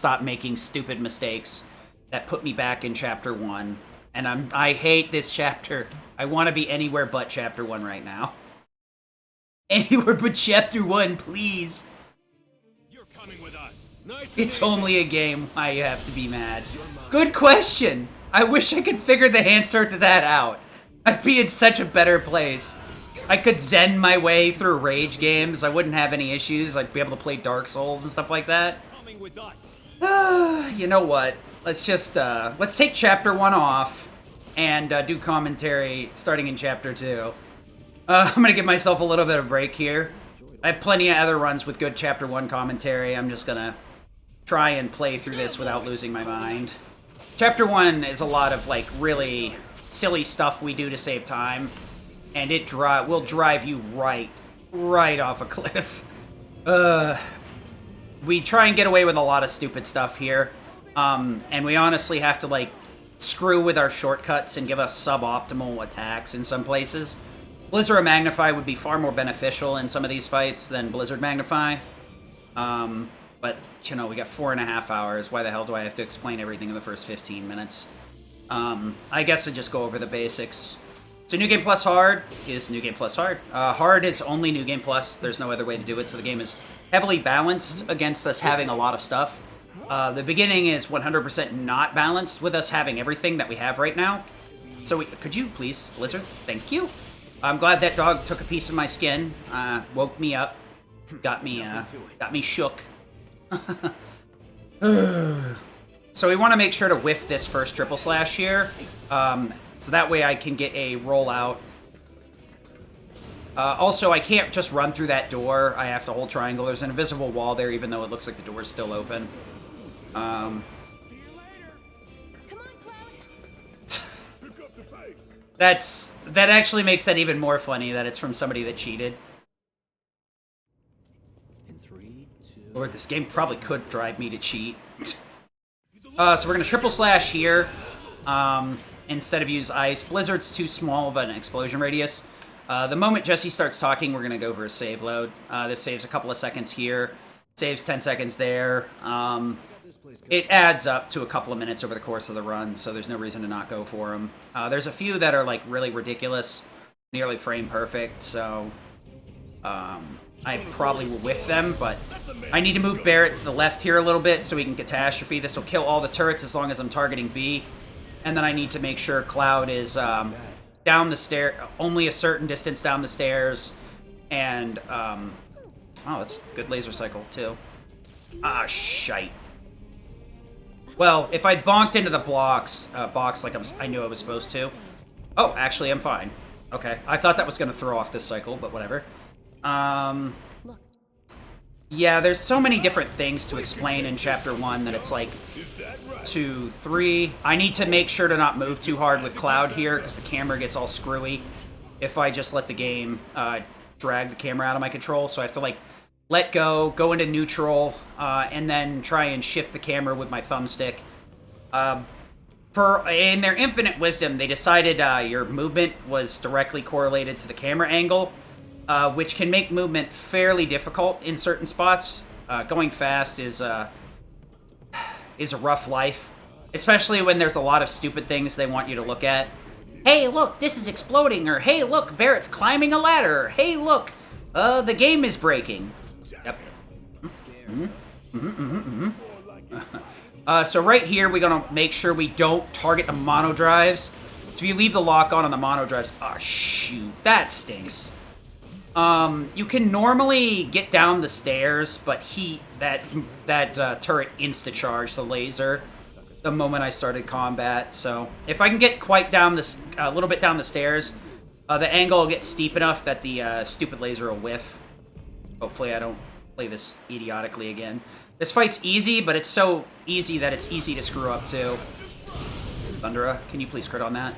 stop making stupid mistakes that put me back in Chapter 1. And I hate this chapter. I want to be anywhere but Chapter 1 right now. Anywhere but Chapter 1, please. You're coming with us. It's only a game. I have to be mad. Good question. I wish I could figure the answer to that out. I'd be in such a better place. I could zen my way through rage games. I wouldn't have any issues. I'd be able to play Dark Souls and stuff like that. Coming with us. You know what? Let's just, let's take Chapter 1 off and do commentary starting in Chapter 2. I'm gonna give myself a little bit of a break here. I have plenty of other runs with good Chapter 1 commentary. I'm just gonna try and play through this without losing my mind. Chapter 1 is a lot of, like, really silly stuff we do to save time. And it will drive you right off a cliff. We try and get away with a lot of stupid stuff here. And we honestly have to, like, screw with our shortcuts and give us suboptimal attacks in some places. Blizzard Magnify would be far more beneficial in some of these fights than Blizzard Magnify. But, you know, we got 4.5 hours. Why the hell do I have to explain everything in the first 15 minutes? I guess I'll just go over the basics. So New Game Plus Hard is New Game Plus Hard. Hard is only New Game Plus. There's no other way to do it, so the game is heavily balanced against us having a lot of stuff. The beginning is 100% not balanced with us having everything that we have right now. So could you please, Blizzard? Thank you. I'm glad that dog took a piece of my skin, woke me up, got me shook. So we want to make sure to whiff this first triple slash here, so that way I can get a rollout. Also, I can't just run through that door. I have to hold triangle. There's an invisible wall there, even though it looks like the door is still open. That actually makes that even more funny that it's from somebody that cheated. Lord, this game probably could drive me to cheat. So we're gonna triple slash here. Instead of use ice. Blizzard's too small of an explosion radius. The moment Jesse starts talking, we're gonna go for a save load. This saves a couple of seconds here. Saves 10 seconds there. It adds up to a couple of minutes over the course of the run, so there's no reason to not go for them. There's a few that are, like, really ridiculous, nearly frame perfect, so I probably will whiff them, but I need to move Barrett to the left here a little bit so we can catastrophe. This will kill all the turrets as long as I'm targeting B. And then I need to make sure Cloud is down the stair, only a certain distance down the stairs, and oh, that's good laser cycle too. Ah, shite. Well, if I bonked into the box like I knew I was supposed to. Oh, actually, I'm fine. Okay, I thought that was going to throw off this cycle, but whatever. Yeah, there's so many different things to explain in Chapter 1 that it's like 2, 3. I need to make sure to not move too hard with Cloud here because the camera gets all screwy if I just let the game drag the camera out of my control. So I have to, like, let go into neutral, and then try and shift the camera with my thumbstick. In their infinite wisdom, they decided your movement was directly correlated to the camera angle, which can make movement fairly difficult in certain spots. Going fast is a rough life, especially when there's a lot of stupid things they want you to look at. Hey, look, this is exploding, or hey, look, Barrett's climbing a ladder, or hey, look, the game is breaking. Yep. So right here, we're gonna make sure we don't target the mono drives. So if you leave the lock on the mono drives, oh shoot, that stinks. You can normally get down the stairs, but that turret insta-charged the laser the moment I started combat. So if I can get quite down a little bit down the stairs, the angle will get steep enough that the stupid laser will whiff. Hopefully I don't play this idiotically again. This fight's easy, but it's so easy that it's easy to screw up too. Thundera, can you please crit on that?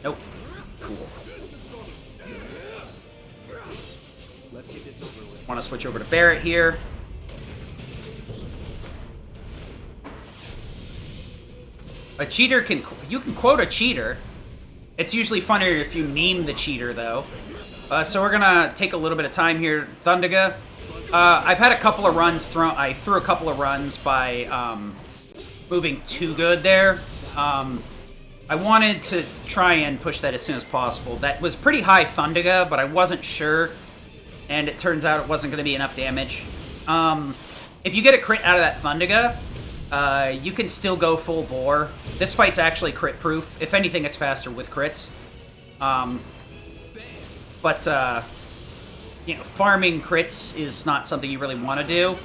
Nope. Cool. Want to switch over to Barrett here. A cheater you can quote a cheater. It's usually funnier if you meme the cheater, though. So we're gonna take a little bit of time here. Thundiga, I've had a couple of runs thrown. I threw a couple of runs by moving too good there. I wanted to try and push that as soon as possible. That was pretty high Thundiga, but I wasn't sure, and it turns out it wasn't going to be enough damage. If you get a crit out of that Thundiga, you can still go full bore. This fight's actually crit proof. If anything, it's faster with crits. You know, farming crits is not something you really want to do.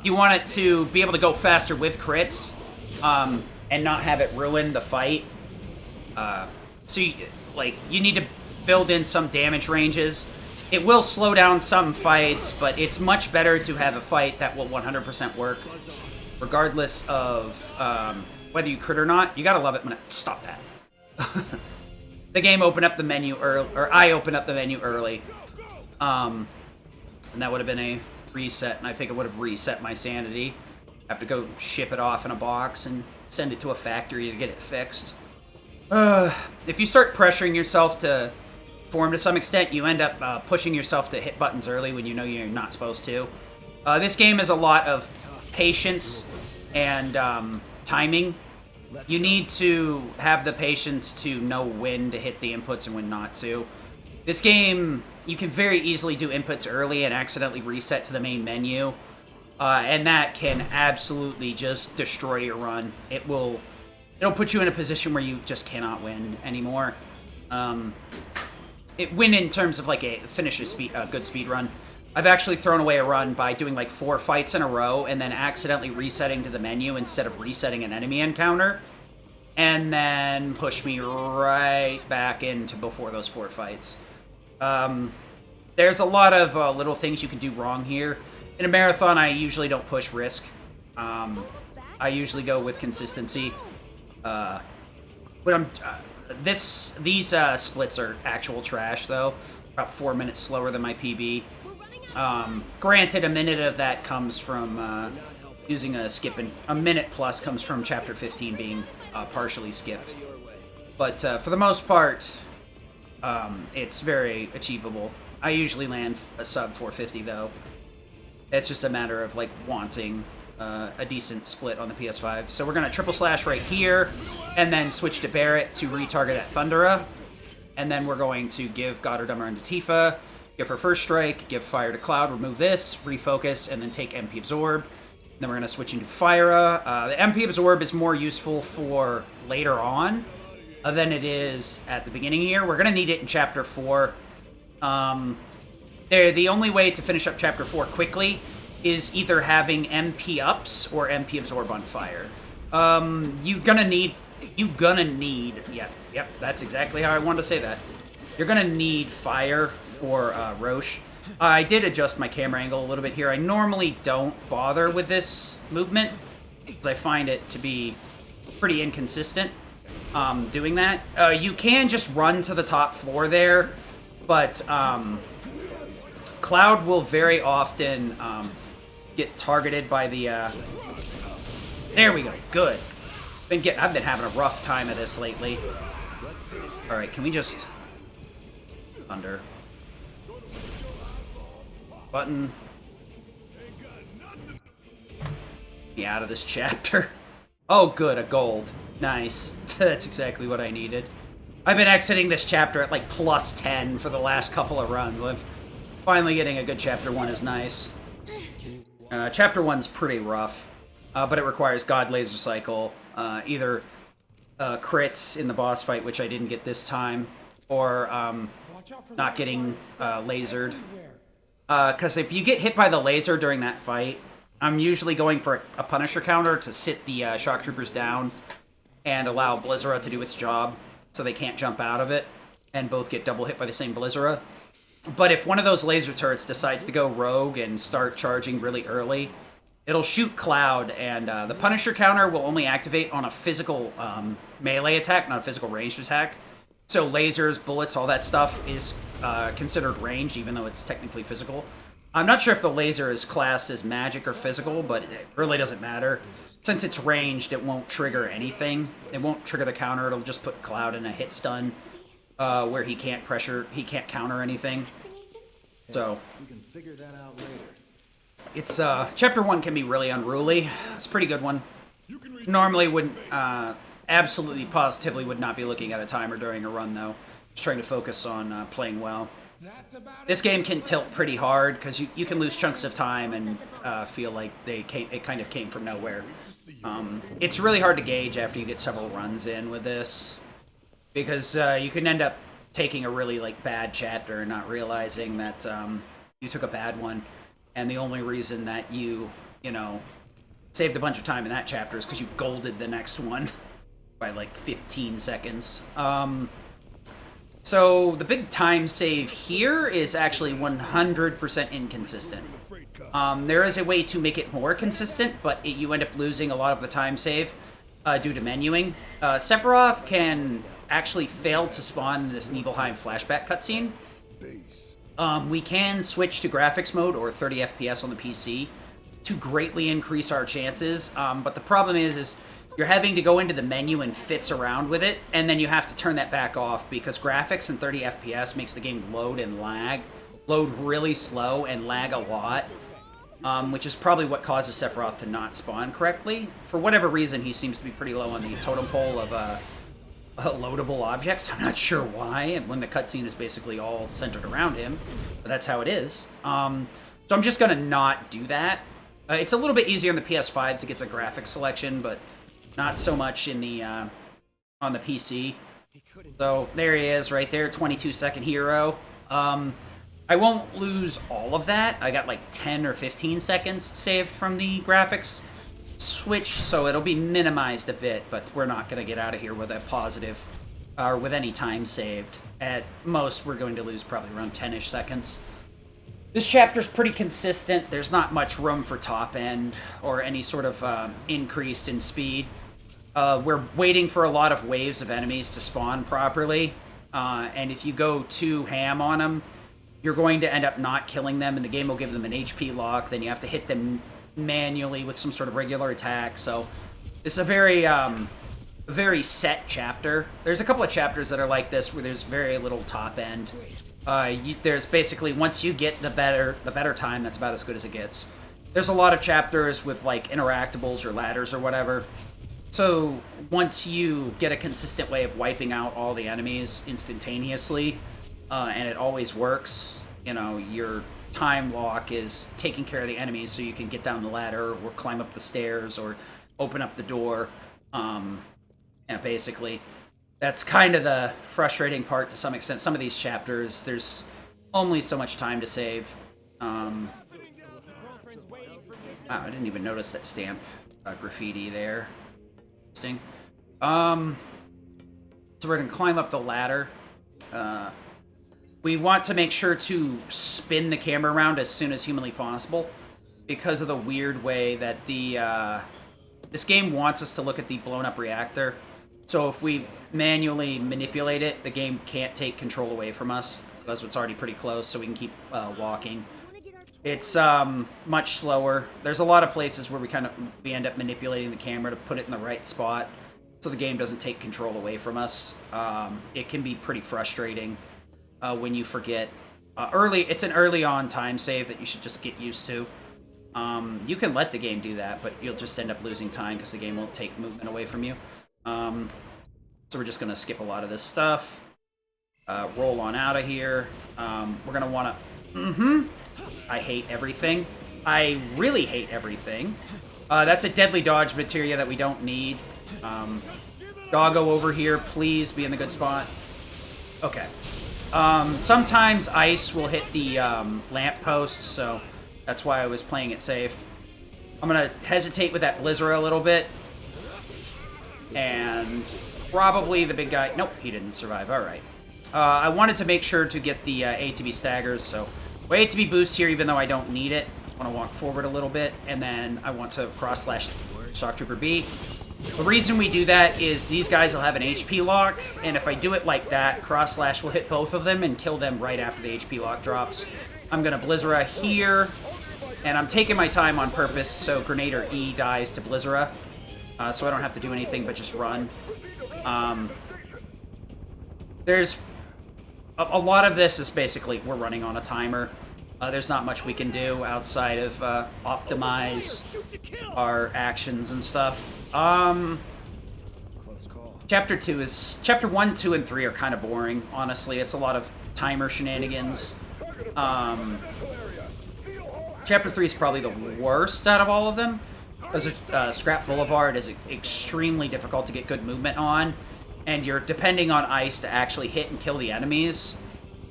You want it to be able to go faster with crits, and not have it ruin the fight. So, you need to build in some damage ranges. It will slow down some fights, but it's much better to have a fight that will 100% work, regardless of whether you crit or not. You gotta love it when it... Stop that. The game opened up the menu early, or I opened up the menu early. And that would have been a reset, and I think it would have reset my sanity. I have to go ship it off in a box and send it to a factory to get it fixed. If you start pressuring yourself to form to some extent, you end up pushing yourself to hit buttons early when you know you're not supposed to. This game is a lot of patience and timing. You need to have the patience to know when to hit the inputs and when not to. This game, you can very easily do inputs early and accidentally reset to the main menu. And that can absolutely just destroy your run. It'll put you in a position where you just cannot win anymore. Win in terms of like a good speed run. I've actually thrown away a run by doing like 4 fights in a row and then accidentally resetting to the menu instead of resetting an enemy encounter, and then push me right back into before those 4 fights. There's a lot of little things you can do wrong here. In a marathon, I usually don't push risk. I usually go with consistency. These splits are actual trash, though. About 4 minutes slower than my PB. Granted, a minute of that comes from using a skip, and a minute plus comes from Chapter 15 being partially skipped. But for the most part, it's very achievable. I usually land a sub 450, though. It's just a matter of like wanting a decent split on the PS5. So we're going to triple slash right here, and then switch to Barret to retarget at Thundera. And then we're going to give God or Dumber into Tifa, give her first strike, give fire to Cloud, remove this, refocus, and then take MP Absorb. Then we're going to switch into Fyra. The MP Absorb is more useful for later on than it is at the beginning here. We're going to need it in Chapter 4. The only way to finish up Chapter 4 quickly is either having MP ups or MP Absorb on fire. You're gonna need, yep, that's exactly how I wanted to say that. You're gonna need fire for Roche. I did adjust my camera angle a little bit here. I normally don't bother with this movement, because I find it to be pretty inconsistent doing that. You can just run to the top floor there, but Cloud will very often get targeted by the... There we go. Good. I've been having a rough time of this lately. Alright, can we just... Thunder. Button. Be out of this chapter. Oh, good. A gold. Nice. That's exactly what I needed. I've been exiting this chapter at like plus 10 for the last couple of runs. Finally getting a good Chapter 1 is nice. Chapter 1's pretty rough, but it requires God Laser Cycle, either crits in the boss fight, which I didn't get this time, or not getting lasered. Because if you get hit by the laser during that fight, I'm usually going for a Punisher counter to sit the Shock Troopers down and allow Blizzara to do its job so they can't jump out of it and both get double hit by the same Blizzara. But if one of those laser turrets decides to go rogue and start charging really early, it'll shoot Cloud, and the Punisher counter will only activate on a physical melee attack, not a physical ranged attack. So lasers, bullets, all that stuff is considered ranged, even though it's technically physical. I'm not sure if the laser is classed as magic or physical, but it really doesn't matter. Since it's ranged, it won't trigger anything. It won't trigger the counter, it'll just put Cloud in a hit stun where he can't counter anything. So we can figure that out later. It's, Chapter 1 can be really unruly. It's a pretty good one. Normally wouldn't, absolutely positively would not be looking at a timer during a run, though. Just trying to focus on playing well. This game can tilt pretty hard, because you can lose chunks of time and feel like it kind of came from nowhere. It's really hard to gauge after you get several runs in with this, because you can end up taking a really, like, bad chapter and not realizing that you took a bad one, and the only reason that you know, saved a bunch of time in that chapter is because you golded the next one by, like, 15 seconds. So the big time save here is actually 100% inconsistent. There is a way to make it more consistent, but you end up losing a lot of the time save due to menuing. Sephiroth can actually fail to spawn this Nibelheim flashback cutscene. We can switch to graphics mode or 30 FPS on the PC to greatly increase our chances, but the problem is you're having to go into the menu and fitz around with it, and then you have to turn that back off because graphics and 30 FPS makes the game load and lag. Load really slow and lag a lot, which is probably what causes Sephiroth to not spawn correctly. For whatever reason, he seems to be pretty low on the totem pole of loadable objects. I'm not sure why, when the cutscene is basically all centered around him, but that's how it is. So I'm just going to not do that. It's a little bit easier on the PS5 to get the graphics selection, but not so much in the on the PC. So there he is right there, 22-second hero. I won't lose all of that. I got like 10 or 15 seconds saved from the graphics switch, so it'll be minimized a bit, but we're not going to get out of here with a positive, or with any time saved. At most, we're going to lose probably around 10-ish seconds. This chapter's pretty consistent. There's not much room for top end or any sort of increase in speed. We're waiting for a lot of waves of enemies to spawn properly, and if you go too ham on them, you're going to end up not killing them, and the game will give them an HP lock. Then you have to hit them manually with some sort of regular attack. So it's a very set chapter. There's a couple of chapters that are like this where there's very little top end. There's basically, once you get the better time, that's about as good as it gets. There's a lot of chapters with like interactables or ladders or whatever. So once you get a consistent way of wiping out all the enemies instantaneously, and it always works, you know, your time lock is taking care of the enemies so you can get down the ladder or climb up the stairs or open up the door. Yeah, basically, that's kind of the frustrating part to some extent. Some of these chapters, there's only so much time to save. Wow, I didn't even notice that stamp graffiti there. Interesting. So we're going to climb up the ladder. We want to make sure to spin the camera around as soon as humanly possible because of the weird way that this game wants us to look at the blown-up reactor. So if we manually manipulate it, the game can't take control away from us because it's already pretty close, so we can keep walking. It's much slower. There's a lot of places where we end up manipulating the camera to put it in the right spot so the game doesn't take control away from us. It can be pretty frustrating when you forget. It's an early on time save that you should just get used to. You can let the game do that, but you'll just end up losing time because the game won't take movement away from you. So we're just going to skip a lot of this stuff. Roll on out of here. We're going to want to... I hate everything. I really hate everything. That's a deadly dodge materia that we don't need. Doggo over here, please be in the good spot. Okay. Sometimes ice will hit the lamp posts, so that's why I was playing it safe. I'm going to hesitate with that Blizzard a little bit. And probably the big guy... Nope, he didn't survive. All right. I wanted to make sure to get the ATB staggers, so... ATB boost here, even though I don't need it. I want to walk forward a little bit, and then I want to cross-slash Shock Trooper B. The reason we do that is these guys will have an HP lock, and if I do it like that, cross-slash will hit both of them and kill them right after the HP lock drops. I'm going to Blizzara here, and I'm taking my time on purpose so Grenader E dies to Blizzara, so I don't have to do anything but just run. There's... A lot of this is basically we're running on a timer. There's not much we can do outside of optimize our actions and stuff. Chapter 1, 2, and 3 are kind of boring, honestly. It's a lot of timer shenanigans. Chapter 3 is probably the worst out of all of them, because Scrap Boulevard is extremely difficult to get good movement on, and you're depending on ice to actually hit and kill the enemies.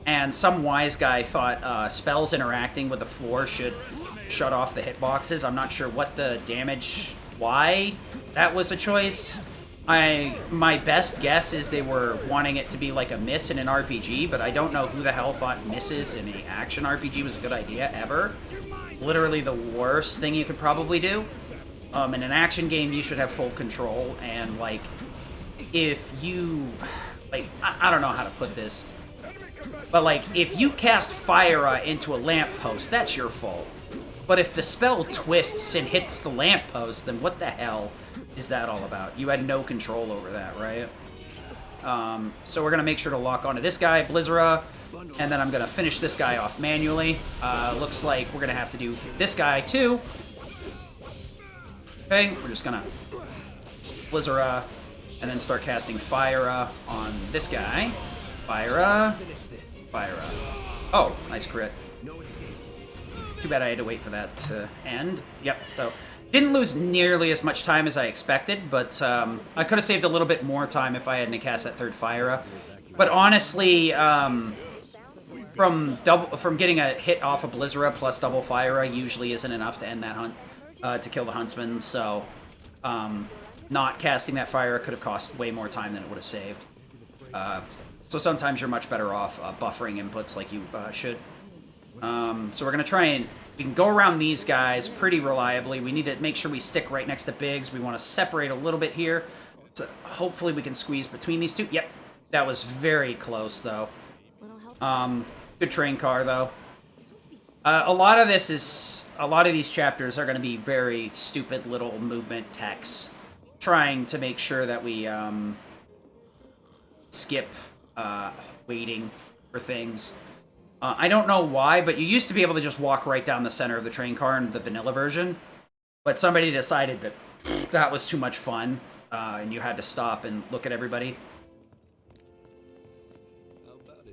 And some wise guy thought spells interacting with the floor should shut off the hitboxes. I'm not sure what the damage, why that was a choice. My best guess is they were wanting it to be like a miss in an RPG, but I don't know who the hell thought misses in an action RPG was a good idea ever. Literally the worst thing you could probably do. In an action game, you should have full control, and like, if you, like, I don't know how to put this. But, like, if you cast Fire into a lamppost, that's your fault. But if the spell twists and hits the lamppost, then what the hell is that all about? You had no control over that, right? So we're going to make sure to lock onto this guy, Blizzara, and then I'm going to finish this guy off manually. Looks like we're going to have to do this guy, too. Okay, we're just going to Blizzara, and then start casting Fire on this guy. Fire. Oh, nice crit. Too bad I had to wait for that to end. Yep, so didn't lose nearly as much time as I expected, but I could have saved a little bit more time if I hadn't cast that third Fire. But honestly, from getting a hit off of Blizzara plus double Fire usually isn't enough to end that hunt, to kill the Huntsman, so not casting that Fire could have cost way more time than it would have saved. So sometimes you're much better off buffering inputs like you should. So we're going to try and... We can go around these guys pretty reliably. We need to make sure we stick right next to Biggs. We want to separate a little bit here. So hopefully we can squeeze between these two. Yep, that was very close, though. Good train car, though. A lot of these chapters are going to be very stupid little movement techs. Trying to make sure that we skip waiting for things. I don't know why, but you used to be able to just walk right down the center of the train car in the vanilla version. But somebody decided that that was too much fun, and you had to stop and look at everybody.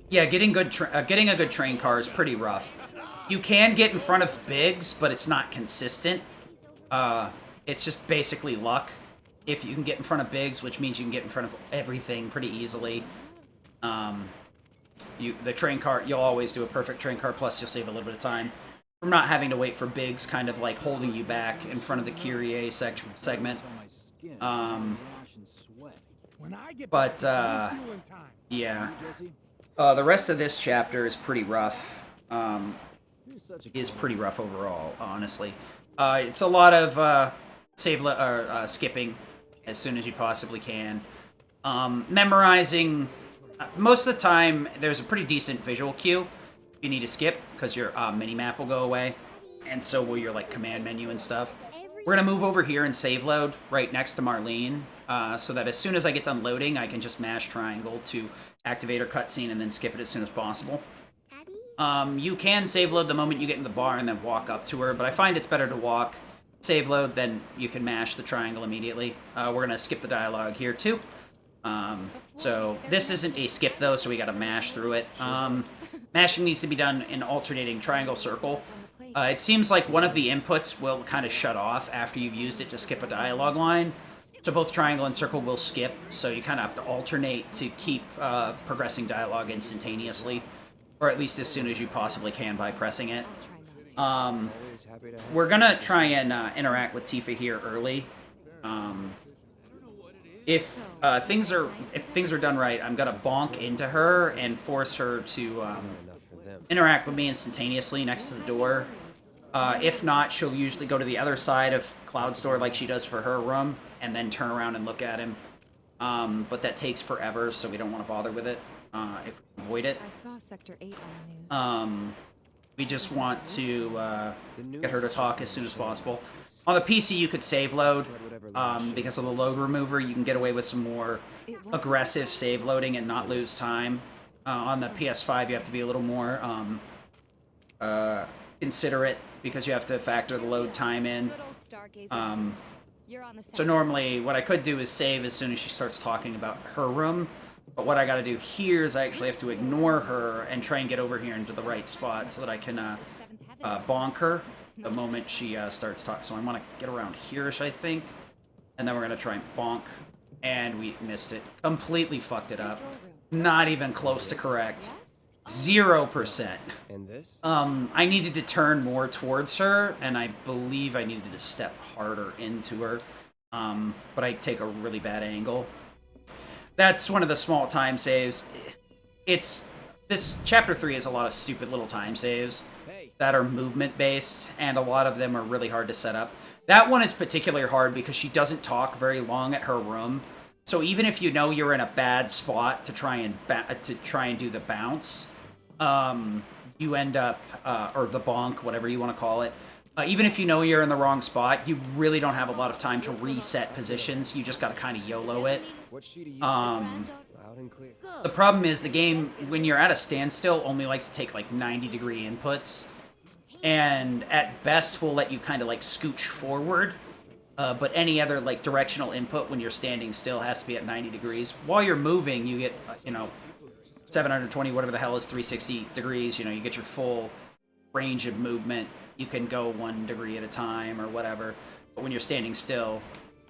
Yeah, getting a good train car is pretty rough. You can get in front of Biggs, but it's not consistent. It's just basically luck. If you can get in front of Biggs, which means you can get in front of everything pretty easily. The train car, you'll always do a perfect train car, plus you'll save a little bit of time from not having to wait for Biggs kind of like holding you back in front of the Kyrie segment. Yeah. The rest of this chapter is pretty rough. Overall, honestly. It's a lot of skipping as soon as you possibly can. Memorizing. Most of the time, there's a pretty decent visual cue. You need to skip because your mini-map will go away, and so will your like command menu and stuff. We're gonna move over here and save load right next to Marlene, so that as soon as I get done loading, I can just mash triangle to activate her cutscene and then skip it as soon as possible. You can save load the moment you get in the bar and then walk up to her, but I find it's better to walk, save load, then you can mash the triangle immediately. We're gonna skip the dialogue here too. So this isn't a skip though, so we gotta mash through it. Mashing needs to be done in alternating triangle circle. It seems like one of the inputs will kind of shut off after you've used it to skip a dialogue line. So both triangle and circle will skip, so you kind of have to alternate to keep progressing dialogue instantaneously, or at least as soon as you possibly can by pressing it. We're gonna try and interact with Tifa here early. If things are done right, I'm gonna bonk into her and force her to interact with me instantaneously next to the door. If not, she'll usually go to the other side of Cloud's door like she does for her room, and then turn around and look at him. But that takes forever, so we don't want to bother with it. If we can avoid it. I saw Sector 8 on the news. We just want to get her to talk as soon as possible. On the PC, you could save load. Because of the load remover, you can get away with some more aggressive save loading and not lose time. On the PS5, you have to be a little more considerate because you have to factor the load time in. Good old stargazer. You're on the So same. normally what I could do is save as soon as she starts talking about her room. But what I got to do here is I actually have to ignore her and try and get over here into the right spot so that I can bonk her the moment she starts talking. So I want to get around here-ish, I think. And then we're going to try and bonk. And we missed it. Completely fucked it up. Not even close to correct. 0%. And this? I needed to turn more towards her, and I believe I needed to step harder into her. But I take a really bad angle. That's one of the small time saves. This chapter 3 has a lot of stupid little time saves that are movement based, and a lot of them are really hard to set up. That one is particularly hard because she doesn't talk very long at her room. So even if you know you're in a bad spot to try and do the bounce, you end up or the bonk, whatever you want to call it. Even if you know you're in the wrong spot, you really don't have a lot of time to reset positions. You just got to kind of YOLO it. What sheet are you? Loud and clear. The problem is the game, when you're at a standstill, only likes to take like 90-degree inputs. And at best will let you kind of like scooch forward. But any other like directional input when you're standing still has to be at 90 degrees. While you're moving, you get, 720, whatever the hell is 360 degrees. You get your full range of movement. You can go 1 degree at a time or whatever. But when you're standing still,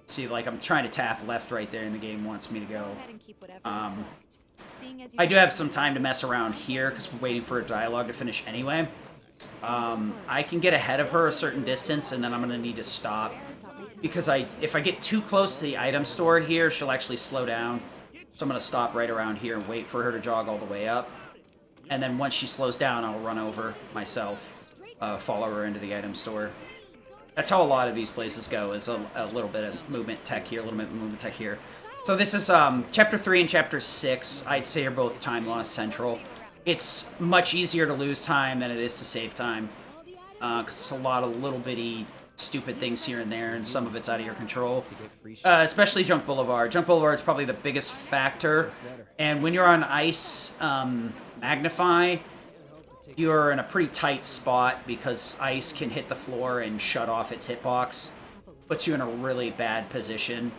see, like I'm trying to tap left right there and the game wants me to go. I do have some time to mess around here because we're waiting for a dialogue to finish anyway. I can get ahead of her a certain distance and then I'm going to need to stop. Because if I get too close to the item store here, she'll actually slow down. So I'm going to stop right around here and wait for her to jog all the way up. And then once she slows down, I'll run over myself, follow her into the item store. That's how a lot of these places go, is a little bit of movement tech here, a little bit of movement tech here. So this is Chapter 3 and Chapter 6, I'd say are both time loss central. It's much easier to lose time than it is to save time. Because it's a lot of little bitty stupid things here and there, and some of it's out of your control. Especially Junk Boulevard. Junk Boulevard is probably the biggest factor. And when you're on ice, Magnify, you're in a pretty tight spot because ice can hit the floor and shut off its hitbox. Puts you in a really bad position.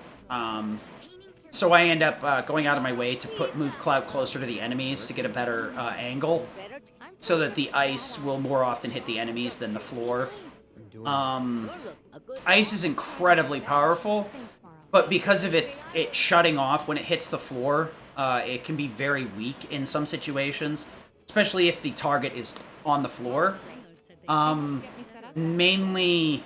So I end up going out of my way to move Cloud closer to the enemies to get a better angle, so that the ice will more often hit the enemies than the floor. Ice is incredibly powerful, but because of it shutting off when it hits the floor, it can be very weak in some situations, especially if the target is on the floor. Mainly,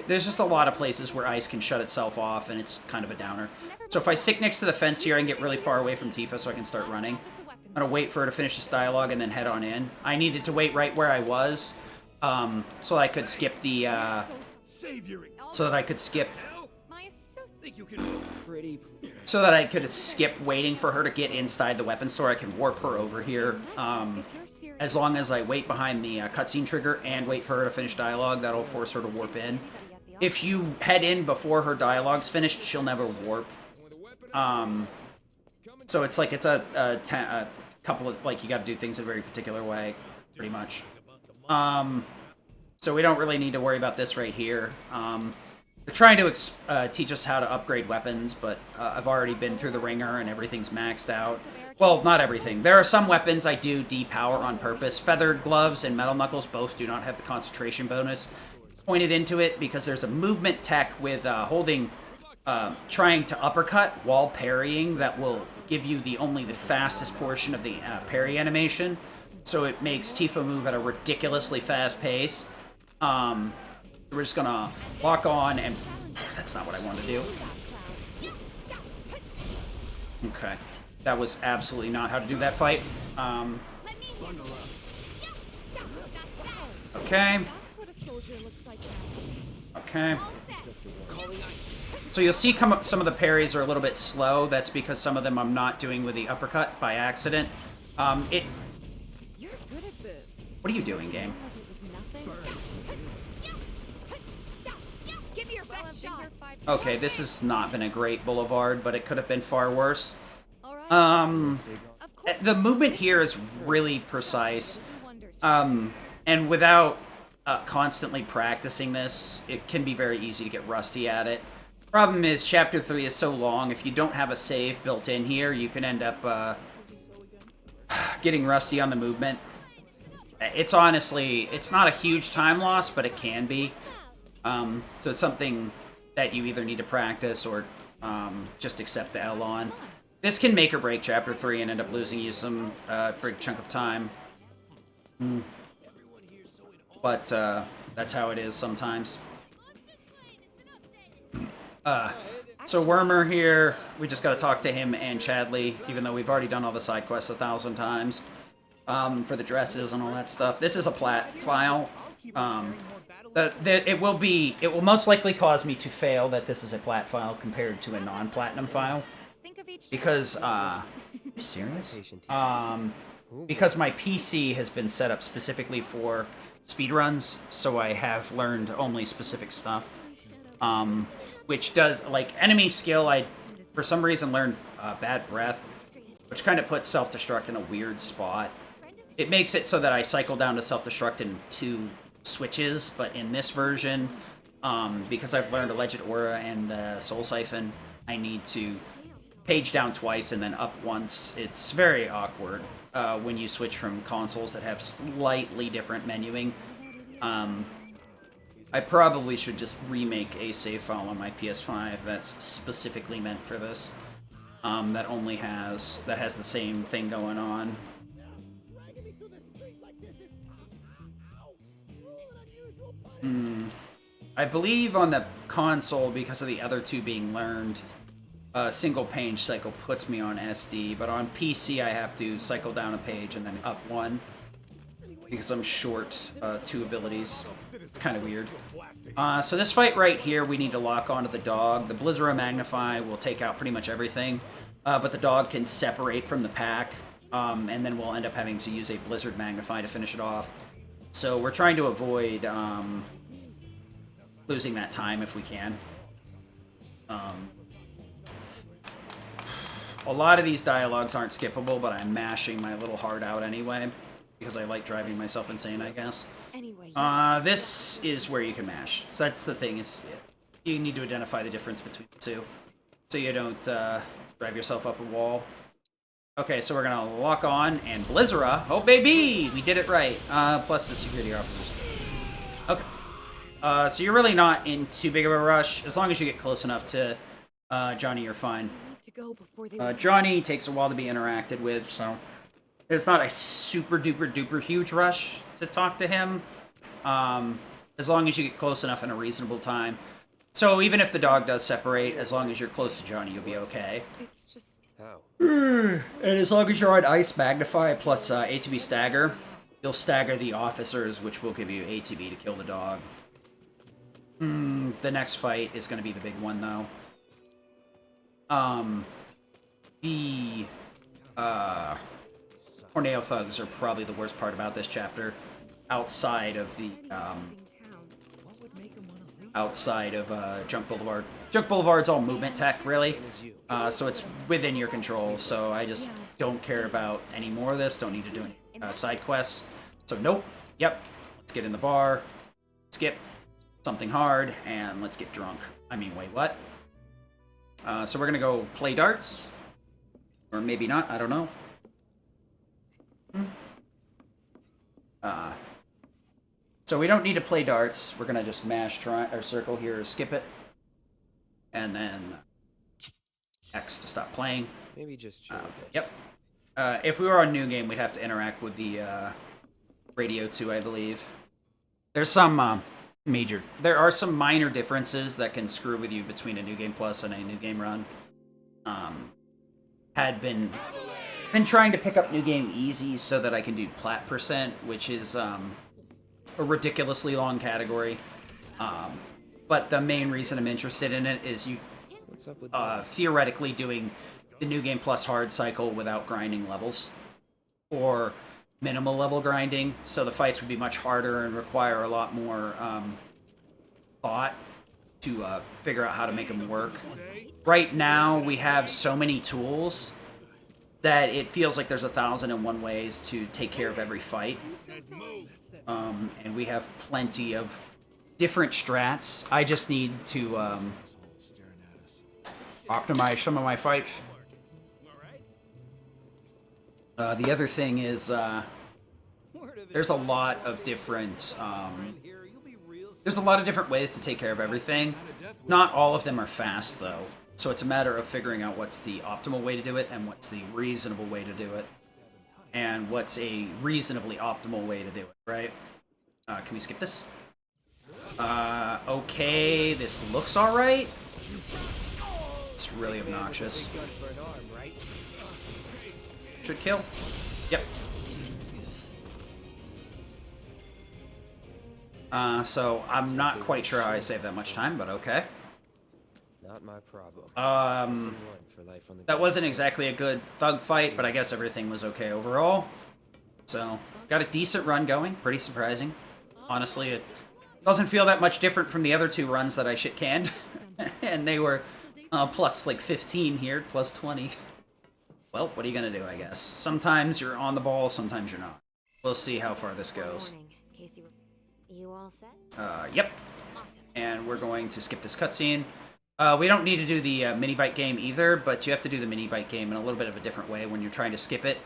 there's just a lot of places where ice can shut itself off, and it's kind of a downer. So if I stick next to the fence here, I can get really far away from Tifa so I can start running. I'm going to wait for her to finish this dialogue and then head on in. I needed to wait right where I was, so I could skip the, so that I could skip waiting for her to get inside the weapon store. I can warp her over here. As long as I wait behind the cutscene trigger and wait for her to finish dialogue, that'll force her to warp in. If you head in before her dialogue's finished, she'll never warp. So it's like, it's a couple of, like, you gotta do things in a very particular way, pretty much. So we don't really need to worry about this right here. They're trying to teach us how to upgrade weapons, but I've already been through the ringer and everything's maxed out. Well, not everything. There are some weapons I do depower on purpose. Feathered Gloves and Metal Knuckles both do not have the concentration bonus pointed into it because there's a movement tech with trying to uppercut while parrying that will give you only the fastest portion of the parry animation. So it makes Tifa move at a ridiculously fast pace. We're just gonna lock on and... That's not what I wanted to do. Okay. That was absolutely not how to do that fight. Okay. Okay. So you'll see some of the parries are a little bit slow. That's because some of them I'm not doing with the uppercut by accident. What are you doing, game? Okay, this has not been a great boulevard, but it could have been far worse. The movement here is really precise. And without constantly practicing this, it can be very easy to get rusty at it. Problem is, Chapter 3 is so long, if you don't have a save built in here, you can end up getting rusty on the movement. It's honestly, it's not a huge time loss, but it can be. So it's something that you either need to practice or just accept the L on. This can make or break Chapter 3 and end up losing you some big chunk of time. But that's how it is sometimes. So Wormer here, we just gotta talk to him and Chadley, even though we've already done all the side quests 1,000 times. For the dresses and all that stuff. This is a plat file. It will most likely cause me to fail that this is a plat file compared to a non-platinum file. Because, are you serious? Because my PC has been set up specifically for speedruns, so I have learned only specific stuff. Which does, like, enemy skill, I, for some reason, learned Bad Breath, which kind of puts self-destruct in a weird spot. It makes it so that I cycle down to self-destruct in 2 switches, but in this version, because I've learned Alleged Aura and Soul Siphon, I need to page down twice and then up once. It's very awkward when you switch from consoles that have slightly different menuing. I probably should just remake a save file on my PS5 that's specifically meant for this. That has the same thing going on. I believe on the console, because of the other 2 being learned, single page cycle puts me on SD, but on PC I have to cycle down a page and then up 1, because I'm short 2 abilities. It's kind of weird. So this fight right here, we need to lock onto the dog. The Blizzard Magnify will take out pretty much everything, but the dog can separate from the pack, and then we'll end up having to use a Blizzard Magnify to finish it off. So we're trying to avoid losing that time if we can. A lot of these dialogues aren't skippable, but I'm mashing my little heart out anyway, because I like driving myself insane, I guess. This is where you can mash. So that's the thing, is you need to identify the difference between the 2, so you don't drive yourself up a wall. Okay, so we're gonna lock on, and Blizzara, oh baby, we did it right. Plus the security officers. Okay. So you're really not in too big of a rush. As long as you get close enough to Johnny, you're fine. Johnny takes a while to be interacted with, so there's not a super duper duper huge rush to talk to him. As long as you get close enough in a reasonable time. So even if the dog does separate, as long as you're close to Johnny, you'll be okay. It's just... And as long as you're on Ice Magnify plus ATB Stagger, you'll stagger the officers, which will give you ATB to kill the dog. The next fight is going to be the big one, though. The Tornado Thugs are probably the worst part about this chapter, outside of the Junk Boulevard. Junk Boulevard's all movement tech, really. So it's within your control, so I just don't care about any more of this. Don't need to do any side quests. So nope. Yep. Let's get in the bar. Skip. Something hard, and let's get drunk. I mean, wait, what? So we're gonna go play darts. Or maybe not, I don't know. So we don't need to play darts. We're gonna just mash or circle here or skip it. And then X to stop playing. Maybe just chill a bit. Yep. If we were on New Game, we'd have to interact with the radio too, I believe. There's some there are some minor differences that can screw with you between a New Game Plus and a New Game Run. Had been trying to pick up New Game Easy so that I can do Plat %, which is a ridiculously long category. But the main reason I'm interested in it is you theoretically doing the New Game Plus hard cycle without grinding levels, or minimal level grinding, so the fights would be much harder and require a lot more thought to figure out how to make them work. Right now, we have so many tools that it feels like there's 1,001 ways to take care of every fight. And we have plenty of different strats. I just need to optimize some of my fights. The other thing is there's a lot of different ways to take care of everything. Not all of them are fast though, so it's a matter of figuring out what's the optimal way to do it and what's the reasonable way to do it, and what's a reasonably optimal way to do it. Right? Can we skip this? Okay, this looks all right. It's really obnoxious. Should kill. Yep. So I'm not quite sure how I saved that much time, but okay. Not my problem. That wasn't exactly a good thug fight, but I guess everything was okay overall. So, got a decent run going. Pretty surprising. Honestly, it doesn't feel that much different from the other two runs that I shit-canned. And they were plus like 15 here, plus 20. Well, what are you gonna do, I guess? Sometimes you're on the ball, sometimes you're not. We'll see how far this goes. You all set? Yep. Awesome. And we're going to skip this cutscene. We don't need to do the mini-bike game either, but you have to do the mini-bike game in a little bit of a different way when you're trying to skip it.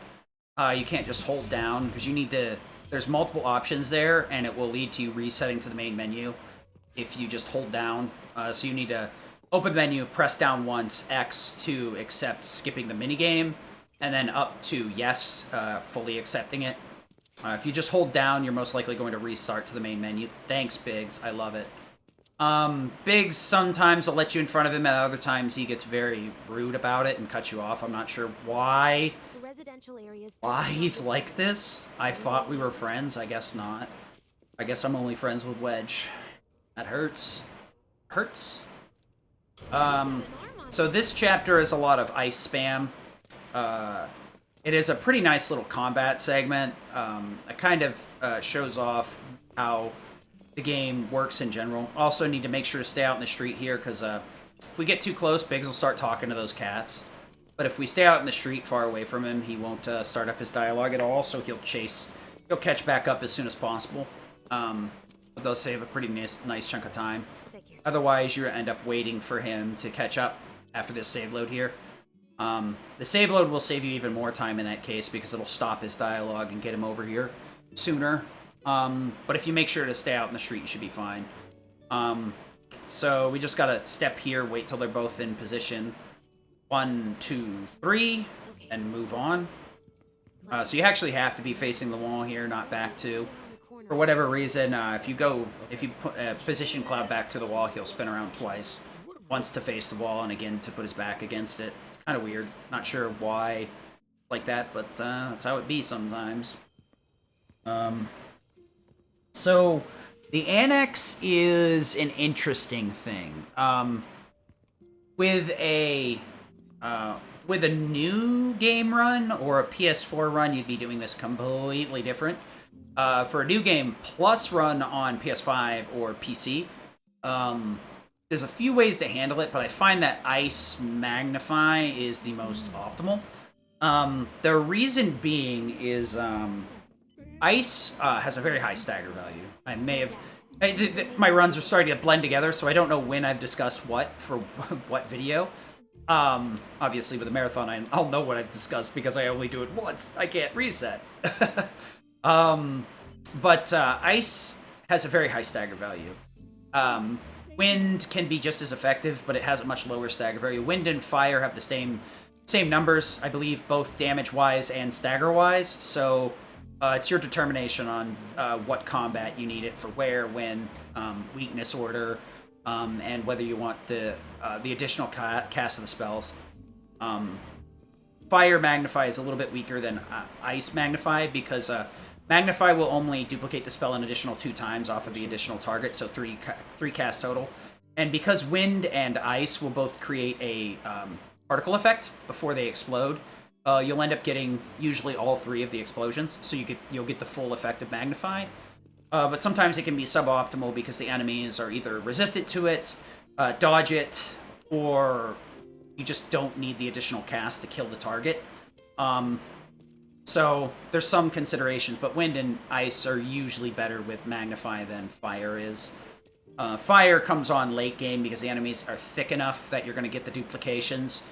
You can't just hold down, because you need to... There's multiple options there, and it will lead to you resetting to the main menu if you just hold down. So you need to open the menu, press down once, X to accept skipping the minigame, and then up to yes, fully accepting it. If you just hold down, you're most likely going to restart to the main menu. Thanks, Biggs. I love it. Biggs sometimes will let you in front of him, at other times he gets very rude about it and cuts you off. I'm not sure why. Why he's like this? I thought we were friends. I guess not. I guess I'm only friends with Wedge. That hurts. Hurts. So this chapter is a lot of ice spam. It is a pretty nice little combat segment. It kind of shows off how the game works in general. Also need to make sure to stay out in the street here, because if we get too close, Biggs will start talking to those cats. But if we stay out in the street far away from him, he won't start up his dialogue at all, so he'll catch back up as soon as possible. It does save a pretty nice chunk of time. Otherwise, you end up waiting for him to catch up after this save load here. The save load will save you even more time in that case, because it'll stop his dialogue and get him over here sooner. But if you make sure to stay out in the street, you should be fine. So we just gotta step here, wait till they're both in position. 1, 2, 3, and move on. So you actually have to be facing the wall here, not back to. For whatever reason, if you position Cloud back to the wall, he'll spin around twice. Once to face the wall, and again to put his back against it. It's kind of weird. Not sure why like that, but that's how it be sometimes. So, the Annex is an interesting thing. With a new game run or a PS4 run, you'd be doing this completely different. For a new game plus run on PS5 or PC, there's a few ways to handle it, but I find that Ice Magnify is the most optimal. The reason being is Ice has a very high stagger value. I may have... my runs are starting to blend together, so I don't know when I've discussed what for what video. Obviously, with a marathon, I'll know what I've discussed because I only do it once. I can't reset. But Ice has a very high stagger value. Wind can be just as effective, but it has a much lower stagger value. Wind and Fire have the same numbers, I believe, both damage-wise and stagger-wise, so it's your determination on what combat you need it for where, when, weakness order, and whether you want the additional cast of the spells. Fire Magnify is a little bit weaker than Ice Magnify, because Magnify will only duplicate the spell an additional 2 times off of the additional target, so 3 casts total. And because Wind and Ice will both create a particle effect before they explode, you'll end up getting usually all 3 of the explosions, so you'll get the full effect of Magnify. But sometimes it can be suboptimal because the enemies are either resistant to it, dodge it, or you just don't need the additional cast to kill the target. So there's some considerations, but wind and ice are usually better with magnify than fire is. Fire comes on late game because the enemies are thick enough that you're going to get the duplications,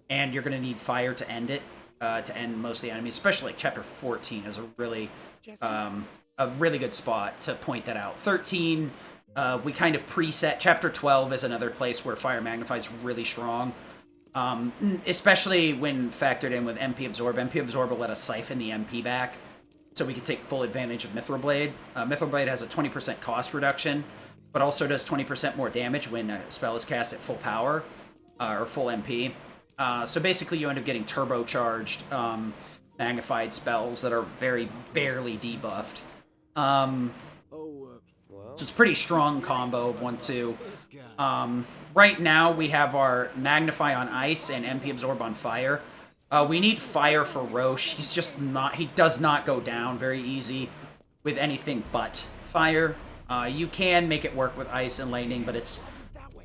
and you're going to need fire to end it, to end most of the enemies. Especially like Chapter 14 is a really good spot to point that out. 13, we kind of preset. Chapter 12 is another place where fire magnify is really strong. Especially when factored in with MP Absorb. MP Absorb will let us siphon the MP back, so we can take full advantage of Mithril Blade. Mithril Blade has a 20% cost reduction, but also does 20% more damage when a spell is cast at full power, or full MP. So basically you end up getting turbocharged, magnified spells that are very barely debuffed. So it's a pretty strong combo of 1-2. Right now we have our Magnify on Ice and MP Absorb on Fire. We need Fire for Roche. He does not go down very easy with anything but Fire. You can make it work with Ice and Lightning, but it's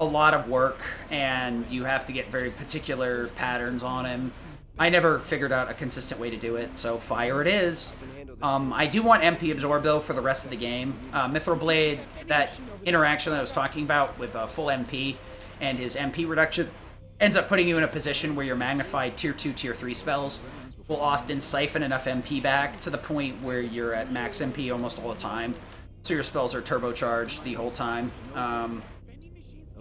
a lot of work, and you have to get very particular patterns on him. I never figured out a consistent way to do it, so Fire it is. I do want MP Absorb, though, for the rest of the game. Mithril Blade, that interaction that I was talking about with full MP and his MP reduction, ends up putting you in a position where your magnified Tier 2, Tier 3 spells will often siphon enough MP back to the point where you're at max MP almost all the time. So your spells are turbocharged the whole time.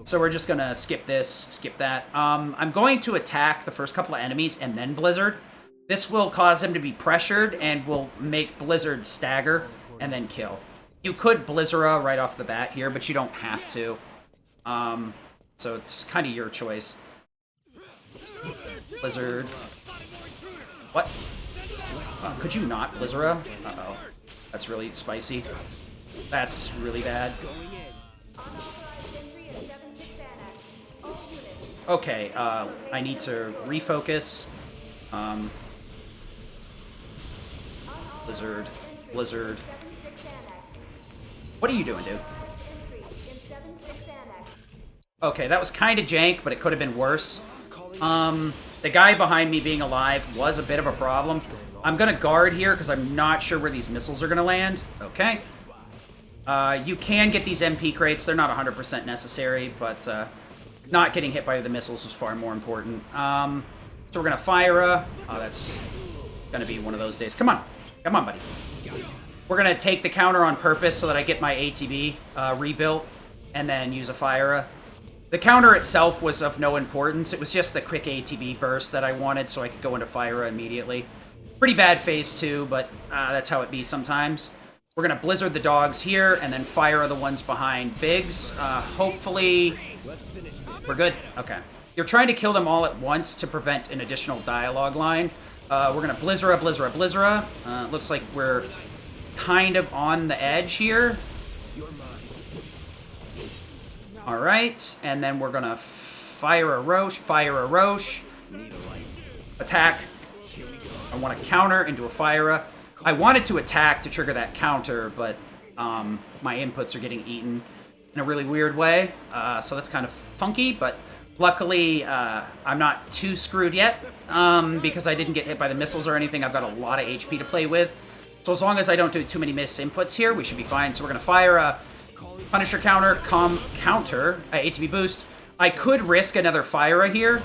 So we're just gonna skip this, skip that. I'm going to attack the first couple of enemies and then Blizzard. This will cause him to be pressured and will make Blizzard stagger and then kill. You could Blizzera right off the bat here, but you don't have to. So it's kind of your choice. Blizzard. What? Could you not Blizzera? Uh-oh. That's really spicy. That's really bad. Okay, I need to refocus. Blizzard. Blizzard. What are you doing, dude? Okay, that was kind of jank, but it could have been worse. The guy behind me being alive was a bit of a problem. I'm gonna guard here because I'm not sure where these missiles are gonna land. Okay. You can get these MP crates. They're not 100% necessary, but not getting hit by the missiles was far more important. So we're gonna fire a... Oh, that's gonna be one of those days. Come on. Come on, buddy. We're gonna take the counter on purpose so that I get my ATB rebuilt and then use a fire. The counter itself was of no importance. It was just the quick ATB burst that I wanted so I could go into fire immediately. Pretty bad phase 2, but that's how it be sometimes. We're gonna Blizzard the dogs here and then fire the ones behind Biggs. Hopefully... We're good? Okay. You're trying to kill them all at once to prevent an additional dialogue line. We're gonna Blizzera, Blizzera, Blizzera. Looks like we're kind of on the edge here. Alright, and then we're gonna fire a Roche, attack. I want to counter into a fire. I wanted to attack to trigger that counter, but my inputs are getting eaten in a really weird way, so that's kind of funky, but luckily I'm not too screwed yet, because I didn't get hit by the missiles or anything. I've got a lot of HP to play with, so as long as I don't do too many miss inputs here, we should be fine. So we're going to fire a Punisher counter, ATB boost. I could risk another fire here.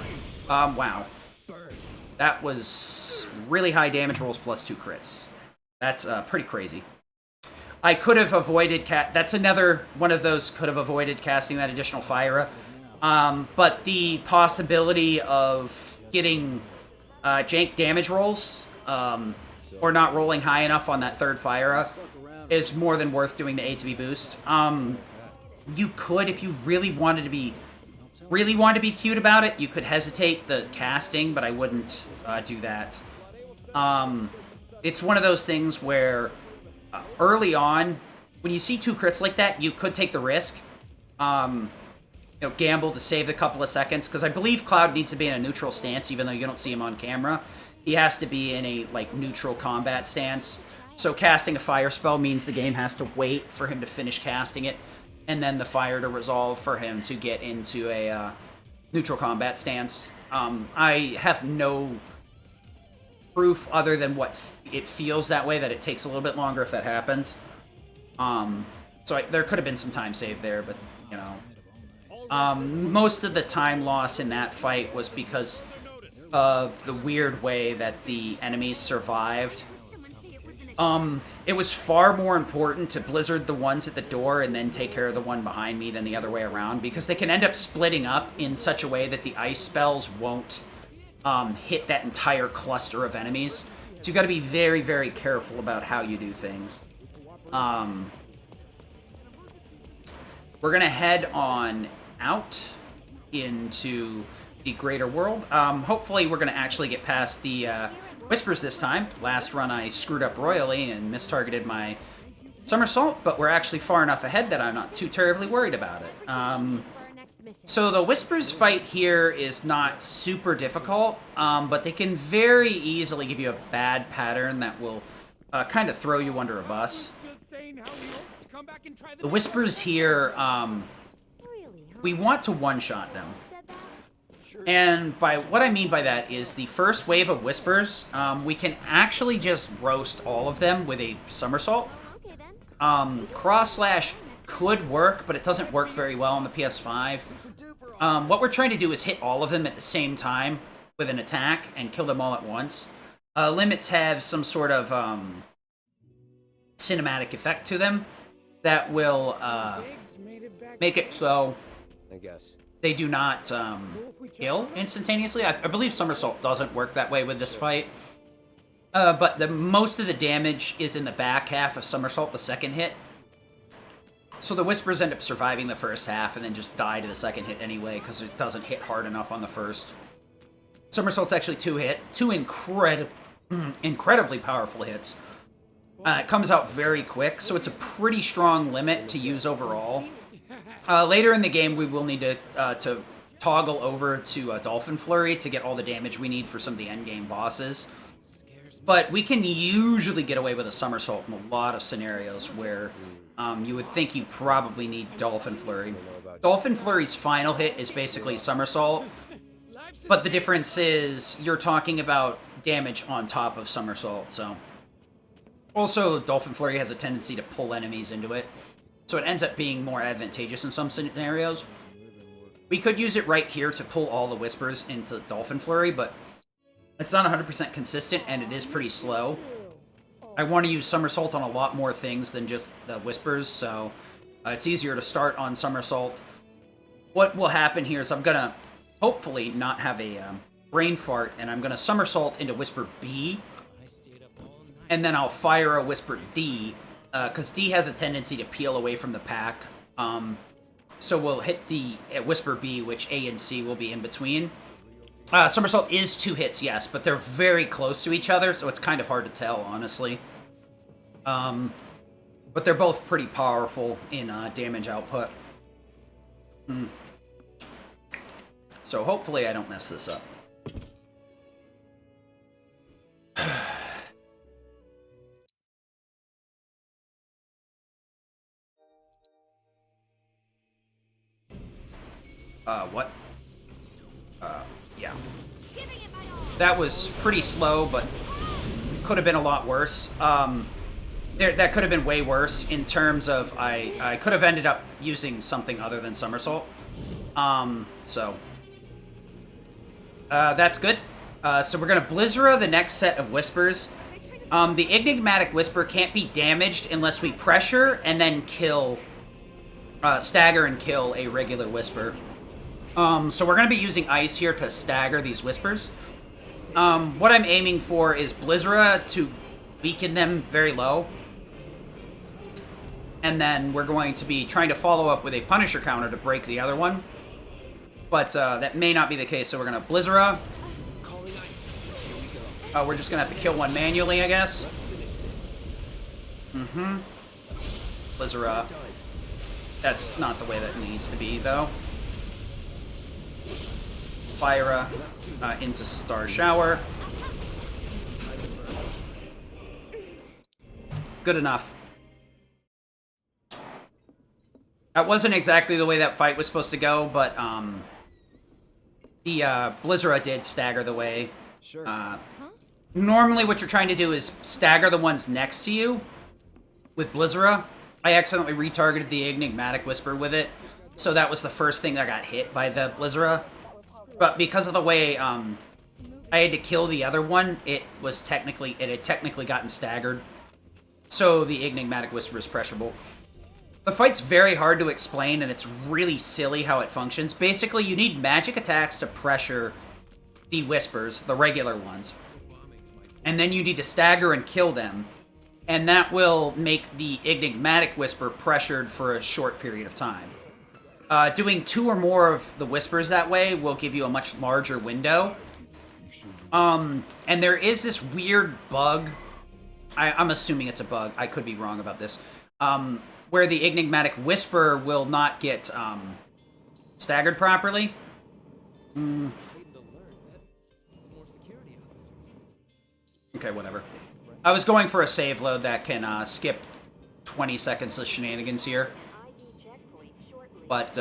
Wow. That was really high damage rolls plus 2 crits. That's pretty crazy. I could have avoided... That's another one of those could have avoided casting that additional fire. But the possibility of getting jank damage rolls or not rolling high enough on that third fire is more than worth doing the ATB boost. You could, if you really wanted to be cute about it, you could hesitate the casting, but I wouldn't do that. It's one of those things where early on, when you see 2 crits like that, you could take the risk. Gamble to save a couple of seconds, because I believe Cloud needs to be in a neutral stance, even though you don't see him on camera. He has to be in a neutral combat stance. So casting a fire spell means the game has to wait for him to finish casting it, and then the fire to resolve for him to get into a neutral combat stance. I have no proof other than what it feels that way, that it takes a little bit longer if that happens. So there could have been some time saved there, but, you know. Most of the time loss in that fight was because of the weird way that the enemies survived. It was far more important to blizzard the ones at the door and then take care of the one behind me than the other way around, because they can end up splitting up in such a way that the ice spells won't hit that entire cluster of enemies. So you've got to be very, very careful about how you do things. We're going to head on out into the greater world. Hopefully we're going to actually get past the Whispers this time. Last run I screwed up royally and mistargeted my somersault, but we're actually far enough ahead that I'm not too terribly worried about it. So the Whispers fight here is not super difficult, but they can very easily give you a bad pattern that will kind of throw you under a bus. The Whispers here, we want to one-shot them. And by what I mean by that is the first wave of Whispers, we can actually just roast all of them with a somersault. Cross slash could work, but it doesn't work very well on the PS5. What we're trying to do is hit all of them at the same time with an attack and kill them all at once. Limits have some sort of cinematic effect to them that will make it so they do not kill instantaneously. I believe somersault doesn't work that way with this fight. But most of the damage is in the back half of somersault, the second hit. So the Whispers end up surviving the first half and then just die to the second hit anyway, because it doesn't hit hard enough on the first. Somersault's actually two incredibly powerful hits. It comes out very quick, so it's a pretty strong limit to use overall. Later in the game, we will need to toggle over to Dolphin Flurry to get all the damage we need for some of the endgame bosses. But we can usually get away with a somersault in a lot of scenarios where you would think you probably need Dolphin Flurry. Dolphin Flurry's final hit is basically somersault, but the difference is you're talking about damage on top of somersault, so... Also, Dolphin Flurry has a tendency to pull enemies into it, so it ends up being more advantageous in some scenarios. We could use it right here to pull all the Whispers into Dolphin Flurry, but it's not 100% consistent, and it is pretty slow. I want to use Somersault on a lot more things than just the Whispers, so it's easier to start on Somersault. What will happen here is I'm going to hopefully not have a brain fart, and I'm going to Somersault into Whisper B, and then I'll fire a Whisper D, because D has a tendency to peel away from the pack. So we'll hit the Whisper B, which A and C will be in between. Somersault is 2 hits, yes, but they're very close to each other, so it's kind of hard to tell, honestly. But they're both pretty powerful in damage output. So hopefully I don't mess this up. What? Yeah. That was pretty slow, but could have been a lot worse. That could have been way worse in terms of I could have ended up using something other than somersault. So that's good. So we're gonna Blizzara the next set of Whispers. The Enigmatic Whisper can't be damaged unless we pressure and then kill, stagger and kill a regular Whisper. So we're going to be using Ice here to stagger these Whispers. What I'm aiming for is Blizzara to weaken them very low. And then we're going to be trying to follow up with a Punisher counter to break the other one. But that may not be the case, so we're going to Blizzara. We're just going to have to kill one manually, I guess. Blizzara. That's not the way that needs to be, though. Fyra into Star Shower. Good enough. That wasn't exactly the way that fight was supposed to go, but the Blizzara did stagger the way. normally what you're trying to do is stagger the ones next to you with Blizzara. I accidentally retargeted the Enigmatic Whisper with it, so that was the first thing that got hit by the Blizzara. But because of the way I had to kill the other one, it had technically gotten staggered. So the Enigmatic Whisper is pressurable. The fight's very hard to explain, and it's really silly how it functions. Basically, you need magic attacks to pressure the Whispers, the regular ones. And then you need to stagger and kill them. And that will make the Enigmatic Whisper pressured for a short period of time. Doing 2 or more of the Whispers that way will give you a much larger window. And there is this weird bug. I'm assuming it's a bug. I could be wrong about this. Where the Enigmatic Whisper will not get staggered properly. Okay, whatever. I was going for a save load that can skip 20 seconds of shenanigans here. But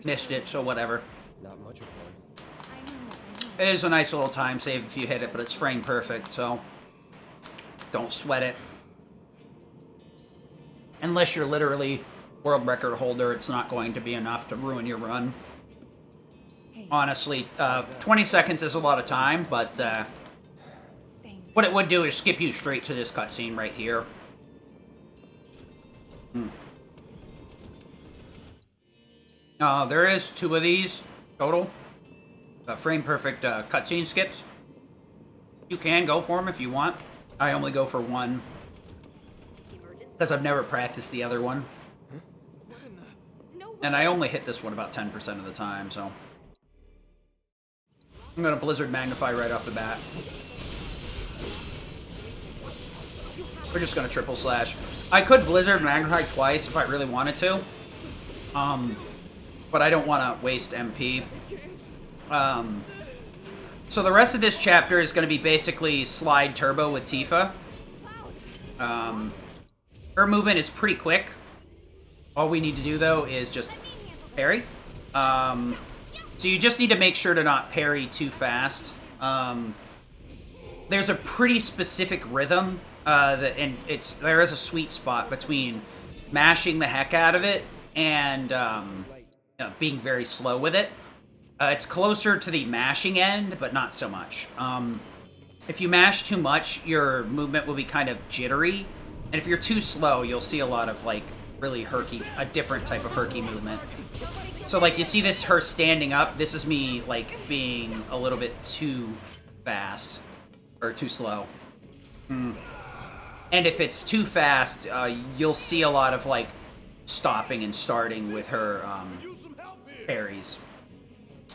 missed it, so whatever. Not much of one. It is a nice little time save if you hit it, but it's frame perfect, so don't sweat it. Unless you're literally world record holder, it's not going to be enough to ruin your run. Honestly, 20 seconds is a lot of time, but what it would do is skip you straight to this cutscene right here. There is 2 of these total. Frame perfect cutscene skips. You can go for them if you want. I only go for 1. Because I've never practiced the other one. And I only hit this one about 10% of the time, so... I'm gonna Blizzard Magnify right off the bat. We're just gonna triple slash. I could Blizzard Magnify twice if I really wanted to. But I don't want to waste MP. So the rest of this chapter is going to be basically slide turbo with Tifa. Her movement is pretty quick. All we need to do, though, is just parry. So you just need to make sure to not parry too fast. There's a pretty specific rhythm, and there is a sweet spot between mashing the heck out of it and being very slow with it. It's closer to the mashing end, but not so much. If you mash too much, your movement will be kind of jittery. And if you're too slow, you'll see a lot of, like, really herky, a different type of herky movement. So, like, you see this, her standing up. This is me, like, being a little bit too fast. Or too slow. And if it's too fast, you'll see a lot of, like, stopping and starting with her parries.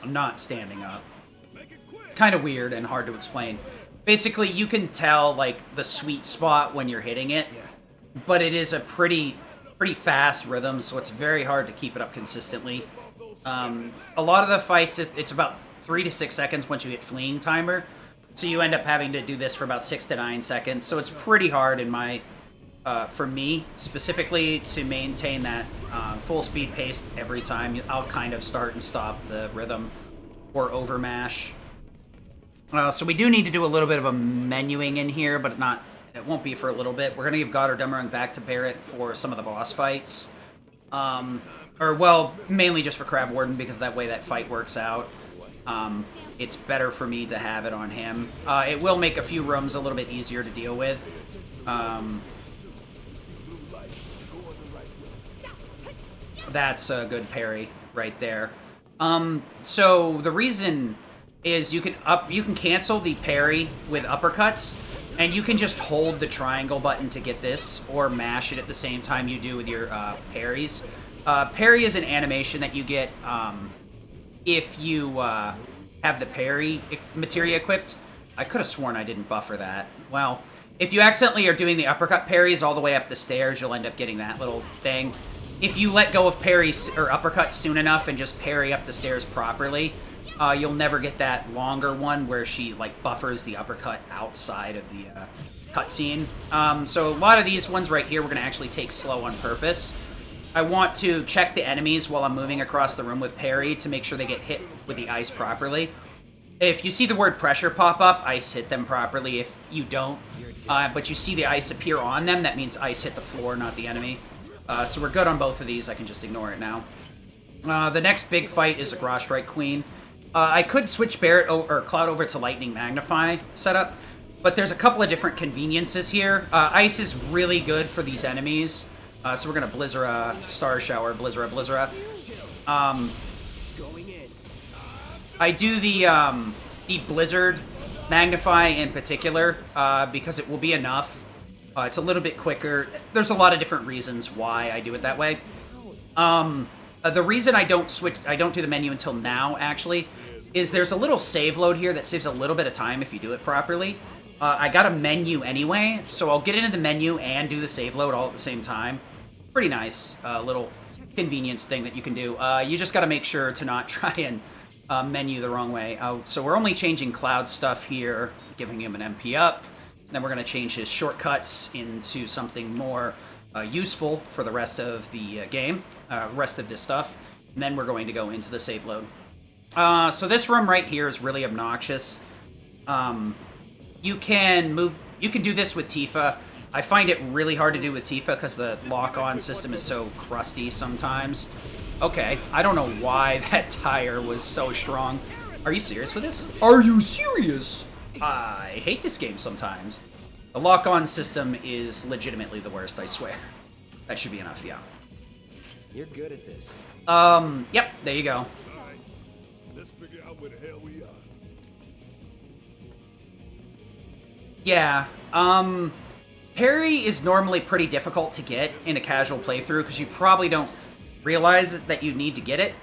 I'm not standing up. Kind of weird and hard to explain. Basically, you can tell, like, the sweet spot when you're hitting it, but it is a pretty fast rhythm, so it's very hard to keep it up consistently. A lot of the fights, it's about 3 to 6 seconds once you hit fleeing timer, so you end up having to do this for about 6 to 9 seconds, so it's pretty hard in my... for me, specifically, to maintain that full speed pace every time. I'll kind of start and stop the rhythm or overmash. So we do need to do a little bit of a menuing in here, but it won't be for a little bit. We're going to give God or Demerung back to Barret for some of the boss fights. Mainly just for Crab Warden, because that way that fight works out. It's better for me to have it on him. It will make a few rooms a little bit easier to deal with. That's a good parry right there. So the reason is you can cancel the parry with uppercuts, and you can just hold the triangle button to get this, or mash it at the same time you do with your parries. Parry is an animation that you get if you have the parry materia equipped. I could have sworn I didn't buffer that. Well, if you accidentally are doing the uppercut parries all the way up the stairs, you'll end up getting that little thing. If you let go of parries or uppercuts soon enough and just parry up the stairs properly, you'll never get that longer one where she, like, buffers the uppercut outside of the cutscene. So a lot of these ones right here we're going to actually take slow on purpose. I want to check the enemies while I'm moving across the room with parry to make sure they get hit with the ice properly. If you see the word pressure pop up, ice hit them properly. If you don't, but you see the ice appear on them, that means ice hit the floor, not the enemy. So we're good on both of these. I can just ignore it now. The next big fight is a Graw Strike Queen. I could switch Barret or Cloud over to Lightning Magnify setup, but there's a couple of different conveniences here. Ice is really good for these enemies, so we're gonna Blizzara, Star Shower, Blizzara. I do the Blizzard Magnify in particular because it will be enough. It's a little bit quicker. There's a lot of different reasons why I do it that way. The reason I don't do the menu until now, actually, is there's a little save load here that saves a little bit of time if you do it properly. I got a menu anyway, so I'll get into the menu and do the save load all at the same time. Pretty nice little convenience thing that you can do. You just got to make sure to not try and menu the wrong way. So we're only changing Cloud stuff here, giving him an MP up. Then we're going to change his shortcuts into something more useful for the rest of the game, rest of this stuff. And then we're going to go into the save load. So this room right here is really obnoxious. You can do this with Tifa. I find it really hard to do with Tifa because the lock-on system is so crusty sometimes. Okay, I don't know why that tire was so strong. Are you serious with this? Are you serious? I hate this game sometimes. The lock-on system is legitimately the worst, I swear. That should be enough, yeah. You're good at this. Yep, there you go. Let's figure out where the hell we are. Yeah, parry is normally pretty difficult to get in a casual playthrough because you probably don't realize that you need to get it.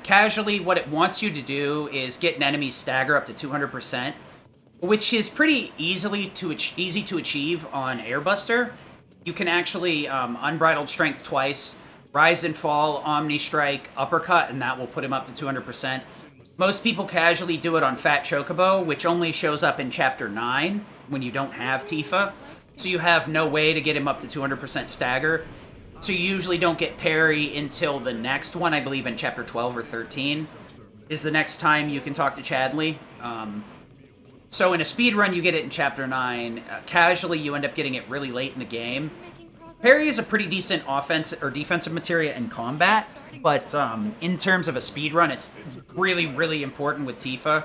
Casually, what it wants you to do is get an enemy's stagger up to 200%, which is pretty easy to achieve on Airbuster. You can actually Unbridled Strength twice, Rise and Fall, Omni Strike, Uppercut, and that will put him up to 200%. Most people casually do it on Fat Chocobo, which only shows up in Chapter 9 when you don't have Tifa. So you have no way to get him up to 200% stagger. So you usually don't get parry until the next one, I believe in Chapter 12 or 13, is the next time you can talk to Chadley. So in a speedrun, you get it in Chapter 9. Casually, you end up getting it really late in the game. Parry is a pretty decent offensive or defensive materia in combat, but in terms of a speedrun, it's really, really important with Tifa.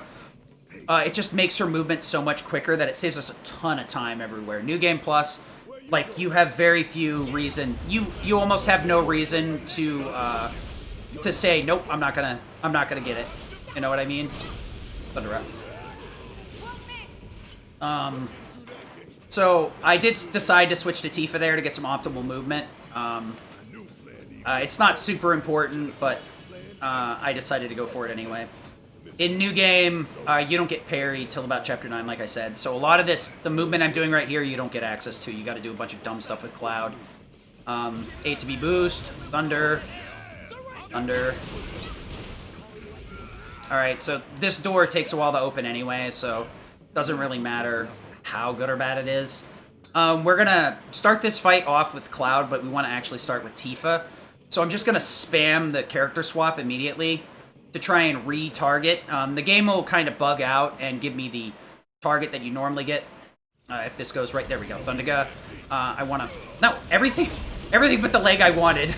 It just makes her movement so much quicker that it saves us a ton of time everywhere. New Game Plus, like, you have very few reason. You almost have no reason to say nope. I'm not gonna get it. You know what I mean? Thunder up. So I did decide to switch to Tifa there to get some optimal movement. It's not super important, but I decided to go for it anyway. In New Game, you don't get parry till about Chapter 9, like I said. So a lot of this, the movement I'm doing right here, you don't get access to. You got to do a bunch of dumb stuff with Cloud. A to B boost, Thunder. Alright, so this door takes a while to open anyway, so it doesn't really matter how good or bad it is. We're going to start this fight off with Cloud, but we want to actually start with Tifa. So I'm just going to spam the character swap immediately to try and re-target. The game will kind of bug out and give me the target that you normally get. If this goes right, there we go, Thundaga. I want to... No, everything but the leg I wanted.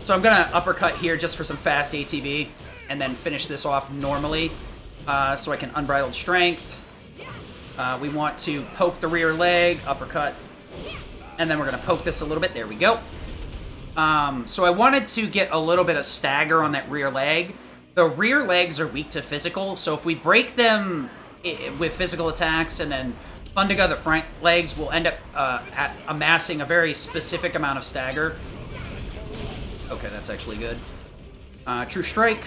So I'm going to uppercut here just for some fast ATB, and then finish this off normally, so I can Unbridled Strength. We want to poke the rear leg, uppercut, and then we're going to poke this a little bit. There we go. So I wanted to get a little bit of stagger on that rear leg. The rear legs are weak to physical, so if we break them with physical attacks and then Thundaga the front legs, will end up amassing a very specific amount of stagger. Okay, that's actually good. True Strike.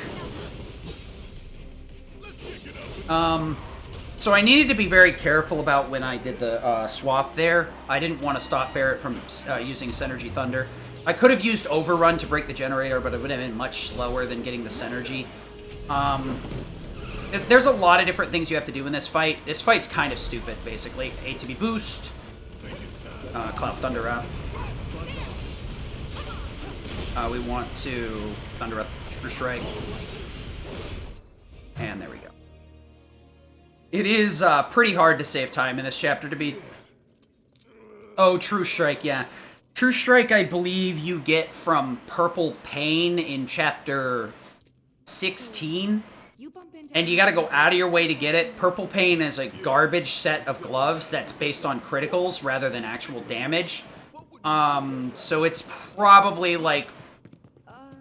So I needed to be very careful about when I did the swap there. I didn't want to stop Barret from using Synergy Thunder. I could have used Overrun to break the generator, but it would have been much slower than getting the Synergy. There's a lot of different things you have to do in this fight. This fight's kind of stupid, basically. ATB boost. Cloud Thunder out. We want to Thunder up True Strike. And there we go. It is pretty hard to save time in this chapter to be... Oh, True Strike, yeah. True Strike, I believe you get from Purple Pain in chapter 16. And you gotta go out of your way to get it. Purple Pain is a garbage set of gloves that's based on criticals rather than actual damage. So it's probably, like,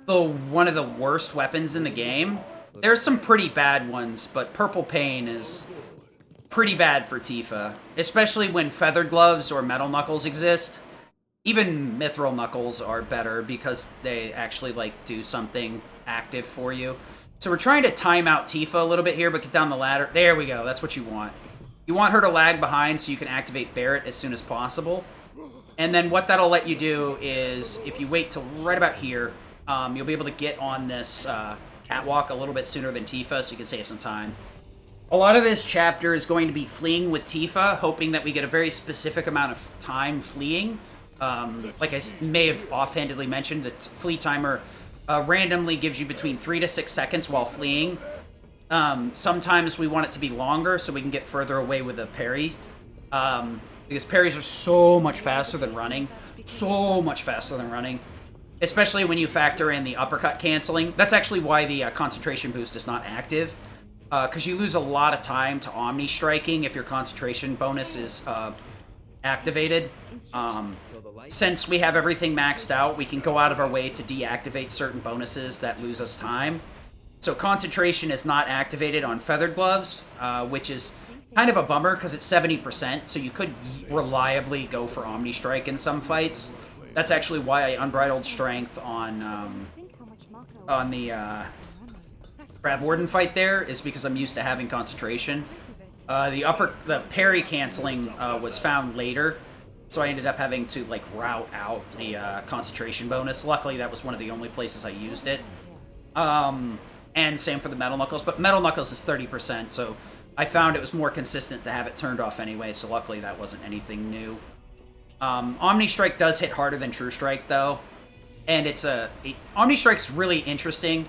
one of the worst weapons in the game. There's some pretty bad ones, but Purple Pain is pretty bad for Tifa. Especially when Feathered Gloves or Metal Knuckles exist. Even Mithril Knuckles are better because they actually, like, do something active for you. So we're trying to time out Tifa a little bit here, but get down the ladder. There we go. That's what you want. You want her to lag behind so you can activate Barret as soon as possible. And then what that'll let you do is, if you wait till right about here, you'll be able to get on this catwalk a little bit sooner than Tifa, so you can save some time. A lot of this chapter is going to be fleeing with Tifa, hoping that we get a very specific amount of time fleeing. Like I may have offhandedly mentioned, the flee timer randomly gives you between 3 to 6 seconds while fleeing. Sometimes we want it to be longer so we can get further away with a parry. Because parries are so much faster than running. So much faster than running. Especially when you factor in the uppercut canceling. That's actually why the concentration boost is not active. Because you lose a lot of time to Omni Striking if your concentration bonus is activated. Since we have everything maxed out, we can go out of our way to deactivate certain bonuses that lose us time. So concentration is not activated on Feathered Gloves, which is kind of a bummer because it's 70%, so you could reliably go for Omni Strike in some fights. That's actually why I Unbridled Strength on the Crab Warden fight there, is because I'm used to having concentration. The parry canceling was found later, so I ended up having to, like, route out the concentration bonus. Luckily, that was one of the only places I used it. And same for the Metal Knuckles, but Metal Knuckles is 30%, so I found it was more consistent to have it turned off anyway, so luckily that wasn't anything new. Omni Strike does hit harder than True Strike, though, and Omni Strike's really interesting.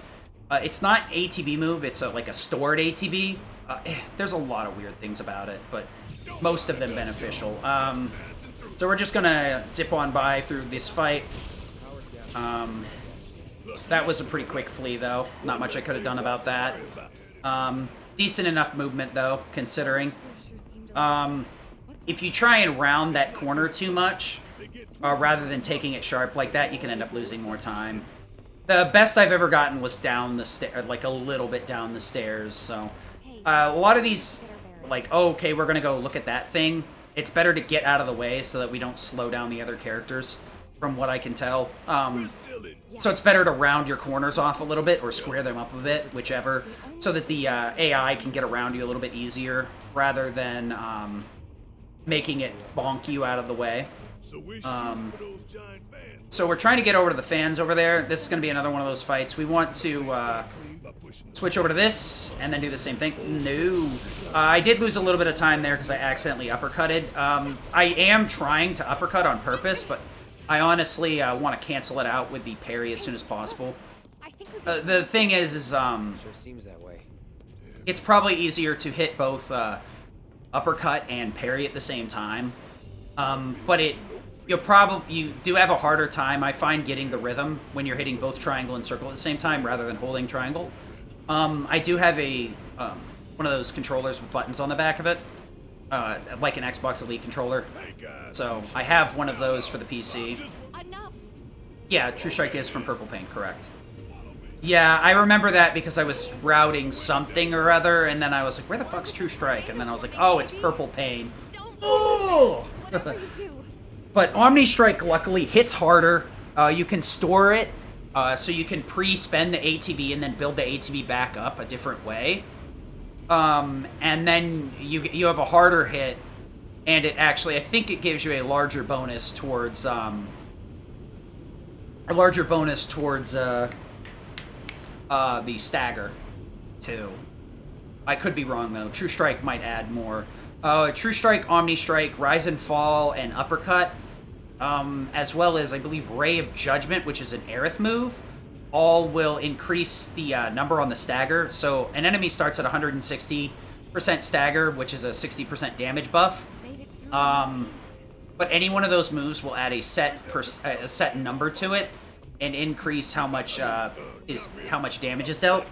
It's not an ATB move, it's like a stored ATB. There's a lot of weird things about it, but most of them beneficial. So we're just gonna zip on by through this fight. That was a pretty quick flee, though. Not much I could have done about that. Decent enough movement, though, considering. If you try and round that corner too much, rather than taking it sharp like that, you can end up losing more time. The best I've ever gotten was down the stairs, like a little bit down the stairs, so... a lot of these, like, oh, okay, we're gonna go look at that thing. It's better to get out of the way so that we don't slow down the other characters, from what I can tell. So it's better to round your corners off a little bit, or square them up a bit, whichever, so that the AI can get around you a little bit easier, rather than making it bonk you out of the way. So we're trying to get over to the fans over there. This is going to be another one of those fights. We want to switch over to this, and then do the same thing. No. I did lose a little bit of time there because I accidentally uppercutted. I am trying to uppercut on purpose, but I honestly want to cancel it out with the parry as soon as possible. The thing is Sure seems that way. it's probably easier to hit both uppercut and parry at the same time. But you do have a harder time, I find, getting the rhythm when you're hitting both triangle and circle at the same time rather than holding triangle. I do have one of those controllers with buttons on the back of it, like an Xbox Elite controller. So I have one of those for the PC. Yeah, True Strike is from Purple Pain, correct. Yeah, I remember that because I was routing something or other, and then I was like, where the fuck's True Strike? And then I was like, oh, it's Purple Pain. Oh! But Omni Strike, luckily, hits harder. You can store it, so you can pre-spend the ATB and then build the ATB back up a different way. And then you have a harder hit, and it actually, I think it gives you a larger bonus towards the stagger, too. I could be wrong, though. True Strike might add more. True Strike, Omni Strike, Rise and Fall, and Uppercut, as well as, I believe, Ray of Judgment, which is an Aerith move, all will increase the number on the stagger. So an enemy starts at 160, stagger, which is a 60% damage buff. But any one of those moves will add a set number to it and increase how much damage is dealt.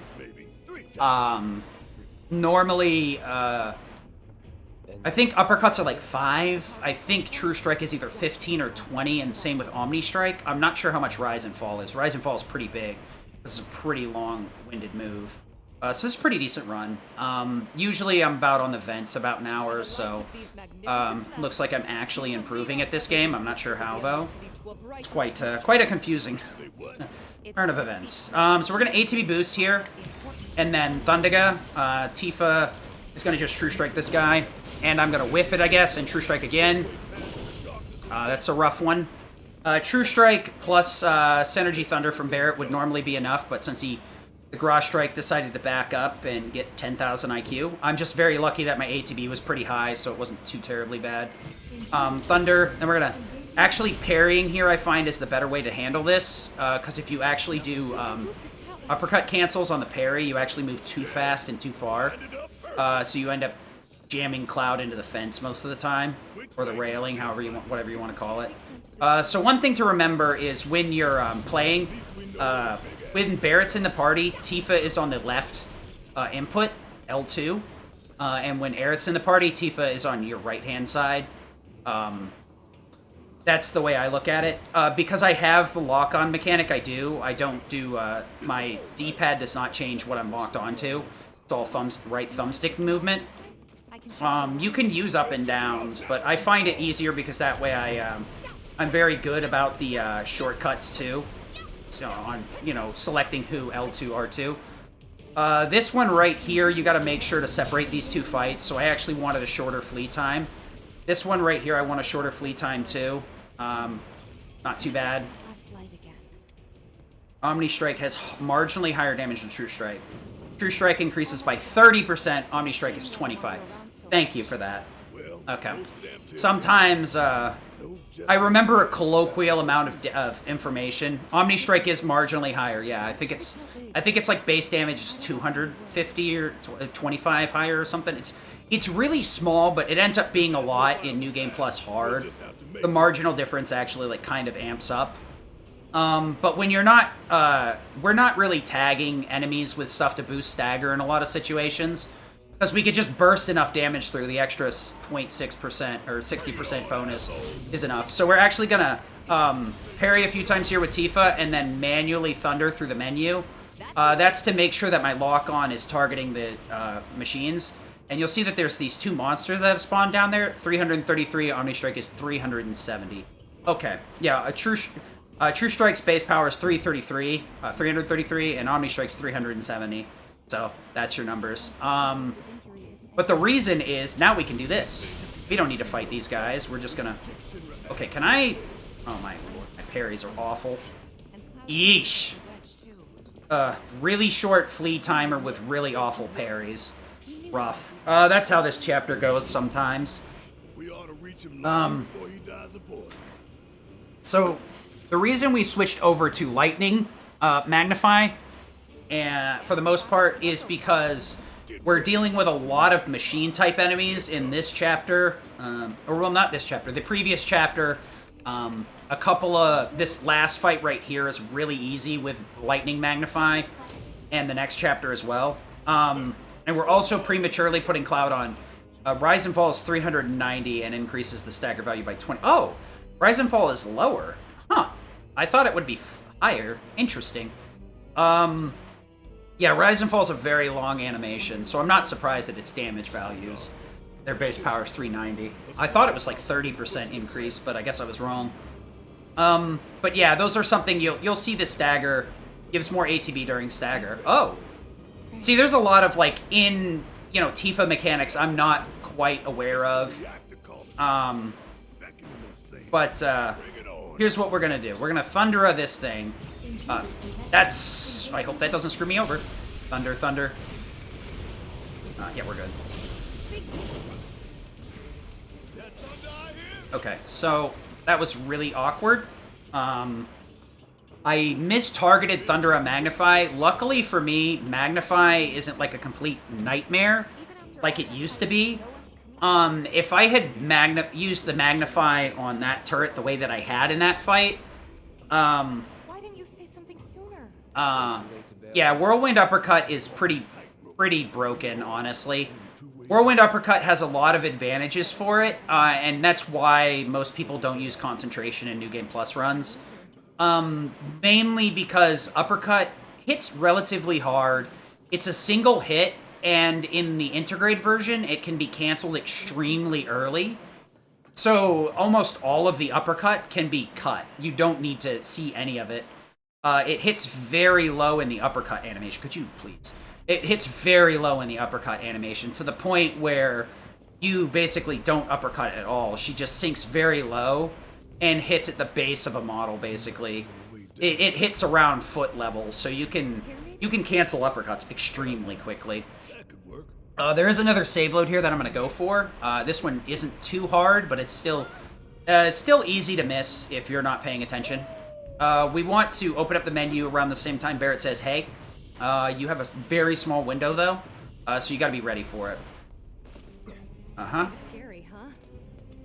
Normally, I think uppercuts are like 5. I think True Strike is either 15 or 20, and same with Omni Strike. I'm not sure how much Rise and Fall is. Rise and Fall is pretty big. This is a pretty long-winded move. So this is a pretty decent run. Usually I'm about on the vents about an hour, so looks like I'm actually improving at this game. I'm not sure how, though. It's quite a confusing turn of events. So we're going to ATB boost here, and then Thundaga. Tifa is going to just True Strike this guy, and I'm going to whiff it, I guess, and True Strike again. That's a rough one. True Strike plus Synergy Thunder from Barrett would normally be enough, but since the Garage Strike decided to back up and get 10,000 IQ. I'm just very lucky that my ATB was pretty high, so it wasn't too terribly bad. Thunder, and we're going to... Actually, parrying here, I find, is the better way to handle this, because if you actually do uppercut cancels on the parry, you actually move too fast and too far. So you end up jamming Cloud into the fence most of the time, or the railing, whatever you want to call it. So one thing to remember is when you're playing... when Barrett's in the party, Tifa is on the left input, L2. And when Aerith's in the party, Tifa is on your right-hand side. That's the way I look at it. Because I have the lock-on mechanic, I don't do... my D-pad does not change what I'm locked onto. It's all right thumbstick movement. You can use up and downs, but I find it easier because that way I'm very good about the shortcuts, too. So on, selecting who, L2, R2. This one right here, you got to make sure to separate these two fights. So I actually wanted a shorter flee time. This one right here, I want a shorter flee time too. Not too bad. Omni Strike has marginally higher damage than True Strike. True Strike increases by 30%. Omni Strike is 25. Thank you for that. Okay. Sometimes, I remember a colloquial amount of information. Omni Strike is marginally higher. Yeah, I think it's like base damage is 250 or 25 higher or something. It's really small, but it ends up being a lot in New Game Plus Hard. The marginal difference actually like kind of amps up. But when you're not, we're not really tagging enemies with stuff to boost stagger in a lot of situations. Because we could just burst enough damage through, the extra 0.6% or 60% bonus is enough. So we're actually going to parry a few times here with Tifa and then manually Thunder through the menu. That's to make sure that my lock-on is targeting the machines. And you'll see that there's these two monsters that have spawned down there. 333, Omni Strike is 370. Okay, yeah, True Strike's base power is 333, and Omni Strike's 370. So, that's your numbers. But the reason is, now we can do this. We don't need to fight these guys. We're just gonna... Okay, can I... Oh my lord, my parries are awful. Yeesh. Really short flee timer with really awful parries. Rough. That's how this chapter goes sometimes. So, the reason we switched over to Lightning Magnify... and for the most part, is because we're dealing with a lot of machine-type enemies in this chapter. Or, well, not this chapter. The previous chapter, this last fight right here is really easy with Lightning Magnify, and the next chapter as well. And we're also prematurely putting Cloud on. Rise and Fall is 390 and increases the stagger value by 20. Oh! Rise and Fall is lower. Huh. I thought it would be higher. Interesting. Yeah, Rise and Fall is a very long animation, so I'm not surprised at its damage values. Their base power is 390. I thought it was like 30% increase, but I guess I was wrong. But yeah, those are something you'll see the stagger gives more ATB during stagger. Oh! See, there's a lot of, like, Tifa mechanics I'm not quite aware of. But here's what we're gonna do. We're gonna Thundera this thing. I hope that doesn't screw me over. Thunder. Yeah, we're good. Okay, so that was really awkward. I mistargeted Thundera Magnify. Luckily for me, Magnify isn't like a complete nightmare. like it used to be. If I had used the magnify on that turret the way that I had in that fight, Why didn't you say something sooner? yeah, Whirlwind Uppercut is pretty broken, honestly. Whirlwind Uppercut has a lot of advantages for it, and that's why most people don't use concentration in New Game Plus runs. Mainly because Uppercut hits relatively hard. It's a single hit, and in the integrate version, it can be canceled extremely early. So almost all of the Uppercut can be cut. You don't need to see any of it. It hits very low in the Uppercut animation. Could you please? It hits very low in the Uppercut animation to the point where you basically don't uppercut at all. She just sinks very low and hits at the base of a model, basically. It hits around foot level, so you can cancel uppercuts extremely quickly. That could work. There is another save load here that I'm going to go for. This one isn't too hard, but it's still easy to miss if you're not paying attention. We want to open up the menu around the same time Barrett says, hey. You have a very small window, though, so you got to be ready for it. Uh-huh. Scary, huh?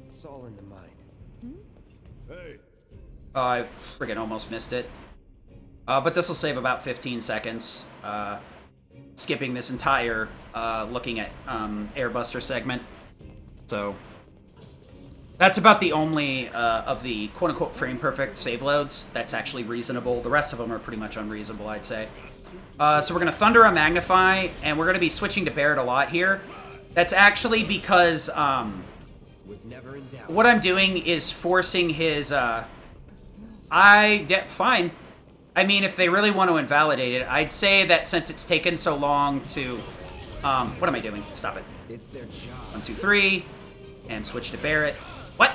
It's all in the mind. Hey, I friggin' almost missed it. But this will save about 15 seconds. Skipping this entire looking at Airbuster segment. So that's about the only of the quote-unquote frame-perfect save loads that's actually reasonable. The rest of them are pretty much unreasonable, I'd say. So we're going to Thunder on Magnify, and we're going to be switching to Barrett a lot here. That's actually because Was never in doubt. what I'm doing is forcing his... fine. I mean, if they really want to invalidate it, I'd say that since it's taken so long to... what am I doing? Stop it. It's their job. 1, 2, 3, and switch to Barrett. What?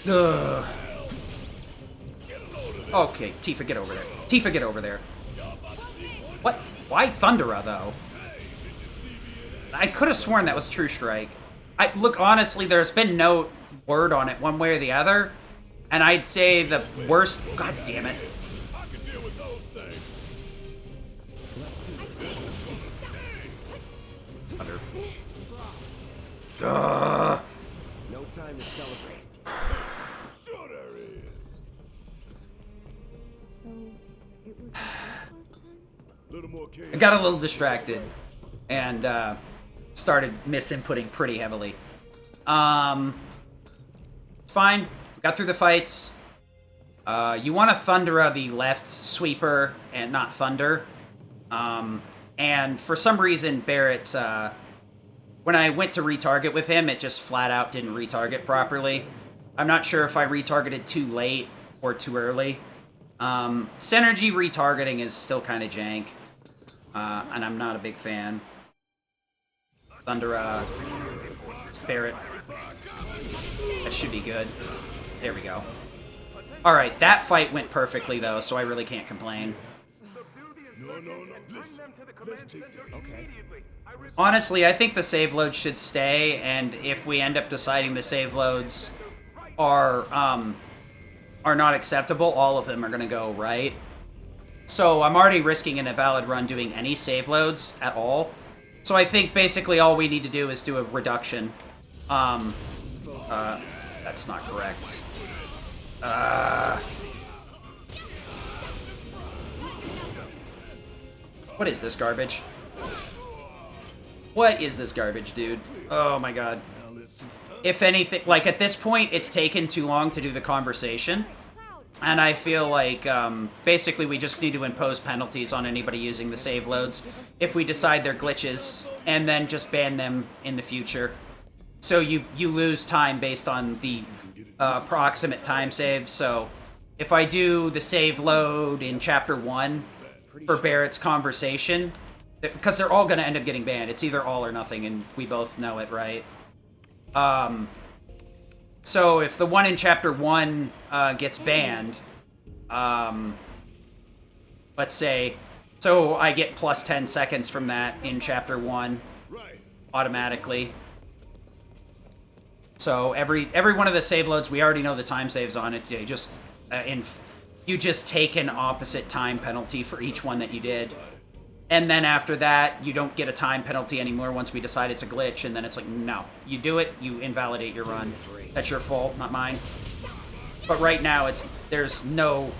Ugh. Okay, Tifa, get over there. Tifa, get over there. What? Why Thundera, though? I could have sworn that was True Strike. Look, honestly, there's been no word on it one way or the other, and I'd say the worst... God damn it. I can deal with those things. Thunder. No time to celebrate. Sure there is. So, it was last time? Little more chaos. I got a little distracted and started misinputting pretty heavily. Fine. Got through the fights. You want to Thundera the left sweeper and not Thunder. And for some reason, Barrett, when I went to retarget with him, it just flat out didn't retarget properly. I'm not sure if I retargeted too late or too early. Synergy retargeting is still kind of jank. And I'm not a big fan. Thunder, Barrett. That should be good. There we go. Alright, that fight went perfectly, though, so I really can't complain. No. Listen, let's take that. Okay. Honestly, I think the save loads should stay, and if we end up deciding the save loads are not acceptable, all of them are going to go right. So I'm already risking an invalid run doing any save loads at all. So I think basically all we need to do is do a reduction. That's not correct. What is this garbage? What is this garbage, dude? Oh my god. If anything, like at this point, it's taken too long to do the conversation. And I feel like, basically we just need to impose penalties on anybody using the save loads if we decide they're glitches, and then just ban them in the future. So you lose time based on the proximate time save. So if I do the save load in Chapter 1 for Barrett's conversation, because they're all going to end up getting banned. It's either all or nothing, and we both know it, right? So if the one in Chapter 1 gets banned, let's say, so I get plus 10 seconds from that in Chapter 1 automatically. So every one of the save loads, we already know the time saves on it. You just take an opposite time penalty for each one that you did. And then after that, you don't get a time penalty anymore once we decide it's a glitch, and then it's like, no. You do it, you invalidate your run. That's your fault, not mine. But right now, there's no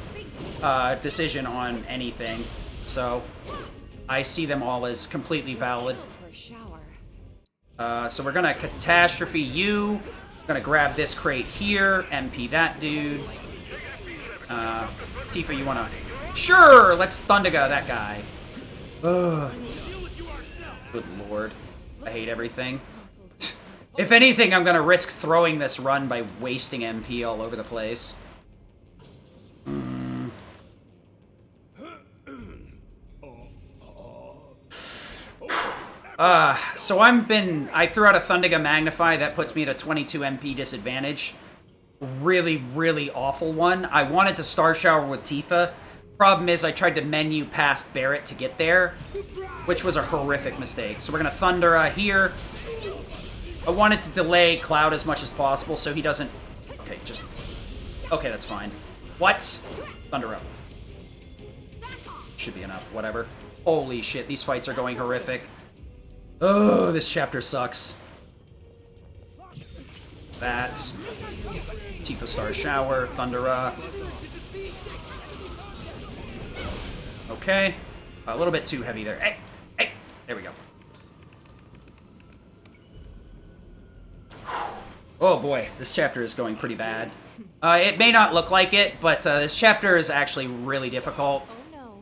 decision on anything, so I see them all as completely valid. For a shower. So we're gonna catastrophe you. Gonna grab this crate here, MP that dude. Tifa, you wanna... Sure, let's Thundaga that guy. Ugh. Good lord. I hate everything. If anything, I'm gonna risk throwing this run by wasting MP all over the place. So I threw out a Thundaga Magnify, that puts me at a 22 MP disadvantage. Really, really awful one. I wanted to Star Shower with Tifa. Problem is, I tried to menu past Barret to get there, which was a horrific mistake. So we're gonna Thundera here. I wanted to delay Cloud as much as possible so he doesn't... Okay, just... Okay, that's fine. What? Thundera. Should be enough, whatever. Holy shit, these fights are going horrific. Oh, this chapter sucks. That. Tifa Star Shower, Thundera. Okay. A little bit too heavy there. Hey! Hey! There we go. Oh boy, this chapter is going pretty bad. It may not look like it, but this chapter is actually really difficult.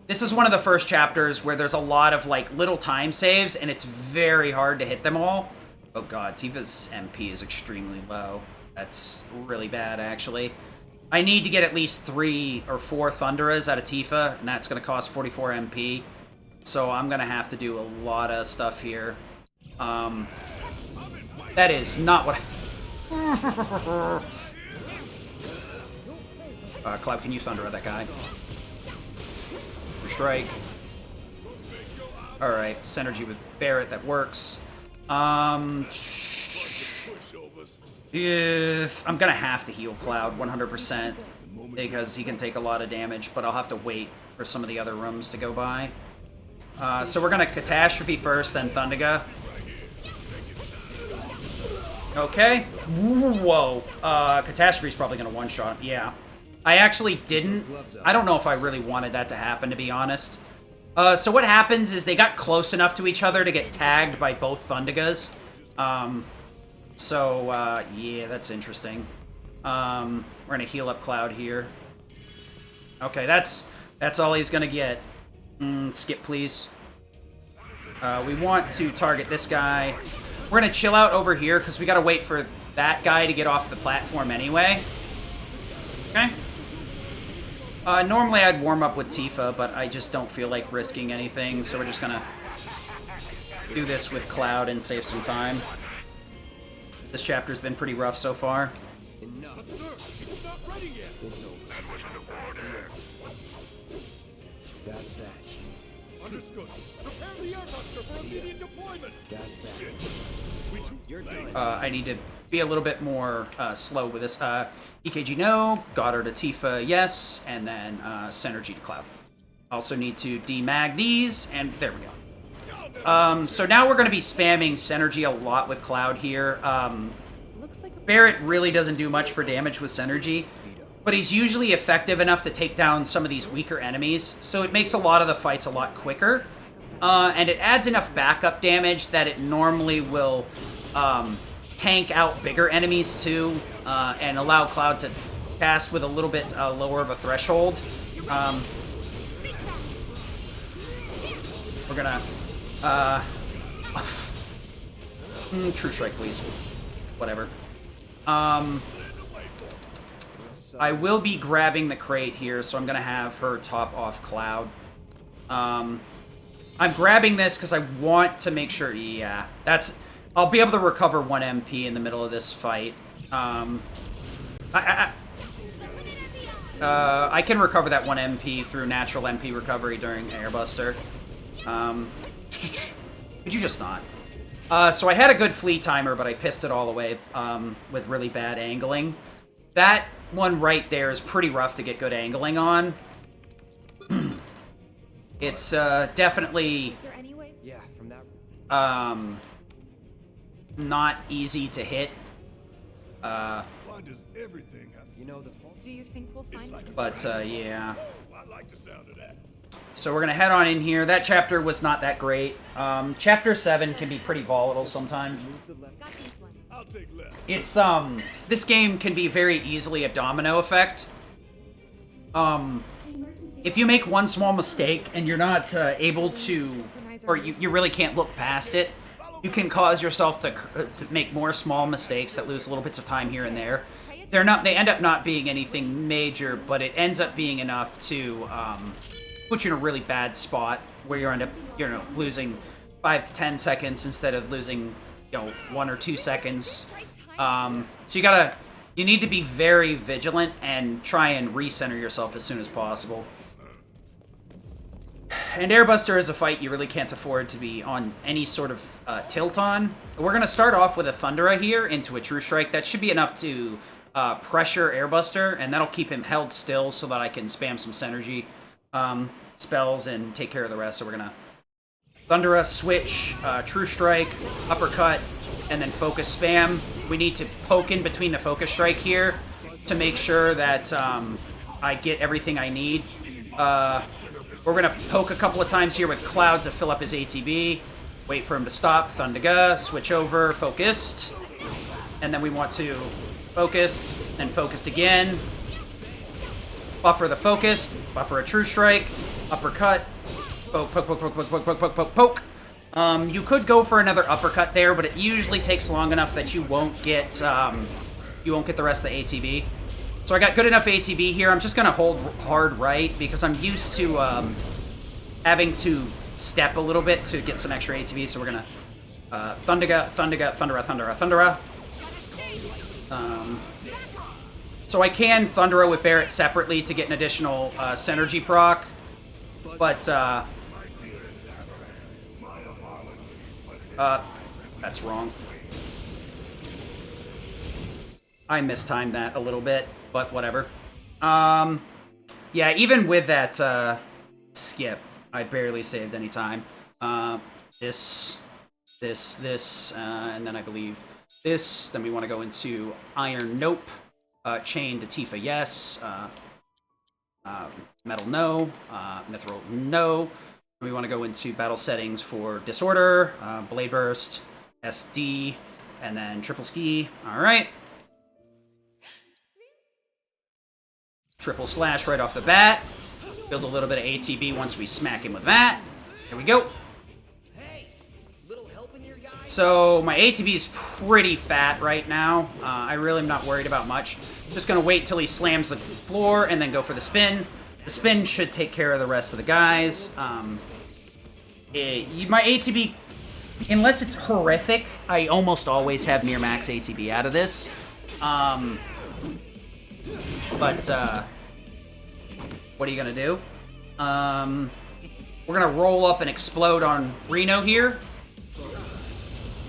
This is one of the first chapters where there's a lot of, like, little time saves, and it's very hard to hit them all. Oh god, Tifa's MP is extremely low. That's really bad, actually. I need to get at least 3 or 4 Thunderas out of Tifa, and that's going to cost 44 MP. So I'm going to have to do a lot of stuff here. That is not what Cloud, can you Thundera that guy? Strike. Alright, synergy with Barret, that works. I'm gonna have to heal Cloud 100% because he can take a lot of damage, but I'll have to wait for some of the other rooms to go by. So we're gonna Catastrophe first, then Thundaga. Okay. Whoa. Catastrophe's probably gonna one-shot. Yeah. I actually didn't. I don't know if I really wanted that to happen, to be honest. So what happens is they got close enough to each other to get tagged by both Thundagas. Yeah, that's interesting. We're gonna heal up Cloud here. Okay, that's all he's gonna get. Skip, please. We want to target this guy. We're gonna chill out over here, because we gotta wait for that guy to get off the platform anyway. Okay. Normally I'd warm up with Tifa, but I just don't feel like risking anything, so we're just gonna do this with Cloud and save some time. This chapter's been pretty rough so far. Enough. Sir, it's not ready yet. That's that. Understood. Prepare the airbuster for immediate deployment. That's that. You're done. I need to be a little bit more slow with this. EKG no, Goddard to Tifa yes, and then Synergy to Cloud. Also need to demag these, and there we go. So now we're going to be spamming Synergy a lot with Cloud here. Looks like a Barret really doesn't do much for damage with Synergy, but he's usually effective enough to take down some of these weaker enemies, so it makes a lot of the fights a lot quicker. And it adds enough backup damage that it normally will tank out bigger enemies too, and allow Cloud to cast with a little bit lower of a threshold. We're gonna... True Strike, please. Whatever. I will be grabbing the crate here, so I'm gonna have her top off Cloud. I'm grabbing this because I want to make sure... Yeah, that's... I'll be able to recover 1 MP in the middle of this fight. I can recover that 1 MP through natural MP recovery during Airbuster. Could you just not? So I had a good flee timer, but I pissed it all away with really bad angling. That one right there is pretty rough to get good angling on. It's definitely Is there any way? Yeah, from that. not easy to hit. Why does everything have You know the fault. Do you think we'll find it? But yeah. I like the sound of that. So we're gonna head on in here. That chapter was not that great. Chapter 7 can be pretty volatile sometimes. Move the left. Got this one. I'll take left. It's this game can be very easily a domino effect. If you make one small mistake and you're not able to, or you really can't look past it, you can cause yourself to make more small mistakes that lose little bits of time here and there. They end up not being anything major, but it ends up being enough to put you in a really bad spot where you end up, losing 5 to 10 seconds instead of losing, 1 or 2 seconds. So you need to be very vigilant and try and recenter yourself as soon as possible. And Airbuster is a fight you really can't afford to be on any sort of tilt on. We're going to start off with a Thundera here into a True Strike. That should be enough to pressure Airbuster, and that'll keep him held still so that I can spam some Synergy spells and take care of the rest. So we're going to Thundera, switch, True Strike, Uppercut, and then Focus Spam. We need to poke in between the Focus Strike here to make sure that I get everything I need. We're going to poke a couple of times here with Cloud to fill up his ATB. Wait for him to stop. Thundaga, switch over, focused. And then we want to focus, then focused again. Buffer the focus, buffer a True Strike, Uppercut, poke, poke, poke, poke, poke, poke, poke, poke, poke, poke. You could go for another uppercut there, but it usually takes long enough that you won't get the rest of the ATB. So I got good enough ATB here. I'm just gonna hold hard right because I'm used to having to step a little bit to get some extra ATB. So we're gonna Thundera, Thundera, Thundera, Thundera, Thundera. So I can Thundera with Barret separately to get an additional Synergy proc, but that's wrong. I mistimed that a little bit, but whatever. Yeah, even with that skip, I barely saved any time. This, and then I believe this. Then we want to go into Iron, nope. Chain to Tifa, yes. Metal, no. Mithril, no. We want to go into battle settings for Disorder, Blade Burst, SD, and then Triple Ski. Alright. Triple Slash right off the bat. Build a little bit of ATB once we smack him with that. Here we go. So my ATB is pretty fat right now. I really am not worried about much. Just going to wait till he slams the floor and then go for the spin. The spin should take care of the rest of the guys. My ATB, unless it's horrific, I almost always have near max ATB out of this. But what are you going to do? We're going to roll up and explode on Reno here.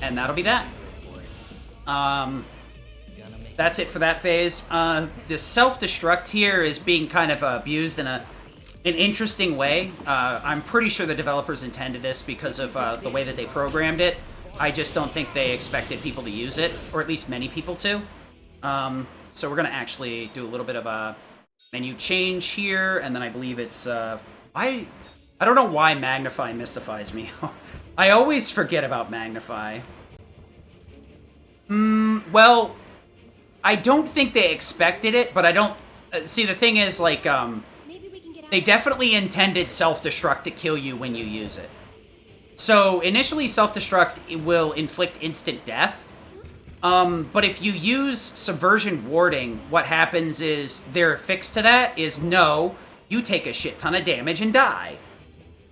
And that'll be that. That's it for that phase. The self-destruct here is being kind of abused in an interesting way. I'm pretty sure the developers intended this because of the way that they programmed it. I just don't think they expected people to use it, or at least many people to. So we're going to actually do a little bit of a menu change here, and then I believe it's... I don't know why Magnify mystifies me. I always forget about Magnify. Well, I don't think they expected it, but I don't... see, the thing is, like, they definitely intended self-destruct to kill you when you use it. So, initially, self-destruct will inflict instant death. But if you use Subversion Warding, what happens is, their fix to that is, no, you take a shit ton of damage and die.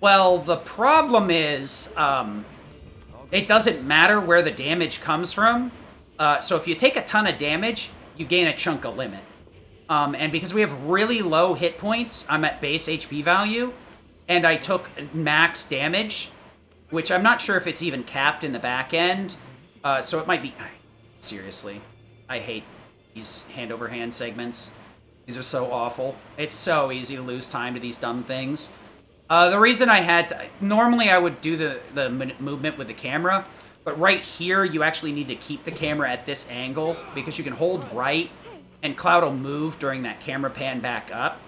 Well, the problem is, it doesn't matter where the damage comes from. So if you take a ton of damage, you gain a chunk of limit. And because we have really low hit points, I'm at base HP value, and I took max damage, which I'm not sure if it's even capped in the back end. So it might be... Seriously. I hate these hand-over-hand segments. These are so awful. It's so easy to lose time to these dumb things. The reason I had to... Normally, I would do the movement with the camera, but right here, you actually need to keep the camera at this angle, because you can hold right, and Cloud will move during that camera pan back up.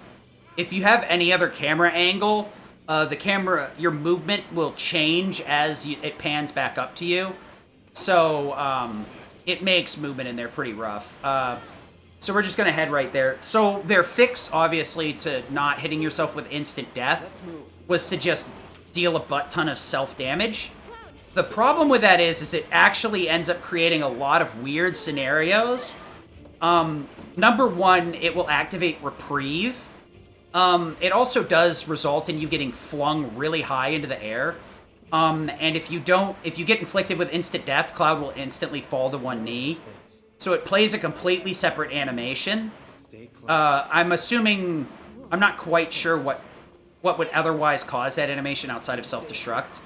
If you have any other camera angle, your movement will change as it pans back up to you. So, it makes movement in there pretty rough. So we're just going to head right there. So their fix, obviously, to not hitting yourself with instant death was to just deal a butt ton of self-damage. The problem with that is it actually ends up creating a lot of weird scenarios. Number one, it will activate Reprieve. It also does result in you getting flung really high into the air. And if you get inflicted with instant death, Cloud will instantly fall to one knee. So it plays a completely separate animation. I'm not quite sure what would otherwise cause that animation outside of self-destruct.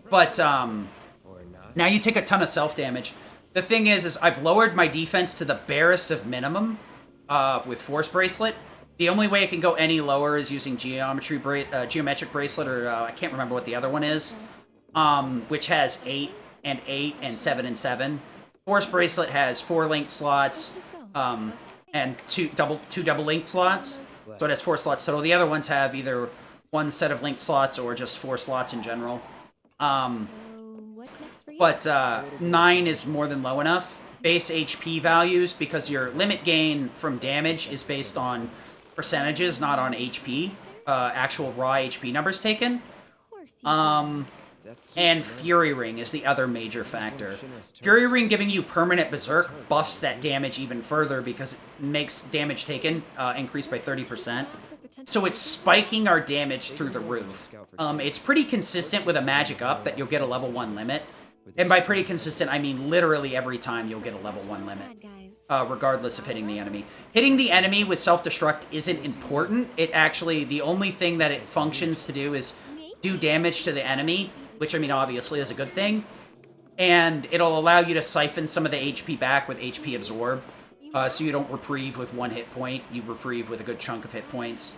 But, now you take a ton of self-damage. The thing is I've lowered my defense to the barest of minimum, with Force Bracelet. The only way it can go any lower is using Geometric Bracelet, or I can't remember what the other one is, which has 8 and 8 and 7 and 7. Force Bracelet has 4 linked slots, and two double linked slots, so it has 4 slots total. The other ones have either one set of linked slots or just 4 slots in general. What's next for you? But 9 is more than low enough. Base HP values, because your limit gain from damage is based on percentages, not on HP, actual raw HP numbers taken. Of course you And Fury Ring is the other major factor. Fury Ring giving you permanent Berserk buffs that damage even further because it makes damage taken increase by 30%. So it's spiking our damage through the roof. It's pretty consistent with a magic up that you'll get a level 1 limit. And by pretty consistent, I mean literally every time you'll get a level 1 limit. Regardless of hitting the enemy. Hitting the enemy with self-destruct isn't important. It actually, the only thing that it functions to do is do damage to the enemy, which, I mean, obviously is a good thing. And it'll allow you to siphon some of the HP back with HP Absorb. So you don't reprieve with 1 hit point, you reprieve with a good chunk of hit points.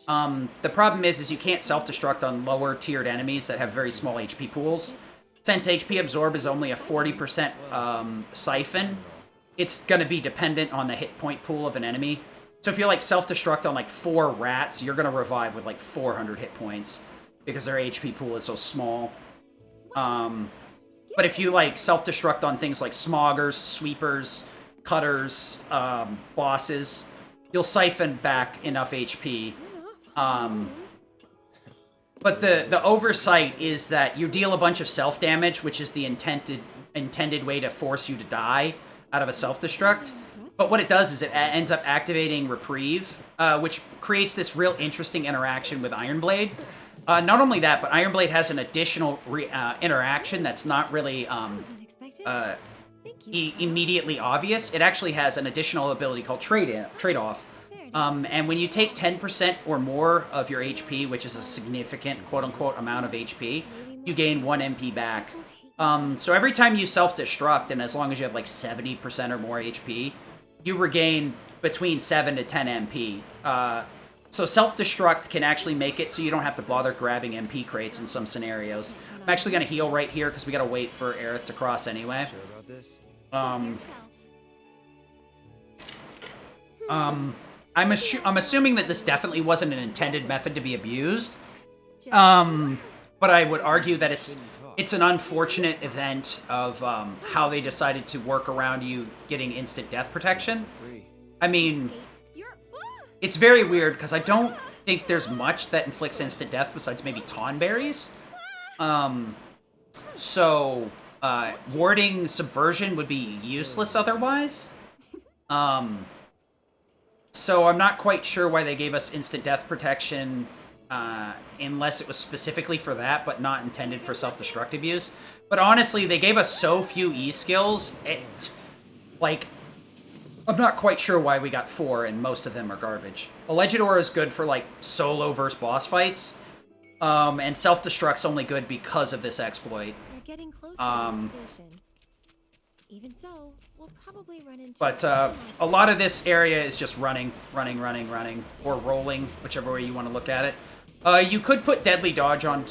The problem is you can't self-destruct on lower-tiered enemies that have very small HP pools. Since HP Absorb is only a 40% siphon, it's going to be dependent on the hit point pool of an enemy. So if you like self-destruct on like 4 rats, you're going to revive with like 400 hit points because their HP pool is so small. But if you like self-destruct on things like smoggers, sweepers, cutters, bosses, you'll siphon back enough HP. But the oversight is that you deal a bunch of self-damage, which is the intended way to force you to die out of a self-destruct. But what it does is it ends up activating Reprieve, which creates this real interesting interaction with Ironblade. Not only that, but Ironblade has an additional interaction that's not really immediately obvious. It actually has an additional ability called Trade-Off. And when you take 10% or more of your HP, which is a significant quote-unquote amount of HP, you gain 1 MP back. So every time you self-destruct, and as long as you have like 70% or more HP, you regain between 7 to 10 MP. So self-destruct can actually make it so you don't have to bother grabbing MP crates in some scenarios. I'm actually going to heal right here because we got to wait for Aerith to cross anyway. I'm assuming that this definitely wasn't an intended method to be abused. But I would argue that it's an unfortunate event of how they decided to work around you getting instant death protection. I mean, it's very weird because I don't think there's much that inflicts instant death besides maybe Tonberries. So warding Subversion would be useless otherwise. So I'm not quite sure why they gave us instant death protection unless it was specifically for that, but not intended for self-destructive use. But honestly, they gave us so few E-skills, I'm not quite sure why we got 4, and most of them are garbage. Alleged Aura is good for, like, solo versus boss fights, and self-destruct's only good because of this exploit. We're getting close to the station. Even so, we'll probably run into... But a lot of this area is just running, or rolling, whichever way you want to look at it. You could put Deadly Dodge on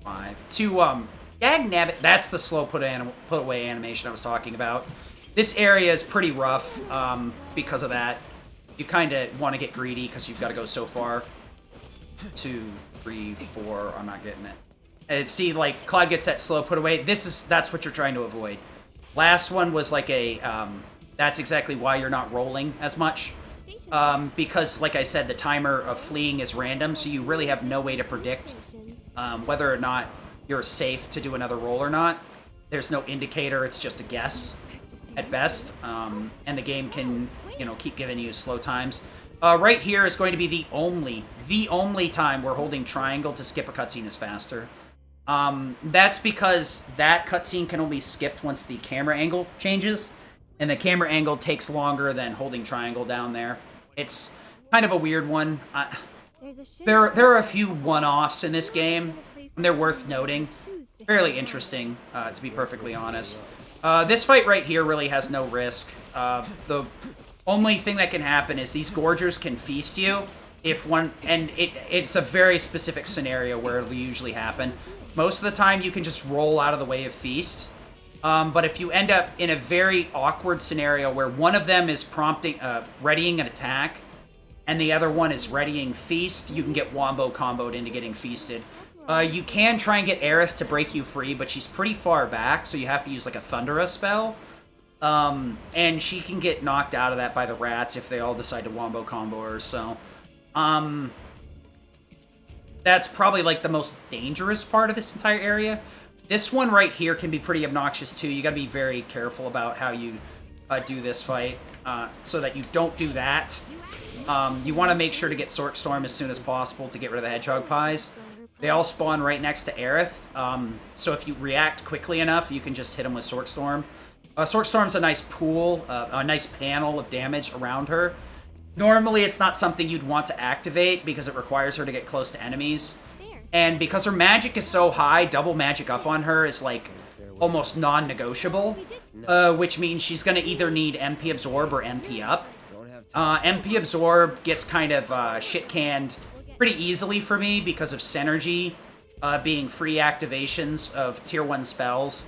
5 to gag navigate. That's the slow put away animation I was talking about. This area is pretty rough because of that. You kind of want to get greedy because you've got to go so far. 2, 3, 4. I'm not getting it. And see, like Cloud gets that slow put away. That's what you're trying to avoid. Last one was like a. That's exactly why you're not rolling as much. Because, like I said, the timer of fleeing is random, so you really have no way to predict whether or not you're safe to do another roll or not. There's no indicator, it's just a guess at best. And the game can, keep giving you slow times. Right here is going to be the only time where holding triangle to skip a cutscene is faster. That's because that cutscene can only be skipped once the camera angle changes. And the camera angle takes longer than holding triangle down there. It's kind of a weird one. There are a few one-offs in this game, and they're worth noting. Fairly interesting, to be perfectly honest. This fight right here really has no risk. The only thing that can happen is these gorgers can feast you if one, and it's a very specific scenario where it'll usually happen. Most of the time, you can just roll out of the way of feast. But if you end up in a very awkward scenario where one of them is readying an attack, and the other one is readying feast, you can get wombo comboed into getting feasted. You can try and get Aerith to break you free, but she's pretty far back, so you have to use like a Thundera spell. And she can get knocked out of that by the rats if they all decide to wombo combo her, so... that's probably like the most dangerous part of this entire area. This one right here can be pretty obnoxious too. You gotta be very careful about how you do this fight so that you don't do that. You want to make sure to get Sork Storm as soon as possible to get rid of the Hedgehog Pies. They all spawn right next to Aerith, so if you react quickly enough, you can just hit them with Sork Storm. Sork Storm's a nice pool, a nice panel of damage around her. Normally, it's not something you'd want to activate because it requires her to get close to enemies. And because her magic is so high, double magic up on her is, like, almost non-negotiable. Which means she's going to either need MP Absorb or MP Up. MP Absorb gets kind of shit-canned pretty easily for me because of Synergy being free activations of Tier 1 spells.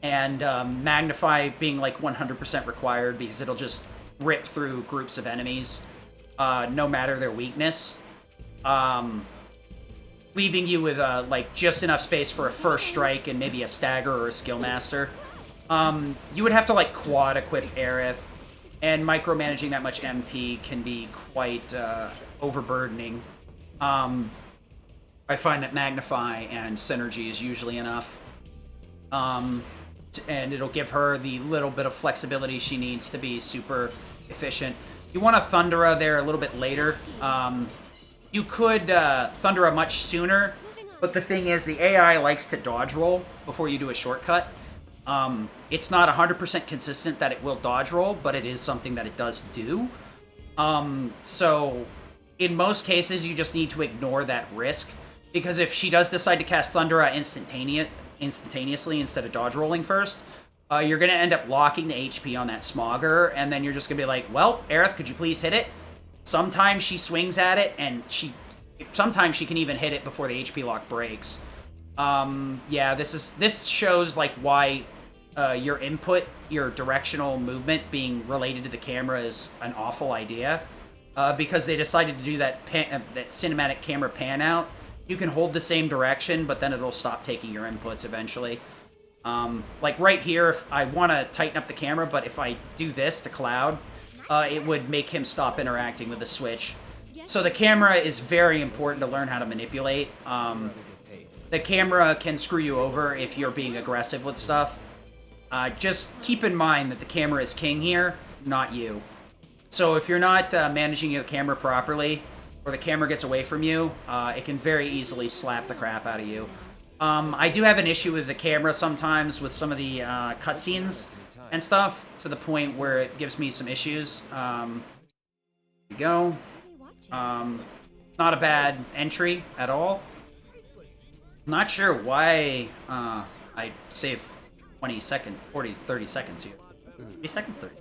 And Magnify being, like, 100% required because it'll just rip through groups of enemies, no matter their weakness. Leaving you with, like, just enough space for a first strike and maybe a stagger or a skill master. You would have to, like, quad equip Aerith, and micromanaging that much MP can be quite overburdening. I find that Magnify and Synergy is usually enough. And it'll give her the little bit of flexibility she needs to be super efficient. You want a Thundera there a little bit later. You could Thundera much sooner, but the thing is, the AI likes to dodge roll before you do a shortcut. It's not 100% consistent that it will dodge roll, but it is something that it does do. So, in most cases, you just need to ignore that risk, because if she does decide to cast Thundera instantaneously instead of dodge rolling first, you're going to end up locking the HP on that Smogger, and then you're just going to be like, well, Aerith, could you please hit it? Sometimes she swings at it, and sometimes she can even hit it before the HP lock breaks. Yeah, this shows, like, why your input, your directional movement being related to the camera is an awful idea. Because they decided to do that cinematic camera pan out. You can hold the same direction, but then it'll stop taking your inputs eventually. Like right here, if I want to tighten up the camera, but if I do this to Cloud, it would make him stop interacting with the Switch. So the camera is very important to learn how to manipulate. The camera can screw you over if you're being aggressive with stuff. Just keep in mind that the camera is king here, not you. So if you're not managing your camera properly, or the camera gets away from you, it can very easily slap the crap out of you. I do have an issue with the camera sometimes with some of the cutscenes and stuff, to the point where it gives me some issues. There we go. Not a bad entry at all. Not sure why I saved 20 seconds, 30 seconds here. 30 seconds, 30.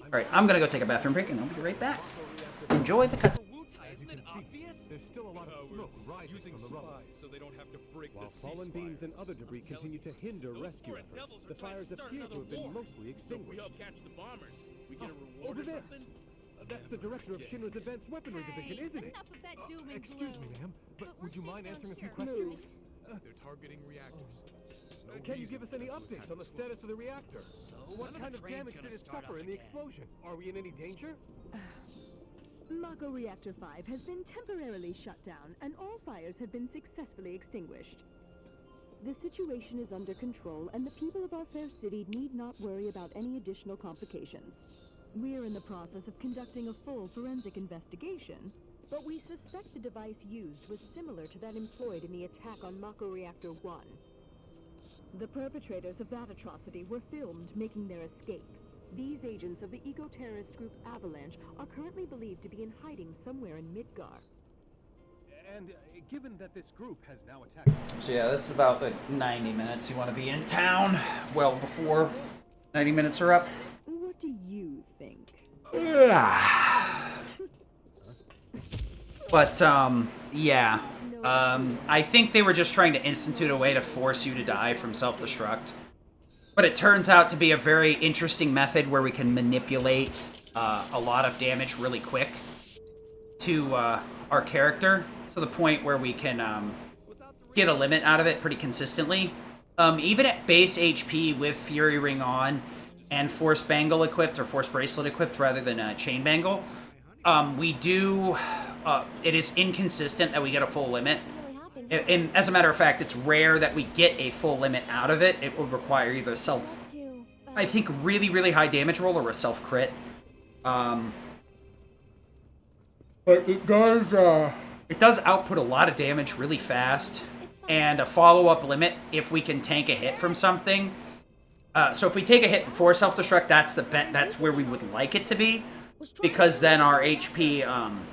Alright, I'm gonna go take a bathroom break and I'll be right back. Enjoy the cutscene. obvious? There's still a lot of smoke rising Using from the rubble. spies so they don't have to break While the fallen ceasefire. beams and other debris I'm telling continue to you, hinder those rescue foreign efforts, devils are the trying fires to start appear to another have been war. mostly So if we extinguished. help catch the bombers, we get a reward Over or there. something? That's the director of Okay. Shinra's Advanced Weaponry Division, isn't it? Enough of that doom and Excuse me, gloom. ma'am, but we're would you safe mind down answering a few here, questions? right? They're targeting reactors. There's no Can you reason give us for any them to updates attack on the the status of the slums. reactor? So, What when are kind the of trains damage gonna did it start suffer up in the again? explosion? Are we in any danger? Mako Reactor 5 has been temporarily shut down, and all fires have been successfully extinguished. The situation is under control, and the people of our fair city need not worry about any additional complications. We're in the process of conducting a full forensic investigation, but we suspect the device used was similar to that employed in the attack on Mako Reactor 1. The perpetrators of that atrocity were filmed making their escape. These agents of the eco-terrorist group Avalanche are currently believed to be in hiding somewhere in Midgar. And given that this group has now attacked... So yeah, this is about the 90 minutes you want to be in town. Well, before 90 minutes are up. What do you think? But, yeah. I think they were just trying to institute a way to force you to die from self-destruct. But it turns out to be a very interesting method where we can manipulate a lot of damage really quick to our character, to the point where we can get a limit out of it pretty consistently. Even at base HP with Fury Ring on and Force Bangle equipped, or Force Bracelet equipped rather than Chain Bangle, we do... it is inconsistent that we get a full limit. And as a matter of fact, it's rare that we get a full limit out of it. It would require either a self... I think really, really high damage roll or a self-crit. But it does output a lot of damage really fast. And a follow-up limit if we can tank a hit from something. So if we take a hit before self-destruct, that's where we would like it to be. Because then our HP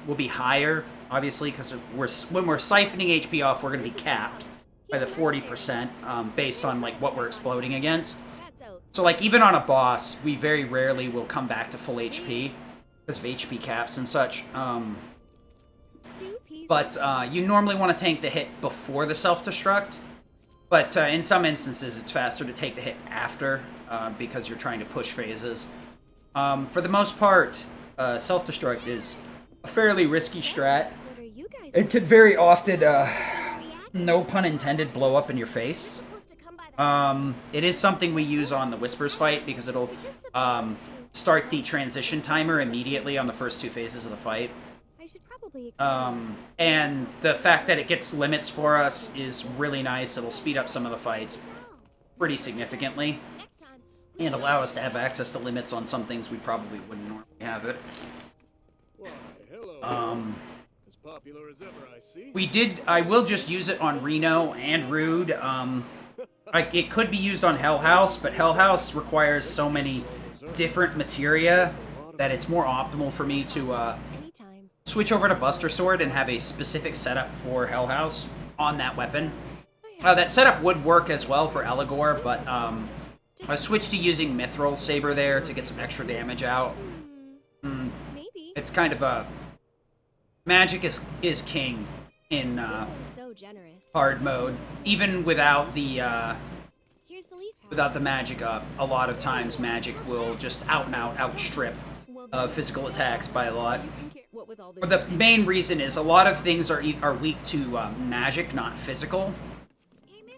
will be higher, obviously, because when we're siphoning HP off, we're going to be capped by the 40% based on like what we're exploding against. So like even on a boss, we very rarely will come back to full HP because of HP caps and such. But you normally want to tank the hit before the self-destruct. But in some instances, it's faster to take the hit after because you're trying to push phases. For the most part, self-destruct is a fairly risky strat. It could very often, no pun intended, blow up in your face. It is something we use on the Whispers fight because it'll start the transition timer immediately on the first two phases of the fight. And the fact that it gets limits for us is really nice. It'll speed up some of the fights pretty significantly and allow us to have access to limits on some things we probably wouldn't normally have it. Why, hello. As popular as ever, I see. I will just use it on Reno and Rude. It could be used on Hell House, but Hell House requires so many different materia that it's more optimal for me to switch over to Buster Sword and have a specific setup for Hell House on that weapon. That setup would work as well for Eligor, but I switched to using Mithril Saber there to get some extra damage out. Maybe. It's kind of a... Magic is king in So generous. hard mode. Even without the Here's the leaf house. without the magic up, a lot of times magic will just out and out outstrip physical attacks by a lot. What with all But the main reason is a lot of things are weak to magic, not physical.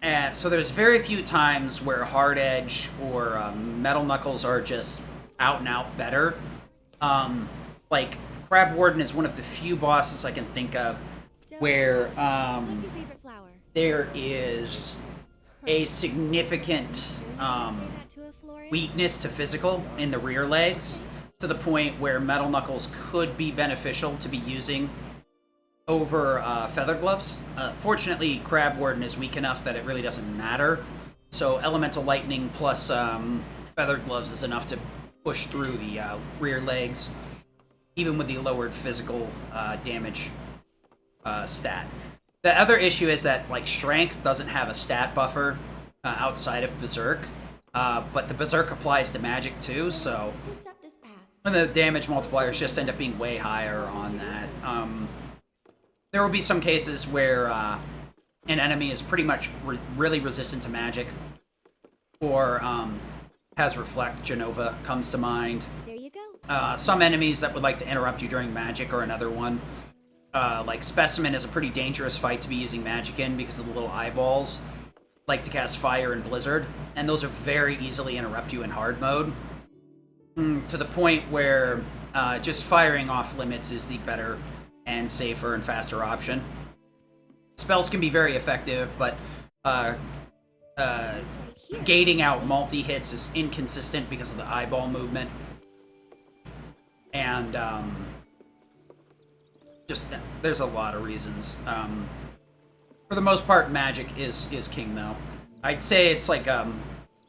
And so there's very few times where Hard Edge or Metal Knuckles are just out and out better. Like Crab Warden is one of the few bosses I can think of where What's your favorite flower? there is a significant Say that to a florist? weakness to physical in the rear legs, to the point where Metal Knuckles could be beneficial to be using over Feather Gloves. Fortunately, Crab Warden is weak enough that it really doesn't matter. So Elemental Lightning plus Feather Gloves is enough to push through the rear legs, even with the lowered physical damage stat. The other issue is that like Strength doesn't have a stat buffer outside of Berserk, but the Berserk applies to magic too, so Just up this path. and the damage multipliers just end up being way higher on that. There will be some cases where an enemy is pretty much really resistant to magic, or has Reflect. Genova comes to mind. There you go. Some enemies that would like to interrupt you during magic are another one. Like Specimen is a pretty dangerous fight to be using magic in because of the little eyeballs like to cast fire and blizzard, and those are very easily interrupt you in hard mode. To the point where just firing off limits is the better and safer and faster option. Spells can be very effective, but gating out multi-hits is inconsistent because of the eyeball movement. And just there's a lot of reasons. For the most part, magic is king, though. I'd say it's like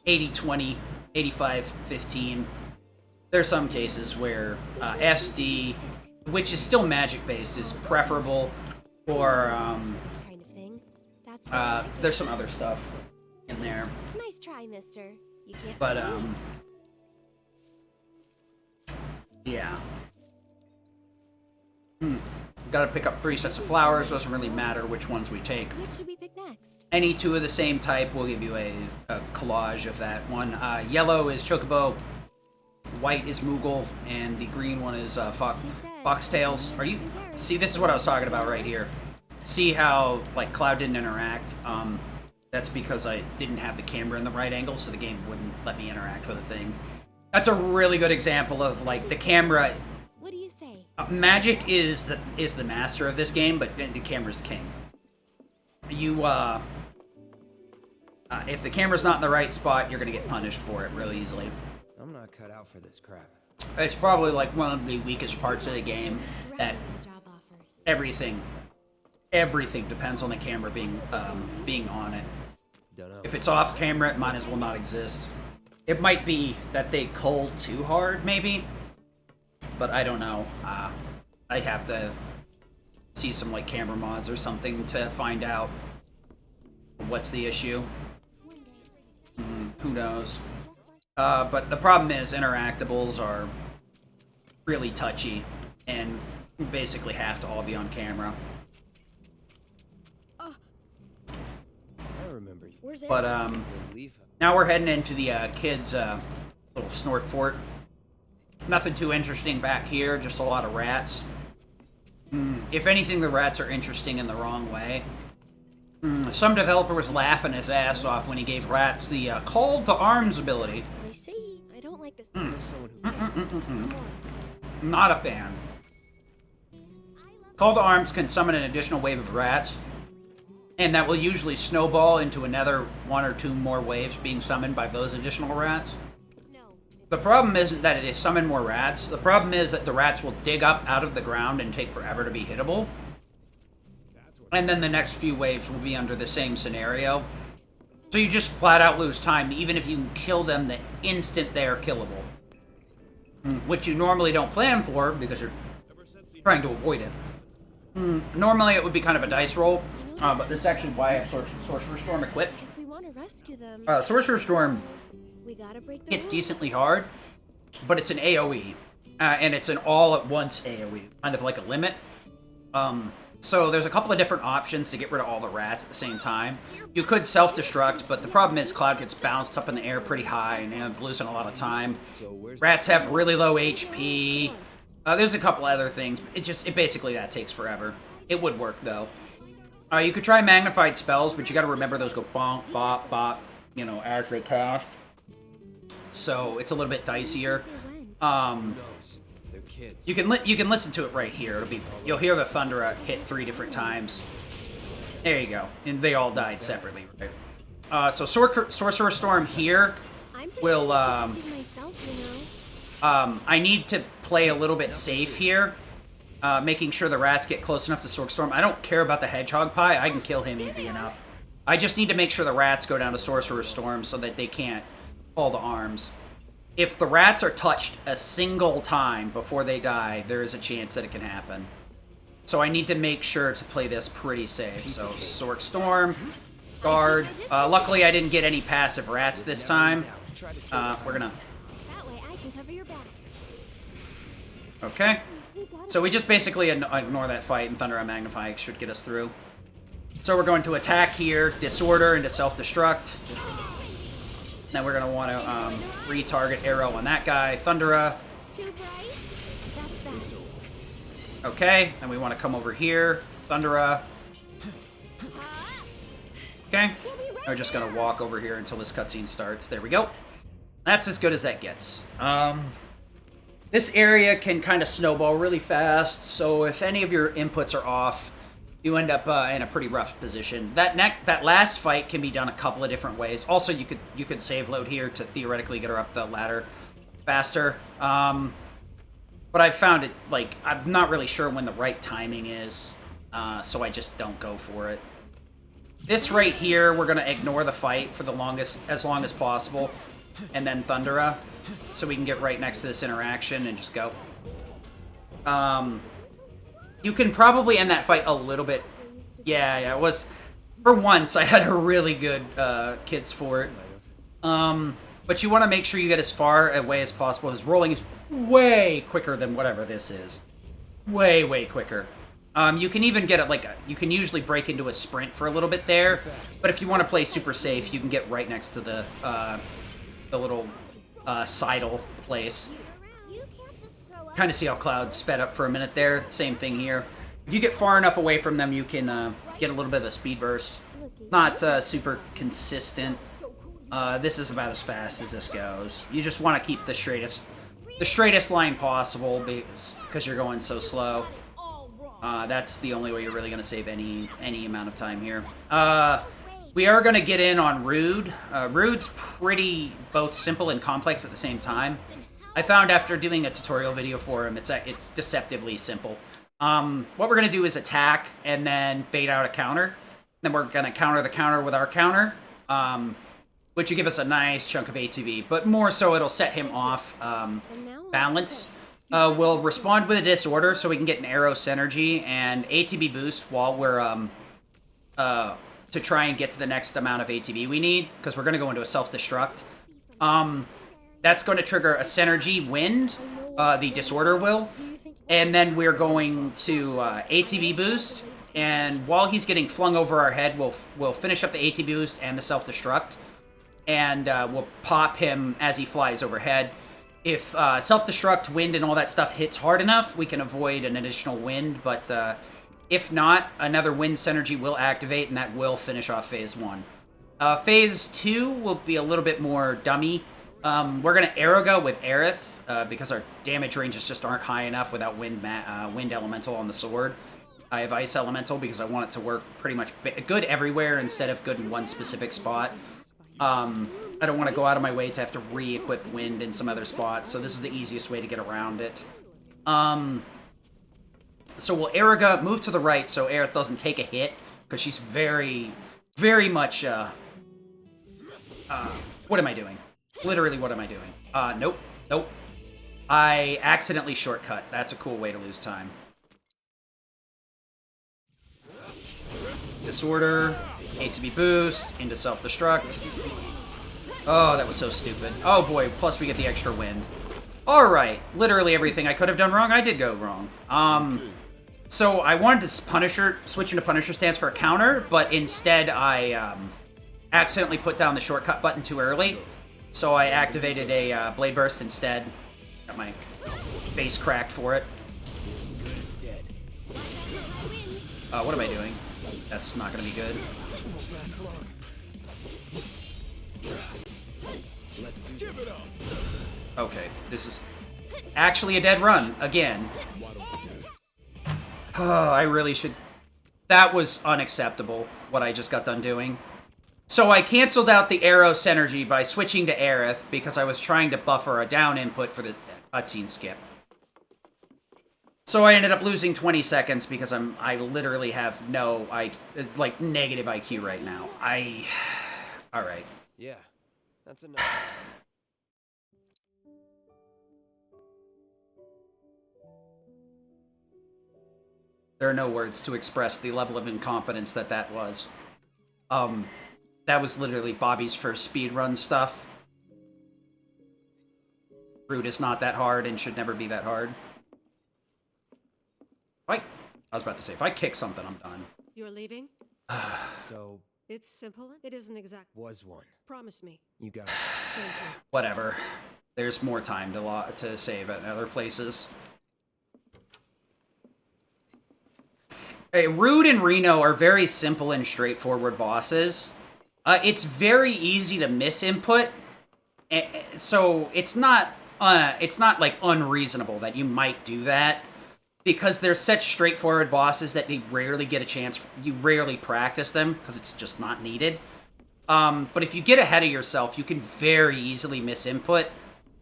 80-20, 85-15. There's some cases where SD, which is still magic-based, is preferable, or Kind of thing. That's what I like. there's some other stuff in there. Nice try, mister. You can't. But, yeah. Gotta pick up 3 sets of flowers, doesn't really matter which ones we take. Which should we pick next? Any 2 of the same type will give you a collage of that one. Yellow is Chocobo, white is Moogle, and the green one is Foxtails. Are you... See, this is what I was talking about right here. See how, like, Cloud didn't interact? That's because I didn't have the camera in the right angle, so the game wouldn't let me interact with a thing. That's a really good example of, like, the camera... What do you say? Magic is the master of this game, but the camera's the king. You, if the camera's not in the right spot, you're gonna get punished for it really easily. I'm not cut out for this crap. It's probably, like, one of the weakest parts of the game, that Job offers. everything depends on the camera being on it. Don't know. If it's off camera, it might as well not exist. It might be that they culled too hard, maybe, but I don't know. I'd have to see some, like, camera mods or something to find out what's the issue. Who knows? But the problem is interactables are really touchy and basically have to all be on camera. I remember you. Where's But Leave. now we're heading into the kids' little snort fort. Nothing too interesting back here, just a lot of rats. If anything, the rats are interesting in the wrong way. Some developer was laughing his ass off when he gave rats the call to arms ability. I see. I don't like this. There's someone who. Come on. Not a fan. Call to arms can summon an additional wave of rats, and that will usually snowball into another 1 or 2 more waves being summoned by those additional rats. No. The problem isn't that they summon more rats. The problem is that the rats will dig up out of the ground and take forever to be hittable. And then the next few waves will be under the same scenario. So you just flat out lose time, even if you can kill them the instant they are killable. Which you normally don't plan for, because you're trying to avoid it. Normally it would be kind of a dice roll, but this is actually why I have Sorcerer Storm equipped. If we want to rescue them, Sorcerer Storm we gotta break the gets rules. decently hard, but it's an AoE. And it's an all-at-once AoE, kind of like a limit. So there's a couple of different options to get rid of all the rats at the same time. You could self-destruct, but the problem is Cloud gets bounced up in the air pretty high and ends up losing a lot of time. Rats have really low HP. There's a couple other things. It basically, that takes forever. It would work, though. You could try magnified spells, but you gotta remember those go bonk, bop, bop, you know, as they cast. So it's a little bit dicier. They're kids. You can listen to it right here. You'll hear the thunder hit 3 different times. There you go, and they all died separately, right? So Sorcerer Storm here I'm pretty will good myself, you know. I need to play a little bit safe here, making sure the rats get close enough to Sorcerer Storm. I don't care about the Hedgehog Pie. I can kill him easy enough. I just need to make sure the rats go down to Sorcerer Storm so that they can't call to arms. If the rats are touched a single time before they die, there is a chance that it can happen. So I need to make sure to play this pretty safe. So Sorc Storm, Guard. Luckily I didn't get any passive rats this time. We're gonna... That way I can cover your back. Okay. So we just basically ignore that fight, and Thunder and Magnify should get us through. So we're going to attack here, Disorder into Self-Destruct. Then we're going to want to retarget Arrow on that guy, Thundera. Too bright? That's that. Okay, and we want to come over here, Thundera. Okay, we're just going to walk over here until this cutscene starts. There we go. That's as good as that gets. This area can kind of snowball really fast, so if any of your inputs are off, you end up in a pretty rough position. That last fight can be done a couple of different ways. Also, you could save load here to theoretically get her up the ladder faster. But I've found it, like, I'm not really sure when the right timing is, so I just don't go for it. This right here, we're going to ignore the fight for as long as possible, and then Thundera, so we can get right next to this interaction and just go. You can probably end that fight a little bit. Yeah, it was... For once, I had a really good kits for it. But you want to make sure you get as far away as possible. His rolling is way quicker than whatever this is. Way, way quicker. You can even get it like... You can usually break into a sprint for a little bit there. But if you want to play super safe, you can get right next to the little sidle place. Kind of see how Cloud sped up for a minute there. Same thing here. If you get far enough away from them, you can get a little bit of a speed burst. Not super consistent. This is about as fast as this goes. You just want to keep the straightest line possible because you're going so slow. That's the only way you're really going to save any amount of time here. We are going to get in on Rude. Rude's pretty both simple and complex at the same time. I found after doing a tutorial video for him, it's deceptively simple. What we're going to do is attack and then bait out a counter. Then we're going to counter the counter with our counter, which will give us a nice chunk of ATB. But more so, it'll set him off balance. We'll respond with a Disorder so we can get an Arrow Synergy and ATB boost while we're... to try and get to the next amount of ATB we need, because we're going to go into a self-destruct. That's going to trigger a Synergy Wind, the Disorder will, and then we're going to ATB boost, and while he's getting flung over our head, we'll finish up the ATB boost and the self-destruct, and we'll pop him as he flies overhead. If self-destruct, wind, and all that stuff hits hard enough, we can avoid an additional wind, but... if not, another Wind Synergy will activate, and that will finish off Phase 1. Phase 2 will be a little bit more dummy. We're going to Aeroga with Aerith, because our damage ranges just aren't high enough without Wind Elemental on the sword. I have Ice Elemental because I want it to work pretty much good everywhere instead of good in one specific spot. I don't want to go out of my way to have to re-equip Wind in some other spots, so this is the easiest way to get around it. So we'll Aeroga, move to the right so Aerith doesn't take a hit, because she's very, very much, what am I doing? Literally, what am I doing? Nope. I accidentally shortcut. That's a cool way to lose time. Disorder, ATB boost, into self-destruct. Oh, that was so stupid. Oh boy, plus we get the extra wind. Alright, literally everything I could have done wrong, I did go wrong. So I wanted to switch into Punisher stance for a counter, but instead I accidentally put down the shortcut button too early. So I activated a Blade Burst instead. Got my face cracked for it. What am I doing? That's not going to be good. Okay, this is actually a dead run, again. Oh, I really should... That was unacceptable, what I just got done doing. So I canceled out the Arrow Synergy by switching to Aerith because I was trying to buffer a down input for the cutscene skip. So I ended up losing 20 seconds because I literally have no... It's like negative IQ right now. Alright. Yeah, that's enough. There are no words to express the level of incompetence that was. That was literally Bobby's first speedrun stuff. Root is not that hard and should never be that hard. I was about to say, if I kick something, I'm done. You're leaving? So, It's simple. It isn't exact. was one. Promise me. You got it. Thank you. Whatever. There's more time to save at other places. Hey, Rude and Reno are very simple and straightforward bosses. It's very easy to miss input, so it's not like unreasonable that you might do that, because they're such straightforward bosses that they rarely get a chance. You rarely practice them because it's just not needed. But if you get ahead of yourself, you can very easily miss input.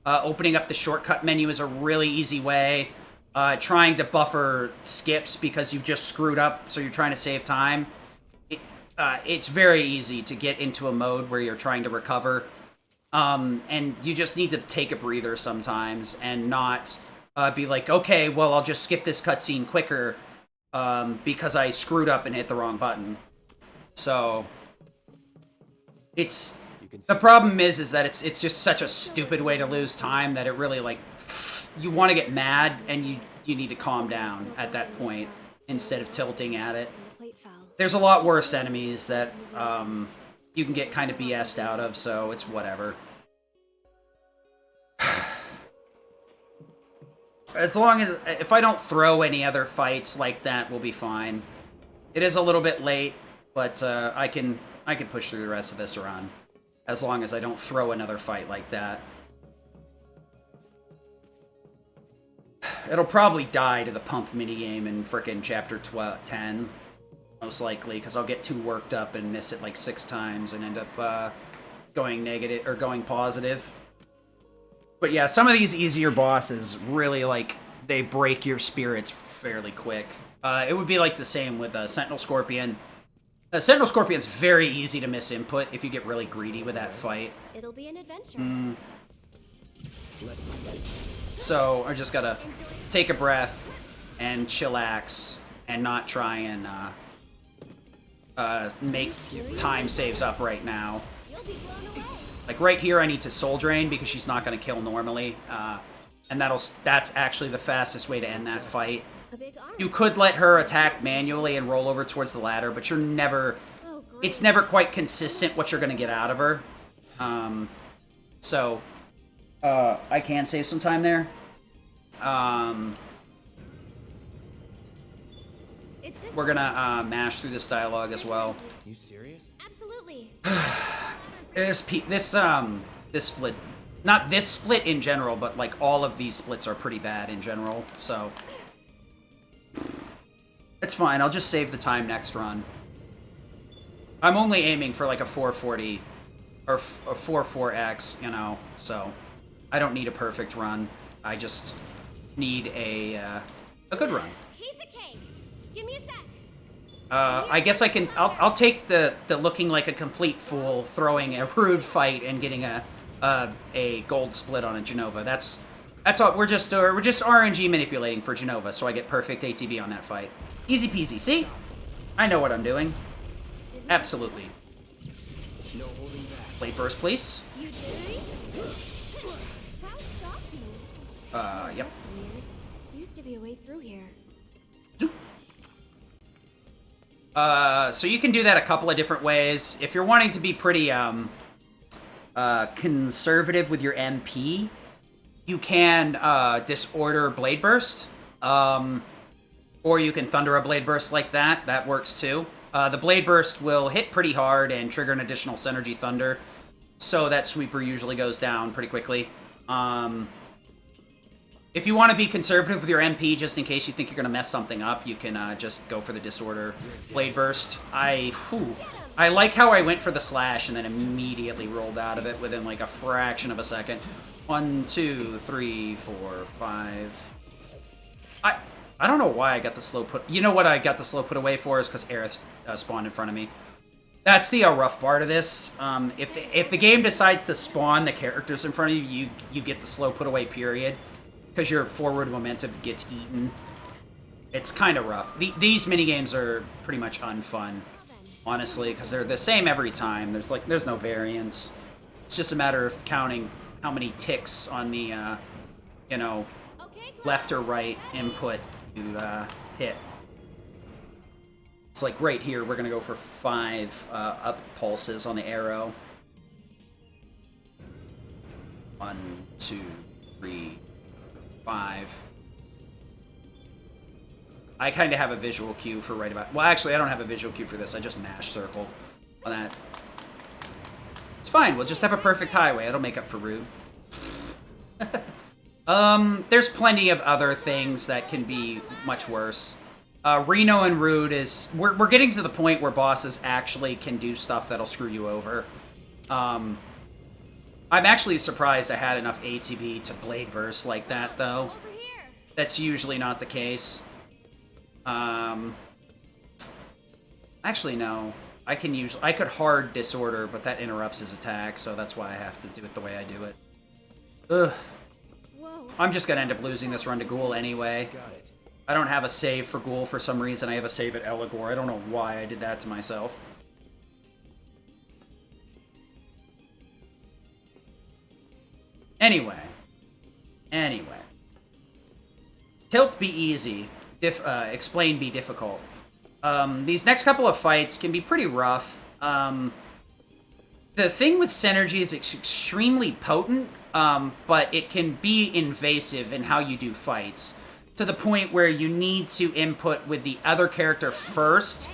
Opening up the shortcut menu is a really easy way. Trying to buffer skips because you just screwed up, so you're trying to save time. It's very easy to get into a mode where you're trying to recover. And you just need to take a breather sometimes and not be like, okay, well, I'll just skip this cutscene quicker because I screwed up and hit the wrong button. So, the problem is that it's just such a stupid way to lose time that it really, like, you want to get mad and you need to calm down at that point instead of tilting at it. There's a lot worse enemies that you can get kind of BS'd out of, so it's whatever. As long as, if I don't throw any other fights like that, we'll be fine. It is a little bit late, but I can push through the rest of this run. As long as I don't throw another fight like that. It'll probably die to the pump minigame in frickin' chapter 10. Most likely, because I'll get too worked up and miss it like 6 times and end up going negative, or going positive. But yeah, some of these easier bosses really, like, they break your spirits fairly quick. It would be like the same with Sentinel Scorpion. Sentinel Scorpion's very easy to miss input if you get really greedy with that fight. It'll be an adventure. So I just gotta take a breath and chillax and not try and make time saves up right now. You'll be blown away. Like right here, I need to Soul Drain because she's not gonna kill normally, and that's actually the fastest way to end that fight. A big arm. You could let her attack manually and roll over towards the ladder, but you're never... Oh, great. It's never quite consistent what you're going to get out of her. I can save some time there. We're going to mash through this dialogue as well. You serious? Absolutely. This split... Not this split in general, but like all of these splits are pretty bad in general, so... It's fine, I'll just save the time next run. I'm only aiming for like a 440 or a 4-4x, you know, so I don't need a perfect run. I just need a good run. Piece of cake. Give me a sec. I guess I can. I'll take the looking like a complete fool, throwing a rude fight and getting a gold split on a Genova. That's all. We're just RNG manipulating for Genova, so I get perfect ATB on that fight. Easy peasy. See? I know what I'm doing. Absolutely. No holding back. Blade burst, please. You did? How shocking. Yep. That's weird. Used to be a way through here. So you can do that a couple of different ways. If you're wanting to be pretty conservative with your MP, you can disorder Blade Burst, or you can Thunder a Blade Burst like that. That works too. The Blade Burst will hit pretty hard and trigger an additional Synergy Thunder, so that sweeper usually goes down pretty quickly. If you want to be conservative with your MP, just in case you think you're going to mess something up, you can just go for the Disorder Blade Burst. I like how I went for the slash and then immediately rolled out of it within like a fraction of a second. 1, 2, 3, 4, 5. I don't know why I got the slow put... You know what I got the slow put away for is because Aerith spawned in front of me. That's the rough part of this. If the game decides to spawn the characters in front of you, you get the slow put away, period. Because your forward momentum gets eaten. It's kind of rough. These minigames are pretty much unfun, honestly, because they're the same every time. There's no variance. It's just a matter of counting how many ticks on the, left or right input you hit. It's like right here, we're going to go for 5 up pulses on the arrow. 1, 2, 3, 5. I kind of have a visual cue for right about... Well, actually, I don't have a visual cue for this. I just mash circle on that. It's fine. We'll just have a perfect highway. It'll make up for Rude. There's plenty of other things that can be much worse. Reno and Rude is... We're getting to the point where bosses actually can do stuff that'll screw you over. I'm actually surprised I had enough ATB to Blade Burst like that, though. Over here. That's usually not the case. Actually, no. I could hard Disorder, but that interrupts his attack, so that's why I have to do it the way I do it. Ugh. Whoa. I'm just gonna end up losing this run to Ghoul anyway. Got it. I don't have a save for Ghoul for some reason. I have a save at Eligor. I don't know why I did that to myself. Anyway. Tilt be easy. Explain be difficult. These next couple of fights can be pretty rough. The thing with Synergy is it's extremely potent, but it can be invasive in how you do fights. To the point where you need to input with the other character first,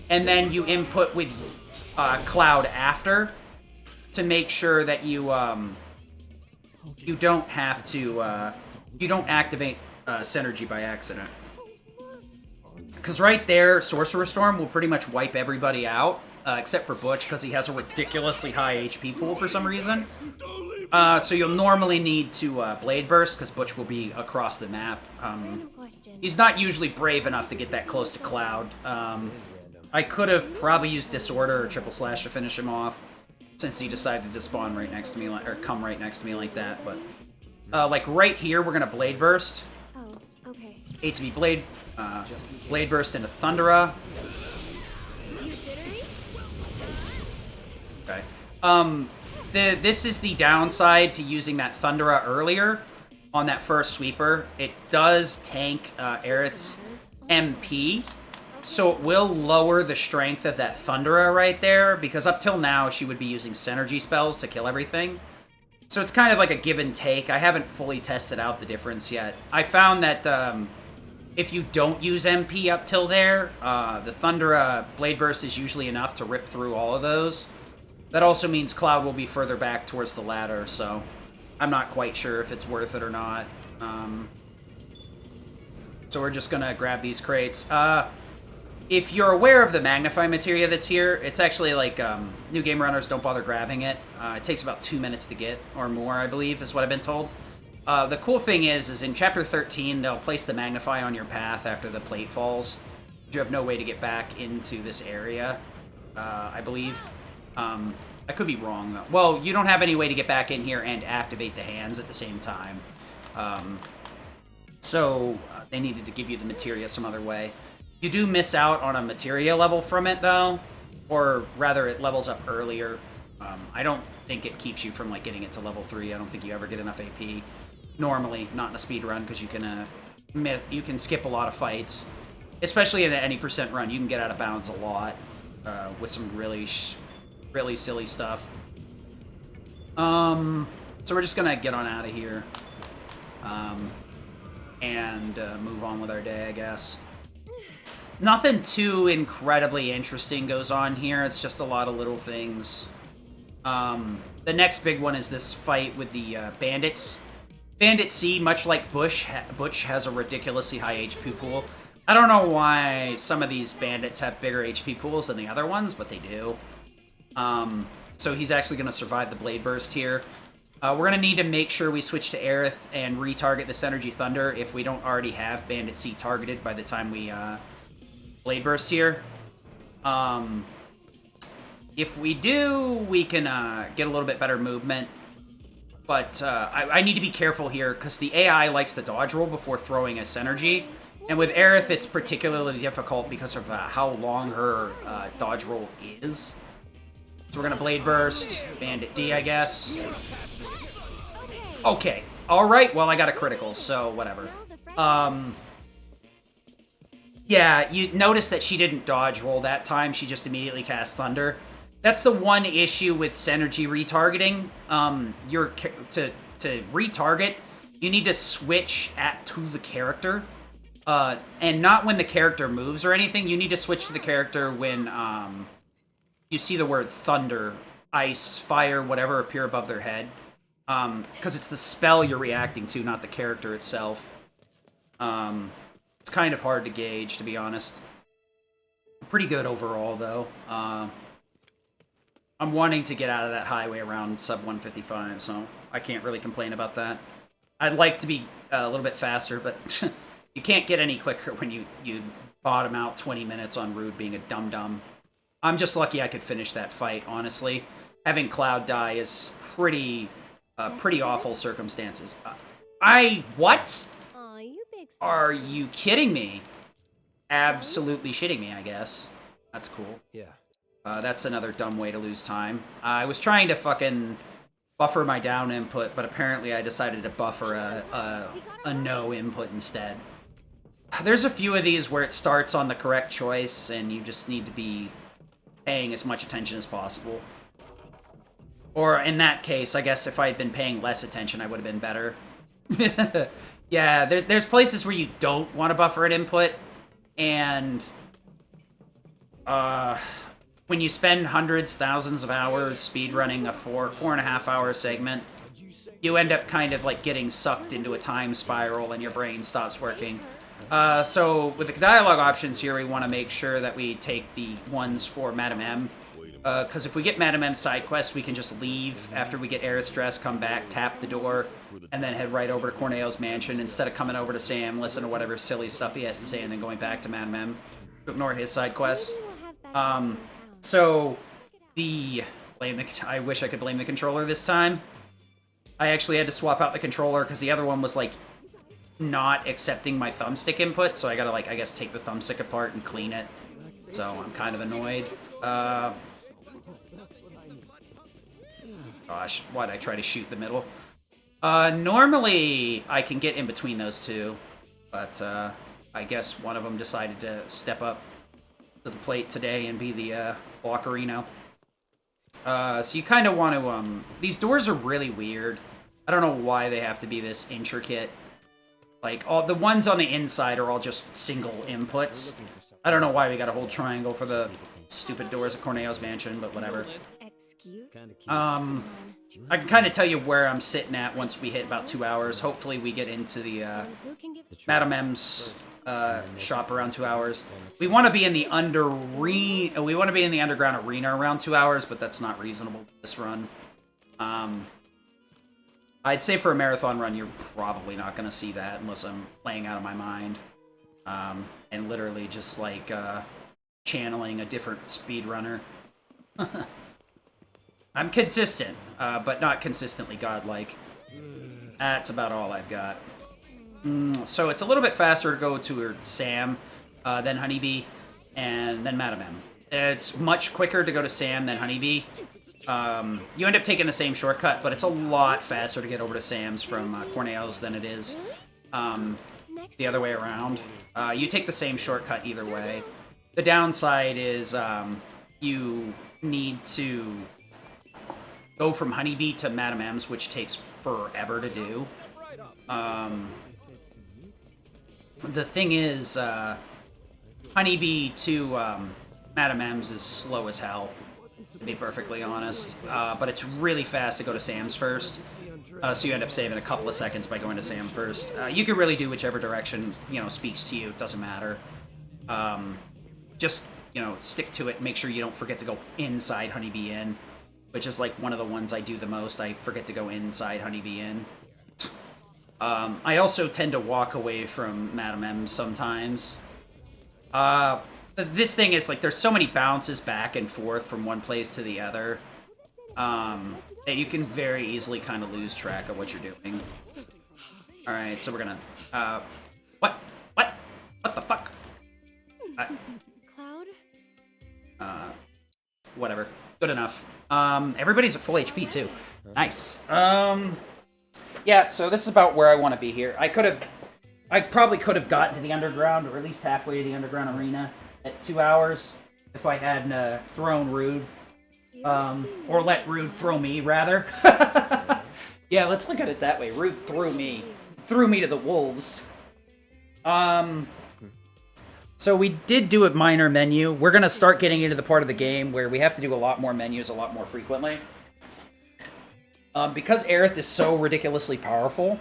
and then you input with Cloud after, to make sure that you don't have to, you don't activate Synergy by accident. Because right there, Sorcerer Storm will pretty much wipe everybody out, except for Butch, because he has a ridiculously high HP pool for some reason. So you'll normally need to Blade Burst, because Butch will be across the map. Random question. He's not usually brave enough to get that close to Cloud. I could have probably used Disorder or Triple Slash to finish him off, since he decided to spawn right next to me, or come right next to me like that. But like right here, we're gonna Blade Burst. Oh, okay. ATB Blade, Blade Burst into Thundera. You jittery? Okay. This is the downside to using that Thundera earlier on that first sweeper. It does tank Aerith's MP, so it will lower the strength of that Thundera right there, because up till now she would be using Synergy spells to kill everything. So it's kind of like a give and take. I haven't fully tested out the difference yet. I found that if you don't use MP up till there, the Thundera Blade Burst is usually enough to rip through all of those. That also means Cloud will be further back towards the ladder, so I'm not quite sure if it's worth it or not. So we're just gonna grab these crates. If you're aware of the Magnify materia that's here, it's actually like, new game runners don't bother grabbing it. It takes about 2 minutes to get, or more, I believe, is what I've been told. The cool thing is in Chapter 13, they'll place the Magnify on your path after the plate falls. You have no way to get back into this area, I believe. I could be wrong, though. Well, you don't have any way to get back in here and activate the hands at the same time. So they needed to give you the materia some other way. You do miss out on a materia level from it, though. Or rather, it levels up earlier. I don't think it keeps you from like getting it to level 3. I don't think you ever get enough AP. Normally, not in a speed run, because you can skip a lot of fights. Especially in any percent run, you can get out of bounds a lot with some really silly stuff. So we're just gonna get on out of here and move on with our day, I guess. Nothing too incredibly interesting goes on here. It's just a lot of little things. The next big one is this fight with the bandits. Bandit C, much like Butch, has a ridiculously high HP pool. I don't know why some of these bandits have bigger HP pools than the other ones, but they do. So he's actually going to survive the Blade Burst here. We're going to need to make sure we switch to Aerith and retarget this Energy Thunder if we don't already have Bandit C targeted by the time we Blade Burst here. If we do, we can get a little bit better movement. But I need to be careful here, because the AI likes to dodge roll before throwing a Synergy. And with Aerith, it's particularly difficult because of how long her dodge roll is. So we're going to Blade Burst, Bandit D, I guess. Okay. Alright, well, I got a critical, so whatever. Yeah, you notice that she didn't dodge roll that time. She just immediately cast Thunder. That's the one issue with Synergy retargeting. To retarget, you need to switch to the character. And not when the character moves or anything. You need to switch to the character when you see the word Thunder, Ice, Fire, whatever appear above their head. Because it's the spell you're reacting to, not the character itself. It's kind of hard to gauge, to be honest. Pretty good overall, though. I'm wanting to get out of that highway around sub 155, so I can't really complain about that. I'd like to be a little bit faster, but you can't get any quicker when you bottom out 20 minutes on Rude being a dum-dum. I'm just lucky I could finish that fight, honestly. Having Cloud die is pretty awful circumstances. What? Aw, you big Are you kidding me? Absolutely shitting me, I guess. That's cool. Yeah. That's another dumb way to lose time. I was trying to fucking buffer my down input, but apparently I decided to buffer a no input instead. There's a few of these where it starts on the correct choice, and you just need to be paying as much attention as possible. Or in that case, I guess if I had been paying less attention, I would have been better. Yeah, there's places where you don't want to buffer an input, and when you spend hundreds, thousands of hours speedrunning a 4.5 hour segment, you end up kind of like getting sucked into a time spiral and your brain stops working. So with the dialogue options here, we want to make sure that we take the ones for Madam M. Because if we get Madam M's side quest, we can just leave after we get Aerith's dress, come back, tap the door, and then head right over to Corneo's mansion instead of coming over to Sam, listen to whatever silly stuff he has to say, and then going back to Madam M to ignore his side quests. So I wish I could blame the controller this time. I actually had to swap out the controller because the other one was like not accepting my thumbstick input, so I gotta like I guess take the thumbstick apart and clean it. So I'm kind of annoyed. Gosh, why'd I try to shoot the middle? Normally I can get in between those two, but I guess one of them decided to step up to the plate today and be the Blockerino. So you kind of want to, these doors are really weird. I don't know why they have to be this intricate. Like, all the ones on the inside are all just single inputs. I don't know why we got a whole triangle for the stupid doors at Corneo's mansion, but whatever. Excuse? I can kind of tell you where I'm sitting at once we hit about 2 hours. Hopefully we get into the Who can give Madam M's shop around 2 hours. We want to be in the underground arena around 2 hours, but that's not reasonable this run. I'd say for a marathon run, you're probably not going to see that unless I'm playing out of my mind. And literally just like channeling a different speedrunner. I'm consistent, but not consistently godlike. That's about all I've got. So it's a little bit faster to go to Sam, then Honeybee, and then Madam M. It's much quicker to go to Sam than Honeybee. You end up taking the same shortcut, but it's a lot faster to get over to Sam's from Corneo's than it is the other way around. You take the same shortcut either way. The downside is you need to go from Honeybee to Madam M's, which takes forever to do. The thing is, Honeybee to Madam M's is slow as hell, to be perfectly honest. But it's really fast to go to Sam's first. So you end up saving a couple of seconds by going to Sam first. You can really do whichever direction, speaks to you. It doesn't matter. Just, stick to it. Make sure you don't forget to go inside Honeybee Inn, which is like one of the ones I do the most. I forget to go inside Honeybee Inn. I also tend to walk away from Madam M sometimes. This thing is like there's so many bounces back and forth from one place to the other that you can very easily kind of lose track of what you're doing. All right, so we're gonna what the fuck? Cloud? Whatever. Good enough. Everybody's at full HP too. Nice. Yeah, so this is about where I want to be here. I could have I probably could have gotten to the underground, or at least halfway to the underground arena at 2 hours if I hadn't thrown Rude. Or let Rude throw me, rather. Yeah, let's look at it that way. Rude threw me. Threw me to the wolves. So we did do a minor menu. We're going to start getting into the part of the game where we have to do a lot more menus a lot more frequently. Because Aerith is so ridiculously powerful,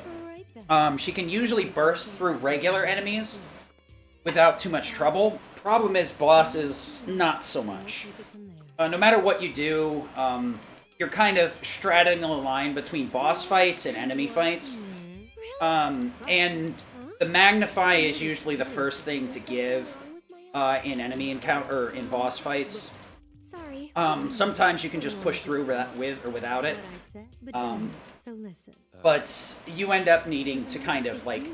she can usually burst through regular enemies without too much trouble. Problem is, bosses, not so much. No matter what you do, you're kind of straddling a line between boss fights and enemy fights. And the Magnify is usually the first thing to give in enemy encounter, or in boss fights. Sorry. Sometimes you can just push through with or without it. But you end up needing to kind of, like,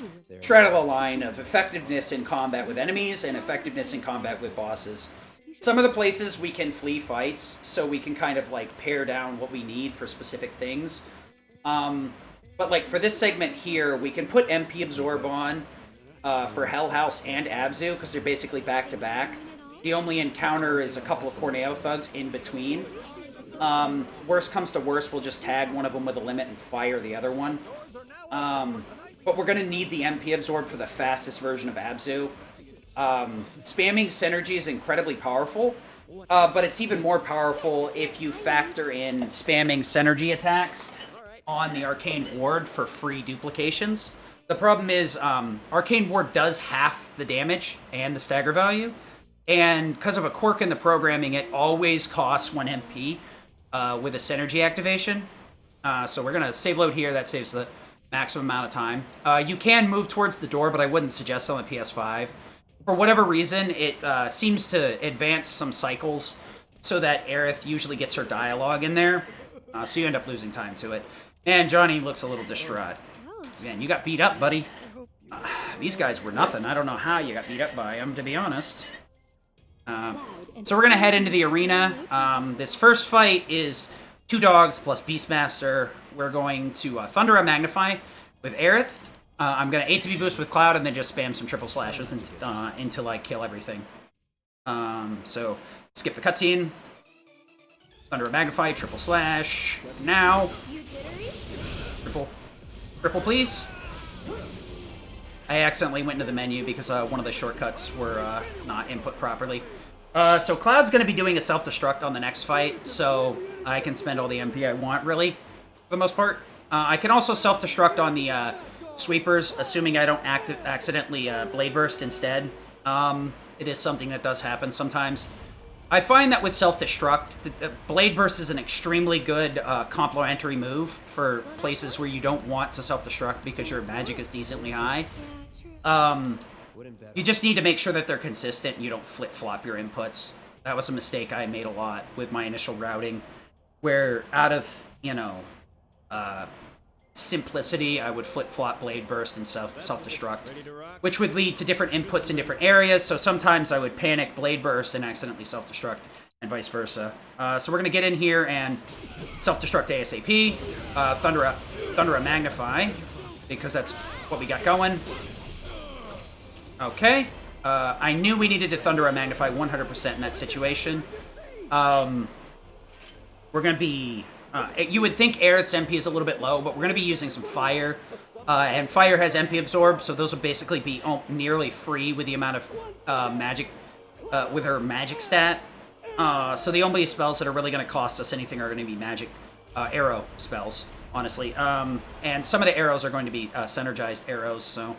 straddle a line of effectiveness in combat with enemies and effectiveness in combat with bosses. Some of the places we can flee fights, so we can kind of, like, pare down what we need for specific things. But, like, for this segment here, we can put MP Absorb on for Hell House and Abzu, because they're basically back-to-back. The only encounter is a couple of Corneo thugs in between. Worst comes to worst, we'll just tag one of them with a limit and fire the other one. But we're going to need the MP Absorb for the fastest version of Abzu. Spamming Synergy is incredibly powerful, but it's even more powerful if you factor in spamming Synergy attacks on the Arcane Ward for free duplications. The problem is, Arcane Ward does half the damage and the stagger value, and because of a quirk in the programming, it always costs 1 MP with a Synergy activation. So we're going to save load here, that saves the maximum amount of time. You can move towards the door, but I wouldn't suggest on the PS5. For whatever reason, it seems to advance some cycles so that Aerith usually gets her dialogue in there, so you end up losing time to it. And Johnny looks a little distraught. Man, you got beat up, buddy. These guys were nothing. I don't know how you got beat up by them, to be honest. So we're going to head into the arena. This first fight is 2 dogs plus Beastmaster. We're going to Thunder and Magnify with Aerith. I'm going to ATB boost with Cloud and then just spam some triple slashes until I kill everything. So skip the cutscene. Thunder and Magnify, triple slash. Now. Triple, please. I accidentally went into the menu because one of the shortcuts were not input properly. So Cloud's going to be doing a self-destruct on the next fight, so I can spend all the MP I want, really, for the most part. I can also self-destruct on the sweepers, assuming I don't accidentally Blade Burst instead. It is something that does happen sometimes. I find that with self-destruct, the Blade Burst is an extremely good complementary move for places where you don't want to self-destruct because your magic is decently high. You just need to make sure that they're consistent and you don't flip-flop your inputs. That was a mistake I made a lot with my initial routing, where out of, you know, simplicity, I would flip-flop Blade Burst and self-destruct, which would lead to different inputs in different areas, so sometimes I would panic Blade Burst and accidentally self-destruct, and vice versa. So we're going to get in here and self-destruct ASAP, Thundera Magnify, because that's what we got going. Okay, I knew we needed to Thundera Magnify 100% in that situation. We're going to be... you would think Aerith's MP is a little bit low, but we're going to be using some Fire. And Fire has MP Absorb, so those will basically be nearly free with the amount of magic, with her magic stat. So the only spells that are really going to cost us anything are going to be magic arrow spells, honestly. And some of the arrows are going to be synergized arrows, so...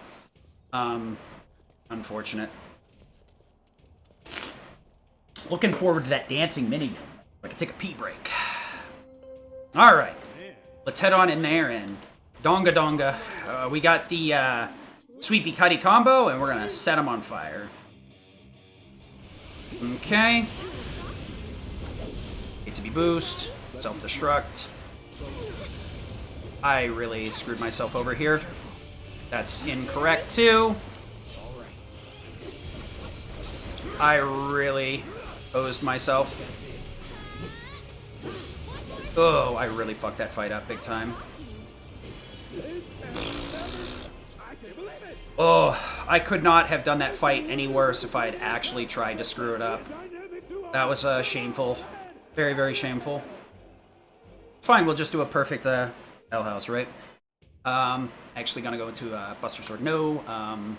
unfortunate. Looking forward to that dancing mini. I can take a pee break. Alright. Let's head on in there and donga donga. We got the Sweepy Cuddy combo, and we're gonna set them on fire. Okay. ATB boost. Self-destruct. I really screwed myself over here. That's incorrect, too. I really posed myself. Oh, I really fucked that fight up big time. Oh, I could not have done that fight any worse if I had actually tried to screw it up. That was shameful. Very, very shameful. Fine, we'll just do a perfect Hell House, right? Actually gonna go into Buster Sword. No.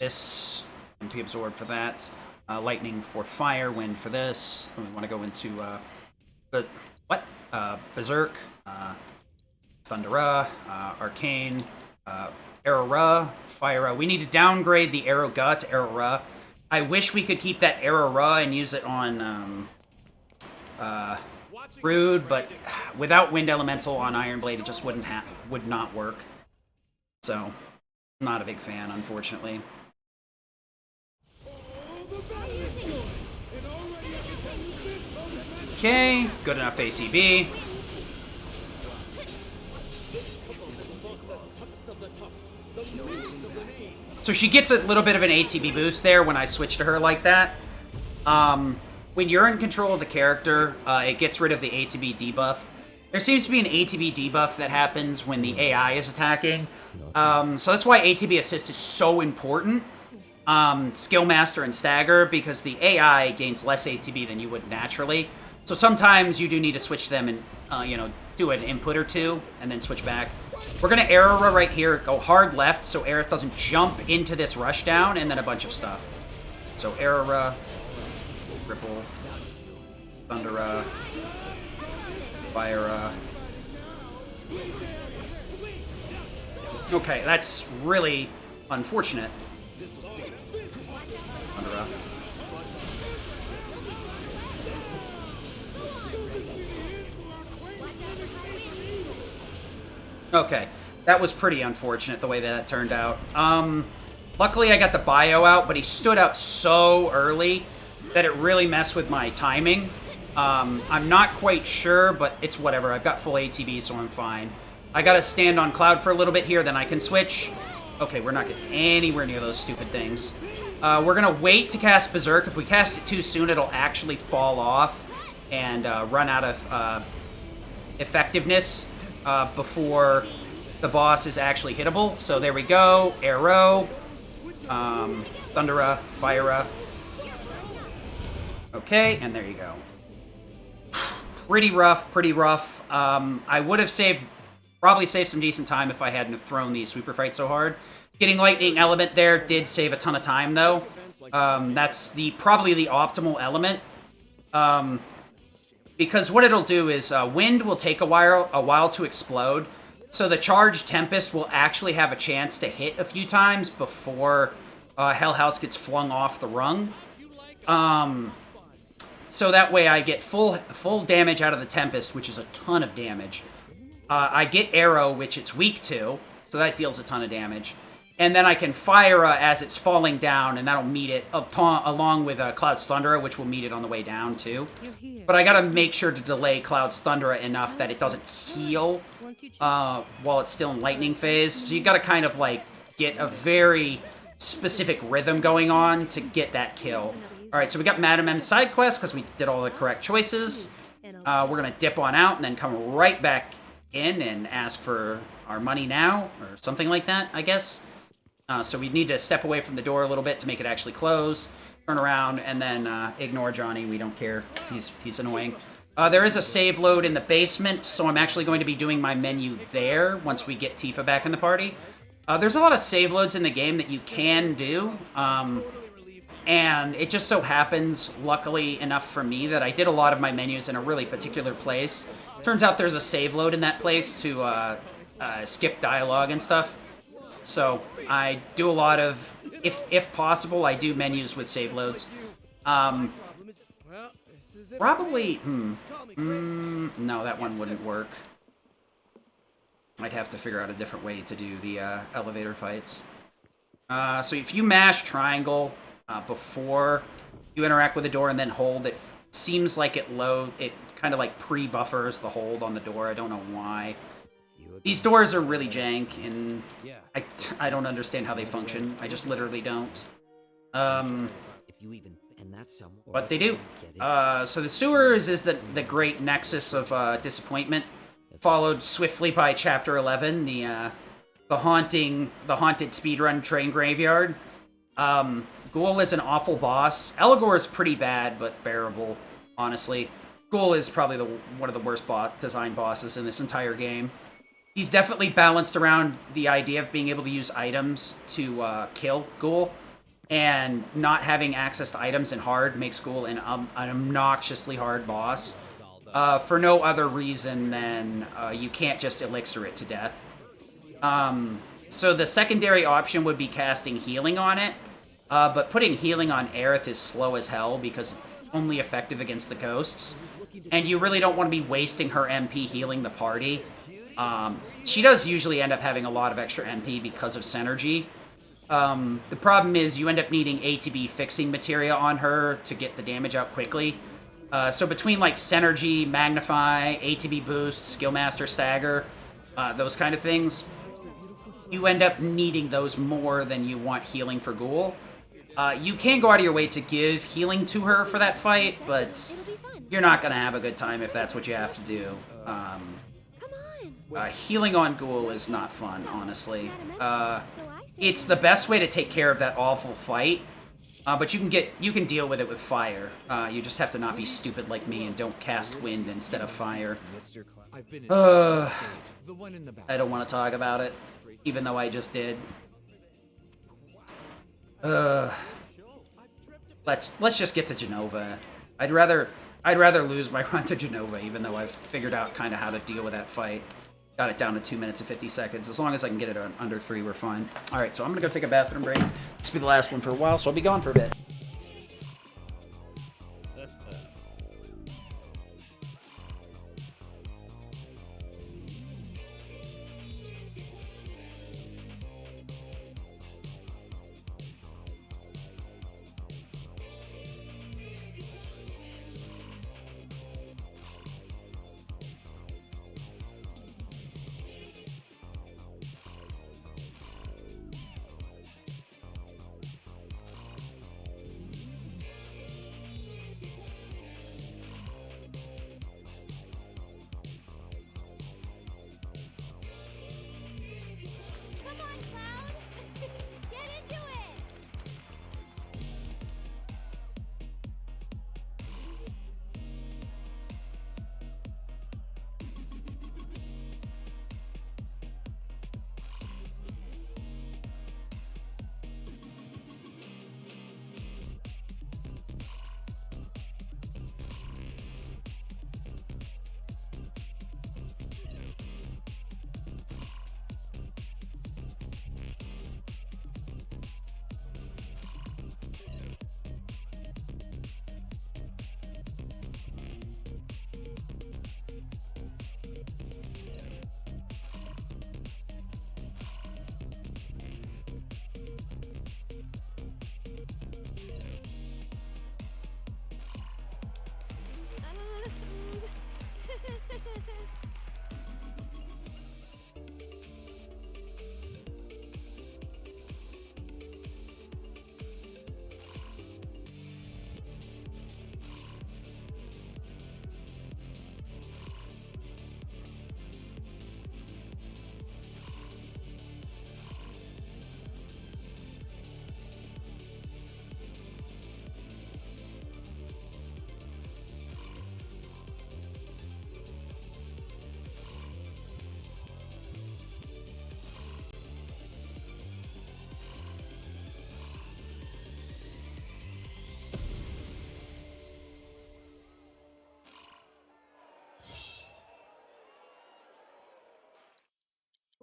This. MP Absorb for that. Lightning for fire. Wind for this. Then we want to go into Berserk. Thundera. Arcane. Arrow Fire. We need to downgrade the Arrow Gut to Arrow. I wish we could keep that Arrow and use it on Rude, but without Wind Elemental on Iron Blade, it just would not work. So, not a big fan, unfortunately. Okay, good enough ATB. So she gets a little bit of an ATB boost there when I switch to her like that. When you're in control of the character, it gets rid of the ATB debuff. There seems to be an ATB debuff that happens when the AI is attacking. So that's why ATB assist is so important. Skill Master and Stagger, because the AI gains less ATB than you would naturally. So sometimes you do need to switch them and, you know, do an input or two, and then switch back. We're going to Arrow right here, go hard left, so Aerith doesn't jump into this rushdown, and then a bunch of stuff. So Arrow, Ripple, Thundera, Fire. Okay, that's really unfortunate. Thundera. Okay, that was pretty unfortunate the way that turned out. Luckily I got the bio out, but he stood up so early that it really messed with my timing. I'm not quite sure, but it's whatever. I've got full ATB, so I'm fine. I gotta stand on Cloud for a little bit here, then I can switch. Okay, we're not getting anywhere near those stupid things. We're gonna wait to cast Berserk. If we cast it too soon, it'll actually fall off and run out of effectiveness before the boss is actually hittable. So there we go. Arrow, Thundera, Fire. Okay, and there you go. Pretty rough, pretty rough. I would have probably saved some decent time if I hadn't have thrown the Sweeper Fight so hard. Getting Lightning Element there did save a ton of time, though. That's probably the optimal element. Because what it'll do is Wind will take a while to explode, so the Charged Tempest will actually have a chance to hit a few times before Hell House gets flung off the rung. So that way I get full damage out of the Tempest, which is a ton of damage. I get Arrow, which it's weak to, so that deals a ton of damage. And then I can Fire as it's falling down, and that'll meet it along with Cloud's Thundera, which will meet it on the way down, too. But I gotta make sure to delay Cloud's Thundera enough that it doesn't heal while it's still in Lightning phase. So you gotta kind of, like, get a very specific rhythm going on to get that kill. Alright, so we got Madam M's side quest, because we did all the correct choices. We're gonna dip on out, and then come right back in and ask for our money now, or something like that, I guess. So we need to step away from the door a little bit to make it actually close, turn around, and then ignore Johnny. We don't care. He's annoying. There is a save load in the basement, so I'm actually going to be doing my menu there once we get Tifa back in the party. There's a lot of save loads in the game that you can do, and it just so happens, luckily enough for me, that I did a lot of my menus in a really particular place. Turns out there's a save load in that place to skip dialogue and stuff. So I do a lot of, if possible, I do menus with save loads. Probably, no, that one wouldn't work. I'd have to figure out a different way to do the elevator fights. So if you mash triangle before you interact with the door and then hold, it seems like it kind of like pre-buffers the hold on the door. I don't know why. These doors are really jank, and I don't understand how they function. I just literally don't. But they do. So the sewers is the great nexus of disappointment, followed swiftly by Chapter 11, the the haunted speedrun train graveyard. Ghoul is an awful boss. Eligor is pretty bad, but bearable, honestly. Ghoul is probably one of the worst design bosses in this entire game. He's definitely balanced around the idea of being able to use items to kill Ghoul, and not having access to items in hard makes Ghoul an obnoxiously hard boss, for no other reason than you can't just elixir it to death. So the secondary option would be casting healing on it, but putting healing on Aerith is slow as hell because it's only effective against the ghosts, and you really don't want to be wasting her MP healing the party. She does usually end up having a lot of extra MP because of Synergy. The problem is you end up needing ATB fixing materia on her to get the damage out quickly. So between like Synergy, Magnify, ATB boost, Skillmaster stagger, those kind of things, you end up needing those more than you want healing for Ghoul. You can go out of your way to give healing to her for that fight, but you're not going to have a good time if that's what you have to do. Healing on Ghoul is not fun, honestly. It's the best way to take care of that awful fight, but you can deal with it with fire. You just have to not be stupid like me and don't cast wind instead of fire. I don't want to talk about it, even though I just did. Let's just get to Genova. I'd rather lose my run to Genova, even though I've figured out kind of how to deal with that fight. Got it down to 2 minutes and 50 seconds. As long as I can get it under 3, we're fine. All right, so I'm gonna go take a bathroom break. This will be the last one for a while, so I'll be gone for a bit.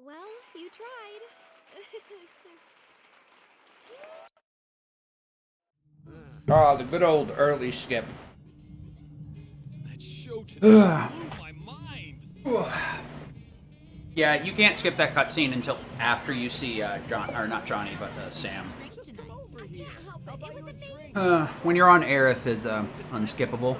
Well, you tried. Oh, the good old early skip. That show today blew my mind. Yeah, you can't skip that cutscene until after you see not Johnny, but Sam. When you're on Aerith is unskippable.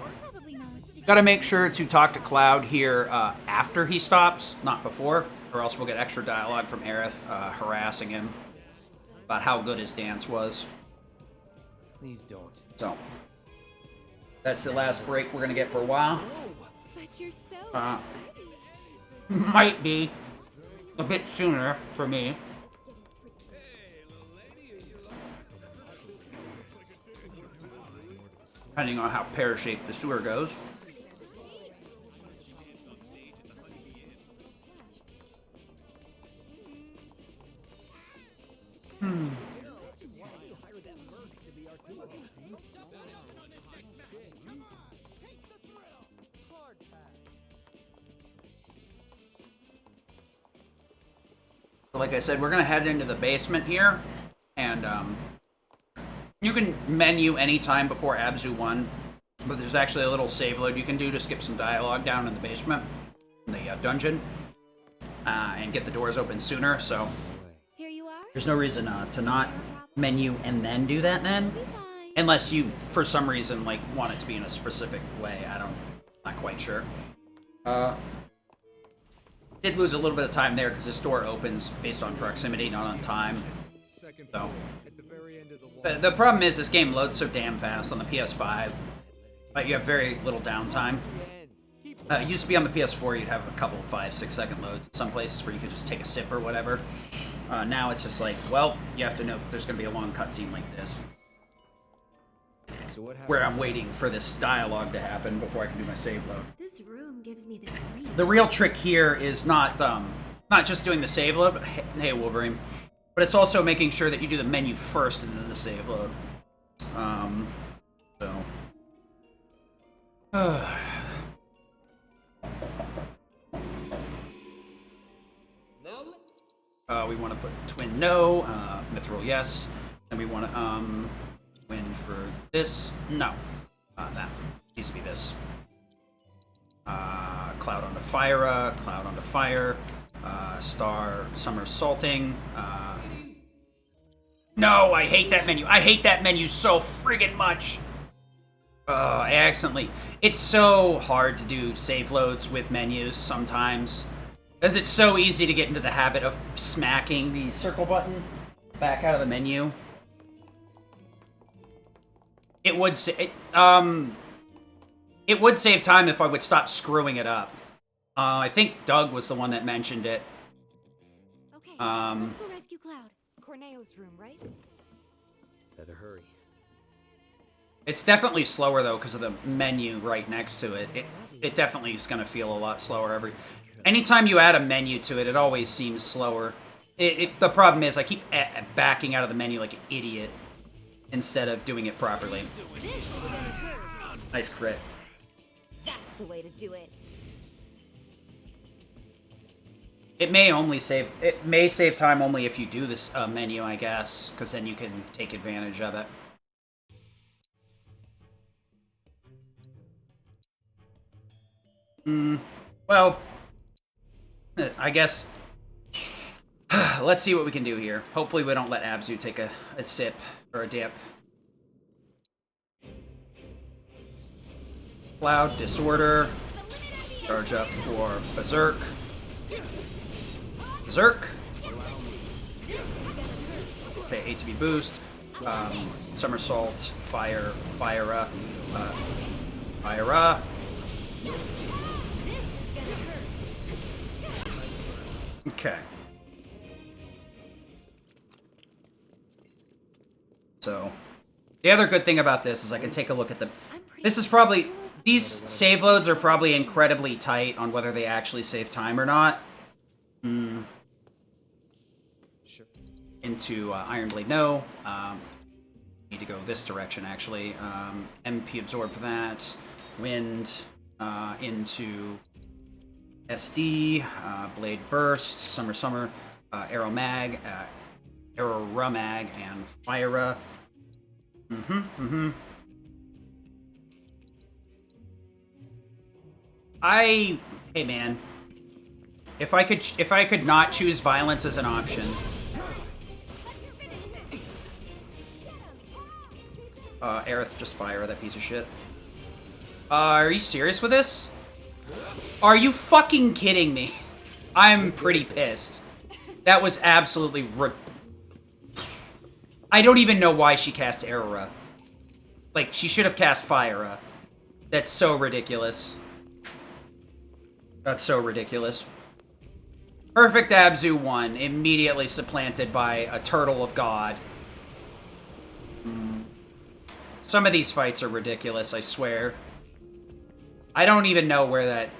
Gotta make sure to talk to Cloud here after he stops, not before, or else we'll get extra dialogue from Aerith harassing him about how good his dance was. Please don't. So, that's the last break we're gonna get for a while. But you're so Might be. a bit sooner for me. Depending on how pear-shaped the sewer goes. Like I said, we're gonna head into the basement here, and you can menu anytime before Abzu 1, but there's actually a little save load you can do to skip some dialogue down in the basement, in the dungeon, and get the doors open sooner, so Here you are. there's no reason to not menu and then do that then, Be fine. unless you, for some reason, like, want it to be in a specific way. Not quite sure. Did lose a little bit of time there because this door opens based on proximity, not on time. So the problem is this game loads so damn fast on the PS5, but you have very little downtime. It used to be on the PS4, you'd have a couple 5-6 second loads in some places where you could just take a sip or whatever. Now it's just like, well, you have to know that there's going to be a long cutscene like this, So what happens? where I'm waiting for this dialogue to happen before I can do my save load. This room gives me the creeps. The real trick here is not just doing the save load, but hey Wolverine, but it's also making sure that you do the menu first and then the save load. We want to put twin no, mithril yes, and we want to twin for this no, that needs to be this. Cloud onto fire, cloud onto fire, star summer salting. No, I hate that menu. I hate that menu so friggin' much. I accidentally. It's so hard to do save loads with menus sometimes, because it's so easy to get into the habit of smacking the circle button back out of the menu. It would say it would save time if I would stop screwing it up. I think Doug was the one that mentioned it. Okay, let's go rescue Cloud. Corneo's room, right? Better hurry. It's definitely slower though because of the menu right next to it. It definitely is going to feel a lot slower anytime you add a menu to it. It always seems slower. The problem is I keep backing out of the menu like an idiot instead of doing it properly. Nice crit. That's the way to do it. It may save time only if you do this menu, I guess, because then you can take advantage of it. Well, I guess let's see what we can do here. Hopefully we don't let Abzu take a sip or a dip. Cloud, disorder, charge up for berserk. Berserk. Okay, ATB boost. Somersault. Fire. Fire. Fire. Okay. So, the other good thing about this is I can take a look at the... This is probably... These save loads are probably incredibly tight on whether they actually save time or not. Into Ironblade, no. Need to go this direction, actually. MP absorb for that. Wind into SD, Blade Burst, Summer, Arrow Mag, Arrow Rumag, and Fire. Hey man, if I could not choose violence as an option. Aerith, just fire that piece of shit. Are you serious with this? Are you fucking kidding me? I'm pretty pissed. That was absolutely I don't even know why she cast Aurora. Like, she should have cast Fire. That's so ridiculous. That's so ridiculous. Perfect Abzu 1, immediately supplanted by a Turtle of God. Some of these fights are ridiculous, I swear. I don't even know where that...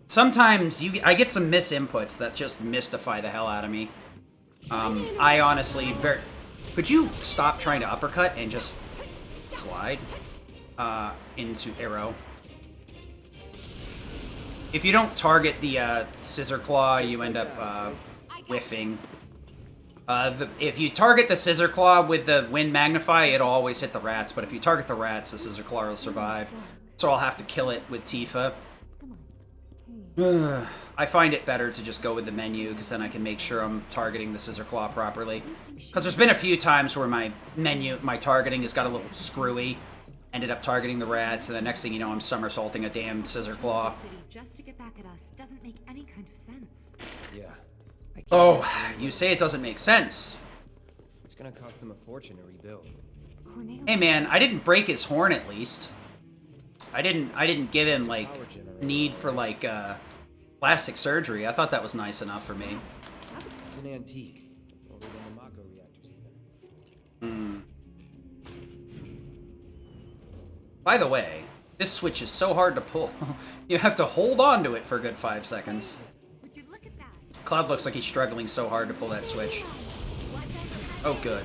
Sometimes I get some misinputs that just mystify the hell out of me. I honestly... Could you stop trying to uppercut and just slide into arrow? If you don't target the Scissor Claw, you end up whiffing. If you target the Scissor Claw with the Wind Magnify, it'll always hit the rats, but if you target the rats, the Scissor Claw will survive. So I'll have to kill it with Tifa. I find it better to just go with the menu, because then I can make sure I'm targeting the Scissor Claw properly. Because there's been a few times where my targeting has got a little screwy. Ended up targeting the rats, and the next thing you know, I'm somersaulting a damn Scissor Claw. Just to get back at us doesn't make any kind of sense. Yeah. Oh, you say it doesn't make sense. It's gonna cost them a fortune to rebuild. Hey man, I didn't break his horn at least. I didn't give him like need for like plastic surgery. I thought that was nice enough for me. It's an antique. Older than the Mako reactors even. By the way, this switch is so hard to pull. You have to hold on to it for a good 5 seconds. Would you look at that? Cloud looks like he's struggling so hard to pull that switch. Oh, good.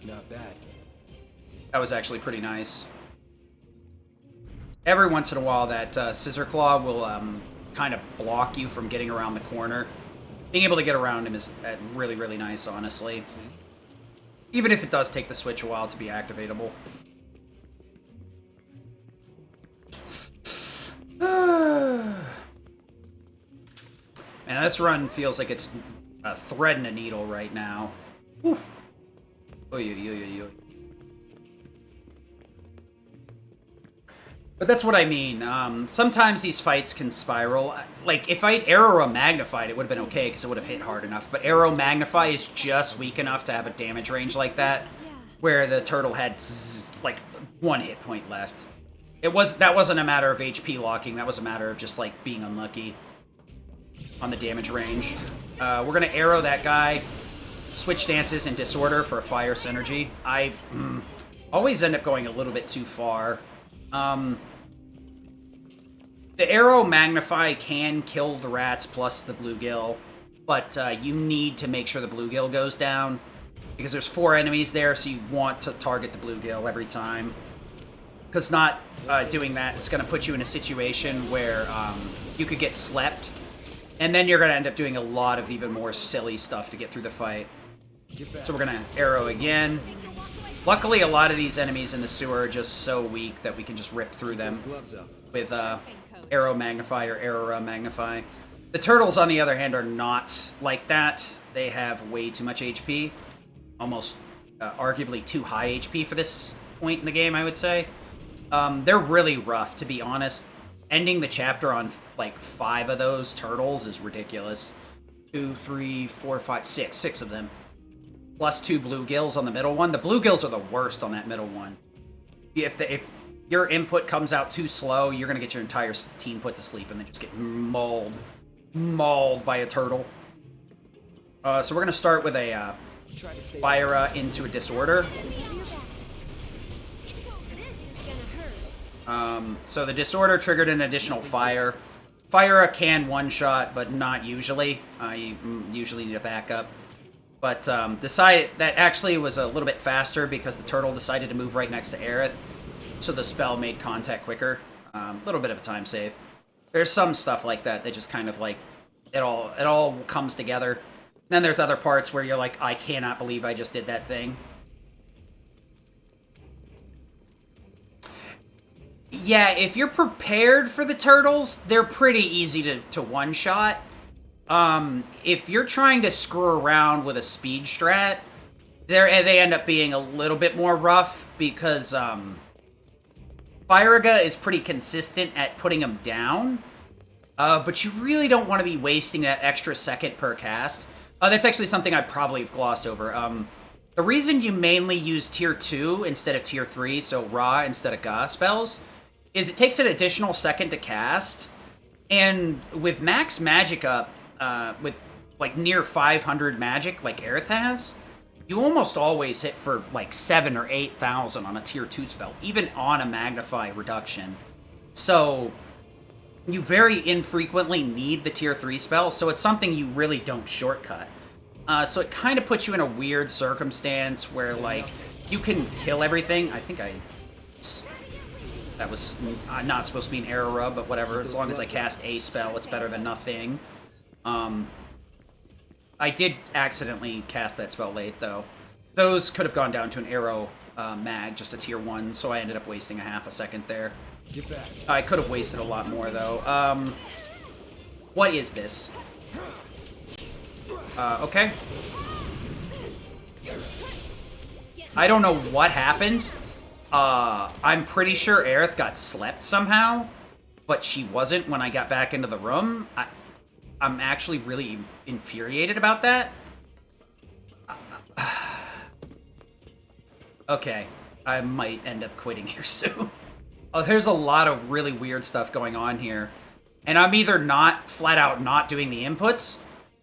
Not bad. That was actually pretty nice. Every once in a while, that Scissor Claw will kind of block you from getting around the corner. Being able to get around him is really, really nice, honestly. Even if it does take the switch a while to be activatable. Man, this run feels like it's a thread and a needle right now. Whew. Oy, oy, oy, oy. But that's what I mean. Sometimes these fights can spiral. Like, if I Arrow Magnified, it would have been okay, because it would have hit hard enough. But Arrow Magnify is just weak enough to have a damage range like that, where the turtle had, like, 1 hit point left. That wasn't a matter of HP locking, that was a matter of just, like, being unlucky on the damage range. We're going to arrow that guy. Switch stances in disorder for a fire synergy. I always end up going a little bit too far. The Arrow Magnify can kill the rats plus the bluegill, but you need to make sure the bluegill goes down, because there's 4 enemies there, so you want to target the bluegill every time. Because not doing that is going to put you in a situation where you could get slept, and then you're going to end up doing a lot of even more silly stuff to get through the fight. So we're going to arrow again. Luckily, a lot of these enemies in the sewer are just so weak that we can just rip through them with Arrow Magnify or Arrow Magnify. The turtles, on the other hand, are not like that. They have way too much HP. Almost arguably too high HP for this point in the game, I would say. They're really rough, to be honest. Ending the chapter on, like, 5 of those turtles is ridiculous. 2, 3, 4, 5, 6. 6 of them. Plus 2 bluegills on the middle one. The bluegills are the worst on that middle one. If your input comes out too slow, you're going to get your entire team put to sleep and then just get mauled by a turtle. So we're going to start with a fire into a disorder. So the disorder triggered an additional fire. Fire can one-shot, but not usually. You usually need a backup. But that actually was a little bit faster because the turtle decided to move right next to Aerith, so the spell made contact quicker. A little bit of a time save. There's some stuff like that that just kind of like it all comes together. Then there's other parts where you're like, I cannot believe I just did that thing. Yeah, if you're prepared for the turtles, they're pretty easy to one-shot. If you're trying to screw around with a speed strat, they end up being a little bit more rough because Firaga is pretty consistent at putting them down, but you really don't want to be wasting that extra second per cast. That's actually something I probably have glossed over. The reason you mainly use Tier 2 instead of Tier 3, so Ra instead of Ga spells, is it takes an additional second to cast, And with max magic up, with like near 500 magic like Aerith has, you almost always hit for like 7 or 8,000 on a tier 2 spell, even on a magnify reduction. So you very infrequently need the tier 3 spell, so it's something you really don't shortcut. So it kind of puts you in a weird circumstance where, like, you can kill everything. I think that was not supposed to be an error rub, but whatever. As long as I cast a spell, it's better than nothing. I did accidentally cast that spell late, though. Those could have gone down to an arrow mag, just a tier 1, so I ended up wasting a half a second there. Get back. I could have wasted a lot more, though. What is this? Okay. I don't know what happened. I'm pretty sure Aerith got slept somehow, but she wasn't when I got back into the room. I'm actually really infuriated about that. Okay, I might end up quitting here soon. Oh, there's a lot of really weird stuff going on here. And I'm either not, flat out not doing the inputs,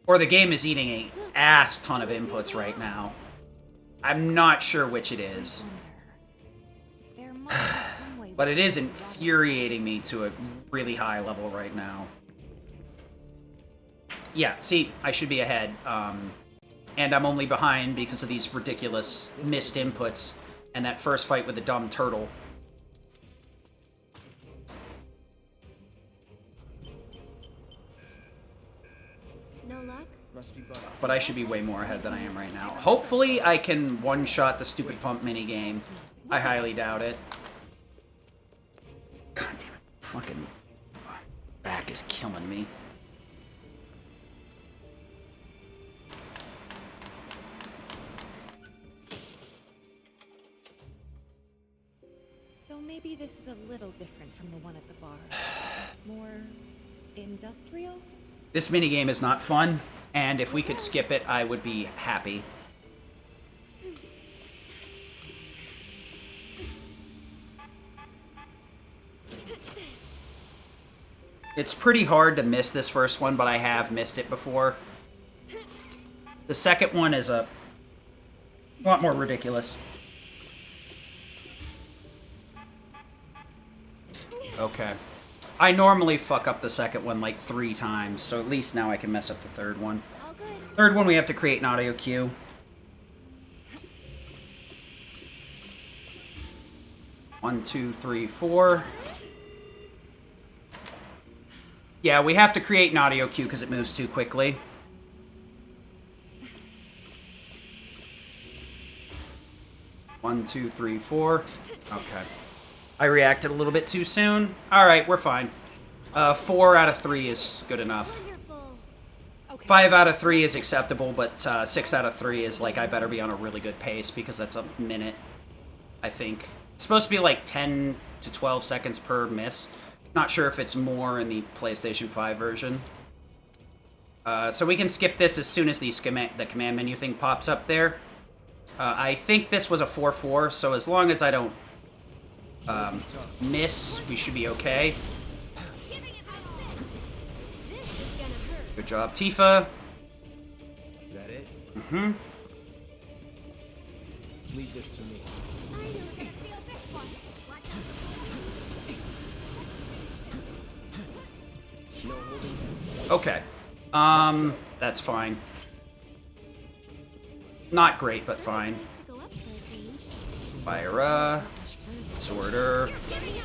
or the game is eating a ass ton of inputs right now. I'm not sure which it is. There must be some way. But it is infuriating me to a really high level right now. Yeah, see, I should be ahead. And I'm only behind because of these ridiculous missed inputs and that first fight with the dumb turtle. No luck? Must be bugged. But I should be way more ahead than I am right now. Hopefully I can one-shot the stupid pump minigame. I highly doubt it. God damn it. Fucking back is killing me. So maybe this is a little different from the one at the bar. More industrial? This minigame is not fun, and if we could skip it, I would be happy. It's pretty hard to miss this first one, but I have missed it before. The second one is a lot more ridiculous. Okay. I normally fuck up the second one like 3 times, so at least now I can mess up the third one. All good. Third one, we have to create an audio cue. One, two, three, 4. Yeah, we have to create an audio cue because it moves too quickly. One, two, three, 4. Okay. I reacted a little bit too soon. Alright, we're fine. 4 out of 3 is good enough. Wonderful. Okay. 5 out of 3 is acceptable, but 6 out of 3 is like I better be on a really good pace because that's a minute, I think. It's supposed to be like 10 to 12 seconds per miss. Not sure if it's more in the PlayStation 5 version. So we can skip this as soon as the command menu thing pops up there. I think this was a 4-4, so as long as I don't miss, we should be okay. Good job, Tifa. Is that it? Mm-hmm. Leave this to me. No holding back. Okay. That's fine. Not great, but fine. Fyra. Sworder.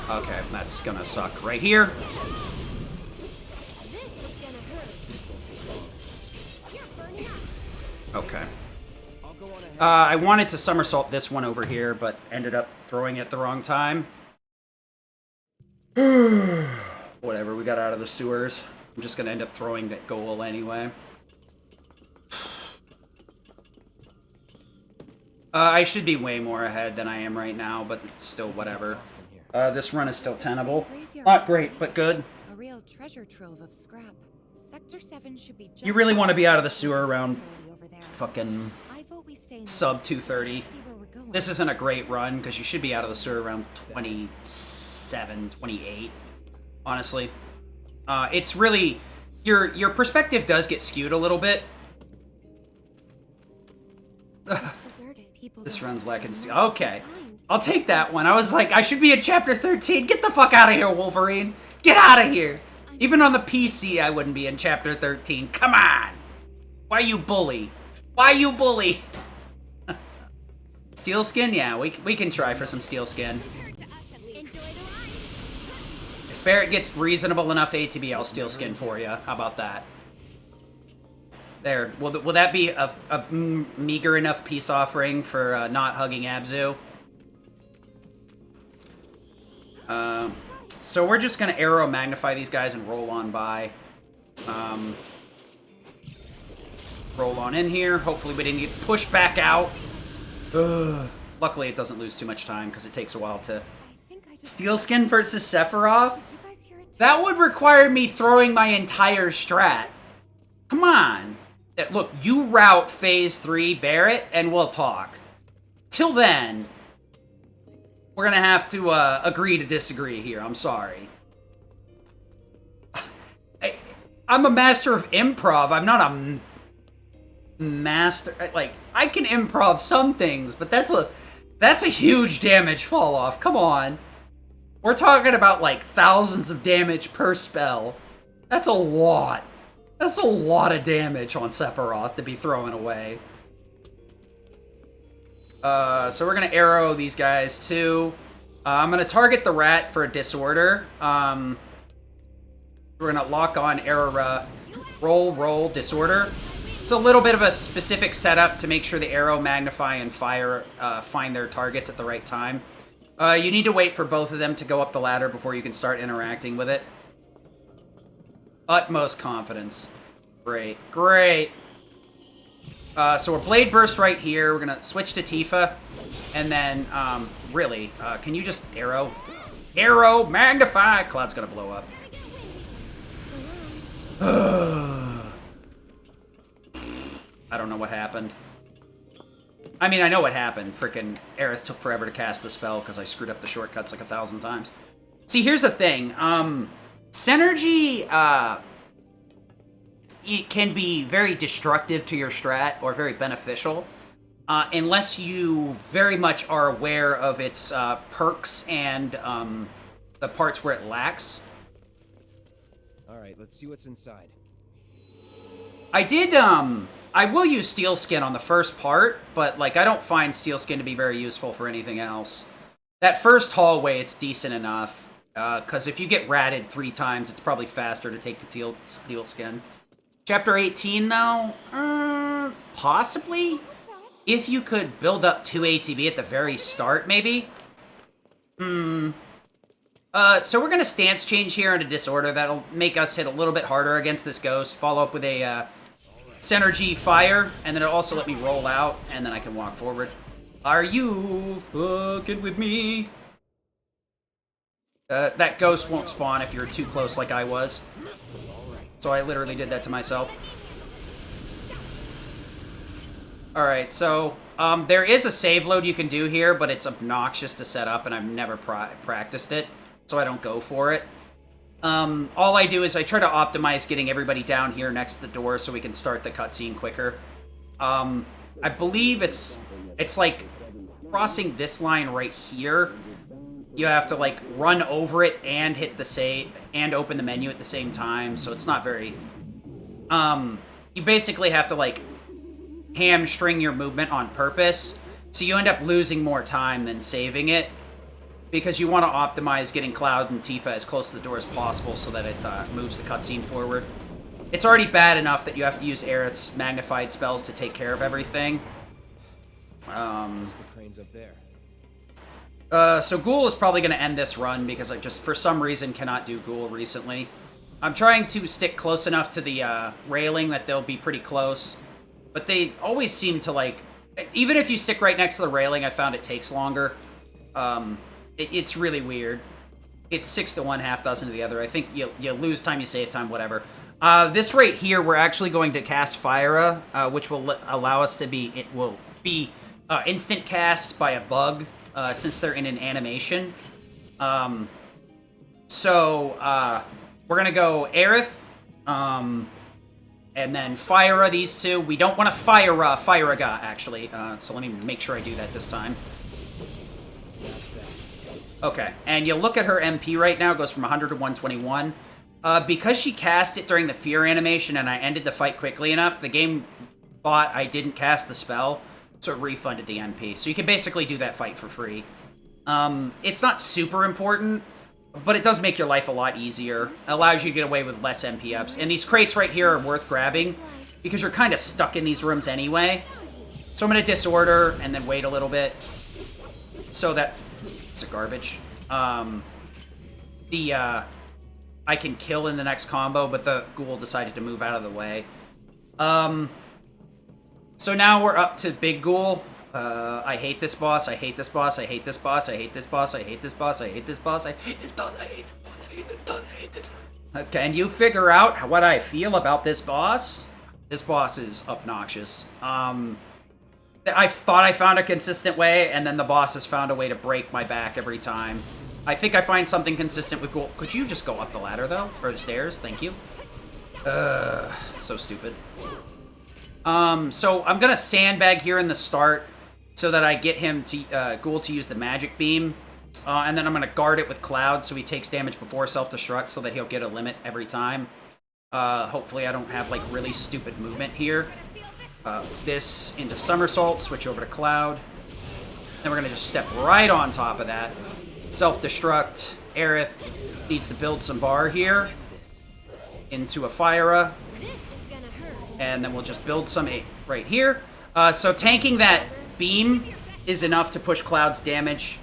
Okay, that's gonna suck right here. Okay. I'll go on ahead. I wanted to somersault this one over here, but ended up throwing it at the wrong time. Whatever, we got out of the sewers. I'm just gonna end up throwing that goal anyway. I should be way more ahead than I am right now, but it's still whatever. This run is still tenable. Not great, but good. A real treasure trove of scrap. Sector 7 should be just You really want to be out of the sewer around over there. fucking I vote we stay in sub 230. see where we're going. This isn't a great run, because you should be out of the sewer around 27, 28, honestly. It's really... Your perspective does get skewed a little bit. This run's lacking steel. Okay. I'll take that one. I was like, I should be in Chapter 13. Get the fuck out of here, Wolverine. Get out of here. Even on the PC, I wouldn't be in Chapter 13. Come on. Why you bully? Why you bully? Steel skin? Yeah, we can try for some steel skin. If Barrett gets reasonable enough ATB, I'll steel skin for you. How about that? There. Will that be a meager enough peace offering for not hugging Abzu? So we're just gonna arrow magnify these guys and roll on by. Roll on in here. Hopefully we didn't get pushed back out. Luckily it doesn't lose too much time because it takes a while to... Steel skin versus Sephiroth? That would require me throwing my entire strat. Come on. Look, you route Phase 3, Barrett, and we'll talk. Till then, we're gonna have to agree to disagree here. I'm sorry. I'm a master of improv. I'm not a master. Like, I can improv some things, but that's a huge damage fall off. Come on. We're talking about like thousands of damage per spell. That's a lot. That's a lot of damage on Sephiroth to be throwing away. So we're gonna arrow these guys too. I'm gonna target the rat for a disorder. We're gonna lock on arrow, roll, disorder. It's a little bit of a specific setup to make sure the arrow, magnify, and fire find their targets at the right time. You need to wait for both of them to go up the ladder before you can start interacting with it. Utmost confidence. Great, great. So we're Blade Burst right here. We're gonna switch to Tifa. And then, really, can you just arrow? Arrow, magnify! Cloud's gonna blow up. I don't know what happened. I mean, I know what happened. Frickin' Aerith took forever to cast the spell because I screwed up the shortcuts like 1,000 times. See, here's the thing. Synergy, it can be very destructive to your strat or very beneficial unless you very much are aware of its perks and the parts where it lacks. Alright, let's see what's inside. I will use Steel Skin on the first part, but, like, I don't find Steel Skin to be very useful for anything else. That first hallway, it's decent enough, because if you get ratted 3 times, it's probably faster to take the Steel Skin. Chapter 18, though? Possibly? If you could build up 2 ATB at the very start, maybe? So we're going to stance change here into Disorder. That'll make us hit a little bit harder against this Ghost. Follow up with a Synergy Fire, and then it'll also let me roll out, and then I can walk forward. Are you fucking with me? That Ghost won't spawn if you're too close like I was. So I literally did that to myself. Alright, so there is a save load you can do here, but it's obnoxious to set up, and I've never practiced it, so I don't go for it. All I do is I try to optimize getting everybody down here next to the door so we can start the cutscene quicker. I believe it's like crossing this line right here. You have to like run over it and hit the save and open the menu at the same time, so it's not very... you basically have to like hamstring your movement on purpose, so you end up losing more time than saving it. Because you want to optimize getting Cloud and Tifa as close to the door as possible so that it moves the cutscene forward. It's already bad enough that you have to use Aerith's magnified spells to take care of everything. The crane's up there. So Ghoul is probably going to end this run because I just, for some reason, cannot do Ghoul recently. I'm trying to stick close enough to the railing that they'll be pretty close. But they always seem to, like... Even if you stick right next to the railing, I found it takes longer. It's really weird. It's 6 to 1, half dozen to the other. I think you lose time, you save time, whatever. This right here, we're actually going to cast Fyra, which will allow us to be... It will be instant cast by a bug, since they're in an animation. So we're we're gonna go Aerith, and then Fyra, these two. We don't want to Fyraga, actually. So let me make sure I do that this time. Okay, and you look at her MP right now, it goes from 100 to 121. Because she cast it during the fear animation and I ended the fight quickly enough, the game thought I didn't cast the spell, so it refunded the MP. So you can basically do that fight for free. It's not super important, but it does make your life a lot easier. It allows you to get away with less MP ups. And these crates right here are worth grabbing, because you're kind of stuck in these rooms anyway. So I'm going to disorder and then wait a little bit, so that... It's a garbage. I can kill in the next combo, but the ghoul decided to move out of the way. So now we're up to Big Ghoul. I hate this boss, I hate this boss, I hate this boss, I hate this boss, I hate this boss, I hate this boss, I hate this boss, I hate this boss, I hate this boss, I hate this boss. Can you figure out what I feel about this boss? This boss is obnoxious. I thought I found a consistent way, and then the boss has found a way to break my back every time. I think I find something consistent with Ghoul. Could you just go up the ladder, though? Or the stairs? Thank you. So stupid. So I'm gonna sandbag here in the start so that I get him to, Ghoul to use the magic beam. And then I'm gonna guard it with Cloud so he takes damage before self-destruct so that he'll get a limit every time. Hopefully I don't have, like, really stupid movement here. This into somersault, switch over to Cloud. Then we're going to just step right on top of that. Self-destruct. Aerith needs to build some bar here. Into a Fyra. And then we'll just build some right here. So tanking that beam is enough to push Cloud's damage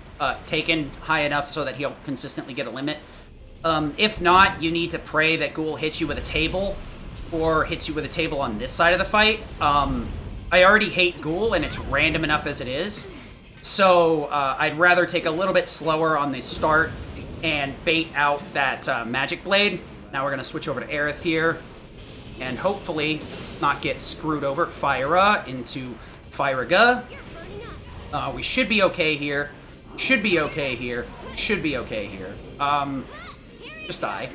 taken high enough so that he'll consistently get a limit. If not, you need to pray that Ghoul hits you with a table, or hits you with a table on this side of the fight. I already hate Ghoul, and it's random enough as it is. So I'd rather take a little bit slower on the start and bait out that Magic Blade. Now we're going to switch over to Aerith here, and hopefully not get screwed over. Fyra into Fyraga. We should be okay here. Should be okay here. Should be okay here. Just die.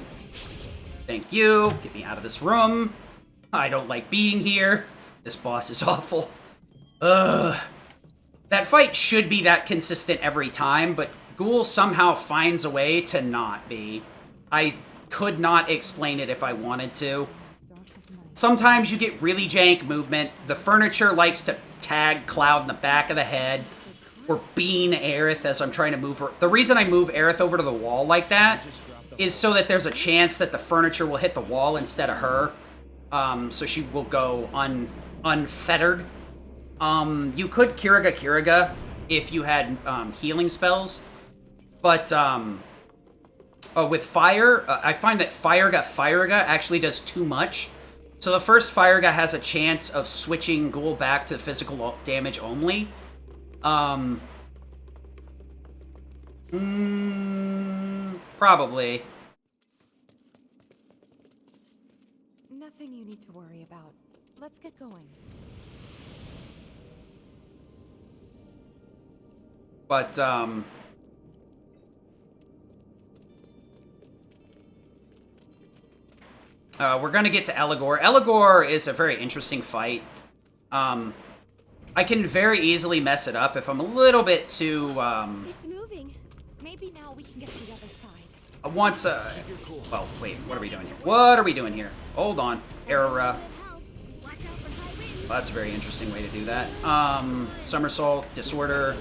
Thank you. Get me out of this room. I don't like being here. This boss is awful. Ugh. That fight should be that consistent every time, but Ghoul somehow finds a way to not be. I could not explain it if I wanted to. Sometimes you get really jank movement. The furniture likes to tag Cloud in the back of the head, or bean Aerith as I'm trying to move her. The reason I move Aerith over to the wall like that is so that there's a chance that the furniture will hit the wall instead of her. So she will go unfettered. You could Kiriga if you had healing spells. But with fire, I find that Fyraga actually does too much. So the first Fyraga has a chance of switching Ghoul back to physical damage only. Probably. Nothing you need to worry about. Let's get going. But, we're gonna get to Eligor. Eligor is a very interesting fight. I can very easily mess it up if I'm a little bit too, It's moving. Maybe now we can get to the other side. Once, well, wait, what are we doing here? What are we doing here? Hold on. Error, well, that's a very interesting way to do that. Somersault, Disorder.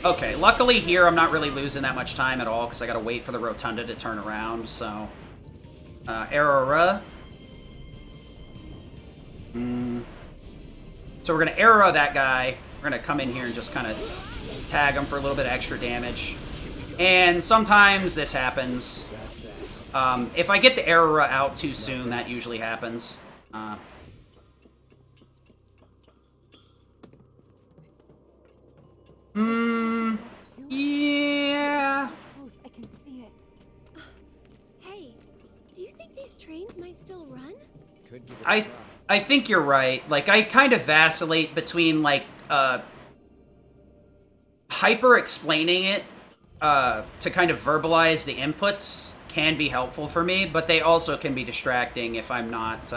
Okay, luckily here I'm not really losing that much time at all because I gotta wait for the Rotunda to turn around, so... Error. So we're gonna Error that guy. We're gonna come in here and just kind of tag him for a little bit of extra damage. And sometimes this happens. If I get the Error out too soon, that usually happens. Yeah. Close, I can see it. Hey, do you think these trains might still run? Could give it a try. I think you're right. Like, I kind of vacillate between, like, hyper-explaining it to kind of verbalize the inputs can be helpful for me, but they also can be distracting if I'm not...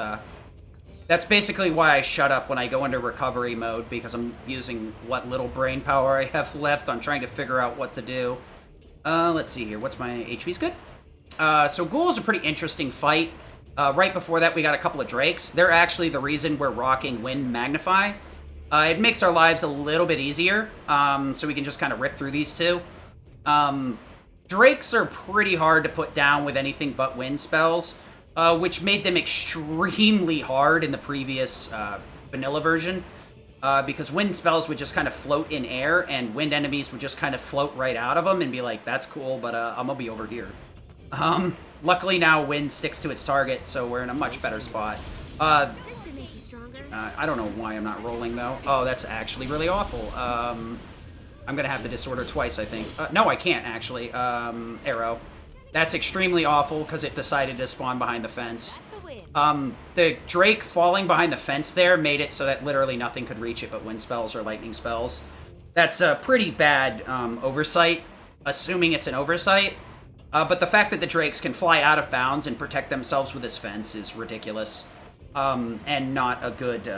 That's basically why I shut up when I go into recovery mode, because I'm using what little brain power I have left on trying to figure out what to do. Let's see here. What's my HP's good? So Ghoul is a pretty interesting fight. Right before that, we got a couple of Drakes. They're actually the reason we're rocking Wind Magnify. It makes our lives a little bit easier, so we can just kind of rip through these two. Drakes are pretty hard to put down with anything but wind spells, which made them extremely hard in the previous vanilla version, because wind spells would just kind of float in air, and wind enemies would just kind of float right out of them and be like, that's cool, but I'm gonna be over here. Luckily now wind sticks to its target, so we're in a much better spot. This should make you stronger. I don't know why I'm not rolling, though. Oh, that's actually really awful. I'm gonna have to disorder twice, I think. No, I can't, actually. Arrow. That's extremely awful, because it decided to spawn behind the fence. That's a win. The Drake falling behind the fence there made it so that literally nothing could reach it but wind spells or lightning spells. That's a pretty bad oversight, assuming it's an oversight. But the fact that the Drakes can fly out of bounds and protect themselves with this fence is ridiculous. And not a good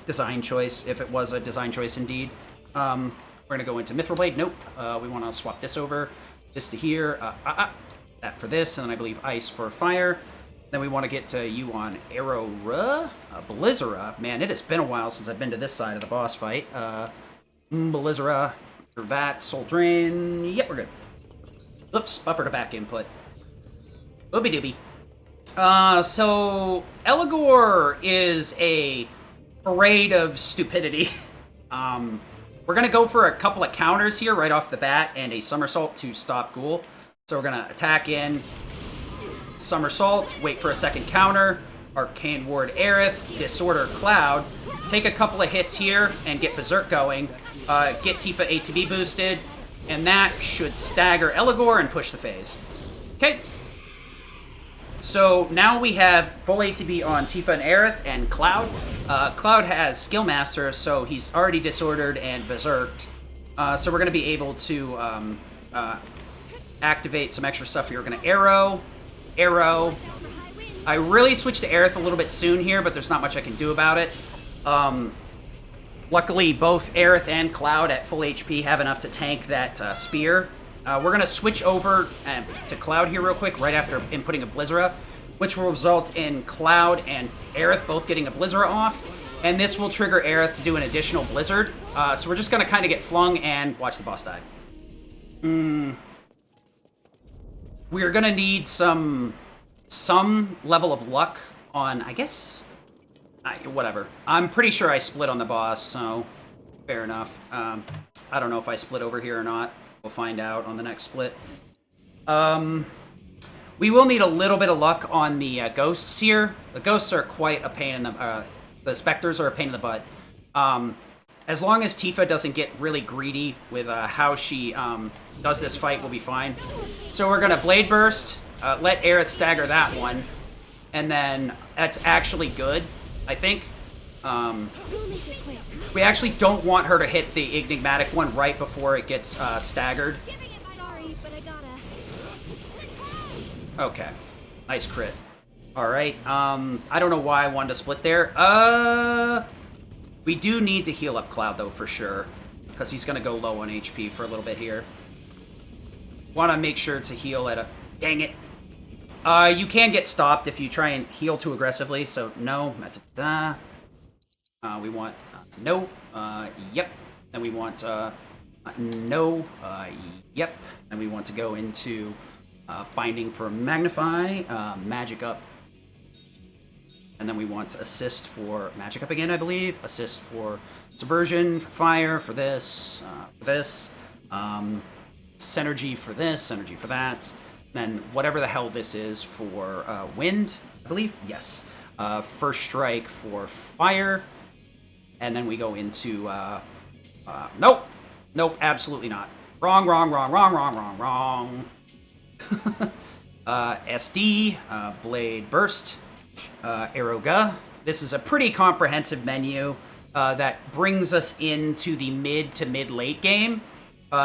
design choice, if it was a design choice indeed. We're going to go into Mithril Blade. Nope. We want to swap this over. This to here. That for this, and then I believe Ice for Fire. Then we want to get to you on Aerora? Blizzara. Man, it has been a while since I've been to this side of the boss fight. Blizzara. For that. Soul Drain. Yep, we're good. Oops, buffer to back input. Ooby dooby. So Eligor is a parade of stupidity. We're gonna go for a couple of counters here right off the bat and a somersault to stop Ghoul. So we're gonna attack in, somersault, wait for a second counter, Arcane Ward Aerith, Disorder Cloud, take a couple of hits here and get Berserk going, get Tifa ATB boosted, and that should stagger Eligor and push the phase. Okay. So now we have full ATB on Tifa and Aerith and Cloud. Cloud has Skill Master, so he's already disordered and berserked. So we're going to be able to activate some extra stuff here. We're going to Arrow. I really switched to Aerith a little bit soon here, but there's not much I can do about it. Luckily, both Aerith and Cloud at full HP have enough to tank that spear. We're going to switch over to Cloud here real quick, right after inputting a Blizzara, which will result in Cloud and Aerith both getting a Blizzara off, and this will trigger Aerith to do an additional Blizzard. So we're just going to kind of get flung and watch the boss die. We're going to need some level of luck on, I guess... whatever. I'm pretty sure I split on the boss, so fair enough. I don't know if I split over here or not. We'll find out on the next split. We will need a little bit of luck on the ghosts here. The ghosts are quite a pain in the specters are a pain in the butt. As long as Tifa doesn't get really greedy with how she does this fight, we'll be fine. So we're gonna Blade Burst, let Aerith stagger that one, and then that's actually good, I think. We actually don't want her to hit the enigmatic one right before it gets staggered. Sorry, but I gotta. Okay. Nice crit. Alright, I don't know why I wanted to split there. We do need to heal up Cloud, though, for sure. Because he's going to go low on HP for a little bit here. Want to make sure to heal at a... Dang it. You can get stopped if you try and heal too aggressively, so no. We want no. Yep. Then we want no. Yep. And we want to go into binding for Magnify, Magic Up. And then we want assist for Magic Up again, I believe. Assist for Subversion, for Fire, for this, Synergy for this, Synergy for that. Then whatever the hell this is for Wind, I believe. Yes. First Strike for Fire. And then we go into... nope. Nope, absolutely not. Wrong. SD, Blade Burst, Aeroga. This is a pretty comprehensive menu that brings us into the mid to mid-late game.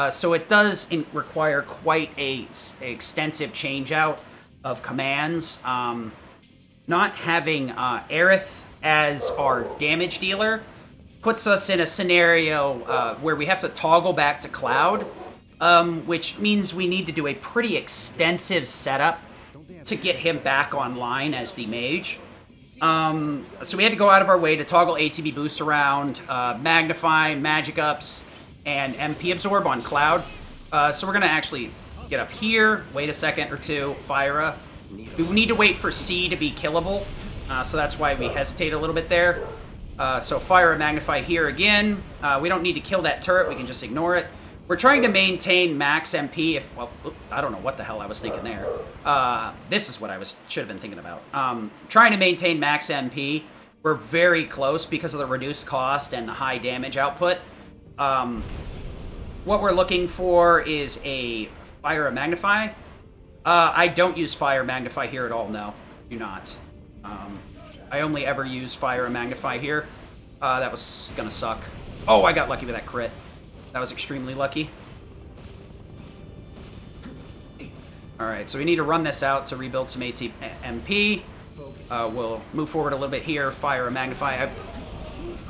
So it does require quite a extensive change out. of commands. Not having Aerith as our damage dealer puts us in a scenario where we have to toggle back to Cloud, which means we need to do a pretty extensive setup to get him back online as the mage. So we had to go out of our way to toggle ATB boost around, Magnify, Magic Ups, and MP Absorb on Cloud. So we're going to actually get up here, wait a second or two, Fyra. We need to wait for C to be killable, so that's why we hesitate a little bit there. So Fyra, Magnify here again. We don't need to kill that turret, we can just ignore it. We're trying to maintain max MP if, well, I don't know what the hell I was thinking there. This is what I should have been thinking about. Trying to maintain max MP. We're very close because of the reduced cost and the high damage output. What we're looking for is a Fyra Magnify. I don't use Fyra Magnify here at all, no. Do not. I only ever use Fyra Magnify here. That was gonna suck. Oh, I got lucky with that crit. That was extremely lucky. Alright, so we need to run this out to rebuild some ATMP. We'll move forward a little bit here. Fire a Magnify.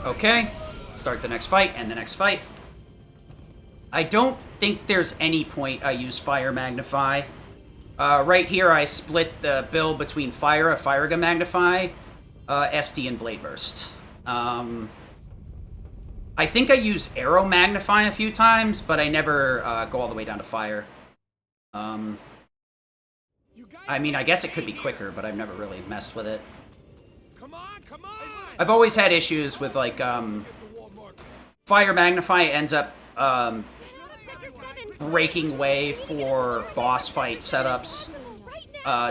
Okay. Start the next fight and the next fight. I don't think there's any point I use Fire Magnify. Right here I split the build between Fire Gun Magnify, SD, and Blade Burst. I think I use Arrow Magnify a few times, but I never go all the way down to Fire. I mean, I guess it could be quicker, but I've never really messed with it. Come on, come on! I've always had issues with, like, Fire Magnify ends up, breaking way for boss fight setups,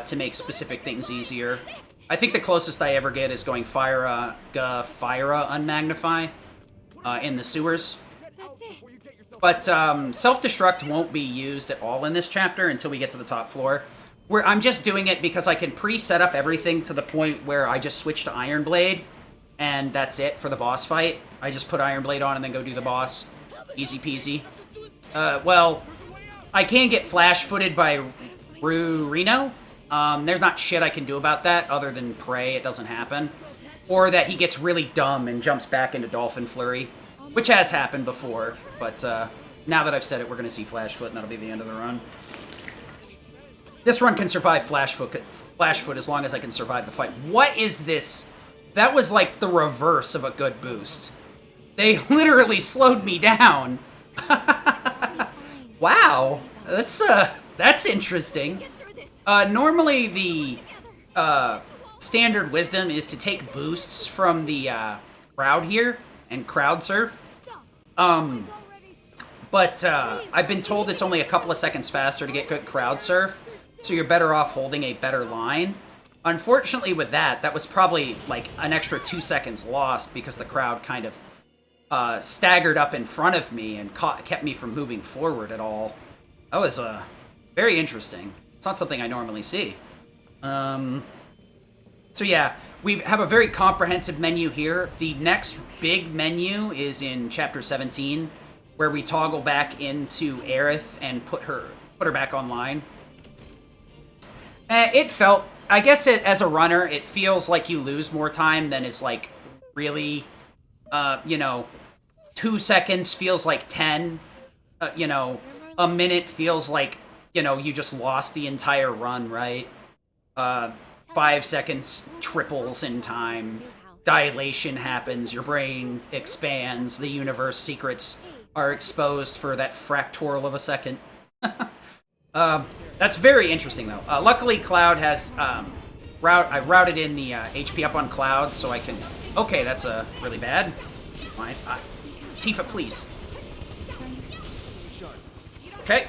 to make specific things easier. I think the closest I ever get is going Fyra Unmagnify, in the sewers. But, self-destruct won't be used at all in this chapter until we get to the top floor. I'm just doing it because I can pre-set up everything to the point where I just switch to Iron Blade, and that's it for the boss fight. I just put Iron Blade on and then go do the boss. Easy peasy. Well, I can get flash-footed by Reno. There's not shit I can do about that other than pray it doesn't happen. Or that he gets really dumb and jumps back into Dolphin Flurry, which has happened before. But now that I've said it, we're going to see Flash Foot, and that'll be the end of the run. This run can survive Flash Foot as long as I can survive the fight. What is this? That was like the reverse of a good boost. They literally slowed me down. Wow, that's interesting. Normally the standard wisdom is to take boosts from the crowd here and crowd surf. But I've been told it's only a couple of seconds faster to get good crowd surf, so you're better off holding a better line. Unfortunately with that was probably like an extra 2 seconds lost because the crowd kind of staggered up in front of me and kept me from moving forward at all. That was very interesting. It's not something I normally see. So yeah, we have a very comprehensive menu here. The next big menu is in Chapter 17, where we toggle back into Aerith and put her back online. It felt, I guess as a runner, it feels like you lose more time than is like really, 2 seconds feels like 10. A minute feels like, you just lost the entire run, right? 5 seconds triples in time. Dilation happens, your brain expands, the universe secrets are exposed for that fractoral of a second. That's very interesting, though. Luckily, Cloud has... I routed in the HP up on Cloud, so I can... Okay, that's really bad. Fine. Tifa, please. Okay.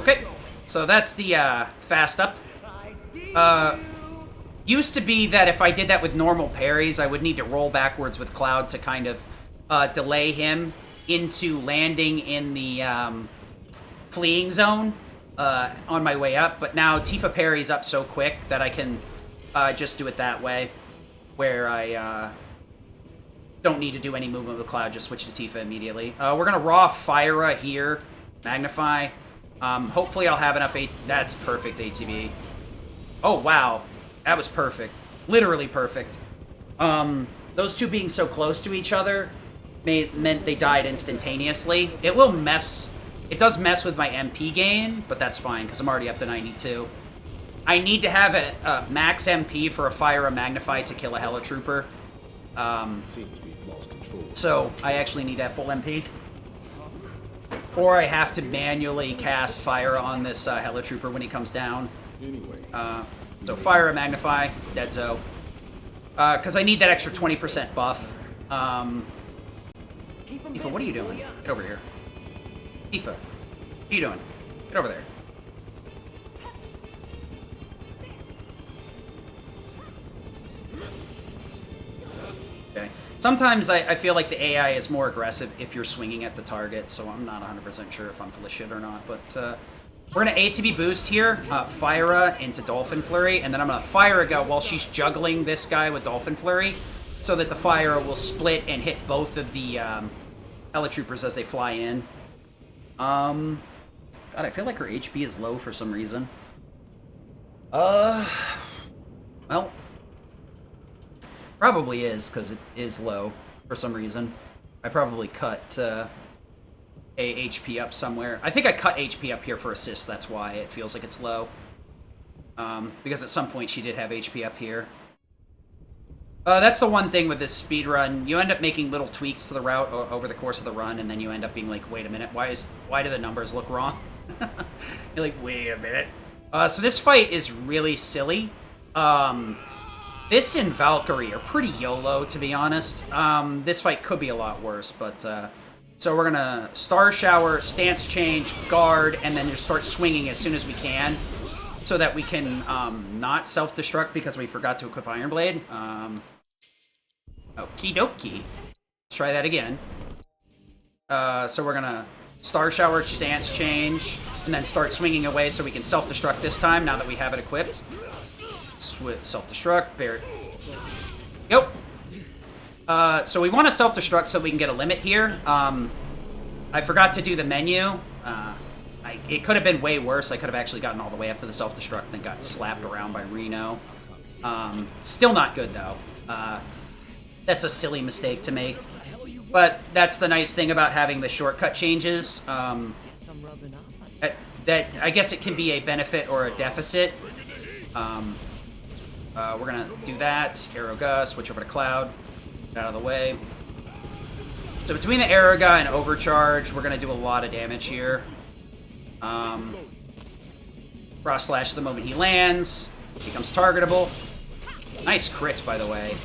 Okay, so that's the fast up. Used to be that if I did that with normal parries, I would need to roll backwards with Cloud to kind of delay him into landing in the fleeing zone on my way up. But now Tifa parries up so quick that I can just do it that way, where I don't need to do any movement with Cloud, just switch to Tifa immediately. We're going to raw Fyra here, Magnify. Hopefully I'll have enough. That's perfect ATB. Oh, wow. That was perfect. Literally perfect. Those two being so close to each other meant they died instantaneously. It will mess... It does mess with my MP gain, but that's fine, because I'm already up to 92. I need to have a max MP for a Fire a Magnify to kill a Helitrooper. So, I actually need to have full MP. Or I have to manually cast Fire on this Helitrooper when he comes down. So, Fire a Magnify, Deadzo. Because I need that extra 20% buff. Aoife, what are you doing? Get over here. Aoife, what are you doing? Get over there. Okay. Sometimes I feel like the AI is more aggressive if you're swinging at the target, so I'm not 100% sure if I'm full of shit or not, but we're going to ATB boost here, Fyra into Dolphin Flurry, and then I'm going to Fyra go while she's juggling this guy with Dolphin Flurry, so that the Fyra will split and hit both of the Helitroopers as they fly in. God, I feel like her HP is low for some reason. Well, probably is, because it is low for some reason. I probably cut a HP up somewhere. I think I cut HP up here for assist, that's why it feels like it's low. Because at some point she did have HP up here. That's the one thing with this speed run. You end up making little tweaks to the route over the course of the run, and then you end up being like, wait a minute, why do the numbers look wrong? You're like, wait a minute. So this fight is really silly. This and Valkyrie are pretty YOLO, to be honest. This fight could be a lot worse, but... So we're gonna Star Shower, Stance Change, Guard, and then just start swinging as soon as we can, so that we can not self-destruct because we forgot to equip Iron Blade. Okie dokie. Let's try that again. So we're gonna Star Shower, Stance Change, and then start swinging away so we can self-destruct this time, now that we have it equipped. Self-destruct, Barrett. Yep. So we want to self-destruct so we can get a limit here. I forgot to do the menu. It could have been way worse. I could have actually gotten all the way up to the self-destruct and then got slapped around by Reno. Still not good, though. That's a silly mistake to make. But that's the nice thing about having the shortcut changes. That I guess it can be a benefit or a deficit. We're going to do that. Arrow Gus, switch over to Cloud. Get out of the way. So between the Aeroga and Overcharge, we're going to do a lot of damage here. Frost Slash the moment he lands. Becomes targetable. Nice crits, by the way.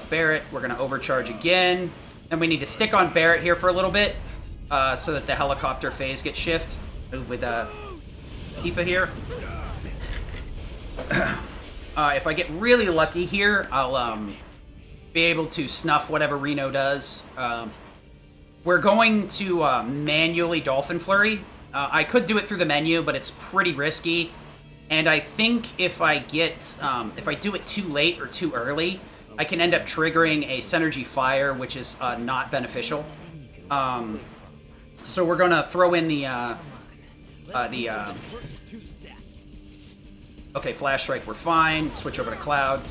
Barrett, we're going to Overcharge again. And we need to stick on Barrett here for a little bit, so that the helicopter phase gets shift. Move with Aoife here. If I get really lucky here, I'll be able to snuff whatever Reno does. We're going to manually Dolphin Flurry. I could do it through the menu, but it's pretty risky. And I think if I get, if I do it too late or too early, I can end up triggering a Synergy Fire, which is not beneficial. So we're gonna throw in the okay, Flash Strike, we're fine. Switch over to Cloud.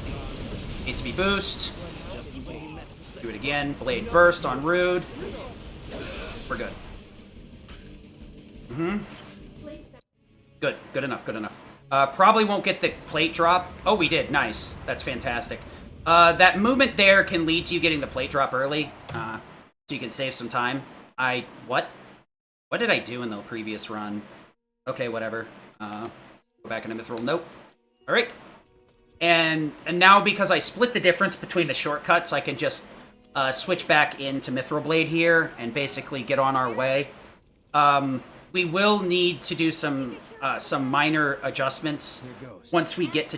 ATB boost. Do it again. Blade Burst on Rude. We're good. Good. Good enough. Good enough. Probably won't get the plate drop. Oh, we did. Nice. That's fantastic. That movement there can lead to you getting the plate drop early, so you can save some time. What? What did I do in the previous run? Okay, whatever. Go back into Mithril. Nope. All right. And now because I split the difference between the shortcuts, I can just switch back into Mithril Blade here and basically get on our way. We will need to do some minor adjustments once we get to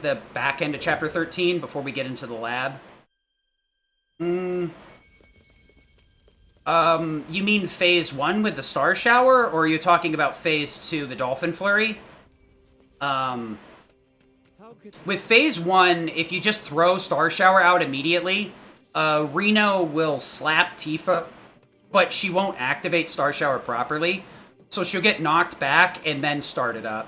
the back end of Chapter 13 before we get into the lab. You mean Phase 1 with the Star Shower, or are you talking about Phase 2, the Dolphin Flurry? With Phase 1, if you just throw Star Shower out immediately, Reno will slap Tifa, but she won't activate Star Shower properly. So she'll get knocked back and then start it up.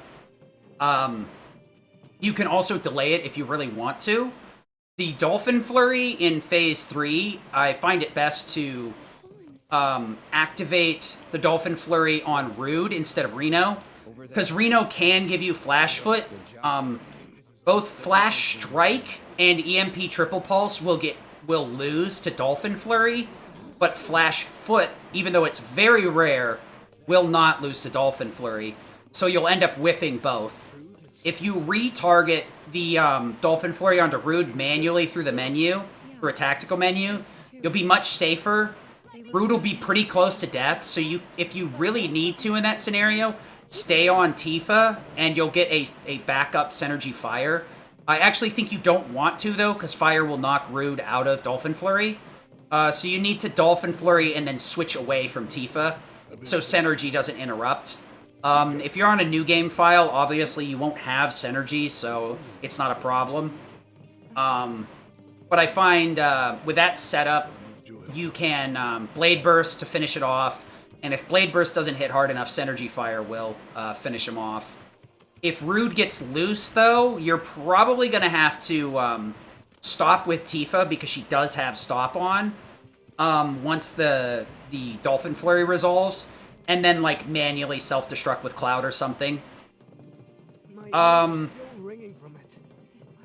You can also delay it if you really want to. The Dolphin Flurry in Phase 3, I find it best to activate the Dolphin Flurry on Rude instead of Reno. Because Reno can give you Flash Foot. Both Flash Strike and EMP Triple Pulse will lose to Dolphin Flurry. But Flash Foot, even though it's very rare, will not lose to Dolphin Flurry. So you'll end up whiffing both. If you retarget the Dolphin Flurry onto Rude manually through the menu, through a tactical menu, you'll be much safer. Rude will be pretty close to death, so if you really need to in that scenario, stay on Tifa, and you'll get a backup Synergy Fire. I actually think you don't want to, though, because Fire will knock Rude out of Dolphin Flurry. So you need to Dolphin Flurry and then switch away from Tifa, so Synergy doesn't interrupt. If you're on a new game file, obviously you won't have Synergy, so it's not a problem. But I find with that setup, you can Blade Burst to finish it off, and if Blade Burst doesn't hit hard enough, Synergy Fire will finish him off. If Rude gets loose, though, you're probably going to have to stop with Tifa, because she does have stop on, once the Dolphin Flurry resolves, and then, like, manually self-destruct with Cloud or something.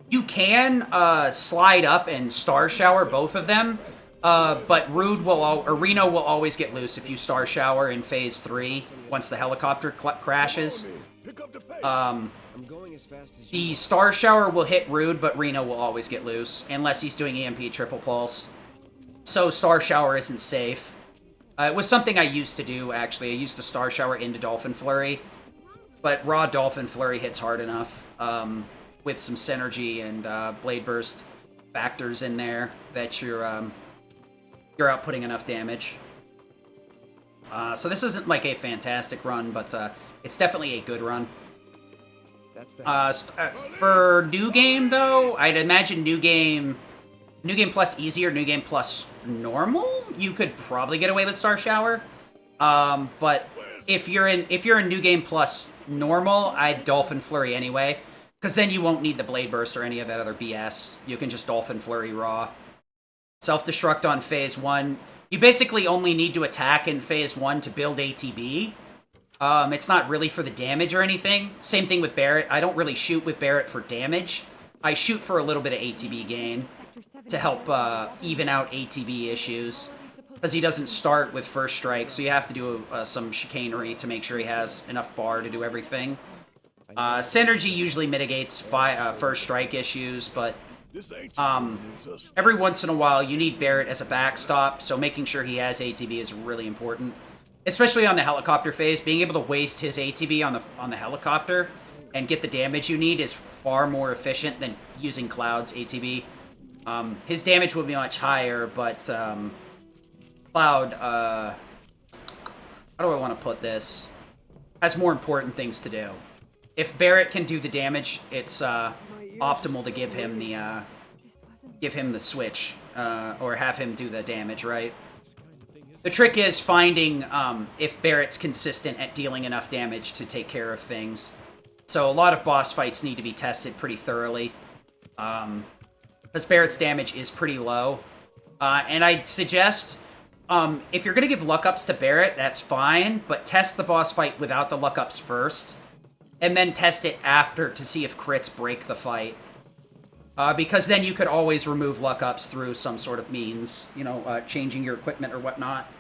You can slide up and Star Shower both of them, but Reno will always get loose if you Star Shower in Phase 3 once the helicopter crashes. The Star Shower will hit Rude, but Reno will always get loose, unless he's doing EMP Triple Pulse. So Star Shower isn't safe. It was something I used to do, actually. I used to Star Shower into Dolphin Flurry, but raw Dolphin Flurry hits hard enough with some Synergy and Blade Burst factors in there that you're outputting enough damage. So this isn't like a fantastic run, but it's definitely a good run. For New Game, though, I'd imagine New Game Plus Easy or New Game Plus Normal, you could probably get away with Star Shower. But if you're in New Game Plus Normal, I'd Dolphin Flurry anyway, because then you won't need the Blade Burst or any of that other BS. You can just Dolphin Flurry raw. Self-destruct on Phase 1. You basically only need to attack in Phase 1 to build ATB. It's not really for the damage or anything. Same thing with Barret. I don't really shoot with Barret for damage. I shoot for a little bit of ATB gain to help even out ATB issues, because he doesn't start with First Strike, so you have to do some chicanery to make sure he has enough bar to do everything. Synergy usually mitigates First Strike issues, but every once in a while you need Barret as a backstop, so making sure he has ATB is really important. Especially on the helicopter phase, being able to waste his ATB on the helicopter and get the damage you need is far more efficient than using Cloud's ATB. His damage will be much higher, but Cloud, how do I want to put this? Has more important things to do. If Barret can do the damage, it's optimal to give him the switch, or have him do the damage, right? The trick is finding if Barret's consistent at dealing enough damage to take care of things. So a lot of boss fights need to be tested pretty thoroughly, because Barret's damage is pretty low. And I'd suggest, if you're going to give luck-ups to Barret, that's fine, but test the boss fight without the luck-ups first, and then test it after to see if crits break the fight. Because then you could always remove luck-ups through some sort of means, changing your equipment or whatnot.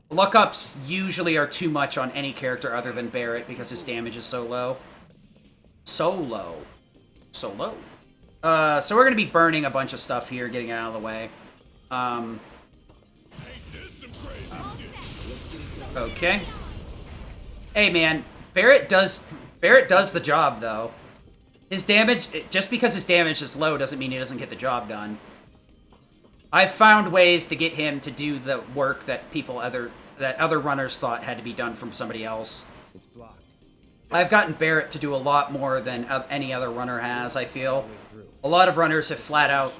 Luck-ups usually are too much on any character other than Barret because his damage is so low. So low. So we're going to be burning a bunch of stuff here, getting it out of the way. Okay. Hey, man. Barret does the job, though. His damage, just because his damage is low doesn't mean he doesn't get the job done. I've found ways to get him to do the work that other runners thought had to be done from somebody else. It's blocked. I've gotten Barret to do a lot more than any other runner has, I feel. A lot of runners have flat out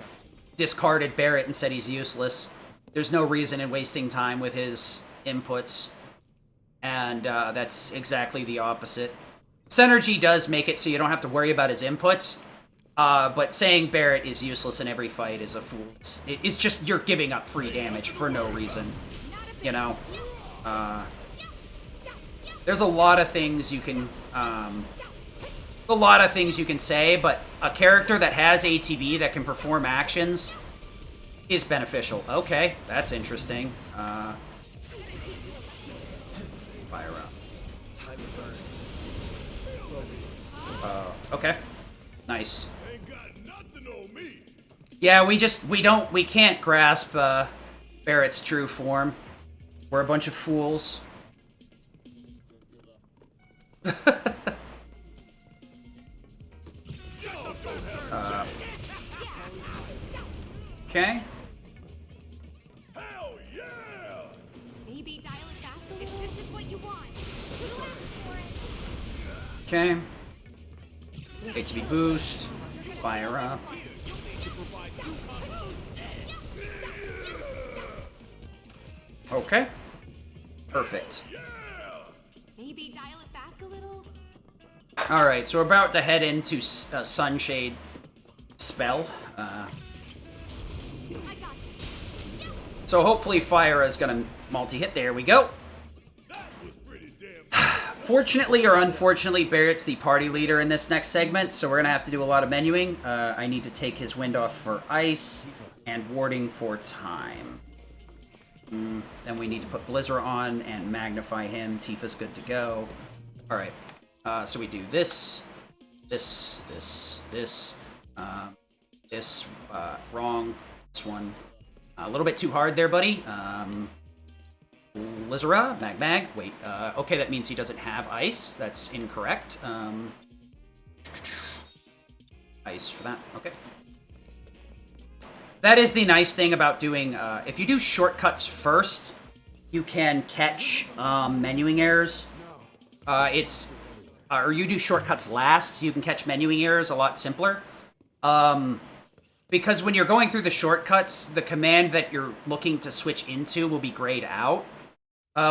discarded Barret and said he's useless. There's no reason in wasting time with his inputs, and that's exactly the opposite. Synergy does make it so you don't have to worry about his inputs, but saying Barret is useless in every fight is a fool. It's just you're giving up free damage for no reason, you know? There's a lot of things you can, say, but a character that has ATB that can perform actions is beneficial. Okay, that's interesting. Fire up. Time to burn. Okay. Nice. Ain't got nothing on me. Yeah, we can't grasp Barret's true form. We're a bunch of fools. Okay. Hell yeah! Maybe dial it back a little if this is what you want. Go for it. Okay. ATB boost. Fire up. Okay. Perfect. Maybe dial it back a little. Alright, so we're about to head into Sunshade spell. I got it. So hopefully Fire is gonna multi-hit. There we go. That was pretty damn. Fortunately or unfortunately, Barret's the party leader in this next segment, so we're gonna have to do a lot of menuing. I need to take his wind off for ice and warding for time. Then we need to put Blizzard on and magnify him. Tifa's good to go. Alright, so we do this, this, wrong, this one. A little bit too hard there, buddy. Blizzard, mag, wait, okay, that means he doesn't have ice. That's incorrect. Ice for that, okay. That is the nice thing about doing, if you do shortcuts first, you can catch menuing errors. Or you do shortcuts last, you can catch menuing errors a lot simpler. Because when you're going through the shortcuts, the command that you're looking to switch into will be grayed out,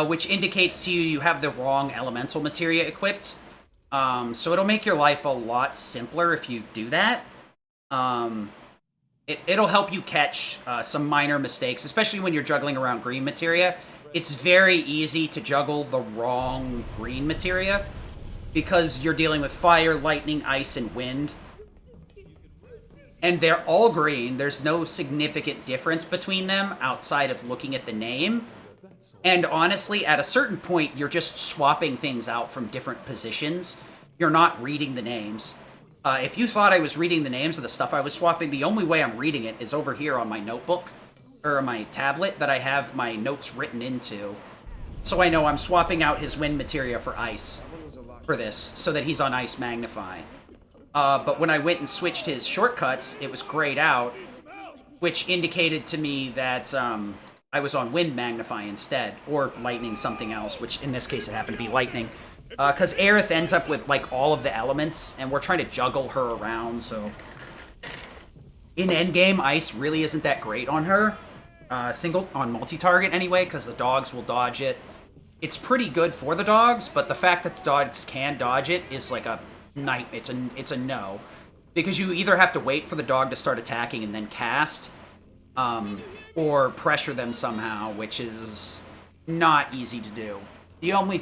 which indicates to you you have the wrong elemental materia equipped. So it'll make your life a lot simpler if you do that. It'll help you catch some minor mistakes, especially when you're juggling around green materia. It's very easy to juggle the wrong green materia because you're dealing with fire, lightning, ice, and wind. And they're all green. There's no significant difference between them outside of looking at the name. And honestly, at a certain point, you're just swapping things out from different positions. You're not reading the names. If you thought I was reading the names of the stuff I was swapping, the only way I'm reading it is over here on my notebook, or my tablet that I have my notes written into. So I know I'm swapping out his wind materia for ice for this, so that he's on ice magnify. But when I went and switched his shortcuts, it was grayed out, which indicated to me that I was on wind magnify instead, or lightning something else, which in this case it happened to be lightning. Because Aerith ends up with, like, all of the elements, and we're trying to juggle her around, so... In endgame, Ice really isn't that great on her. On multi-target anyway, because the dogs will dodge it. It's pretty good for the dogs, but the fact that the dogs can dodge it is like a it's a no. Because you either have to wait for the dog to start attacking and then cast, or pressure them somehow, which is not easy to do. The only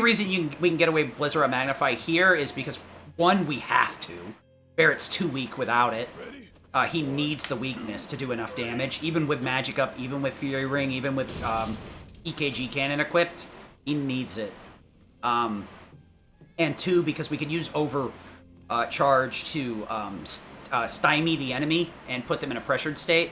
reason we can get away with Blizzard Magnify here is because, one, we have to. Barret's too weak without it. He needs the weakness to do enough damage, even with Magic up, even with Fury Ring, even with EKG Cannon equipped. He needs it. And two, because we can use Overcharge to stymie the enemy and put them in a pressured state.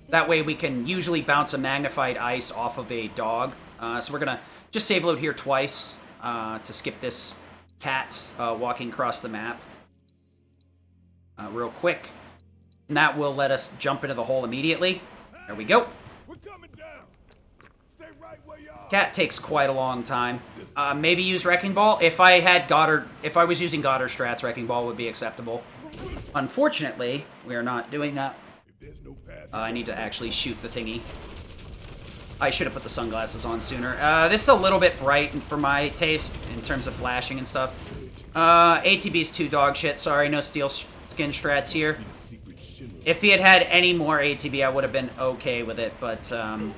That way we can usually bounce a Magnified Ice off of a dog. So we're going to just save load here twice to skip this cat walking across the map real quick. And that will let us jump into the hole immediately. There we go. We're coming down. Stay right where you are. Cat takes quite a long time. Maybe use Wrecking Ball. If I was using Goddard strats, Wrecking Ball would be acceptable. Unfortunately, we are not doing that. If there's no path, I need to actually shoot the thingy. I should have put the sunglasses on sooner. This is a little bit bright for my taste in terms of flashing and stuff. ATB's too dog shit. Sorry, no steel skin strats here. If he had had any more ATB, I would have been okay with it, but we're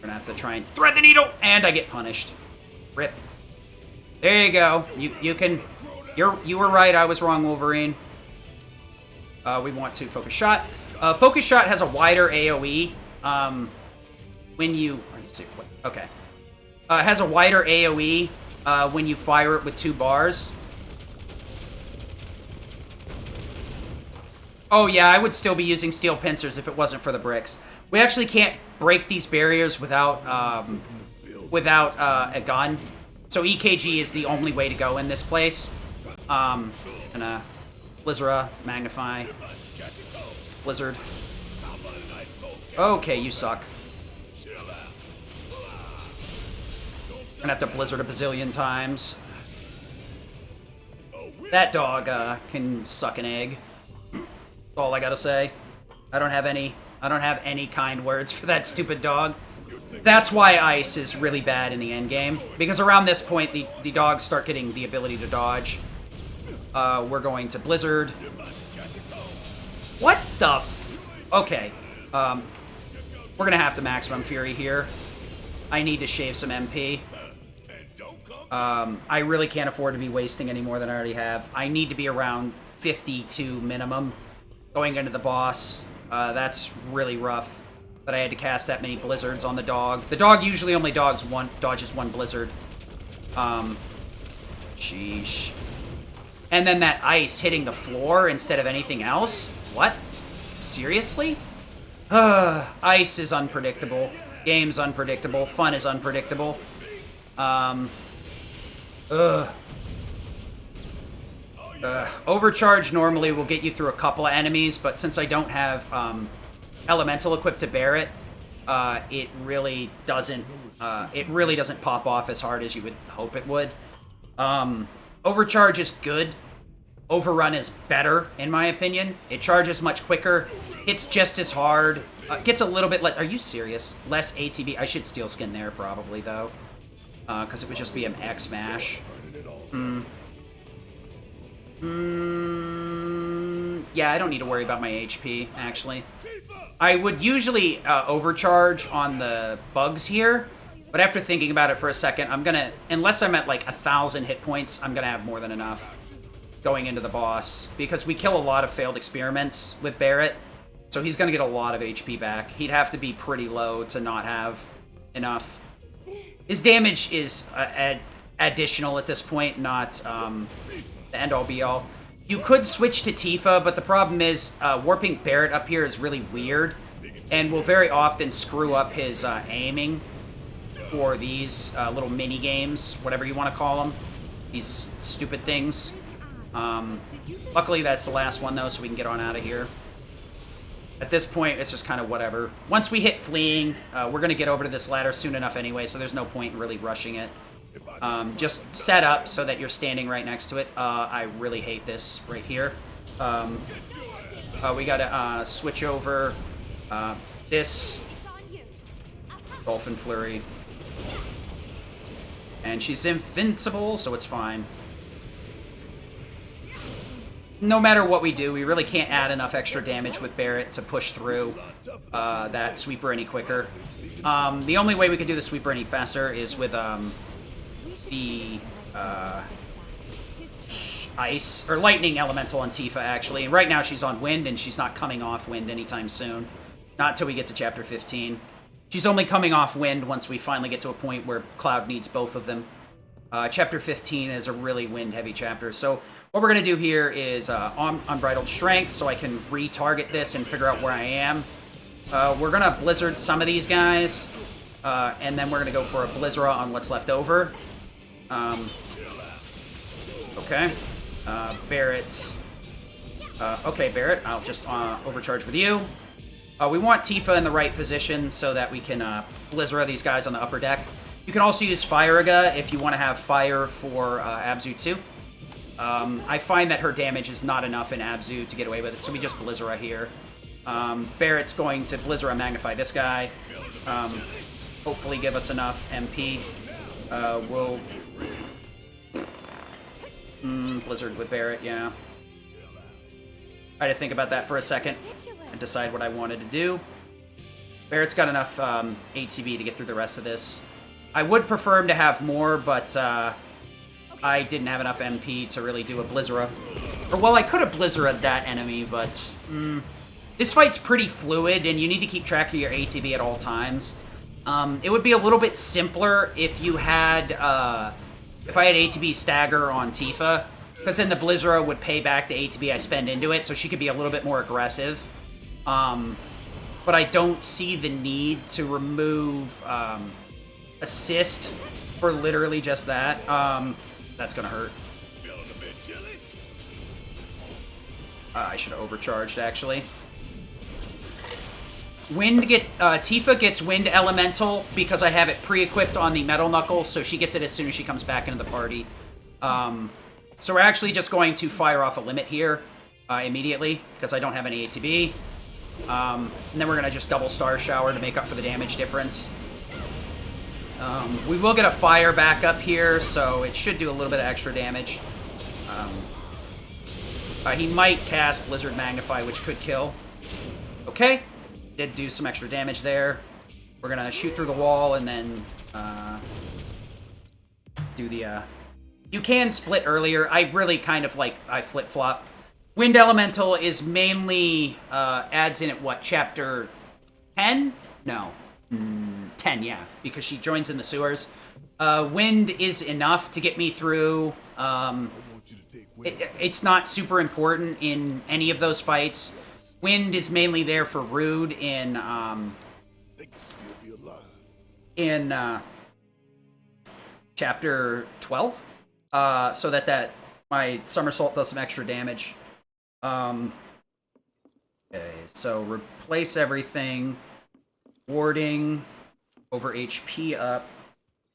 gonna have to try and thread the needle, and I get punished. Rip. There you go. You were right. I was wrong, Wolverine. We want to focus shot. Focus shot has a wider AOE. When you... Okay. It has a wider AoE when you fire it with 2 bars. Oh yeah, I would still be using steel pincers if it wasn't for the bricks. We actually can't break these barriers without a gun. So EKG is the only way to go in this place. Gonna Blizzara, Magnify, Blizzard. Okay, you suck. Gonna have to Blizzard a bazillion times. That dog can suck an egg. That's all I gotta say. I don't have any kind words for that stupid dog. That's why Ice is really bad in the end game, because around this point the dogs start getting the ability to dodge. We're going to Blizzard. What the? Okay. We're gonna have to Maximum Fury here. I need to shave some MP. I really can't afford to be wasting any more than I already have. I need to be around 52 minimum going into the boss. That's really rough that I had to cast that many blizzards on the dog. The dog usually only dodges one blizzard. Sheesh. And then that ice hitting the floor instead of anything else? What? Seriously? Ice is unpredictable. Game's unpredictable. Fun is unpredictable. Overcharge normally will get you through a couple of enemies, but since I don't have Elemental equipped to bear it, it really doesn't pop off as hard as you would hope it would. Overcharge is good. Overrun is better, in my opinion. It charges much quicker. Hits just as hard. Gets a little bit less... Are you serious? Less ATB. I should steel skin there, probably, though. Because it would just be an X-Smash. Yeah, I don't need to worry about my HP, actually. I would usually overcharge on the bugs here, but after thinking about it for a second, I'm gonna... Unless I'm at, like, 1,000 hit points, I'm gonna have more than enough going into the boss, because we kill a lot of failed experiments with Barret, so he's gonna get a lot of HP back. He'd have to be pretty low to not have enough. His damage is additional at this point, not the end-all be-all. You could switch to Tifa, but the problem is warping Barret up here is really weird, and will very often screw up his aiming for these little mini-games, whatever you want to call them. These stupid things. Luckily, that's the last one, though, so we can get on out of here. At this point, it's just kind of whatever. Once we hit fleeing, we're going to get over to this ladder soon enough anyway, so there's no point in really rushing it. Just set up so that you're standing right next to it. I really hate this right here. We got to switch over this Dolphin Flurry. And she's invincible, so it's fine. No matter what we do, we really can't add enough extra damage with Barret to push through that sweeper any quicker. The only way we could do the sweeper any faster is with the ice or lightning elemental on Tifa, actually. And right now she's on wind, and she's not coming off wind anytime soon. Not till we get to chapter 15. She's only coming off wind once we finally get to a point where Cloud needs both of them. Chapter 15 is a really wind-heavy chapter, so what we're going to do here is Unbridled Strength, so I can retarget this and figure out where I am. We're going to Blizzard some of these guys, and then we're going to go for a Blizzara on what's left over. Okay. Barret. Okay, Barret, I'll just overcharge with you. We want Tifa in the right position so that we can Blizzara these guys on the upper deck. You can also use Firaga if you want to have fire for Abzu too. I find that her damage is not enough in Abzu to get away with it, so we just Blizzara here. Barrett's going to Blizzard Magnify this guy. Hopefully give us enough MP. We'll... Blizzard with Barrett, yeah. I had to think about that for a second and decide what I wanted to do. Barrett's got enough ATB to get through the rest of this. I would prefer him to have more, but I didn't have enough MP to really do a Blizzard. Or, well, I could have Blizzarded that enemy, but... this fight's pretty fluid, and you need to keep track of your ATB at all times. It would be a little bit simpler if you had... if I had ATB stagger on Tifa, because then the Blizzard would pay back the ATB I spend into it, so she could be a little bit more aggressive. But I don't see the need to remove assist for literally just that. That's gonna hurt. I should have overcharged, actually. Tifa gets Wind Elemental because I have it pre-equipped on the Metal Knuckle, so she gets it as soon as she comes back into the party. So we're actually just going to fire off a limit here immediately, because I don't have any ATB. And then we're going to just double Star Shower to make up for the damage difference. We will get a fire back up here, so it should do a little bit of extra damage. He might cast Blizzard Magnify, which could kill. Okay. Did do some extra damage there. We're going to shoot through the wall and then do the... You can split earlier. I really kind of like... I flip-flop. Wind Elemental is mainly... adds in at what? Chapter 10? No. 10, yeah. Because she joins in the sewers. Wind is enough to get me through. It's not super important in any of those fights. Wind is mainly there for Rude in chapter 12, so that my somersault does some extra damage. Okay, so replace everything, warding, over HP up,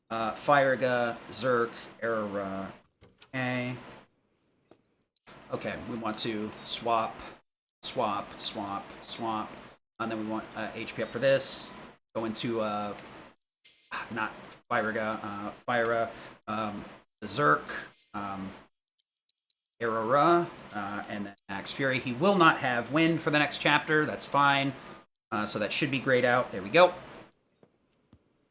Firega, Zerk, Erra. Okay, we want to swap, and then we want HP up for this. Go into, not Firega, Fyra, Zerk, Erra, and then Axe Fury. He will not have Wind for the next chapter, that's fine. So that should be grayed out. There we go.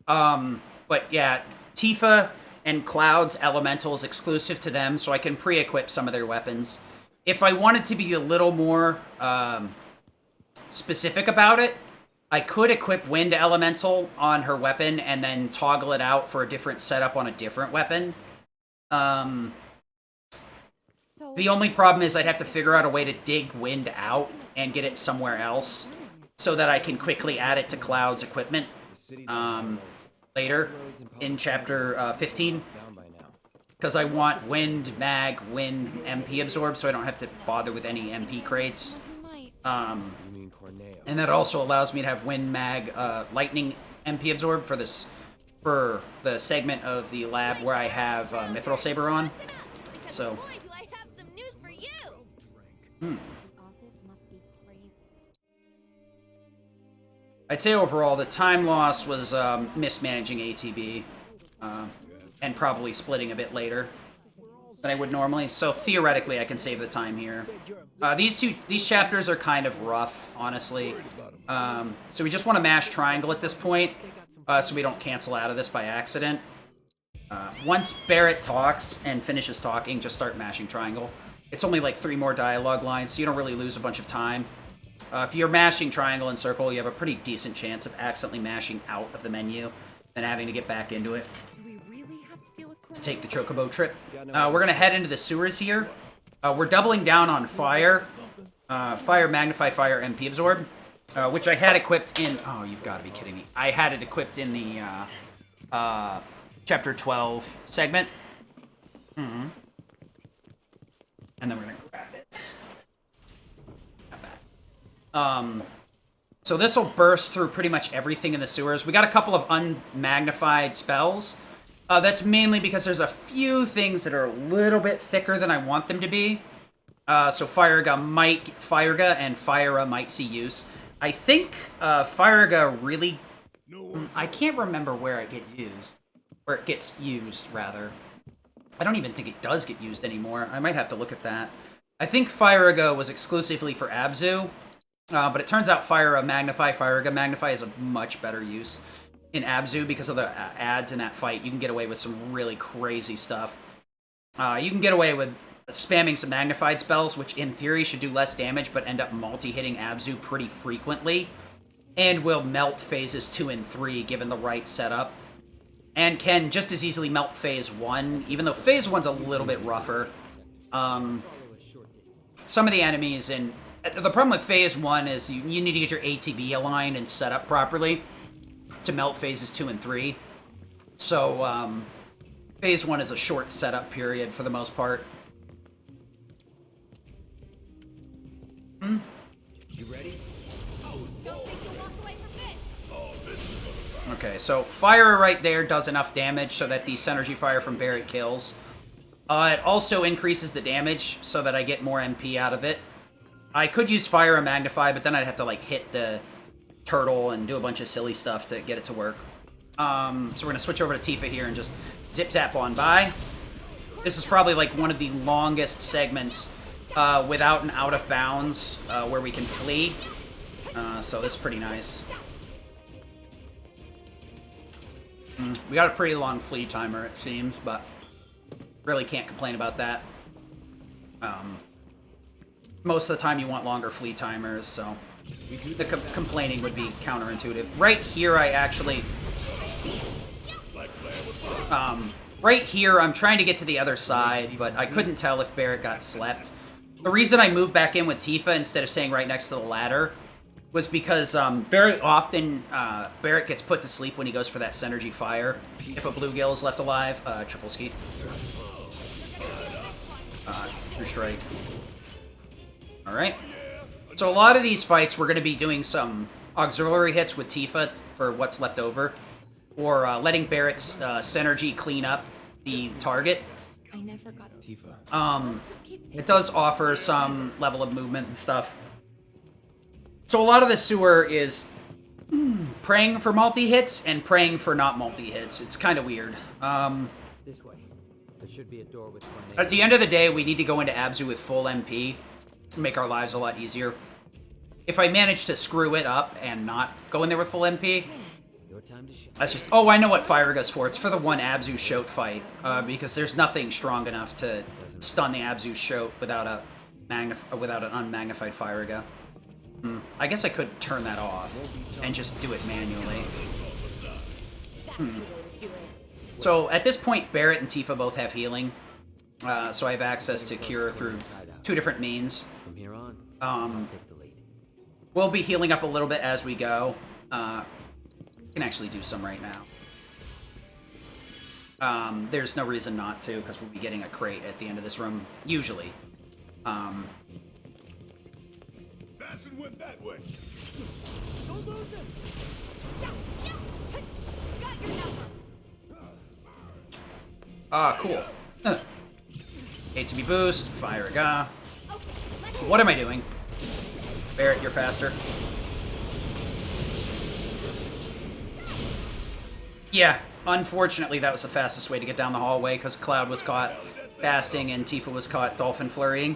But yeah, Tifa and Cloud's Elemental is exclusive to them, so I can pre-equip some of their weapons. If I wanted to be a little more specific about it, I could equip Wind Elemental on her weapon and then toggle it out for a different setup on a different weapon. The only problem is I'd have to figure out a way to dig Wind out and get it somewhere else so that I can quickly add it to Cloud's equipment later in Chapter 15. Because I want Wind, Mag, Wind, MP Absorb, so I don't have to bother with any MP crates. And that also allows me to have Wind, Mag, Lightning MP Absorb for the segment of the lab where I have Mithril Saber on. So... I'd say overall the time loss was mismanaging ATB and probably splitting a bit later than I would normally. So theoretically, I can save the time here. These chapters are kind of rough, honestly. So we just want to mash triangle at this point, so we don't cancel out of this by accident. Once Barrett talks and finishes talking, just start mashing triangle. It's only like 3 more dialogue lines, so you don't really lose a bunch of time. If you're mashing triangle and circle, you have a pretty decent chance of accidentally mashing out of the menu and having to get back into it to take the Chocobo trip. We're going to head into the sewers here. We're doubling down on Fire. Fire, Magnify, Fire, MP Absorb, which I had equipped in... Oh, you've got to be kidding me. I had it equipped in the Chapter 12 segment. And then we're going to grab this. So this will burst through pretty much everything in the sewers. We got a couple of unmagnified spells. That's mainly because there's a few things that are a little bit thicker than I want them to be. So Firaga and Fyra might see use. I think Firaga really... I can't remember where it gets used, rather. I don't even think it does get used anymore. I might have to look at that. I think Firaga was exclusively for Abzu, but it turns out Firaga Magnify is a much better use in Abzu because of the ads in that fight. You can get away with some really crazy stuff. You can get away with spamming some magnified spells, which in theory should do less damage, but end up multi-hitting Abzu pretty frequently, and will melt phases 2 and 3 given the right setup, and can just as easily melt phase 1, even though phase 1's a little bit rougher. Some of the enemies in... The problem with phase 1 is you need to get your ATB aligned and set up properly to melt phases 2 and 3. So, phase 1 is a short setup period for the most part. You ready? Don't think you'll walk away from this. Okay, so fire right there does enough damage so that the synergy fire from Barret kills. It also increases the damage so that I get more MP out of it. I could use Fire and Magnify, but then I'd have to like hit the turtle and do a bunch of silly stuff to get it to work. So we're going to switch over to Tifa here and just zip-zap on by. This is probably like one of the longest segments without an out of bounds where we can flee. So this is pretty nice. We got a pretty long flee timer, it seems, but really can't complain about that. Most of the time you want longer flee timers, so the complaining would be counterintuitive. Right here, I actually... right here, I'm trying to get to the other side, but I couldn't tell if Barret got slept. The reason I moved back in with Tifa instead of staying right next to the ladder was because very often Barret gets put to sleep when he goes for that synergy fire. If a bluegill is left alive, triple ski. True strike. Alright. So a lot of these fights, we're going to be doing some auxiliary hits with Tifa for what's left over. Or letting Barret's synergy clean up the target. I never got Tifa. It does offer some level of movement and stuff. So a lot of the sewer is praying for multi-hits and praying for not multi-hits. It's kind of weird. This way. There should be a door with one name. At the end of the day, we need to go into Abzu with full MP to make our lives a lot easier. If I manage to screw it up and not go in there with full MP, Your time to shine. that's just... Oh, I know what Fire goes for. It's for the one Abzu Shoat fight, because there's nothing strong enough to stun the Abzu Shoat without an unmagnified Fire. I guess I could turn that off and just do it manually. So at this point, Barret and Tifa both have healing, so I have access to cure through 2 different means. From here on, I'll take the lead. We'll be healing up a little bit as we go. Can actually do some right now. There's no reason not to, because we'll be getting a crate at the end of this room, usually. Fasten went that way. Don't lose him. Got your number. Cool. ATB boost, fire ga. What am I doing? Barret, you're faster. Yeah, unfortunately that was the fastest way to get down the hallway because Cloud was caught fasting and Tifa was caught dolphin flurrying.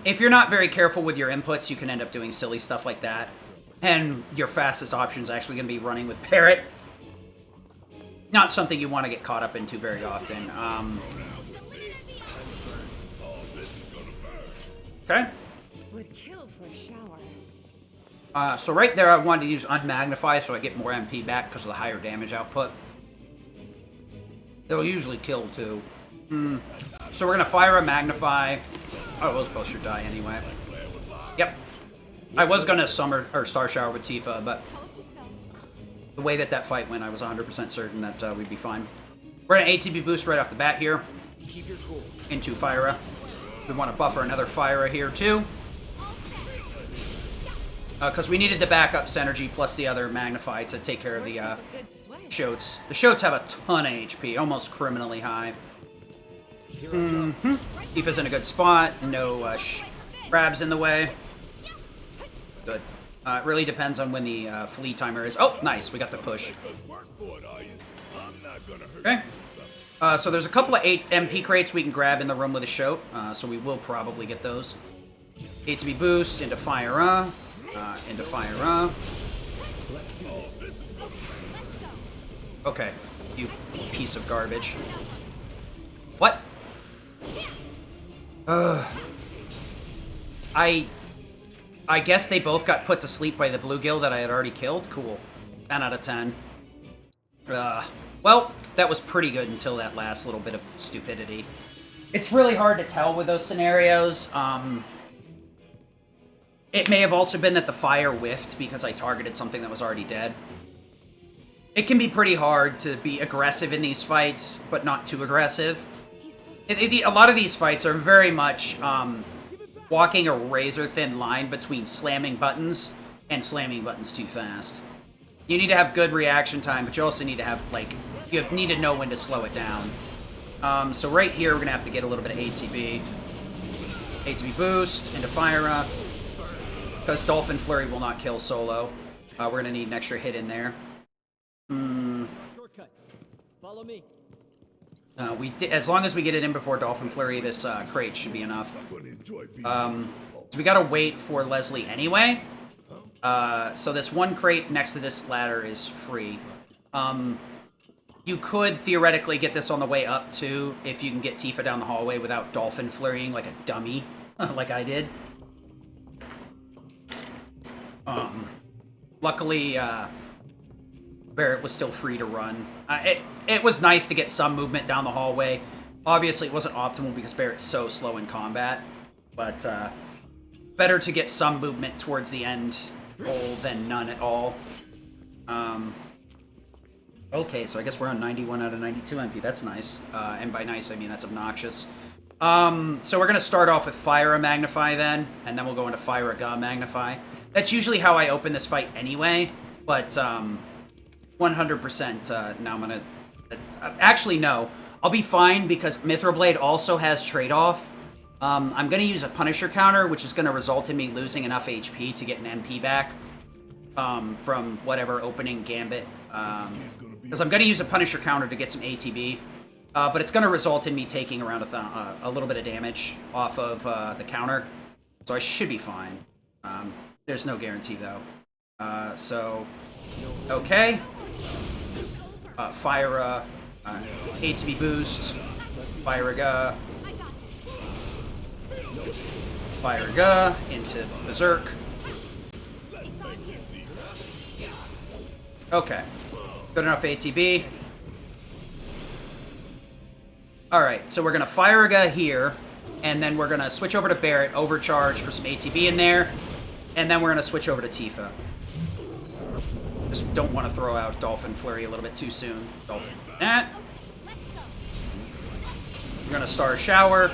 If you're not very careful with your inputs, you can end up doing silly stuff like that. And your fastest option is actually going to be running with Barret. Not something you want to get caught up into very often. Okay. Would kill for a shower. So right there I wanted to use Unmagnify so I get more MP back because of the higher damage output. It'll usually kill too. So we're going to fire a Magnify. Oh, those both should die anyway. Yep. I was going to Star Shower with Tifa, but the way that fight went, I was 100% certain that we'd be fine. We're going to ATB boost right off the bat here. Keep your cool. Into Fyra. We want to buffer another Fyra here too. Because we needed the backup synergy plus the other Magnify to take care of the Shoats. The Shoats have a ton of HP, almost criminally high. Tifa's in a good spot. No grabs in the way. Good. It really depends on when the flee timer is. Oh, nice. We got the push. Okay. So there's a couple of 8 MP crates we can grab in the room with a shoat. So we will probably get those. ATB boost into fire. Into fire. Okay. You piece of garbage. What? I guess they both got put to sleep by the bluegill that I had already killed. Cool. 10 out of 10. Well, that was pretty good until that last little bit of stupidity. It's really hard to tell with those scenarios. It may have also been that the fire whiffed because I targeted something that was already dead. It can be pretty hard to be aggressive in these fights, but not too aggressive. A lot of these fights are very much walking a razor-thin line between slamming buttons and slamming buttons too fast. You need to have good reaction time, but you also need to have, like, you need to know when to slow it down. So right here, we're going to have to get a little bit of ATB. ATB boost into fire, because Dolphin Flurry will not kill solo. We're going to need an extra hit in there. Shortcut. Follow me. As long as we get it in before Dolphin Flurry, this crate should be enough. So we gotta wait for Leslie anyway. So this one crate next to this ladder is free. You could theoretically get this on the way up too, if you can get Tifa down the hallway without Dolphin Flurrying like a dummy, like I did. Luckily, Barrett was still free to run. It was nice to get some movement down the hallway. Obviously, it wasn't optimal because Barrett's so slow in combat, but better to get some movement towards the end goal than none at all. Okay, so I guess we're on 91 out of 92 MP. That's nice. And by nice, I mean that's obnoxious. So we're going to start off with Fire a Magnify then, and then we'll go into Fire a Ga Magnify. That's usually how I open this fight anyway, but 100% now I'm going to... Actually, no. I'll be fine because Mithril also has trade-off. I'm going to use a Punisher counter, which is going to result in me losing enough HP to get an MP back from whatever opening Gambit. Because I'm going to use a Punisher counter to get some ATB. But it's going to result in me taking around a little bit of damage off of the counter. So I should be fine. There's no guarantee, though. Okay. Fire ATB boost. Fire Ga. Fire Ga into Berserk. Okay. Good enough ATB. Alright, so we're going to Fire Ga here, and then we're going to switch over to Barret, overcharge for some ATB in there, and then we're going to switch over to Tifa. Just don't want to throw out Dolphin Flurry a little bit too soon. Dolphin that. We're going to Star Shower.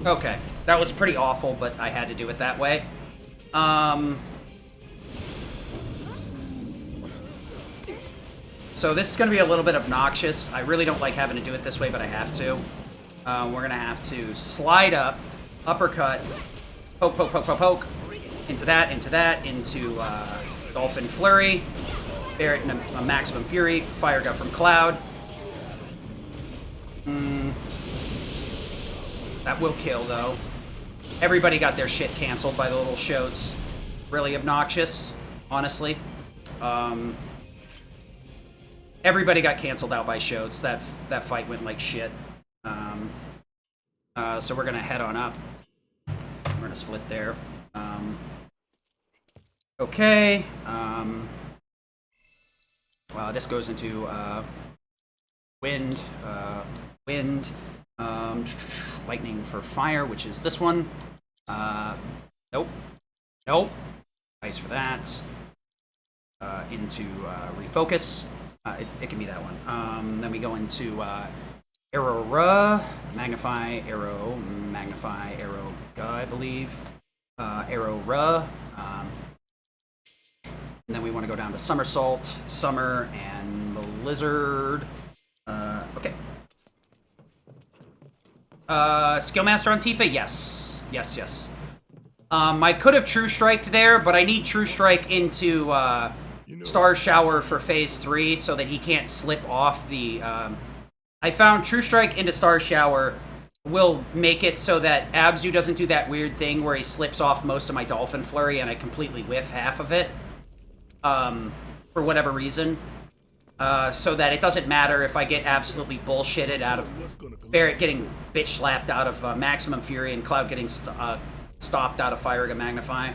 Okay, that was pretty awful, but I had to do it that way. So this is going to be a little bit obnoxious. I really don't like having to do it this way, but I have to. We're going to have to slide up, uppercut, poke, poke, poke, poke, poke, into Dolphin Flurry, Barret in a Maximum Fury, Fire Ga from Cloud. That will kill, though. Everybody got their shit canceled by the little shoats. Really obnoxious, honestly. Everybody got canceled out by shoats. That fight went like shit. So we're going to head on up. We're going to split there. Okay. Well, this goes into wind. Lightning for fire, which is this one. Nope. Nope. Ice for that. Into refocus. It can be that one. Then we go into Arrow Ra, Magnify, Arrow Ga, I believe. Arrow Ra. And then we want to go down to Somersault, Summer, and Blizzard. Okay. Skillmaster on Tifa? Yes. Yes. I could have True Striked there, but I need True Strike into Star Shower for Phase 3 so that he can't slip off the... I found True Strike into Star Shower will make it so that Abzu doesn't do that weird thing where he slips off most of my Dolphin Flurry and I completely whiff half of it. For whatever reason. So that it doesn't matter if I get absolutely bullshitted out of Barrett getting bitch slapped out of Maximum Fury and Cloud getting stopped out of Fire Magnify.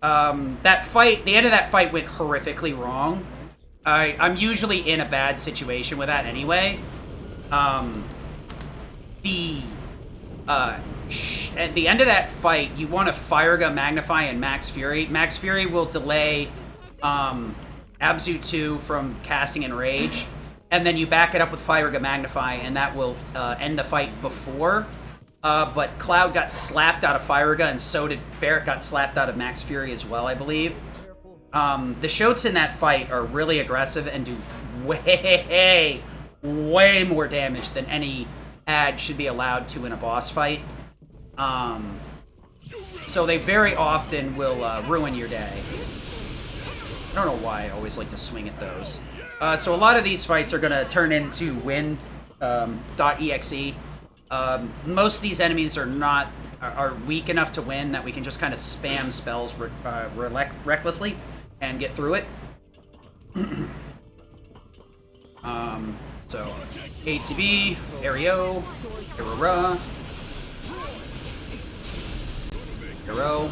That fight, the end of that fight went horrifically wrong. I'm usually in a bad situation with that anyway. At the end of that fight, you want to Fire Magnify and Max Fury. Max Fury will delay Abzu 2 from casting Enrage, and then you back it up with Fire Magnify, and that will end the fight before. But Cloud got slapped out of Firaga, and so did Barrett got slapped out of Max Fury as well, I believe. The Shotes in that fight are really aggressive and do way more damage than any ad should be allowed to in a boss fight. So they very often will ruin your day. I don't know why I always like to swing at those. So a lot of these fights are going to turn into wind.exe. Most of these enemies are weak enough to win that we can just kind of spam spells recklessly and get through it. So ATB, Aereo, Aurora, Arrow.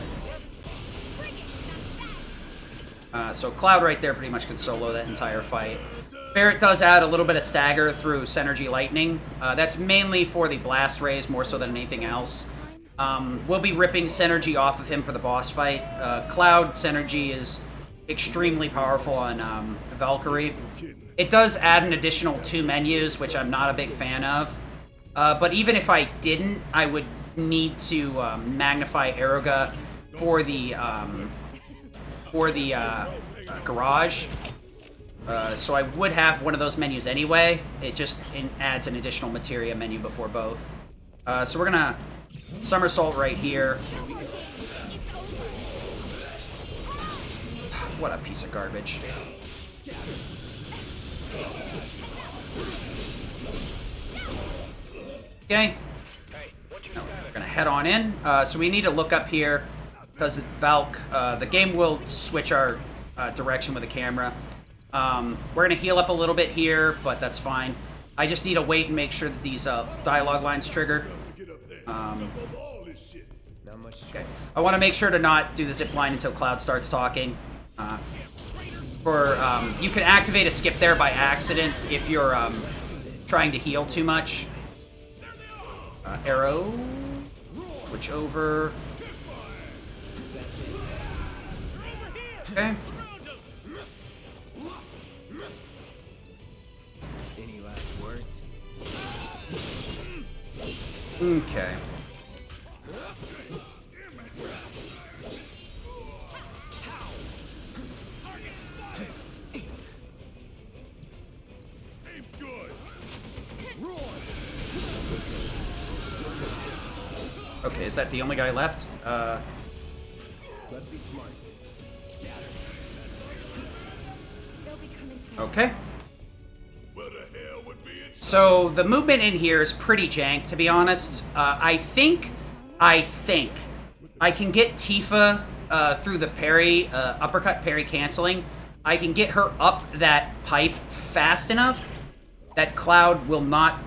So Cloud right there pretty much can solo that entire fight. Barrett does add a little bit of stagger through Synergy Lightning. That's mainly for the Blast Rays more so than anything else. We'll be ripping Synergy off of him for the boss fight. Cloud Synergy is extremely powerful on Valkyrie. It does add an additional 2 menus, which I'm not a big fan of. But even if I didn't, I would need to magnify Aeroga for the garage. So I would have one of those menus anyway. It just adds an additional materia menu before both. So we're gonna somersault right here. What a piece of garbage. Okay. No, we're gonna head on in. So we need to look up here because Valk, the game will switch our direction with the camera. We're gonna heal up a little bit here, but that's fine. I just need to wait and make sure that these dialogue lines trigger. Okay. I want to make sure to not do the zip line until Cloud starts talking. You can activate a skip there by accident if you're trying to heal too much. Arrow. Switch over. Okay. Any last words? Okay. Okay, is that the only guy left? Let's be smart. Okay. So the movement in here is pretty jank, to be honest. I think I can get Tifa through the parry, uppercut parry canceling. I can get her up that pipe fast enough that Cloud will not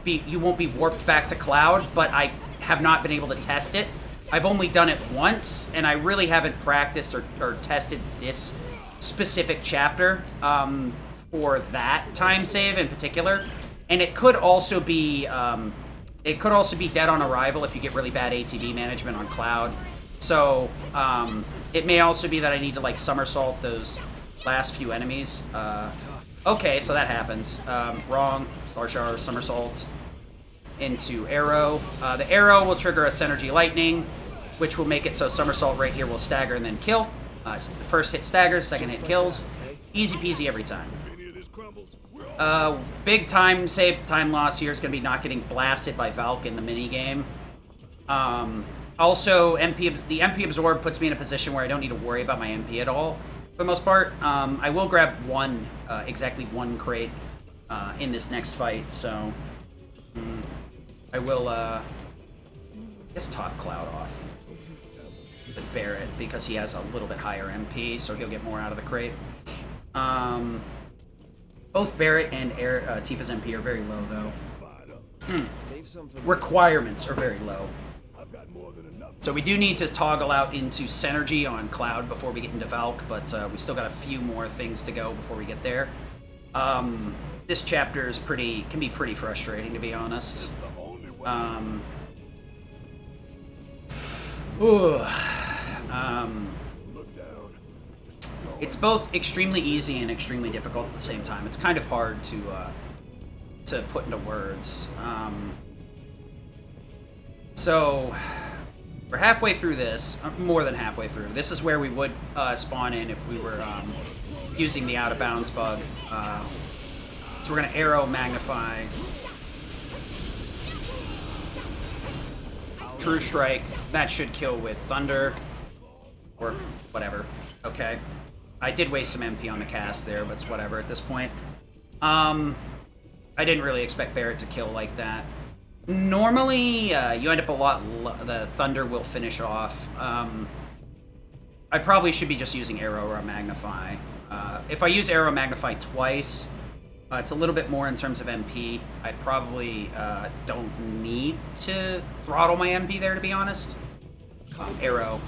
you won't be warped back to Cloud, but I have not been able to test it. I've only done it once, and I really haven't practiced or tested this specific chapter for that time save in particular. And it could also be dead on arrival if you get really bad ATB management on Cloud. So it may also be that I need to like somersault those last few enemies. Okay, so that happens. Wrong. Star Shower, somersault into Arrow. The Arrow will trigger a Synergy Lightning. which will make it so somersault right here will stagger and then kill. The first hit staggers, second hit kills. Easy peasy every time. Big time loss here is going to be not getting blasted by Valk in the minigame. Also, the MP Absorb puts me in a position where I don't need to worry about my MP at all, for the most part. I will grab exactly one crate in this next fight, so I will just top Cloud off with Barret because he has a little bit higher MP, so he'll get more out of the crate. Both Barret and Tifa's MP are very low, though. Requirements are very low. So we do need to toggle out into Synergy on Cloud before we get into Valk, but we still got a few more things to go before we get there. This chapter is can be pretty frustrating, to be honest. It's both extremely easy and extremely difficult at the same time. It's kind of hard to put into words. So we're halfway through this, more than halfway through. This is where we would spawn in if we were using the out of bounds bug. So we're gonna arrow magnify. True Strike. That should kill with Thunder. Or whatever. Okay. I did waste some MP on the cast there, but it's whatever at this point. I didn't really expect Barret to kill like that. Normally, you end up a lot... the Thunder will finish off. I probably should be just using Arrow or Magnify. If I use Arrow Magnify twice, it's a little bit more in terms of MP. I probably don't need to throttle my MP there, to be honest. Arrow.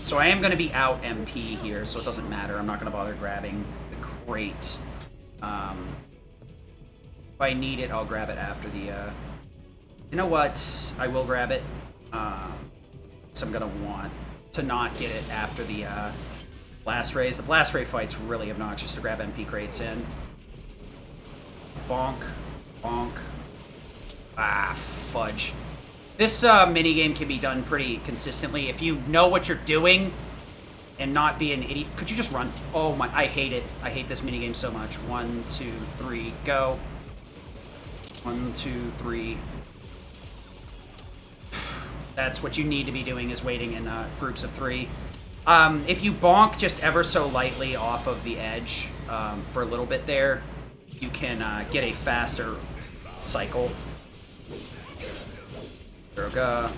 So I am going to be out MP here, so it doesn't matter. I'm not going to bother grabbing the crate. If I need it, I'll grab it after the... You know what? I will grab it. So I'm going to want to not get it after the Blast Rays. The Blast Ray fight's really obnoxious to grab MP crates in. Bonk. Bonk. Ah, fudge. This minigame can be done pretty consistently. If you know what you're doing and not be an idiot... Could you just run? Oh my... I hate it. I hate this minigame so much. 1, 2, 3, go. 1, 2, 3. That's what you need to be doing, is waiting in groups of 3. If you bonk just ever so lightly off of the edge for a little bit there, you can get a faster cycle. Durga.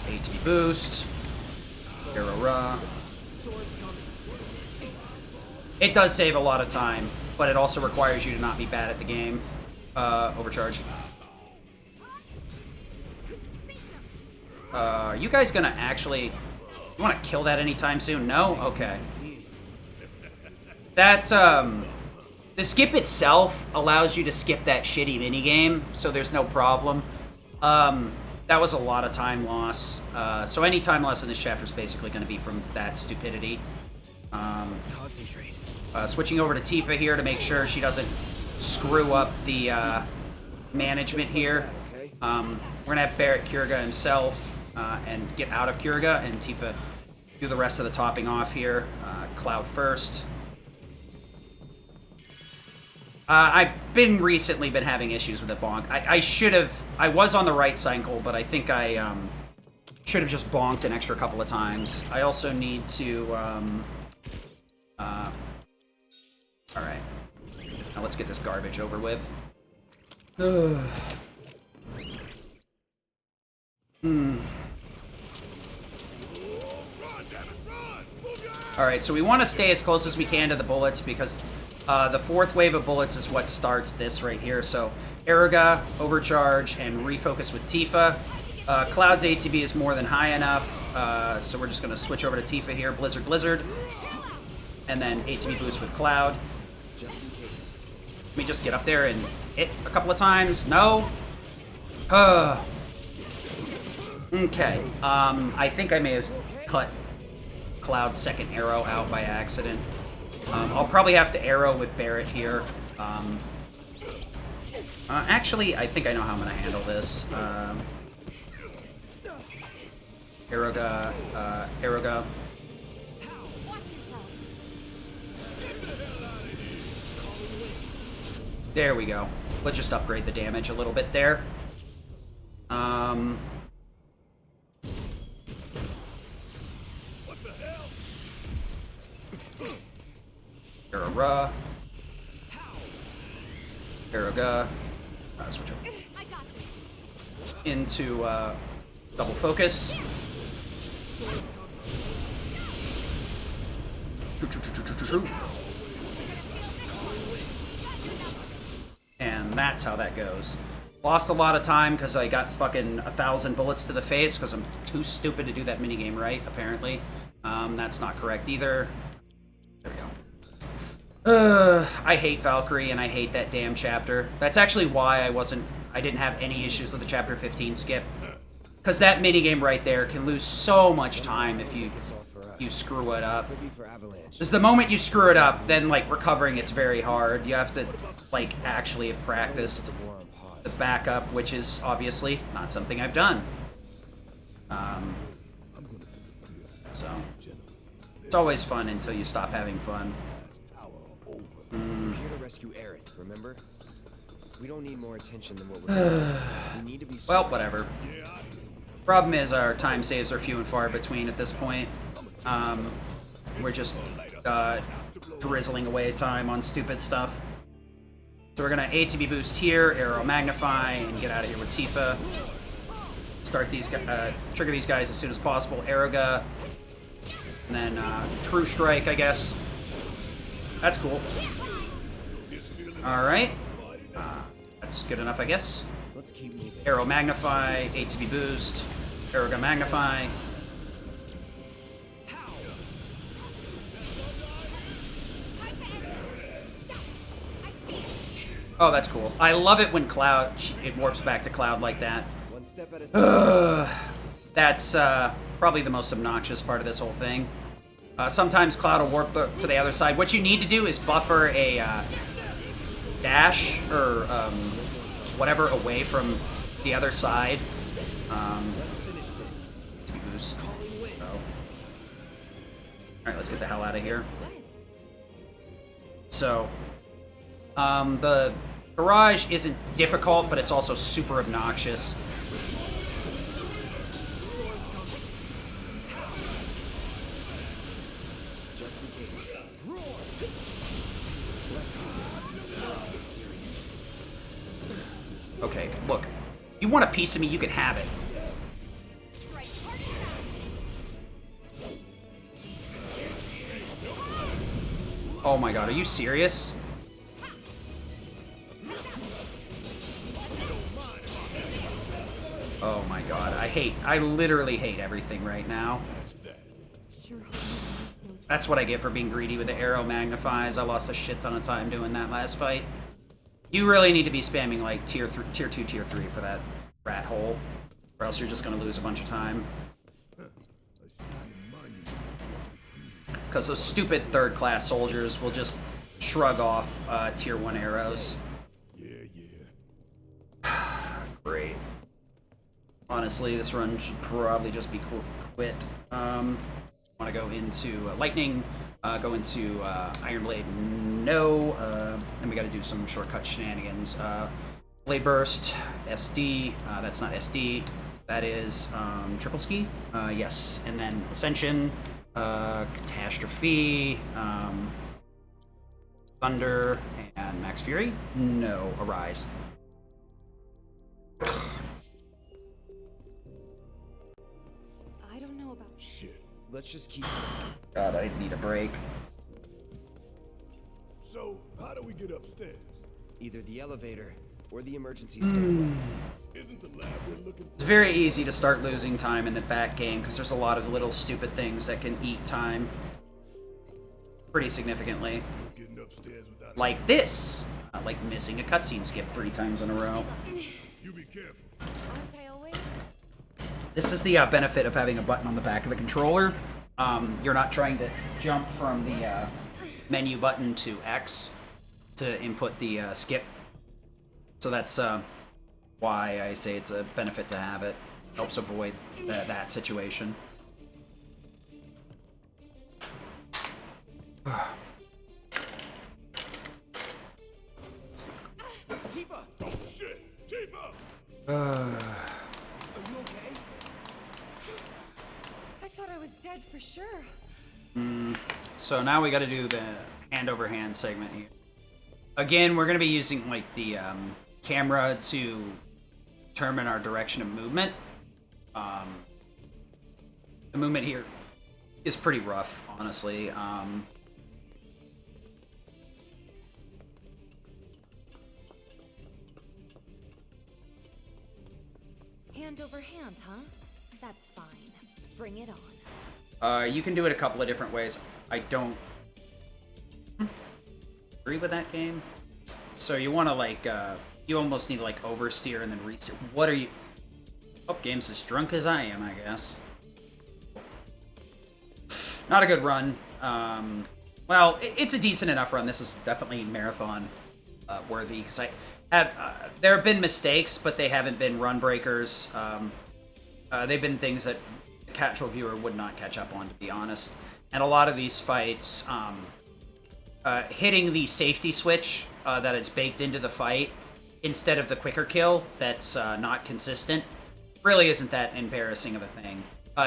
ATB boost. Arrow. It does save a lot of time, but it also requires you to not be bad at the game. Overcharge. Are you guys gonna actually... You wanna kill that anytime soon? No? Okay. That, the skip itself allows you to skip that shitty minigame, so there's no problem. That was a lot of time loss. So any time loss in this chapter is basically going to be from that stupidity. Switching over to Tifa here to make sure she doesn't screw up the management here. We're going to have Barret Kurga himself and get out of Kurga, and Tifa do the rest of the topping off here. Cloud first. I've recently been having issues with the bonk. I was on the right cycle, but I think I should have just bonked an extra couple of times. I also need to, alright. Now let's get this garbage over with. Alright, so we want to stay as close as we can to the bullets because the fourth wave of bullets is what starts this right here. So Aruga, Overcharge, and Refocus with Tifa. Cloud's ATB is more than high enough, so we're just going to switch over to Tifa here. Blizzard, Blizzard. And then ATB boost with Cloud. Let me just get up there and hit a couple of times. No? Okay. I think I may have cut Cloud's second arrow out by accident. I'll probably have to arrow with Barret here. Actually, I think I know how I'm gonna handle this. Aeroga, Aeroga. There we go. Let's just upgrade the damage a little bit there. Aeroga. Aeroga. Switch over. Into double focus. And that's how that goes. Lost a lot of time because I got fucking 1,000 bullets to the face because I'm too stupid to do that minigame right, apparently. That's not correct either. There we go. I hate Valkyrie and I hate that damn chapter. That's actually why I didn't have any issues with the chapter 15 skip. Because that minigame right there can lose so much time if you screw it up. Because the moment you screw it up, then like recovering it's very hard. You have to like actually have practiced the backup, which is obviously not something I've done. So it's always fun until you stop having fun. We're here to rescue Aerith, remember? We don't need more attention than what we're doing. We need to be Well, whatever. Problem is our time saves are few and far between at this point. We're just drizzling away time on stupid stuff. So we're gonna ATB boost here, Arrow Magnify, and get out of here with Tifa. Start these, trigger these guys as soon as possible. Aeroga, and then True Strike, I guess. That's cool. All right, that's good enough, I guess. Let's keep moving. Arrow Magnify, ATB boost, Aeroga Magnify. Oh, that's cool. I love it when it warps back to Cloud like that. One step at a time. That's probably the most obnoxious part of this whole thing. Sometimes Cloud will warp to the other side. What you need to do is buffer a dash or whatever away from the other side. Boost. Oh. Alright, let's get the hell out of here. So, the garage isn't difficult, but it's also super obnoxious. Okay, look. You want a piece of me, you can have it. Oh my god, are you serious? Oh my god, I literally hate everything right now. That's what I get for being greedy with the Arrow Magnifies. I lost a shit ton of time doing that last fight. You really need to be spamming like tier 2, tier 3 for that rat hole, or else you're just gonna lose a bunch of time. Because those stupid third-class soldiers will just shrug off tier 1 arrows. Great. Honestly, this run should probably just be quit. Want to go into lightning, go into Iron Blade, no. Then we got to do some shortcut shenanigans. Blade Burst, SD, that's not SD, that is Triple Ski, yes. And then Ascension, Catastrophe, Thunder, and Max Fury, no. Arise. Let's just keep. God, I need a break. So, how do we get upstairs? Either the elevator or the emergency stairwell. Isn't the lab we're looking for? It's very easy to start losing time in the back game because there's a lot of little stupid things that can eat time pretty significantly. Getting upstairs without Like this. Like missing a cutscene skip 3 times in a row. you be careful. Aren't I always? This is the benefit of having a button on the back of the controller. You're not trying to jump from the menu button to X to input the skip So that's why I say it's a benefit to have it. Helps avoid that situation. Tifa! Oh shit! Tifa! Are you okay? I thought I was dead for sure. So now we got to do the hand-over-hand segment here. Again, we're going to be using like the camera to determine our direction of movement. The movement here is pretty rough, honestly. Hand over hand, huh? That's fine. Bring it on. You can do it a couple of different ways. I don't agree with that game. So you want to like, you almost need to like oversteer and then re-steer. What are you? Oh, game's as drunk as I am, I guess. Not a good run. Well, it's a decent enough run. This is definitely marathon worthy because I have. There have been mistakes, but they haven't been run breakers. They've been things that a casual viewer would not catch up on, to be honest. And a lot of these fights, hitting the safety switch that is baked into the fight instead of the quicker kill that's not consistent really isn't that embarrassing of a thing.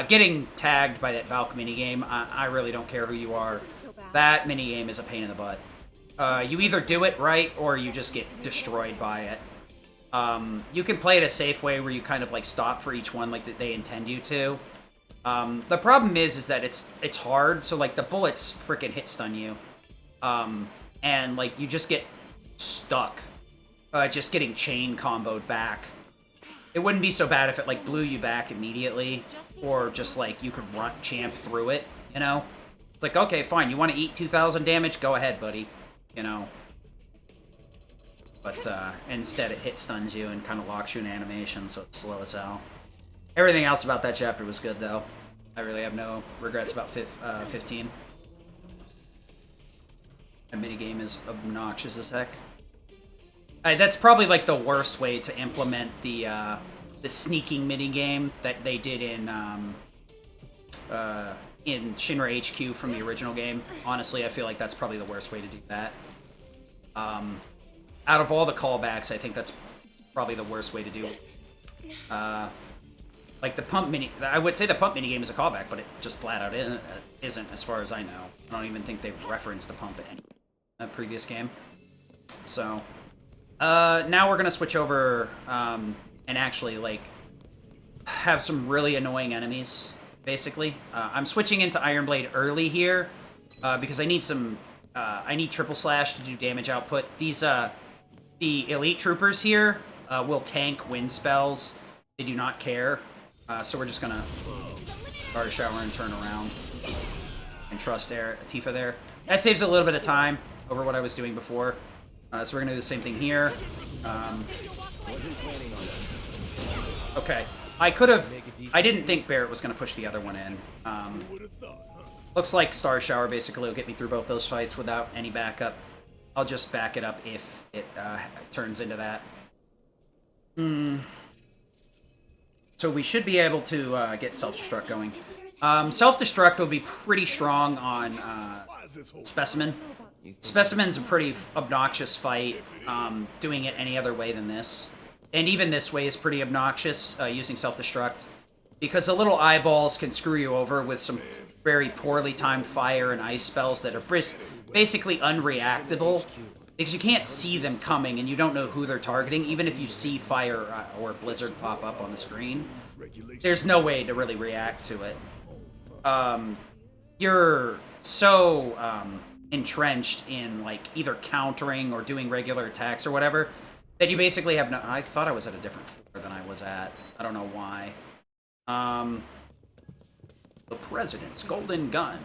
Getting tagged by that Valk minigame, I really don't care who you are. That minigame is a pain in the butt. You either do it right or you just get destroyed by it. You can play it a safe way where you kind of like stop for each one like that they intend you to. The problem is that it's hard, so like the bullets freaking hit stun you. And like you just get stuck. Just getting chain comboed back. It wouldn't be so bad if it like blew you back immediately, or just like you could run champ through it, you know? It's like, okay, fine, you want to eat 2,000 damage? Go ahead, buddy, you know? But instead it hit stuns you and kind of locks you in animation, so it's slow as hell. Everything else about that chapter was good, though. I really have no regrets about 15. That minigame is obnoxious as heck. That's probably like the worst way to implement the sneaking minigame that they did in Shinra HQ from the original game. Honestly, I feel like that's probably the worst way to do that. Out of all the callbacks, I think that's probably the worst way to do it. Like the pump mini, I would say the pump minigame is a callback, but it just flat out isn't, as far as I know. I don't even think they've referenced the pump in a previous game. So. Now we're gonna switch over, and actually, like, have some really annoying enemies, basically. I'm switching into Iron Blade early here, because I need some, I need triple slash to do damage output. These, the elite troopers here, will tank wind spells. They do not care, so we're just gonna guard shower and turn around, and trust Tifa there. That saves a little bit of time over what I was doing before. So we're gonna do the same thing here. Okay, I didn't think Barrett was gonna push the other one in. Looks like Star Shower basically will get me through both those fights without any backup. I'll just back it up if it turns into that. So we should be able to get self-destruct going. Self-destruct will be pretty strong on Specimen. Specimen's a pretty obnoxious fight, doing it any other way than this. And even this way is pretty obnoxious, using self-destruct. Because the little eyeballs can screw you over with some very poorly timed fire and ice spells that are basically unreactable. Because you can't see them coming and you don't know who they're targeting, even if you see fire or blizzard pop up on the screen. There's no way to really react to it. You're so... entrenched in like either countering or doing regular attacks or whatever that you basically have no. I thought I was at a different floor than I was at. I don't know why. The President's Golden Gun.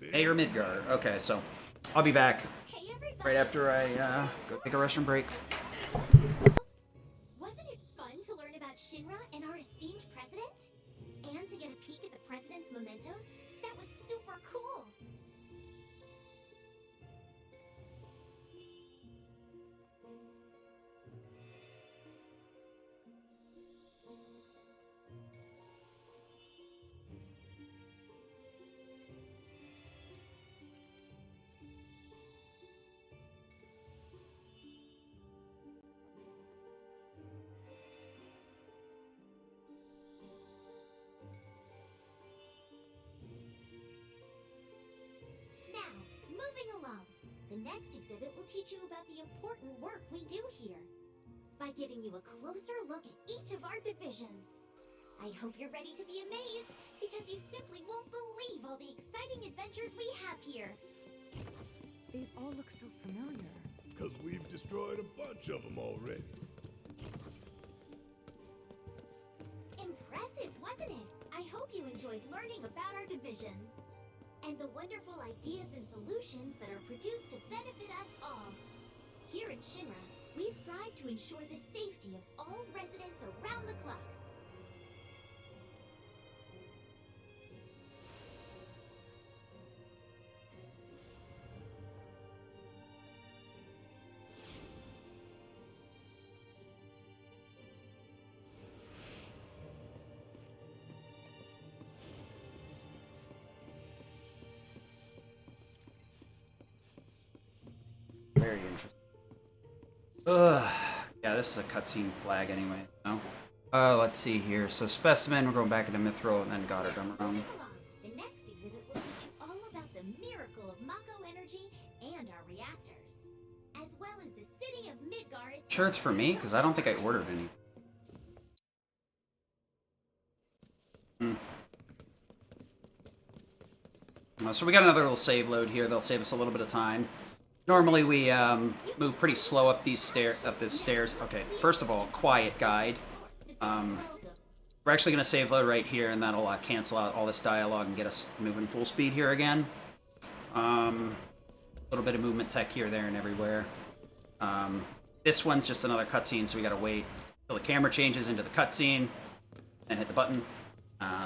Mayor Midgard. Okay, so I'll be back right after I go take a restroom break. Wasn't it fun to learn about Shinra and our esteemed president? And to get a peek at the president's mementos? That was super cool. The next exhibit will teach you about the important work we do here, by giving you a closer look at each of our divisions. I hope you're ready to be amazed, because you simply won't believe all the exciting adventures we have here. These all look so familiar. Because we've destroyed a bunch of them already. Impressive, wasn't it? I hope you enjoyed learning about our divisions and the wonderful ideas and solutions that are produced to benefit us all. Here at Shinra, we strive to ensure the safety of all residents around the clock. Very interesting. Ugh. Yeah, this is a cutscene flag anyway. So, let's see here. So specimen, we're going back into Mithril and then Goddard Moving along, the next exhibit will teach you all about the miracle of Mako energy and our reactors, as well as the city of Midgar itself. Sure, it's for me because I don't think I ordered any. So we got another little save load here. They'll save us a little bit of time. Normally we move pretty slow up these stairs. Okay, first of all, quiet guide. We're actually going to save load right here, and that'll cancel out all this dialogue and get us moving full speed here again. A little bit of movement tech here, there, and everywhere. This one's just another cutscene, so we got to wait till the camera changes into the cutscene and hit the button.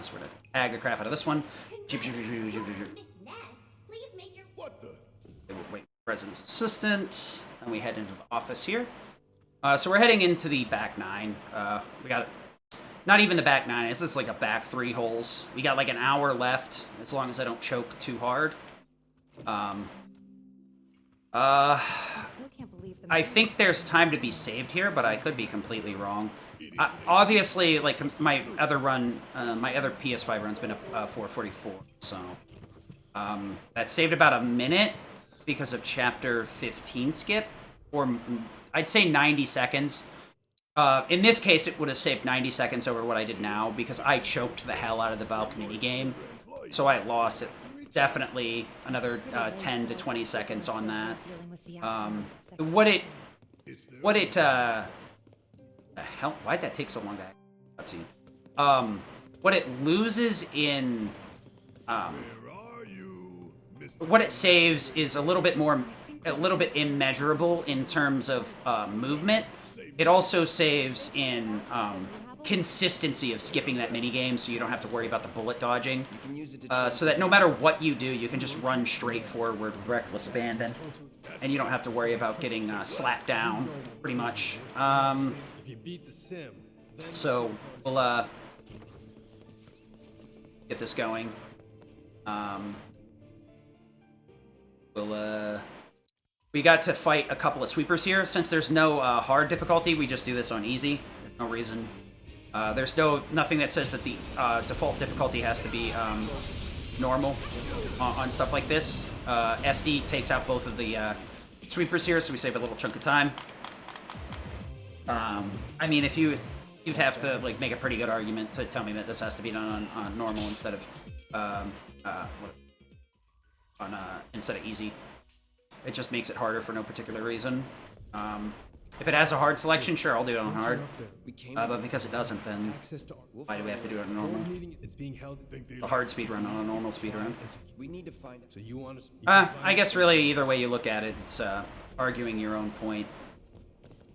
So we're going to tag the crap out of this one. Next, please make your... What the? We'll wait for President's Assistant, and we head into the office here. So we're heading into the back 9. We got not even the back 9. This is like a back 3 holes. We got like an hour left, as long as I don't choke too hard. I still can't believe the I think there's time to be saved here, but I could be completely wrong. Obviously, like my other run, my other ps5 run's been a 444, so that saved about a minute because of chapter 15 skip, or I'd say 90 seconds. In this case, it would have saved 90 seconds over what I did now because I choked the hell out of the Valk mini game, so I lost it. Definitely another 10 to 20 seconds on that. The hell? Why'd that take so long to cutscene? What it loses in, Where are you, Mr. what it saves is a little bit immeasurable in terms of movement. It also saves in consistency of skipping that minigame, so you don't have to worry about the bullet dodging. So that no matter what you do, you can just run straight forward with reckless abandon, and you don't have to worry about getting slapped down, pretty much. If you beat the sim, then So we'll get this going. We got to fight a couple of sweepers here. Since there's no hard difficulty, we just do this on easy. There's no reason. There's nothing that says that the default difficulty has to be normal on stuff like this. SD takes out both of the sweepers here, so we save a little chunk of time. I mean, if you'd have to like make a pretty good argument to tell me that this has to be done on normal instead of instead of easy. It just makes it harder for no particular reason. If it has a hard selection, sure, I'll do it on hard. But because it doesn't, then why do we have to do it on normal? it's being held. A hard speed run on a normal speed run. We need to find it. So you want to? I guess really either way you look at it, it's arguing your own point.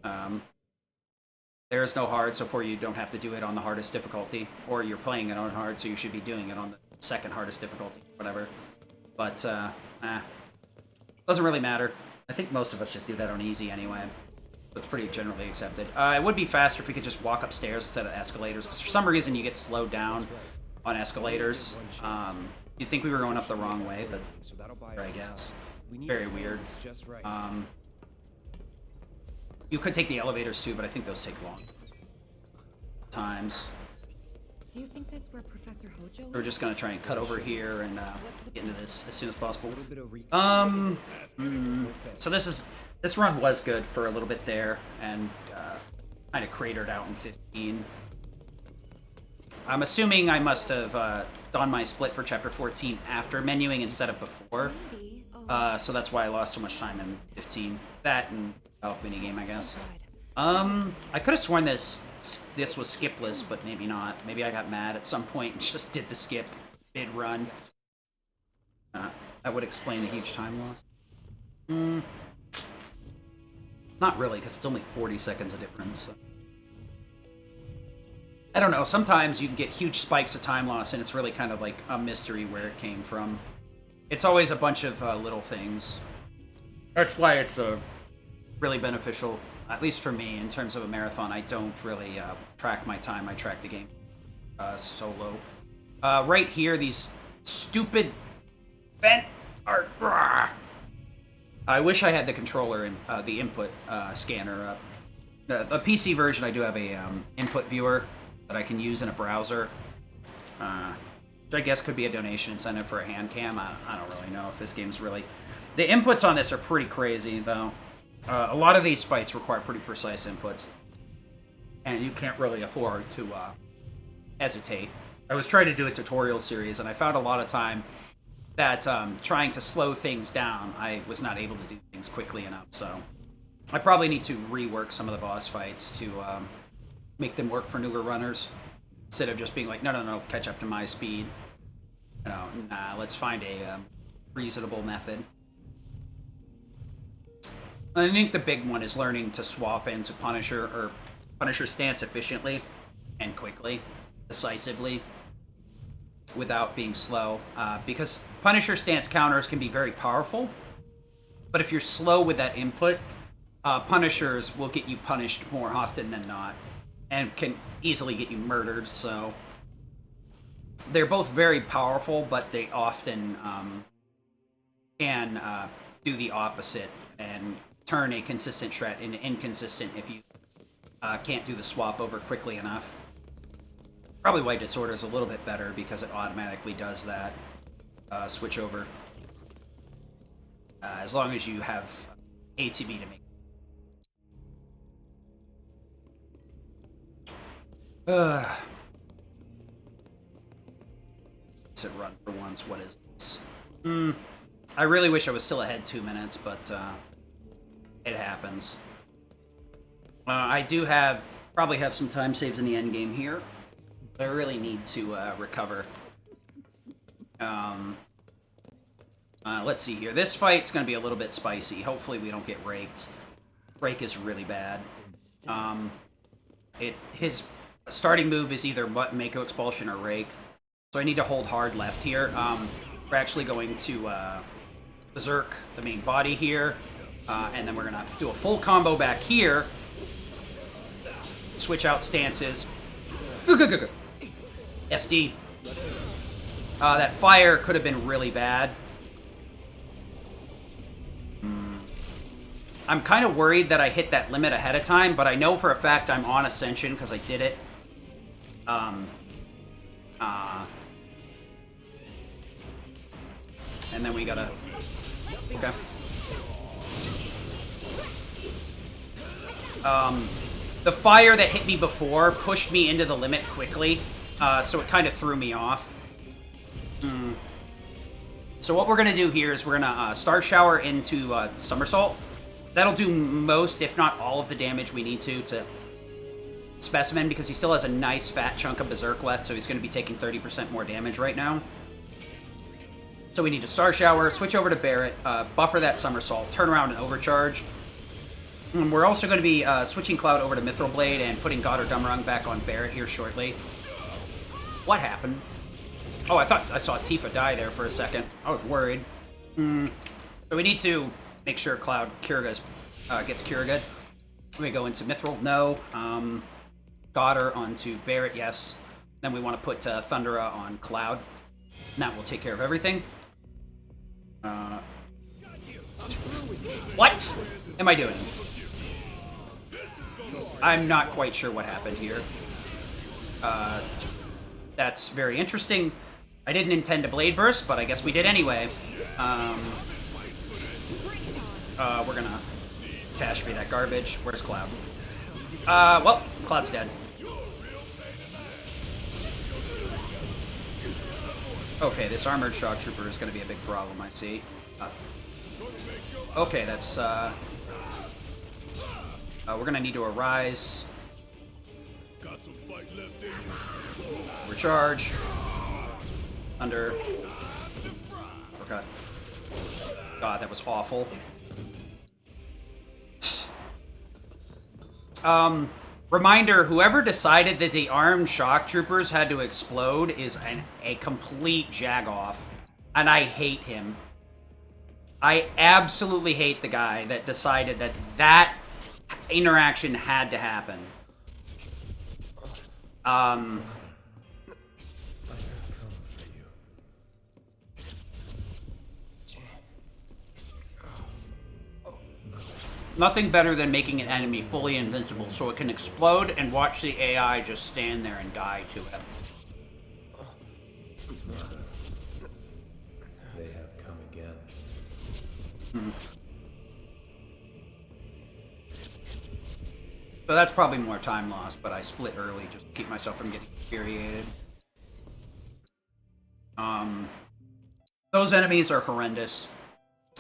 There is no hard, so for you don't have to do it on the hardest difficulty, or you're playing it on hard, so you should be doing it on the second hardest difficulty, whatever. But doesn't really matter. I think most of us just do that on easy anyway. It's pretty generally accepted. It would be faster if we could just walk upstairs instead of escalators, because for some reason you get slowed down on escalators. You'd think we were going up the wrong way, but I guess. Very weird. You could take the elevators too, but I think those take long times. Do you think that's where Professor Hojo We're just gonna try and cut over here and get into this as soon as possible. A little bit of So this run was good for a little bit there, and kind of cratered out in 15. I'm assuming I must have done my split for Chapter 14 after menuing instead of before. Maybe. Oh, So that's why I lost so much time in 15. That and minigame, I guess. God. I could have sworn this was skipless, but maybe not. Maybe I got mad at some point and just did the skip mid-run. That would explain the huge time loss. Not really, because it's only 40 seconds of difference. So. I don't know, sometimes you can get huge spikes of time loss, and it's really kind of like a mystery where it came from. It's always a bunch of little things. That's why it's really beneficial, at least for me, in terms of a marathon. I don't really track my time, I track the game solo. Right here, these stupid vent are... I wish I had the controller and the input scanner up. The PC version, I do have a input viewer that I can use in a browser. Which I guess could be a donation incentive for a hand cam. I don't really know if this game's really... The inputs on this are pretty crazy, though. A lot of these fights require pretty precise inputs. And you can't really afford to hesitate. I was trying to do a tutorial series, and I found a lot of time that trying to slow things down, I was not able to do things quickly enough, so... I probably need to rework some of the boss fights to make them work for newer runners. Instead of just being like, no, catch up to my speed. You know, nah, let's find a reasonable method. I think the big one is learning to swap into Punisher stance efficiently and quickly, decisively, without being slow. Because Punisher stance counters can be very powerful, but if you're slow with that input, Punishers will get you punished more often than not, and can easily get you murdered, so... They're both very powerful, but they often can do the opposite and turn a consistent strat into inconsistent if you can't do the swap over quickly enough. Probably why Disorder is a little bit better, because it automatically does that switch over. As long as you have ATB to make. It run for once. What is this? I really wish I was still ahead 2 minutes, but it happens. I do probably have some time saves in the end game here. I really need to recover. Let's see here. This fight's going to be a little bit spicy. Hopefully we don't get raked. Rake is really bad. His starting move is either Mako Expulsion or Rake. So I need to hold hard left here. We're actually going to Berserk the main body here. And then we're going to do a full combo back here. Switch out stances. SD. That fire could have been really bad. I'm kind of worried that I hit that limit ahead of time, but I know for a fact I'm on Ascension because I did it. And then we gotta... Okay. The fire that hit me before pushed me into the limit quickly, so it kind of threw me off. So what we're gonna do here is we're gonna Star Shower into Somersault. That'll do most, if not all, of the damage we need to Specimen, because he still has a nice fat chunk of Berserk left, so he's going to be taking 30% more damage right now. So we need to Star Shower, switch over to Barret, buffer that Somersault, turn around and overcharge. And we're also going to be switching Cloud over to Mithril Blade and putting God or Dumrung back on Barret here shortly. What happened? Oh, I thought I saw Tifa die there for a second. I was worried. So we need to make sure Cloud gets Cure Good. Let me go into Mithril. No. Godder onto Barret. Yes. Then we want to put Thundera on Cloud. And that will take care of everything. What am I doing? I'm not quite sure what happened here. That's very interesting. I didn't intend to Blade Burst, but I guess we did anyway. We're gonna catastrophe that garbage. Where's Cloud? Well, Cloud's dead. Okay, this armored shock trooper is gonna be a big problem, I see. Okay, that's, we're gonna need to arise. Recharge. Under. Okay. God, that was awful. Reminder, whoever decided that the armed shock troopers had to explode is a complete jagoff. And I hate him. I absolutely hate the guy that decided that that interaction had to happen. Nothing better than making an enemy fully invincible so it can explode and watch the AI just stand there and die to it. They have come again. So that's probably more time lost, but I split early just to keep myself from getting infuriated. Those enemies are horrendous.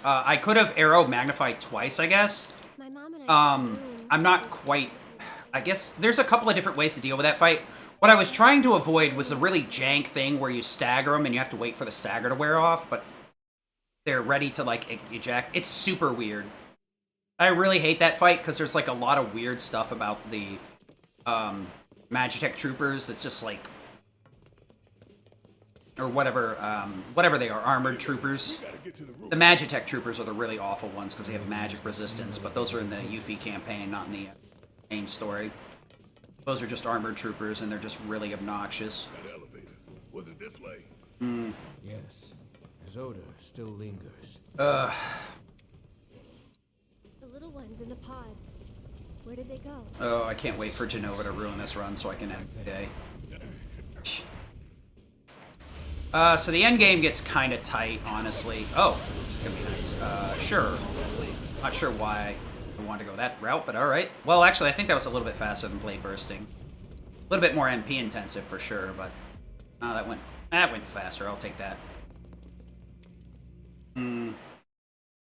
I could have arrow magnified twice, I guess. My mom and I I'm not quite... I guess there's a couple of different ways to deal with that fight. What I was trying to avoid was the really jank thing where you stagger them and you have to wait for the stagger to wear off, but they're ready to, like, eject. It's super weird. I really hate that fight because there's, like, a lot of weird stuff about the Magitech troopers. It's just, like... Or whatever, whatever they are, armored troopers. The Magitech troopers are the really awful ones because they have magic resistance, but those are in the Yuffie campaign, not in the main story. Those are just armored troopers, and they're just really obnoxious. That elevator. Was it this way? Yes. His odor still lingers. the little ones in the pods. Where did they go? Oh, I can't wait for Genova to ruin this run so I can end the day. So the end game gets kind of tight, honestly. Oh, it's gonna be nice. Sure. Not sure why I wanted to go that route, but alright. Well, actually, I think that was a little bit faster than Blade Bursting. A little bit more MP intensive for sure, but that went faster. I'll take that.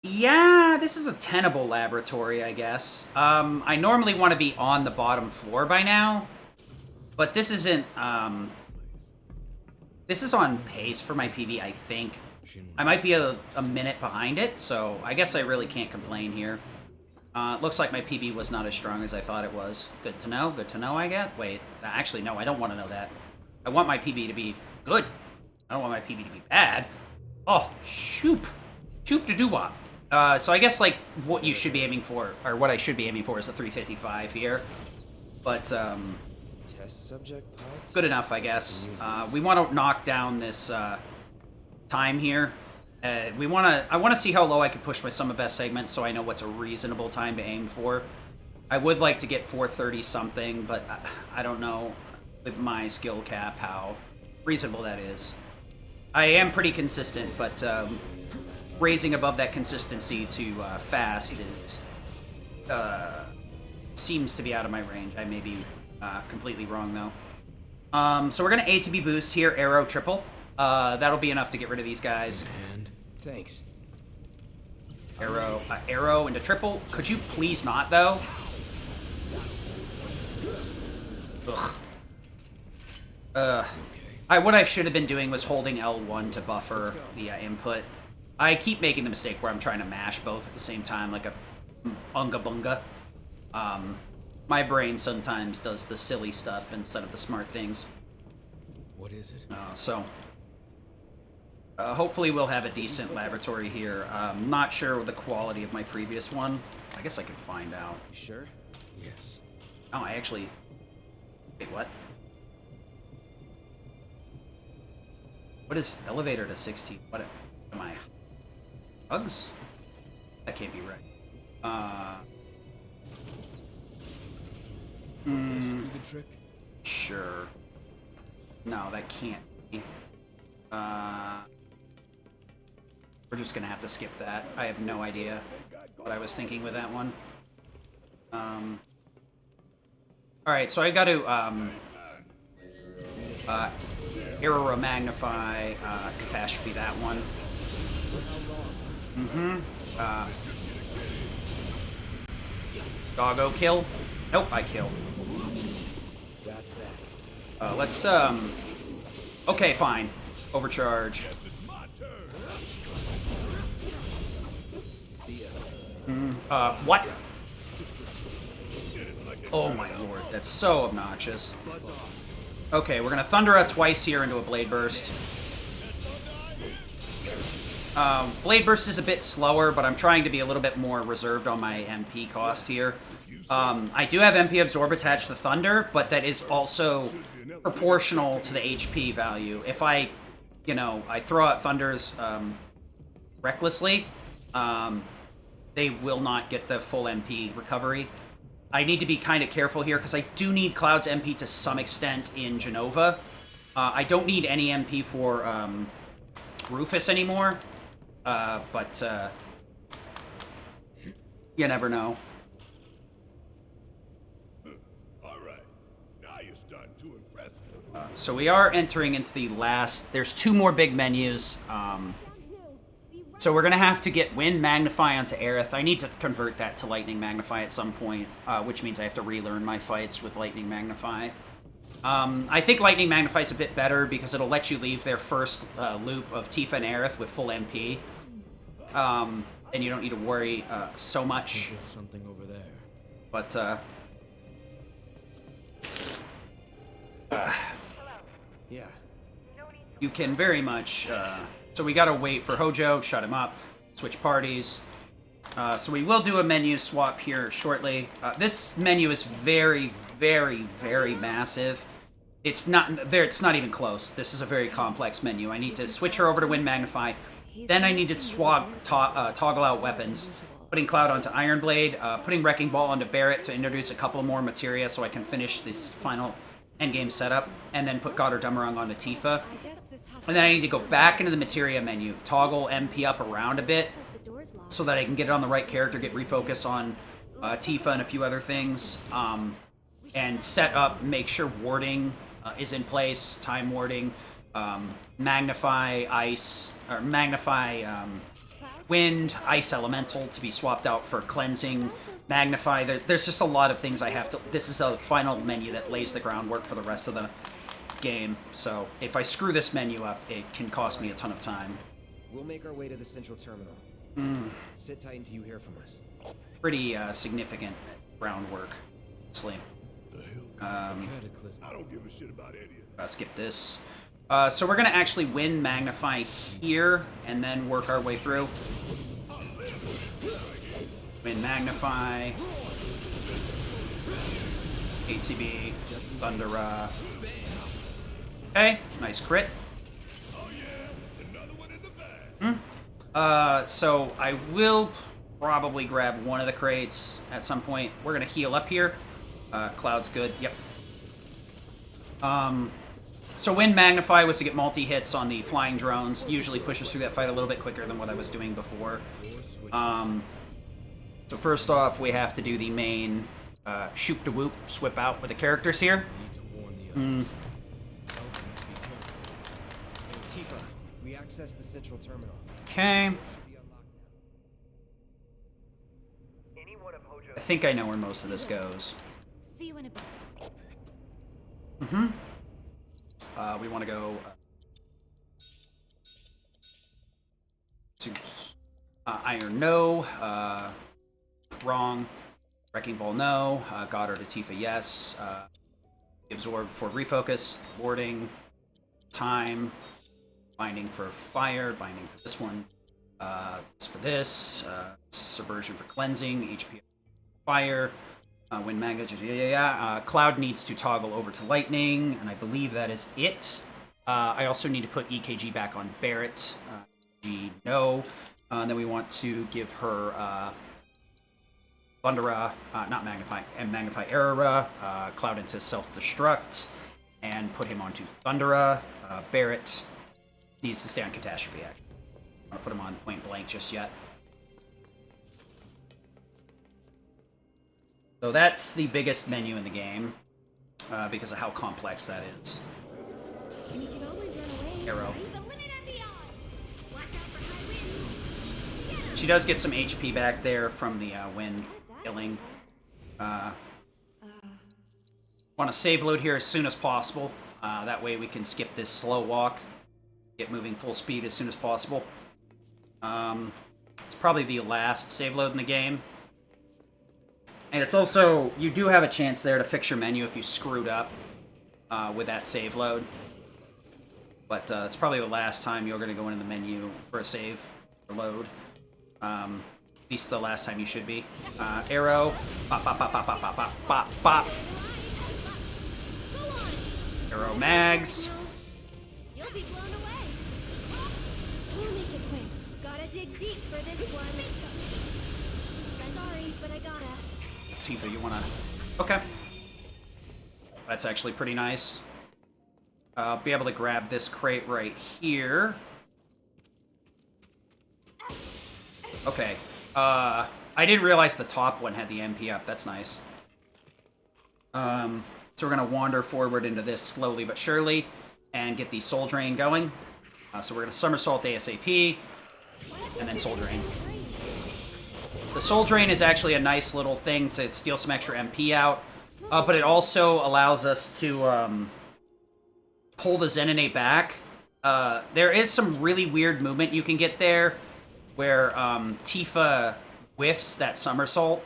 Yeah, this is a tenable laboratory, I guess. I normally want to be on the bottom floor by now, but this isn't, this is on pace for my PB, I think. I might be a minute behind it, so I guess I really can't complain here. Looks like my PB was not as strong as I thought it was. Good to know, I guess. Wait, actually, no, I don't want to know that. I want my PB to be good. I don't want my PB to be bad. Oh, shoop. Shoop to doo-wop. So I guess, like, what you should be aiming for, or what I should be aiming for is a 355 here. But, Test subject pods? good enough, I guess. We want to knock down this time here. I want to see how low I can push my sum of best segments so I know what's a reasonable time to aim for. I would like to get 430 something, but I don't know with my skill cap how reasonable that is. I am pretty consistent, but raising above that consistency to fast is seems to be out of my range. I may be completely wrong, though. So we're going to ATB boost here, arrow triple. That'll be enough to get rid of these guys. And thanks. Arrow into triple. Could you please not, though? Ugh. What I should have been doing was holding L1 to buffer the input. I keep making the mistake where I'm trying to mash both at the same time, like a unga bunga. My brain sometimes does the silly stuff instead of the smart things. What is it? Hopefully we'll have a decent laboratory here. Not sure the quality of my previous one. I guess I can find out. You sure? Yes. Oh, I actually... Wait, what? What is elevator to 16? What am I? Bugs? That can't be right. Let's do the trick. Sure. No, that can't be. We're just gonna have to skip that. I have no idea what I was thinking with that one. Alright, so I got to, Error Magnify, Catastrophe that one. Doggo kill? Nope, I kill. That's that. Let's, okay, fine. Overcharge. What? Oh my lord, that's so obnoxious. Okay, we're gonna Thundera twice here into a Blade Burst. Blade Burst is a bit slower, but I'm trying to be a little bit more reserved on my MP cost here. I do have MP Absorb attached to Thunder, but that is also proportional to the HP value. If I, you know, I throw out Thunders recklessly, they will not get the full MP recovery. I need to be kind of careful here, because I do need Cloud's MP to some extent in Genova. I don't need any MP for Rufus anymore, but you never know. So we are entering into the last... There's 2 more big menus. So we're going to have to get Wind Magnify onto Aerith. I need to convert that to Lightning Magnify at some point, which means I have to relearn my fights with Lightning Magnify. I think Lightning Magnify is a bit better because it'll let you leave their first loop of Tifa and Aerith with full MP. And you don't need to worry so much. There's something over there. But, Yeah. you can very much... so we gotta wait for Hojo, shut him up, switch parties. So we will do a menu swap here shortly. This menu is very, very, very massive. It's not even close. This is a very complex menu. I need to switch her over to Wind Magnify. Then I need to swap, toggle out weapons. Putting Cloud onto Iron Blade, putting Wrecking Ball onto Barret to introduce a couple more materia so I can finish this final endgame setup, and then put Goddard Dummerung onto Tifa. And then I need to go back into the materia menu, toggle MP up around a bit, so that I can get it on the right character, get refocus on Tifa and a few other things, and set up, make sure warding is in place, time warding, magnify ice, or magnify wind, ice elemental to be swapped out for cleansing, magnify. There's just a lot of things I have to... This is a final menu that lays the groundwork for the rest of the game, so if I screw this menu up, it can cost me a ton of time. We'll make our way to the central terminal. Sit tight until you hear from us. Pretty significant groundwork, honestly. I don't give a shit about any of that. Skip this. So we're gonna actually Wind Magnify here, and then work our way through. Wind Magnify. ATB. Thundera. Okay, nice crit. So I will probably grab one of the crates at some point. We're gonna heal up here. Cloud's good, yep. So Wind Magnify was to get multi-hits on the flying drones. Usually pushes through that fight a little bit quicker than what I was doing before. So first off, we have to do the main shoop-de-whoop, swip out with the characters here. Tifa, we access the central terminal. Okay. I think I know where most of this goes. See you in a bit. We want to go to Iron, no. Wrong. Wrecking Ball, no. Goddard to Tifa, yes. Absorb for refocus. Warding. Time. Binding for fire. Binding for this one. For this. Subversion for cleansing. HP fire. Wind Magnet, Cloud needs to toggle over to Lightning, and I believe that is it. I also need to put EKG back on Barret. G, no. And then we want to give her Thundera, not Magnify, and Magnify Errora, Cloud into Self-Destruct. and put him onto Thundera. Barrett needs to stay on Catastrophe, actually. I don't want to put him on Point Blank just yet. So that's the biggest menu in the game, because of how complex that is. And you can always run away. Arrow. The limit and beyond. Watch out for high winds. She does get some HP back there from the wind killing. Want to save load here as soon as possible. That way we can skip this slow walk. Get moving full speed as soon as possible. It's probably the last save load in the game. And it's also, you do have a chance there to fix your menu if you screwed up with that save load. But it's probably the last time you're going to go into the menu for a save or load. At least the last time you should be. Arrow. Pop, pop, pop, pop, pop, pop, pop, pop, pop. Arrow mags. You'll be blown away. We'll make it quick. Gotta dig deep for this one. Sorry, but I gotta. Tifa, you wanna... Okay. That's actually pretty nice. I'll be able to grab this crate right here. Okay. I didn't realize the top one had the MP up. That's nice. So we're going to wander forward into this slowly but surely and get the Soul Drain going. So we're going to Somersault ASAP and then Soul Drain. The Soul Drain is actually a nice little thing to steal some extra MP out, but it also allows us to pull the Zenine back. There is some really weird movement you can get there where Tifa whiffs that Somersault.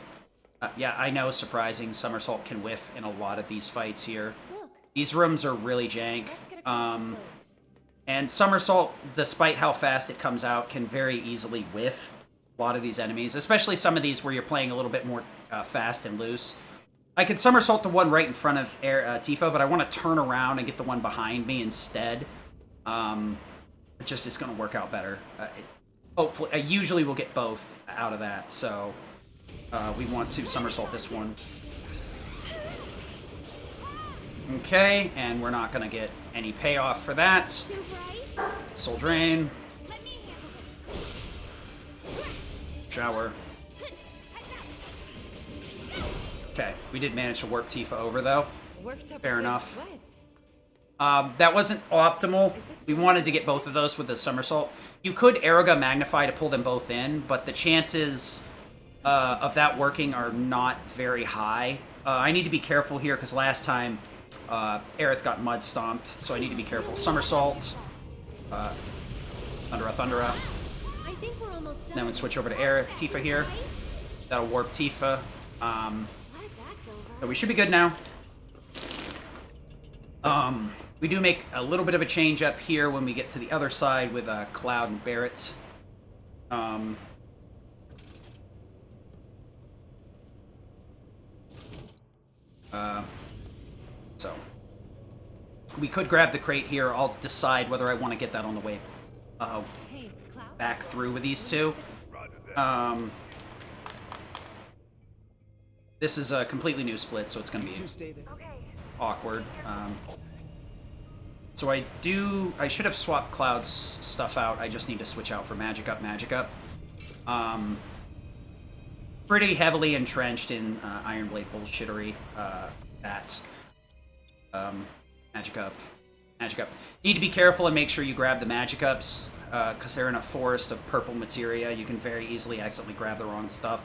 Yeah, I know, surprising. Somersault can whiff in a lot of these fights here. These rooms are really jank. And Somersault, despite how fast it comes out, can very easily whiff a lot of these enemies, especially some of these where you're playing a little bit more fast and loose. I could Somersault the one right in front of Tifa, but I want to turn around and get the one behind me instead. It just is going to work out better. Hopefully, I usually will get both out of that, so we want to Somersault this one. Okay, and we're not going to get any payoff for that. Soul Drain. Shower. Okay, we did manage to warp Tifa over, though. Fair enough. That wasn't optimal. We wanted to get both of those with the Somersault. You could Aeroga Magnify to pull them both in, but the chances of that working are not very high. I need to be careful here, because last time Aerith got mud stomped, so I need to be careful. Somersault. Thundera. Then we'll switch over to Tifa here. That'll warp Tifa. So we should be good now. We do make a little bit of a change up here when we get to the other side with Cloud and Barrett. So we could grab the crate here. I'll decide whether I want to get that on the way back through with these two. This is a completely new split, so it's going to be awkward. So I should have swapped Cloud's stuff out. I just need to switch out for Magic Up, Magic Up. Pretty heavily entrenched in Iron Blade bullshittery. Magic Up, Magic Up. Need to be careful and make sure you grab the Magic Ups, because they're in a forest of purple materia. You can very easily accidentally grab the wrong stuff.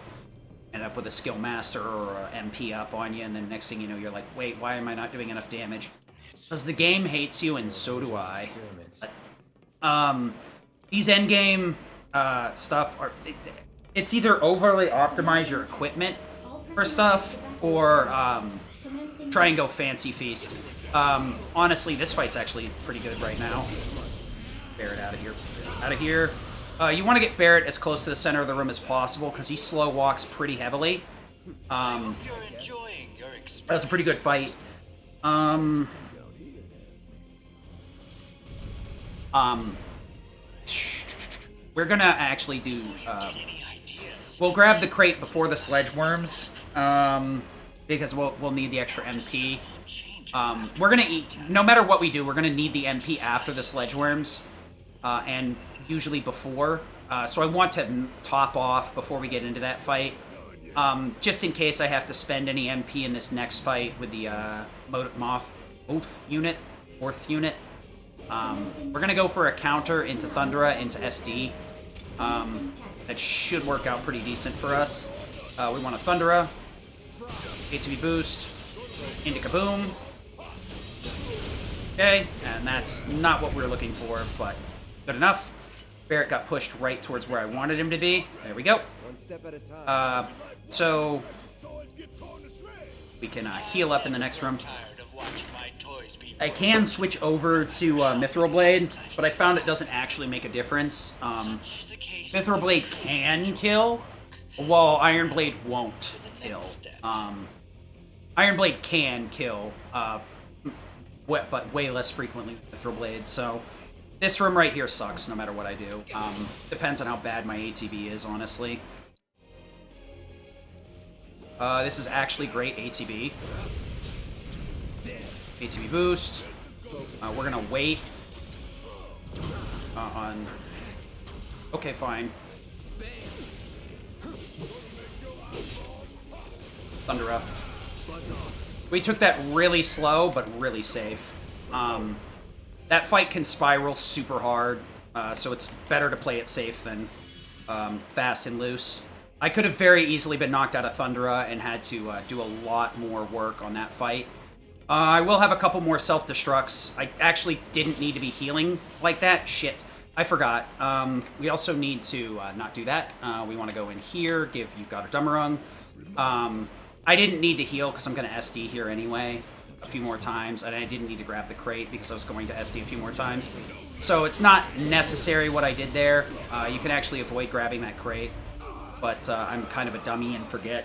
End up with a Skill Master or a MP up on you, and then next thing you know, you're like, wait, why am I not doing enough damage? Because the game hates you, and so do I. But, these endgame stuff are... It's either overly optimize your equipment for stuff, or try and go fancy feast. Honestly, this fight's actually pretty good right now. Barrett out of here. Out of here. You want to get Barrett as close to the center of the room as possible, because he slow walks pretty heavily. That's a pretty good fight. We're gonna actually do... we'll grab the crate before the sledge worms, because we'll need the extra MP. We're gonna eat, no matter what we do, we're gonna need the MP after the Sledgeworms, and usually before. So I want to top off before we get into that fight, just in case I have to spend any MP in this next fight with the Oath unit. We're gonna go for a counter into Thundera, into SD. That should work out pretty decent for us. We want a Thundera, ATB boost, into Kaboom. Okay, and that's not what we were looking for, but good enough. Barrett got pushed right towards where I wanted him to be. There we go. One step at a time. So we can heal up in the next room. I can switch over to Mithril Blade, but I found it doesn't actually make a difference. Mithril Blade can kill, while Iron Blade won't kill. Iron Blade can kill, but way less frequently than Mithril Blade, so this room right here sucks no matter what I do. Depends on how bad my ATB is, honestly. This is actually great ATB. ATB boost. We're gonna wait on... Okay, fine. Thundera. We took that really slow, but really safe. That fight can spiral super hard, so it's better to play it safe than fast and loose. I could have very easily been knocked out of Thundera and had to do a lot more work on that fight. I will have a couple more self-destructs. I actually didn't need to be healing like that. Shit. I forgot. We also need to not do that. We want to go in here, give You Got a Dummerung. I didn't need to heal because I'm going to SD here anyway a few more times, and I didn't need to grab the crate because I was going to SD a few more times. So it's not necessary what I did there. You can actually avoid grabbing that crate, but I'm kind of a dummy and forget.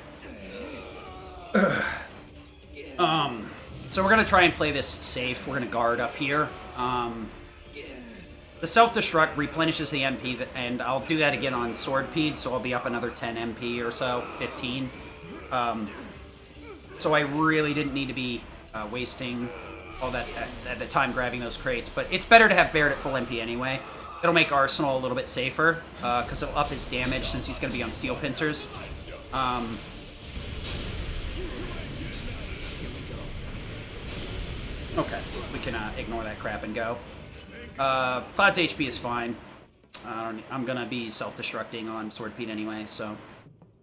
So we're going to try and play this safe. We're going to guard up here. The self-destruct replenishes the MP, and I'll do that again on Swordpede, so I'll be up another 10 MP or so, 15. So I really didn't need to be wasting all that at the time grabbing those crates, but it's better to have Barrett at full MP anyway. It'll make Arsenal a little bit safer, because it'll up his damage since he's going to be on Steel Pincers. Okay, we can ignore that crap and go. Cloud's HP is fine. I'm going to be self-destructing on Swordpede anyway, so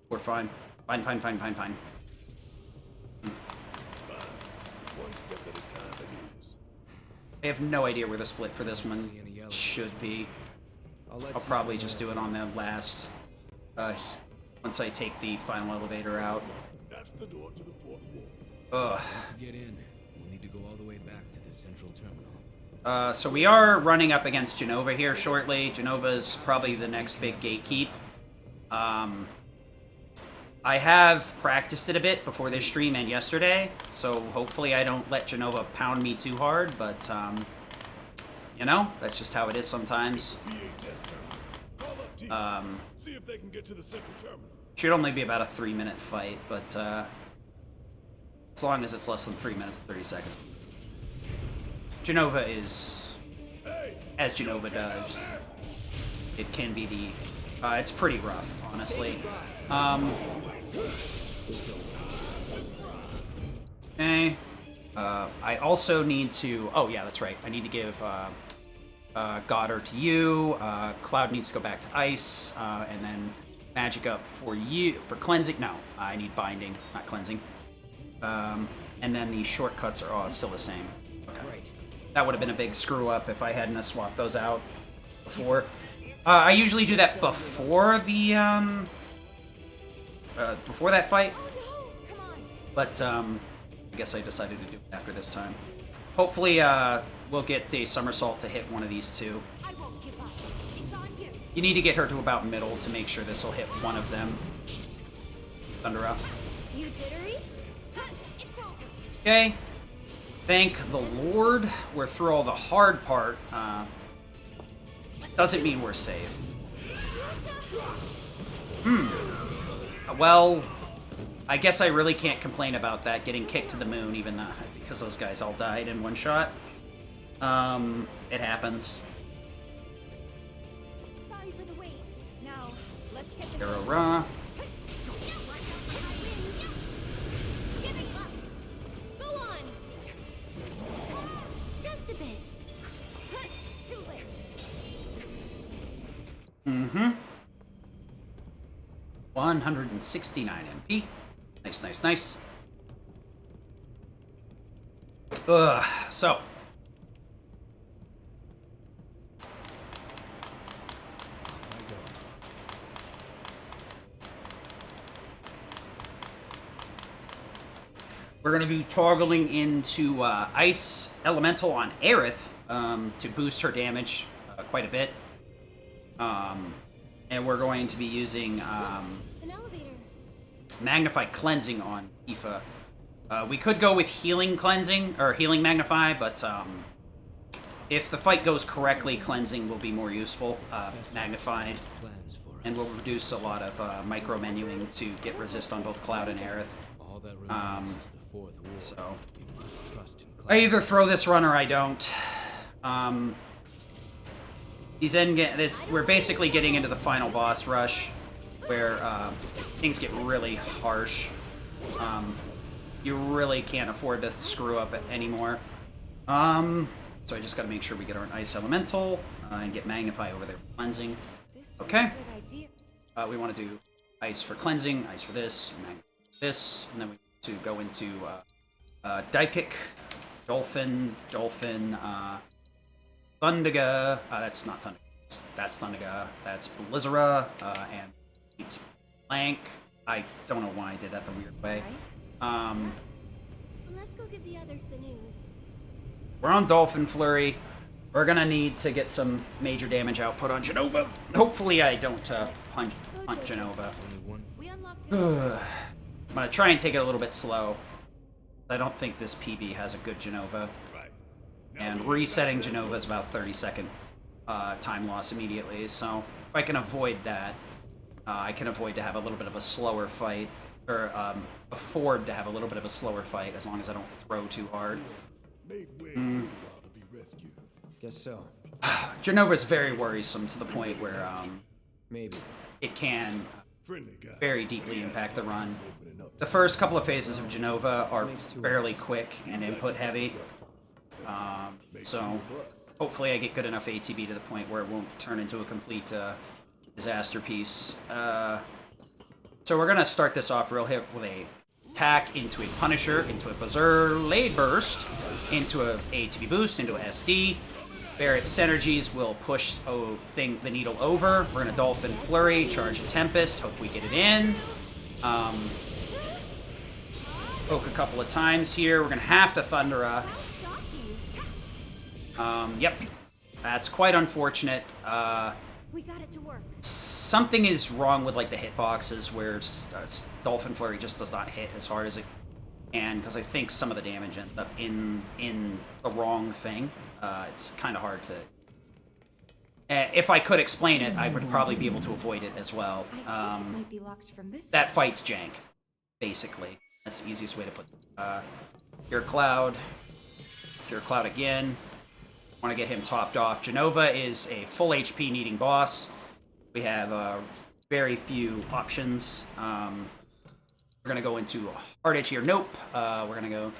we're fine. Fine. I have no idea where the split for this one should be. I'll probably just do it on the last, once I take the final elevator out. That's the door to the fourth wall. Ugh. To get in, we'll need to go all the way back to the central terminal. So we are running up against Genova here shortly. Genova's probably the next big gatekeep. I have practiced it a bit before this stream and yesterday, so hopefully I don't let Genova pound me too hard, but, you know, that's just how it is sometimes. See if they can get to the central terminal. Should only be about a 3-minute fight, but, as long as it's less than 3 minutes and 30 seconds. Genova is, as Genova does, it can be the, it's pretty rough, honestly. Okay. I also need to, oh yeah, that's right. I need to give, Goddard to you, Cloud needs to go back to Ice, and then Magic up for you, for Cleansing. No, I need Binding, not Cleansing. And then the shortcuts are still the same. Okay. That would have been a big screw up if I hadn't swapped those out before. I usually do that before the, before that fight. But, I guess I decided to do it after this time. Hopefully, we'll get a somersault to hit one of these two. You need to get her to about middle to make sure this will hit one of them. Thundera. You jittery? It's over. Okay. Thank the Lord. We're through all the hard part. Doesn't mean we're safe. Well, I guess I really can't complain about that, getting kicked to the moon, even though, because those guys all died in one shot. It happens. Sorry for the wait. Now, let's get this Ra. Giving up. Go on. Just a bit. Too late. Mm-hmm. 169 MP. Nice, nice, nice. So. We're going to be toggling into Ice Elemental on Aerith to boost her damage quite a bit. And we're going to be using An elevator. Magnify Cleansing on Aoife. We could go with Healing Cleansing, or Healing Magnify, but if the fight goes correctly, Cleansing will be more useful. Magnified. Plans for And will reduce a lot of micro-menuing to get resist on both Cloud and Aerith. all that remains is the fourth war. So We must trust in I either throw this run or I don't. We're basically getting into the final boss rush, where things get really harsh. You really can't afford to screw up anymore. So I just got to make sure we get our Ice Elemental and get Magnify over there for cleansing. Okay. We want to do Ice for cleansing, Ice for this, Magnify for this, and then we need to go into Dive Kick, Dolphin, Thundaga. That's not Thundaga. That's Thundaga. That's Blizzara, and Blank. I don't know why I did that the weird way. Let's go give the others the news. We're on Dolphin Flurry. We're gonna need to get some major damage output on Genova. Hopefully I don't punt Genova. We unlocked I'm gonna try and take it a little bit slow. I don't think this PB has a good Genova. And resetting Genova is about 30-second time loss immediately, so if I can avoid that, I can avoid to have a little bit of a slower fight, or afford to have a little bit of a slower fight as long as I don't throw too hard. Guess so. Genova is very worrisome to the point where Maybe. it can very deeply impact the run. The first couple of phases of Genova are fairly quick and input heavy. So hopefully I get good enough ATB to the point where it won't turn into a complete disaster piece. So we're gonna start this off real hip with a attack into a Punisher, into a Blade Burst, into a ATB boost, into a SD. Barrett's Synergies will push the needle over. We're gonna Dolphin Flurry, charge a Tempest, hope we get it in. Poke a couple of times here. We're gonna have to Thundera. Yep. That's quite unfortunate. We got it to work. Something is wrong with like the hitboxes where Dolphin Flurry just does not hit as hard as it can, because I think some of the damage ends up in the wrong thing. It's kind of hard to... if I could explain it, I would probably be able to avoid it as well. I think it might be locked from this That side. fight's jank, basically. That's the easiest way to put it. Pure Cloud again. Want to get him topped off. Genova is a full HP needing boss. We have very few options. We're going to go into Hard Edge here. Nope. We're going to go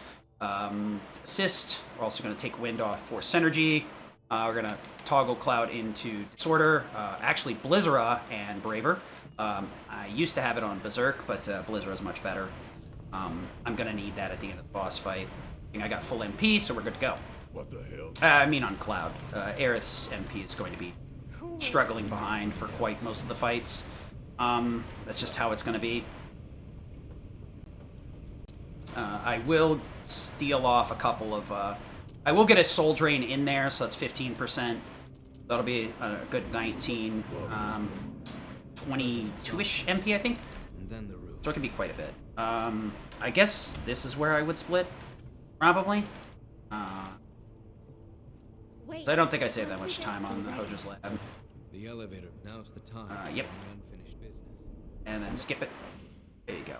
Assist. We're also going to take Wind off for Synergy. We're going to toggle Cloud into Disorder. Actually, Blizzara and Braver. I used to have it on Berserk, but Blizzara is much better. I'm going to need that at the end of the boss fight. I think I got full MP, so we're good to go. What the hell? I mean on Cloud. Aerith's MP is going to be struggling behind for quite most of the fights. That's just how it's going to be. I will steal off a couple of... I will get a Soul Drain in there, so that's 15%. That'll be a good 19, 22-ish MP, I think. And then the roof. So it can be quite a bit. I guess this is where I would split, probably. Wait, I don't think I saved that much time on the Hojo's Lab. The elevator. Now's the time. Yep. for the unfinished business. And then skip it. There you go.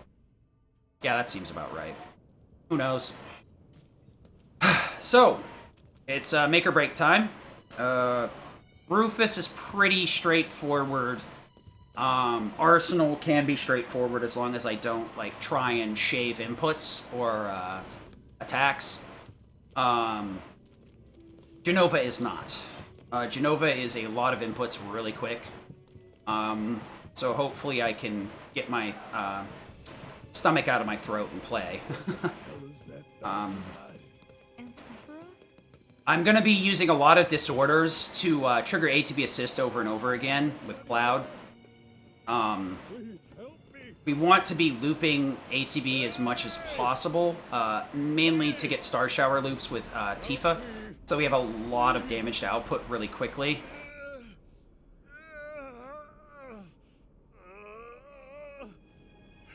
Yeah, that seems about right. Who knows? So, it's make or break time. Rufus is pretty straightforward. Arsenal can be straightforward as long as I don't, like, try and shave inputs or attacks. Genova is not. Genova is a lot of inputs really quick. So hopefully I can get my stomach out of my throat and play. I'm going to be using a lot of disorders to trigger ATB assist over and over again with Cloud. We want to be looping ATB as much as possible, mainly to get Star Shower loops with Tifa, so we have a lot of damage to output really quickly.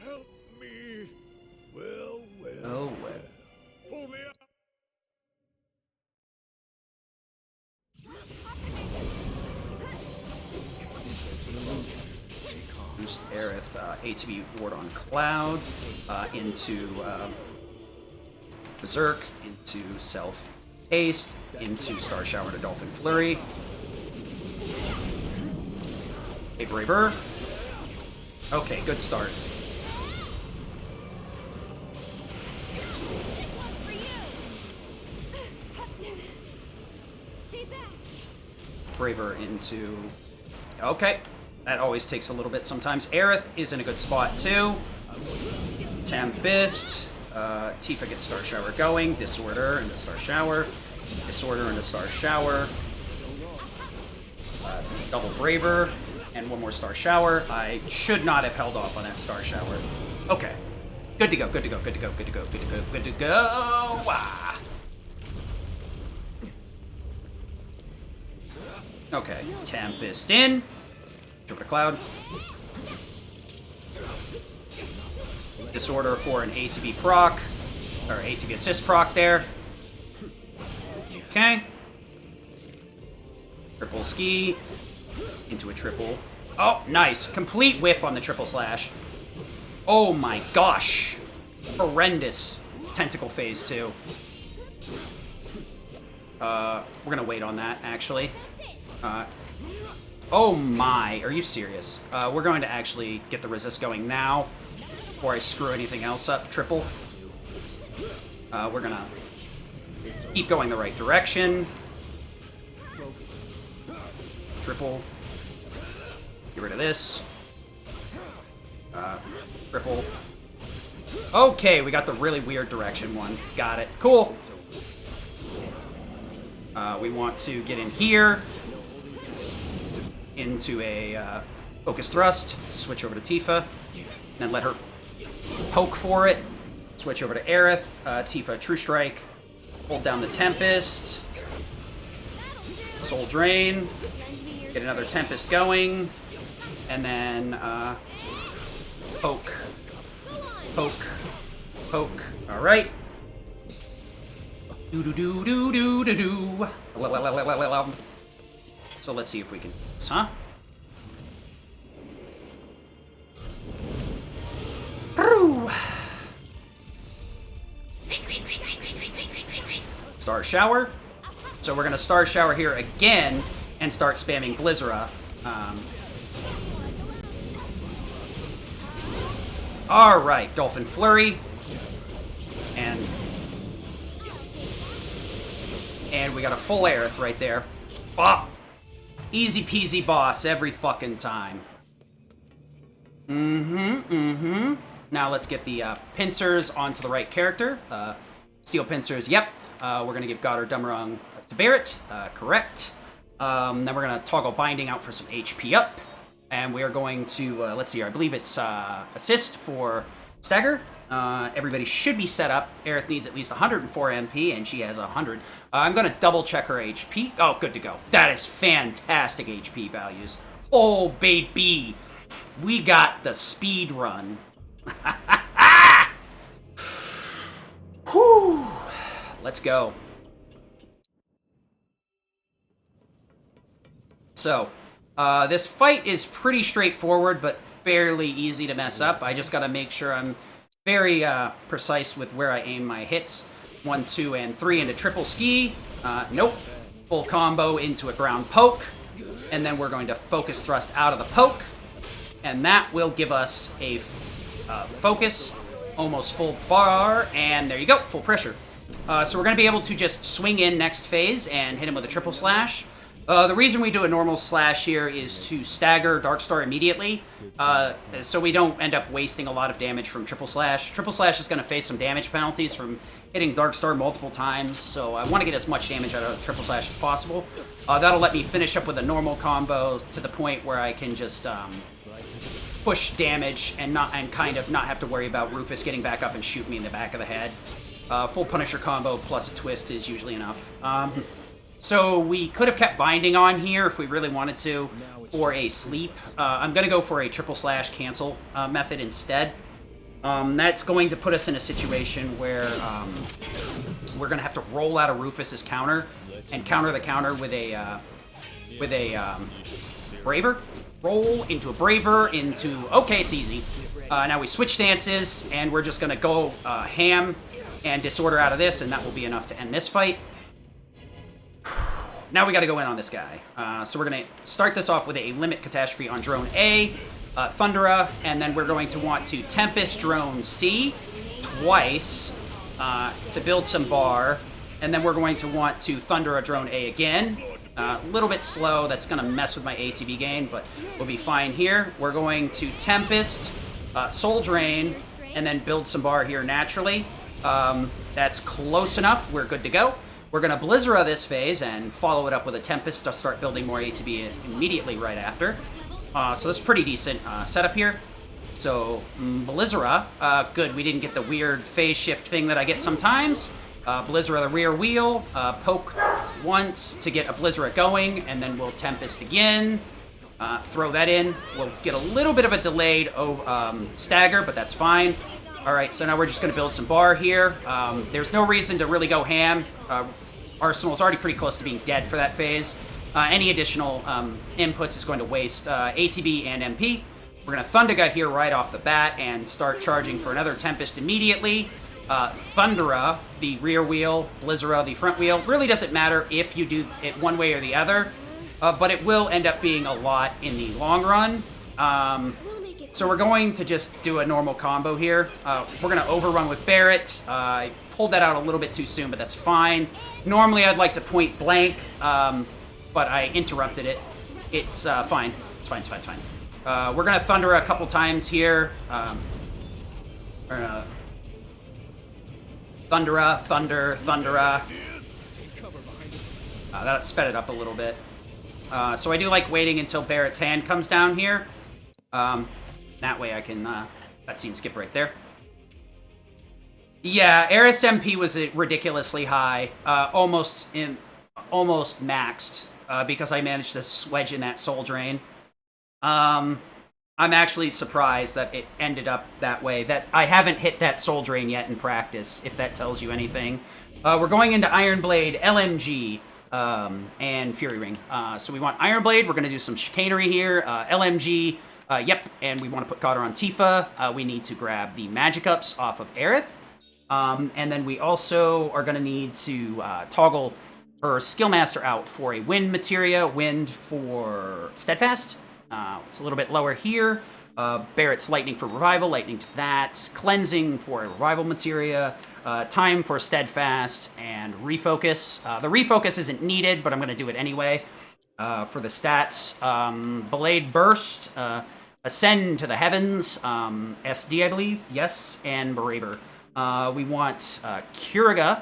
Help me. Well, well. Oh, well. Pull me up. Boost Aerith, ATB ward on Cloud, into Berserk, into Self Haste, into Star Shower to Dolphin Flurry. A Braver. Okay, good start. Braver into... Okay. That always takes a little bit sometimes. Aerith is in a good spot, too. Tempest. Tifa gets Star Shower going. Disorder into Star Shower. Disorder into Star Shower. Double Braver. And one more Star Shower. I should not have held off on that Star Shower. Okay. Good to go, good to go, good to go, good to go, good to go, good to go. Ah. Okay. Tempest in. Over to Cloud. Disorder for an ATB proc. Or ATB assist proc there. Okay. Triple ski. Into a triple. Oh, nice. Complete whiff on the triple slash. Oh my gosh. Horrendous. Tentacle phase too. We're gonna wait on that, actually. Oh my, are you serious? We're going to actually get the resist going now, before I screw anything else up. Triple. We're gonna keep going the right direction. Triple. Get rid of this. Triple. Okay, we got the really weird direction one. Got it. Cool. We want to get in here. Into a focus thrust, switch over to Tifa, then let her poke for it, switch over to Aerith, Tifa True Strike, hold down the Tempest, Soul Drain, get another Tempest going, and then poke, poke, poke, alright. Do-do-do-do-do-do-do. So let's see if we can... Huh? Star Shower. So we're going to Star Shower here again and start spamming Blizzara. Alright, Dolphin Flurry. And we got a full Aerith right there. Oh! Easy peasy boss every fucking time. Now let's get the pincers onto the right character. Steel pincers, yep. We're gonna give Goddard Dummerung to Barrett, correct. Then we're gonna toggle binding out for some HP up. And we are going to, let's see here, I believe it's assist for Stagger. Everybody should be set up. Aerith needs at least 104 MP, and she has 100. I'm going to double check her HP. Oh, good to go. That is fantastic HP values. Oh, baby. We got the speed run. Whew. Let's go. So, this fight is pretty straightforward, but fairly easy to mess up. I just got to make sure I'm very precise with where I aim my hits. 1, 2, and 3 into triple ski. Nope. Full combo into a ground poke. And then we're going to focus thrust out of the poke. And that will give us a focus, almost full bar, and there you go, full pressure. So we're going to be able to just swing in next phase and hit him with a triple slash. The reason we do a normal slash here is to stagger Darkstar immediately, so we don't end up wasting a lot of damage from triple slash. Triple slash is going to face some damage penalties from hitting Darkstar multiple times, so I want to get as much damage out of triple slash as possible. That'll let me finish up with a normal combo to the point where I can just push damage and kind of not have to worry about Rufus getting back up and shooting me in the back of the head. Full Punisher combo plus a twist is usually enough. So we could have kept binding on here if we really wanted to, or a sleep. I'm going to go for a triple slash cancel method instead. That's going to put us in a situation where we're going to have to roll out of Rufus's counter and counter the counter with a Braver. Roll into a Braver into... Okay, it's easy. Now we switch stances, and we're just going to go ham and disorder out of this, and that will be enough to end this fight. Now we got to go in on this guy. So we're going to start this off with a limit catastrophe on drone A, Thundera, and then we're going to want to Tempest drone C twice to build some bar, and then we're going to want to Thundera drone A again. A little bit slow, that's going to mess with my ATB gain, but we'll be fine here. We're going to Tempest, Soul Drain, and then build some bar here naturally. That's close enough, we're good to go. We're going to Blizzara this phase and follow it up with a Tempest to start building more ATB immediately right after. So this is pretty decent setup here. So, Blizzara, good, we didn't get the weird phase shift thing that I get sometimes. Blizzara the rear wheel, poke once to get a Blizzara going, and then we'll Tempest again. Throw that in. We'll get a little bit of a delayed stagger, but that's fine. Alright, so now we're just going to build some bar here. There's no reason to really go ham. Arsenal's already pretty close to being dead for that phase. Any additional inputs is going to waste ATB and MP. We're going to Thundaga here right off the bat and start charging for another Tempest immediately. Thundera, the rear wheel, Blizzara, the front wheel. Really doesn't matter if you do it one way or the other, but it will end up being a lot in the long run. So we're going to just do a normal combo here. We're going to overrun with Barret. I pulled that out a little bit too soon, but that's fine. Normally I'd like to point blank, but I interrupted it. It's fine. It's fine, it's fine, it's fine. We're going to Thundera a couple times here. We're going to Thundera, Thundera. That sped it up a little bit. So I do like waiting until Barret's hand comes down here. That way I can cutscene skip right there. Yeah, Aerith's MP was ridiculously high, almost maxed, because I managed to swedge in that Soul Drain. I'm actually surprised that it ended up that way. That I haven't hit that Soul Drain yet in practice, if that tells you anything. We're going into Iron Blade, LMG, and Fury Ring. So we want Iron Blade. We're going to do some chicanery here. LMG, yep, and we want to put Cotter on Tifa. We need to grab the Magic Ups off of Aerith. And then we also are going to need to toggle her Skillmaster out for a Wind Materia, Wind for Steadfast. It's a little bit lower here. Barret's Lightning for Revival, Lightning to that. Cleansing for a Revival Materia. Time for Steadfast, and Refocus. The Refocus isn't needed, but I'm going to do it anyway for the stats. Blade Burst, Ascend to the Heavens, SD, I believe. Yes, and Braver. We want Curiga.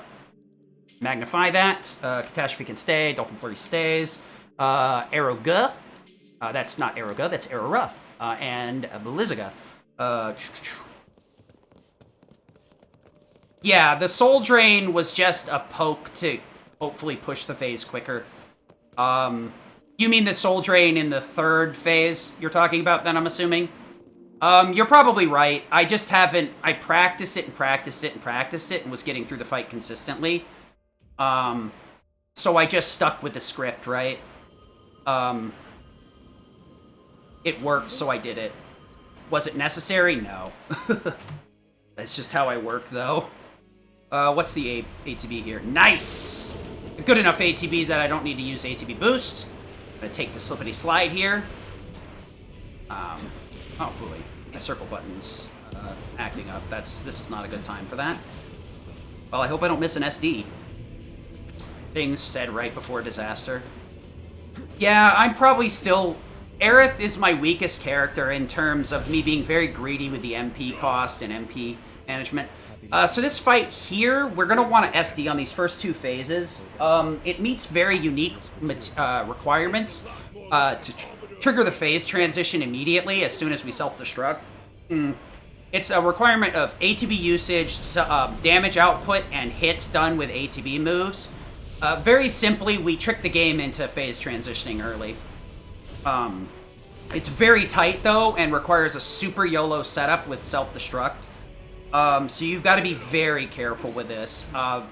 Magnify that. Catastrophe can stay. Dolphin Flurry stays. Aeroga. That's not Aeroga, that's Aerora. And Blizzaga. Yeah, the Soul Drain was just a poke to hopefully push the phase quicker. You mean the Soul Drain in the third phase you're talking about, then, I'm assuming? You're probably right. I just haven't... I practiced it and practiced it and practiced it and was getting through the fight consistently. So I just stuck with the script, right? It worked, so I did it. Was it necessary? No. That's just how I work, though. What's the ATB here? Nice! Good enough ATB that I don't need to use ATB boost. I'm gonna take the slippity slide here. Oh boy, my circle button's acting up. This is not a good time for that. Well, I hope I don't miss an SD. Things said right before disaster. Yeah, I'm probably still... Aerith is my weakest character in terms of me being very greedy with the MP cost and MP management. So this fight here, we're going to want to SD on these first two phases. It meets very unique requirements to trigger the phase transition immediately as soon as we self-destruct. It's a requirement of ATB usage, damage output, and hits done with ATB moves. Very simply, we trick the game into phase transitioning early. It's very tight, though, and requires a super YOLO setup with self-destruct. So you've got to be very careful with this.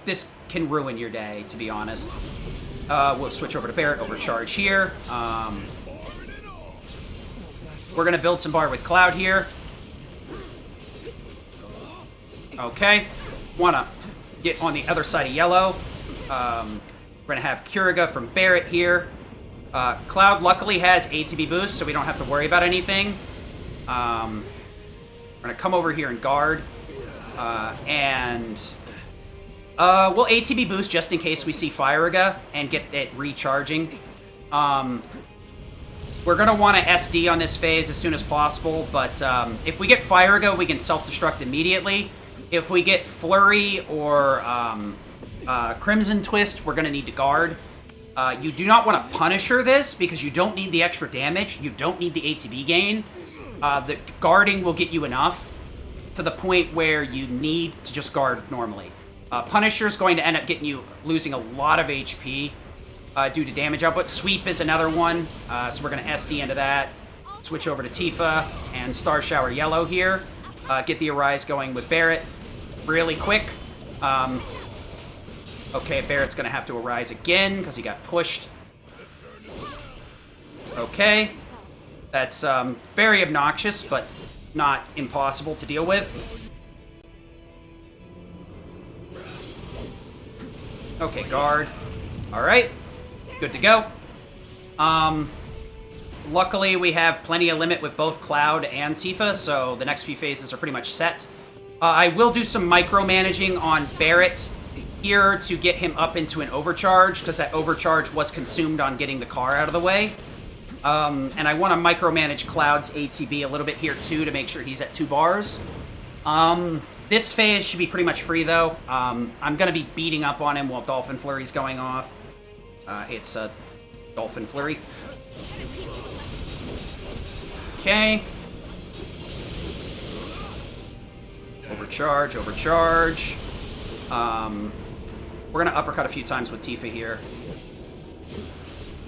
This can ruin your day, to be honest. We'll switch over to Barret, overcharge here. We're going to build some bar with Cloud here. Okay. Want to get on the other side of yellow. We're going to have Kuriga from Barret here. Cloud luckily has ATB boost, so we don't have to worry about anything. We're going to come over here and guard. We'll ATB boost just in case we see Firaga and get it recharging. We're going to want to SD on this phase as soon as possible, but if we get Firaga, we can self-destruct immediately. If we get Flurry or Crimson Twist, we're going to need to guard. You do not want to Punisher this because you don't need the extra damage. You don't need the ATB gain. The guarding will get you enough to the point where you need to just guard normally. Punisher is going to end up losing a lot of HP due to damage output. Sweep is another one, so we're going to SD into that. Switch over to Tifa and Star Shower Yellow here. Get the Arise going with Barret really quick. Okay, Barret's going to have to Arise again because he got pushed. Okay. That's very obnoxious, but not impossible to deal with. Okay, guard. Alright. Good to go. Luckily, we have plenty of limit with both Cloud and Tifa, so the next few phases are pretty much set. I will do some micromanaging on Barret here to get him up into an overcharge, because that overcharge was consumed on getting the car out of the way. And I want to micromanage Cloud's ATB a little bit here, too, to make sure he's at 2 bars. This phase should be pretty much free, though. I'm going to be beating up on him while Dolphin Flurry's going off. It's a Dolphin Flurry. Okay. Overcharge, overcharge. We're going to uppercut a few times with Tifa here.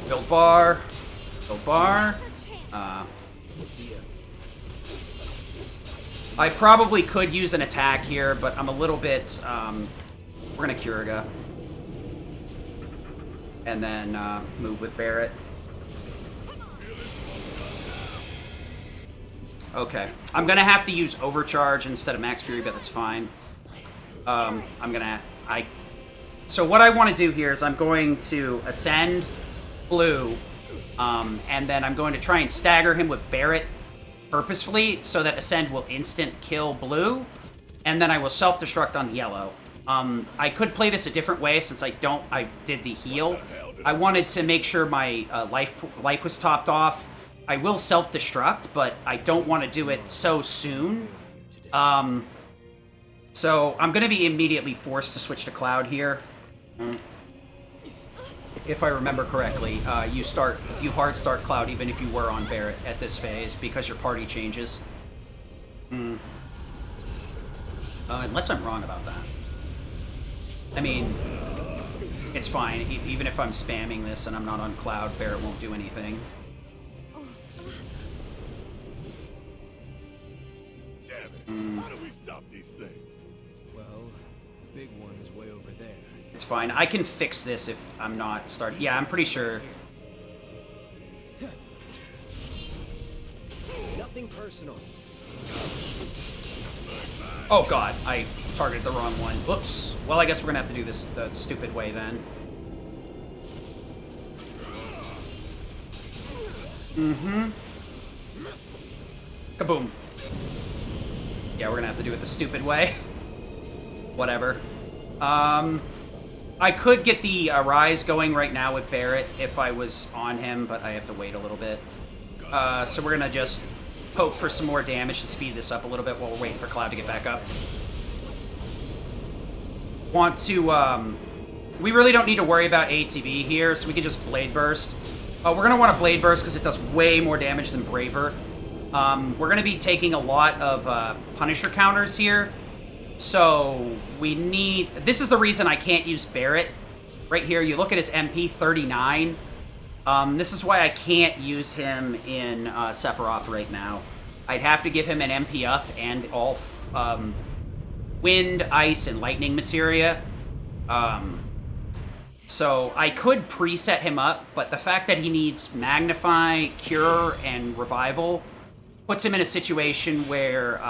Build bar. Build bar. I probably could use an attack here, but I'm a little bit... we're going to Kuriga. And then move with Barret. Okay. I'm going to have to use Overcharge instead of Max Fury, but that's fine. So what I want to do here is I'm going to Ascend Blue, and then I'm going to try and stagger him with Barret purposefully so that Ascend will instant kill Blue, and then I will self-destruct on Yellow. I could play this a different way since I did the heal. I wanted to make sure my life was topped off. I will self-destruct, but I don't want to do it so soon. So I'm going to be immediately forced to switch to Cloud here. If I remember correctly, you hard start Cloud even if you were on Barret at this phase because your party changes. Unless I'm wrong about that. I mean, it's fine. Even if I'm spamming this and I'm not on Cloud, Barret won't do anything. Damn it. How do we stop these things? Well, the big one is way over there. It's fine. I can fix this if I'm not starting. Yeah, I'm pretty sure. Nothing personal. Oh god, I targeted the wrong one. Whoops. Well, I guess we're gonna have to do this the stupid way then. Mm-hmm. Kaboom. Yeah, we're gonna have to do it the stupid way. Whatever. I could get the Rise going right now with Barret if I was on him, but I have to wait a little bit. So we're gonna just poke for some more damage to speed this up a little bit while we're waiting for Cloud to get back up. Want to, we really don't need to worry about ATB here, so we can just Blade Burst. We're gonna want to Blade Burst because it does way more damage than Braver. We're gonna be taking a lot of Punisher counters here. So we need... This is the reason I can't use Barret. Right here, you look at his MP, 39. This is why I can't use him in Sephiroth right now. I'd have to give him an MP up and all wind, ice, and lightning materia. So I could preset him up, but the fact that he needs Magnify, Cure, and Revival puts him in a situation where...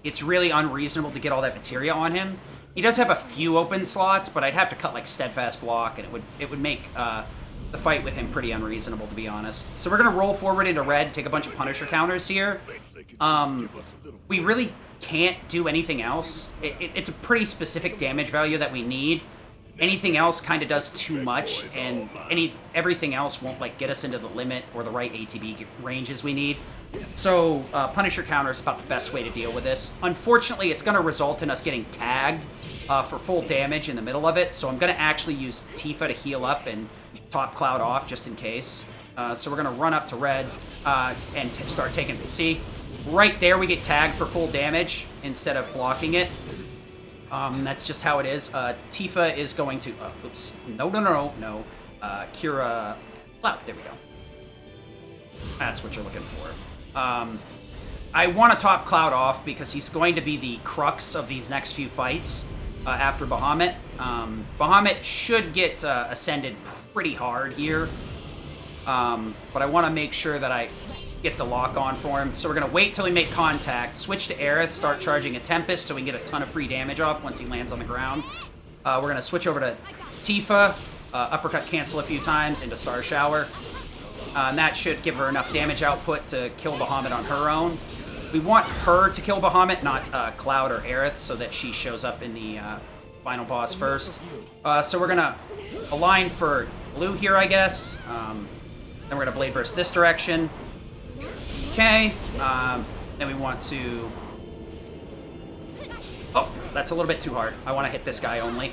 it's really unreasonable to get all that materia on him. He does have a few open slots, but I'd have to cut like Steadfast Block, and it would make the fight with him pretty unreasonable, to be honest. So we're gonna roll forward into red, take a bunch of Punisher counters here. We really can't do anything else. It's a pretty specific damage value that we need. Anything else kind of does too much, and everything else won't like get us into the limit or the right ATB ranges we need. So Punisher counter is about the best way to deal with this. Unfortunately, it's going to result in us getting tagged for full damage in the middle of it, so I'm going to actually use Tifa to heal up and top Cloud off just in case. So we're going to run up to red and start taking... See? Right there we get tagged for full damage instead of blocking it. That's just how it is. Tifa is going to... oops. No. Kira... Cloud. There we go. That's what you're looking for. I want to top Cloud off because he's going to be the crux of these next few fights after Bahamut. Bahamut should get ascended pretty hard here. But I want to make sure that I get the lock on for him. So we're going to wait till we make contact, switch to Aerith, start charging a Tempest so we can get a ton of free damage off once he lands on the ground. We're going to switch over to Tifa, uppercut cancel a few times into Star Shower. And that should give her enough damage output to kill Bahamut on her own. We want her to kill Bahamut, not Cloud or Aerith, so that she shows up in the final boss first. So we're going to align for blue here, I guess. Then we're going to Blade Burst this direction. Okay. Then we want to... Oh, that's a little bit too hard. I want to hit this guy only.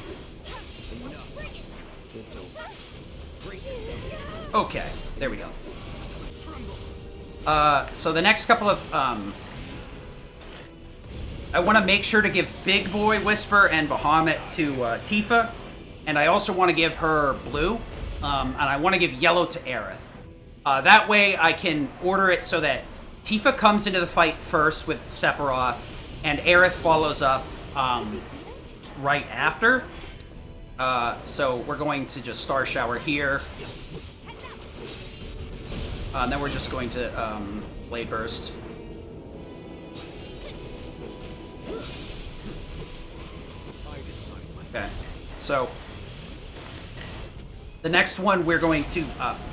Okay, there we go. So the next couple of... I want to make sure to give Big Boy Whisper and Bahamut to Tifa. And I also want to give her blue. And I want to give yellow to Aerith. That way I can order it so that Tifa comes into the fight first with Sephiroth, and Aerith follows up right after. So we're going to just Star Shower here. And then we're just going to Blade Burst. Okay, so the next one we're going to...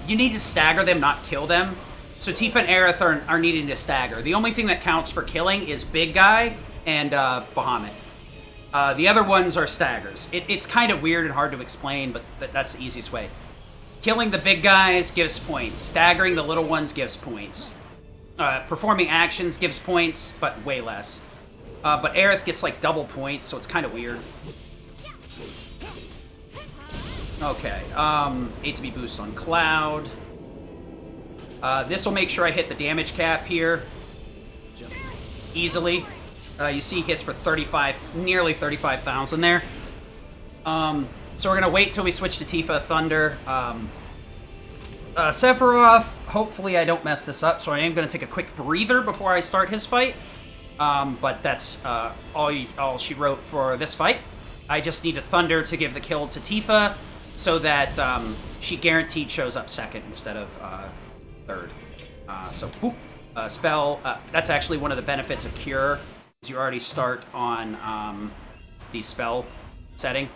you need to stagger them, not kill them. So Tifa and Aerith are needing to stagger. The only thing that counts for killing is Big Guy and Bahamut. The other ones are staggers. It's kind of weird and hard to explain, but that's the easiest way. Killing the big guys gives points. Staggering the little ones gives points. Performing actions gives points, but way less. But Aerith gets like double points, so it's kind of weird. Okay, ATB boost on Cloud. This will make sure I hit the damage cap here easily. You see hits for 35, nearly 35,000 there. So we're going to wait till we switch to Tifa Thunder. Sephiroth, hopefully I don't mess this up, so I am going to take a quick breather before I start his fight. But that's all she wrote for this fight. I just need a Thunder to give the kill to Tifa so that she guaranteed shows up second instead of third. So, boop. Spell, that's actually one of the benefits of Cure. You already start on the spell setting.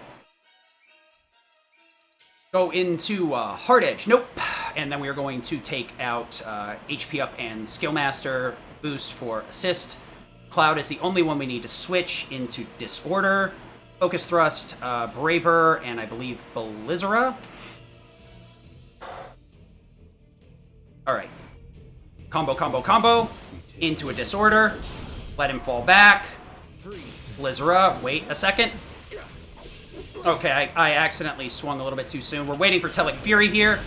Go into Hard Edge. Nope. And then we are going to take out HP up and Skill Master boost for assist. Cloud is the only one we need to switch into Disorder. Focus Thrust, Braver, and I believe Belizera. Alright. Combo, combo, combo. Into a Disorder. Let him fall back. Belizera, wait a second. Okay, I accidentally swung a little bit too soon. We're waiting for Telic Fury here.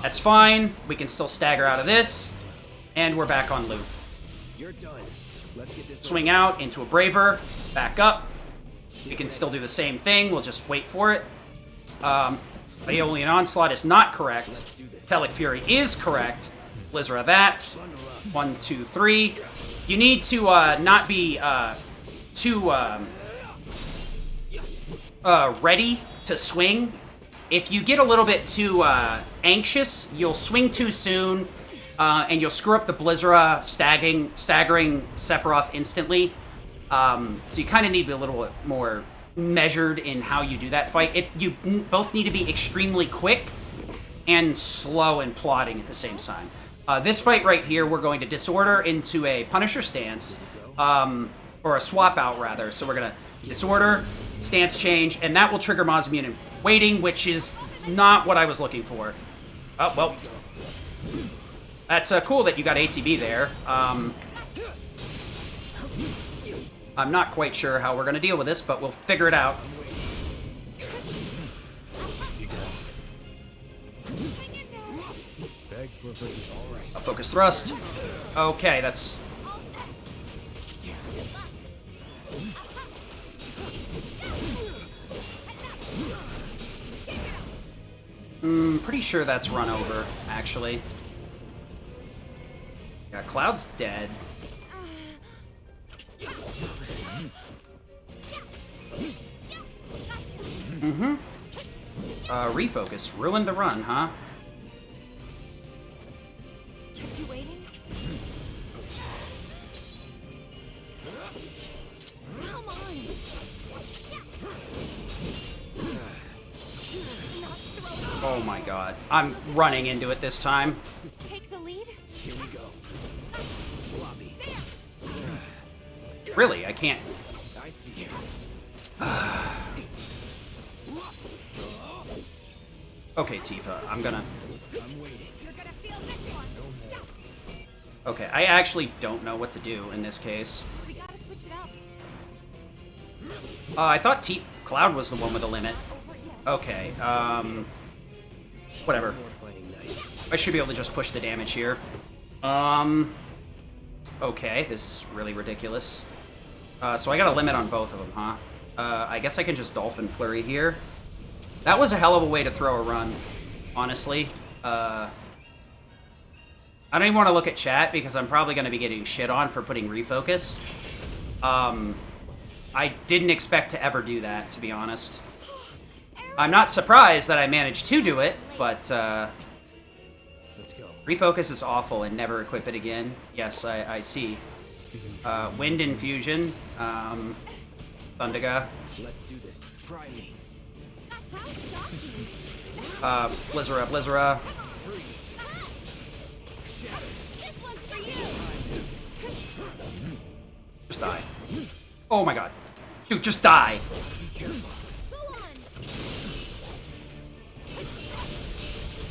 That's fine. We can still stagger out of this. And we're back on loop. You're done. Let's get this Swing out into a Braver. Back up. We can still do the same thing. We'll just wait for it. Aeolian Onslaught is not correct. Telic Fury is correct. Belizera that. 1, 2, 3. You need to not be too ready to swing. If you get a little bit too anxious, you'll swing too soon, and you'll screw up the Belizera staggering Sephiroth instantly. So you kind of need to be a little bit more measured in how you do that fight. You both need to be extremely quick and slow and plotting at the same time. This fight right here, we're going to Disorder into a Punisher stance, or a swap out rather. So we're going to Disorder, stance change, and that will trigger Mazmune waiting, which is not what I was looking for. Oh, well. That's cool that you got ATB there. I'm not quite sure how we're going to deal with this, but we'll figure it out. A focus thrust. Okay, that's... pretty sure that's run over, actually. Yeah, Cloud's dead. Refocus. Ruined the run, huh? Kept you waiting? Come on! Oh my god. I'm running into it this time. Take the lead? Here we go. Floppy. Really, I can't... I see you. Okay, Tifa, I'm gonna... I'm waiting. You're gonna feel this one! Okay, I actually don't know what to do in this case. We gotta switch it up. I thought Cloud was the one with the limit. Okay, whatever. I should be able to just push the damage here. Okay, this is really ridiculous. So I got a limit on both of them, huh? I guess I can just Dolphin Flurry here. That was a hell of a way to throw a run, honestly. I don't even want to look at chat because I'm probably going to be getting shit on for putting refocus. I didn't expect to ever do that, to be honest. I'm not surprised that I managed to do it, but Let's go. refocus is awful and never equip it again. Yes, I see. Wind Infusion, Thundaga, Let's do this. Try me. Blizzara, Blizzara. This one's for you! Just die. Oh my god. Dude, just die. Go on!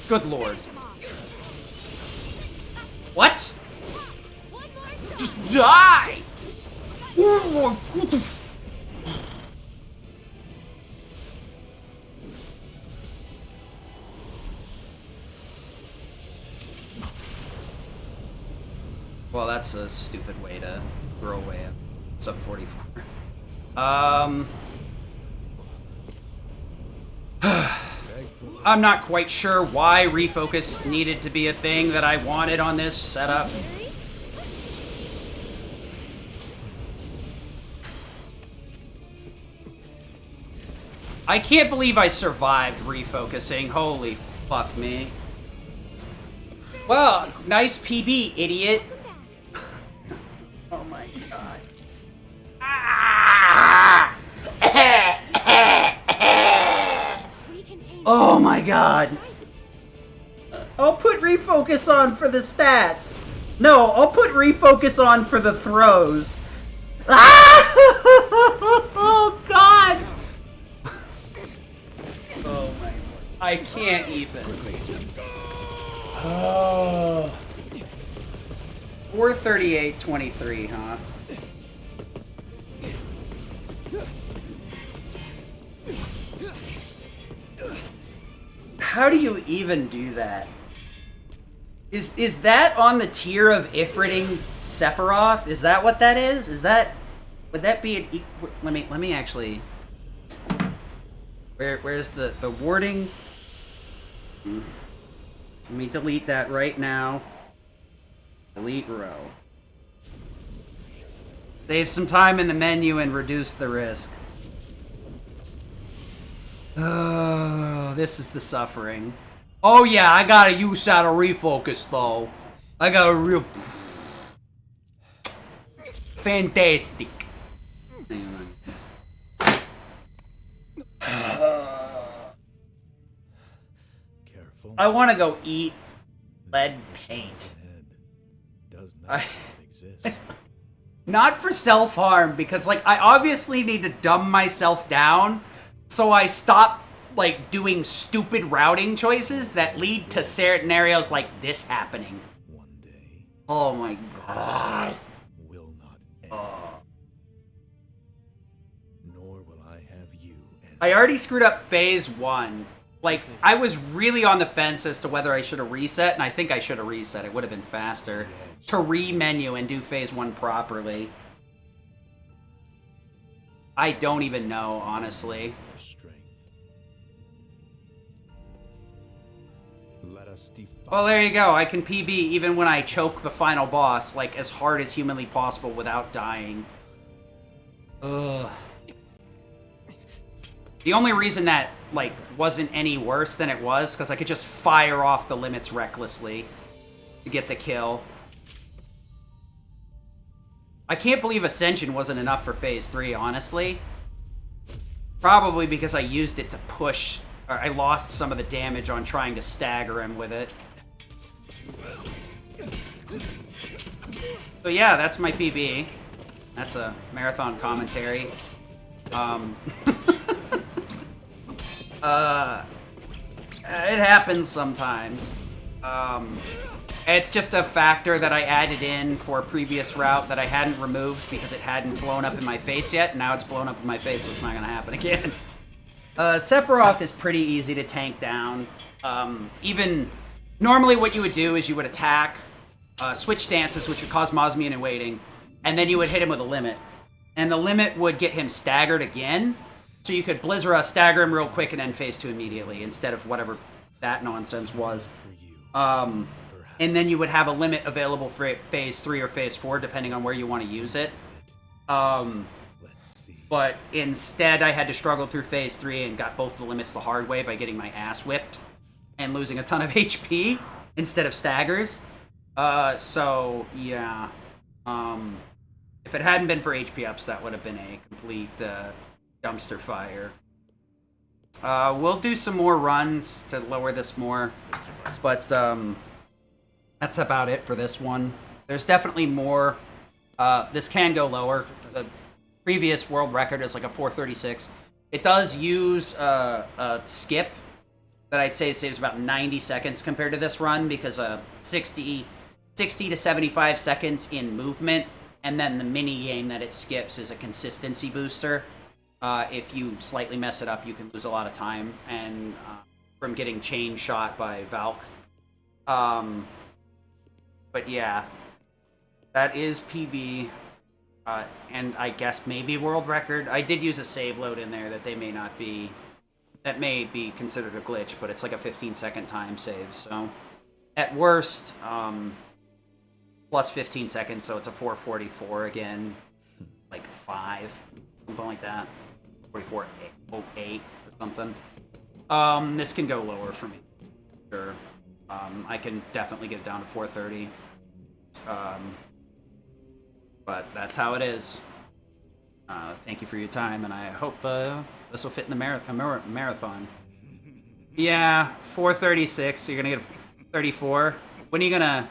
Good lord. Finish him off. What? One more shot! Just die! Oh my god. Well, that's a stupid way to throw away a sub 44. I'm not quite sure why refocus needed to be a thing that I wanted on this setup. I can't believe I survived refocusing. Holy fuck me. Well, nice PB, idiot. Oh my god. We can change. Oh my god. I'll put refocus on for the stats. No, I'll put refocus on for the throws. Ah! Oh god. Oh my. I can't even. Oh. 438.23, huh? How do you even do that? Is that on the tier of Ifriting Sephiroth? Is that what that is? Is that, would that be an let me actually, where's the wording? Let me delete that right now. Delete row. Save some time in the menu and reduce the risk. Oh, this is the suffering. Oh yeah, I gotta use that to refocus though. I got a real fantastic. Hang on. Careful. I want to go eat lead paint. Does not exist. Not for self-harm, because like I obviously need to dumb myself down, so I stop like doing stupid routing choices that lead to scenarios like this happening. One day Oh my god. will not end. Nor will I have you end. I already screwed up phase 1. Like, I was really on the fence as to whether I should have reset, and I think I should have reset. It would have been faster to re-menu and do phase 1 properly. I don't even know, honestly. Strength. Let us defy. Well, there you go. I can PB even when I choke the final boss, like, as hard as humanly possible without dying. Ugh. The only reason that, like, wasn't any worse than it was, because I could just fire off the limits recklessly to get the kill. I can't believe Ascension wasn't enough for phase 3, honestly. Probably because I used it to push, or I lost some of the damage on trying to stagger him with it. So yeah, that's my PB. That's a marathon commentary. It happens sometimes. It's just a factor that I added in for a previous route that I hadn't removed because it hadn't blown up in my face yet. Now it's blown up in my face, so it's not going to happen again. Sephiroth is pretty easy to tank down. Even normally what you would do is you would attack, switch stances, which would cause Mosmian in waiting, and then you would hit him with a limit. And the limit would get him staggered again, so you could Blizzara, stagger him real quick, and then phase 2 immediately, instead of whatever that nonsense was. And then you would have a limit available for phase 3 or phase 4, depending on where you want to use it. But instead, I had to struggle through phase 3 and got both the limits the hard way by getting my ass whipped and losing a ton of HP instead of staggers. So, yeah. If it hadn't been for HP ups, that would have been a complete dumpster fire. We'll do some more runs to lower this more, but that's about it for this one. There's definitely more. This can go lower. The previous world record is like a 436. It does use a skip that I'd say saves about 90 seconds compared to this run, because 60 to 75 seconds in movement, and then the mini game that it skips is a consistency booster. If you slightly mess it up, you can lose a lot of time and from getting chain shot by Valk. But yeah, that is PB, and I guess maybe world record. I did use a save load in there that that may be considered a glitch, but it's like a 15-second time save. So at worst, plus 15 seconds, so it's a 444 again, like 5, something like that. 44.08 or something. This can go lower for me. Sure. I can definitely get it down to 430. But that's how it is. Thank you for your time, and I hope this will fit in the marathon. Yeah, 4:36. So you're gonna get 34. When are you gonna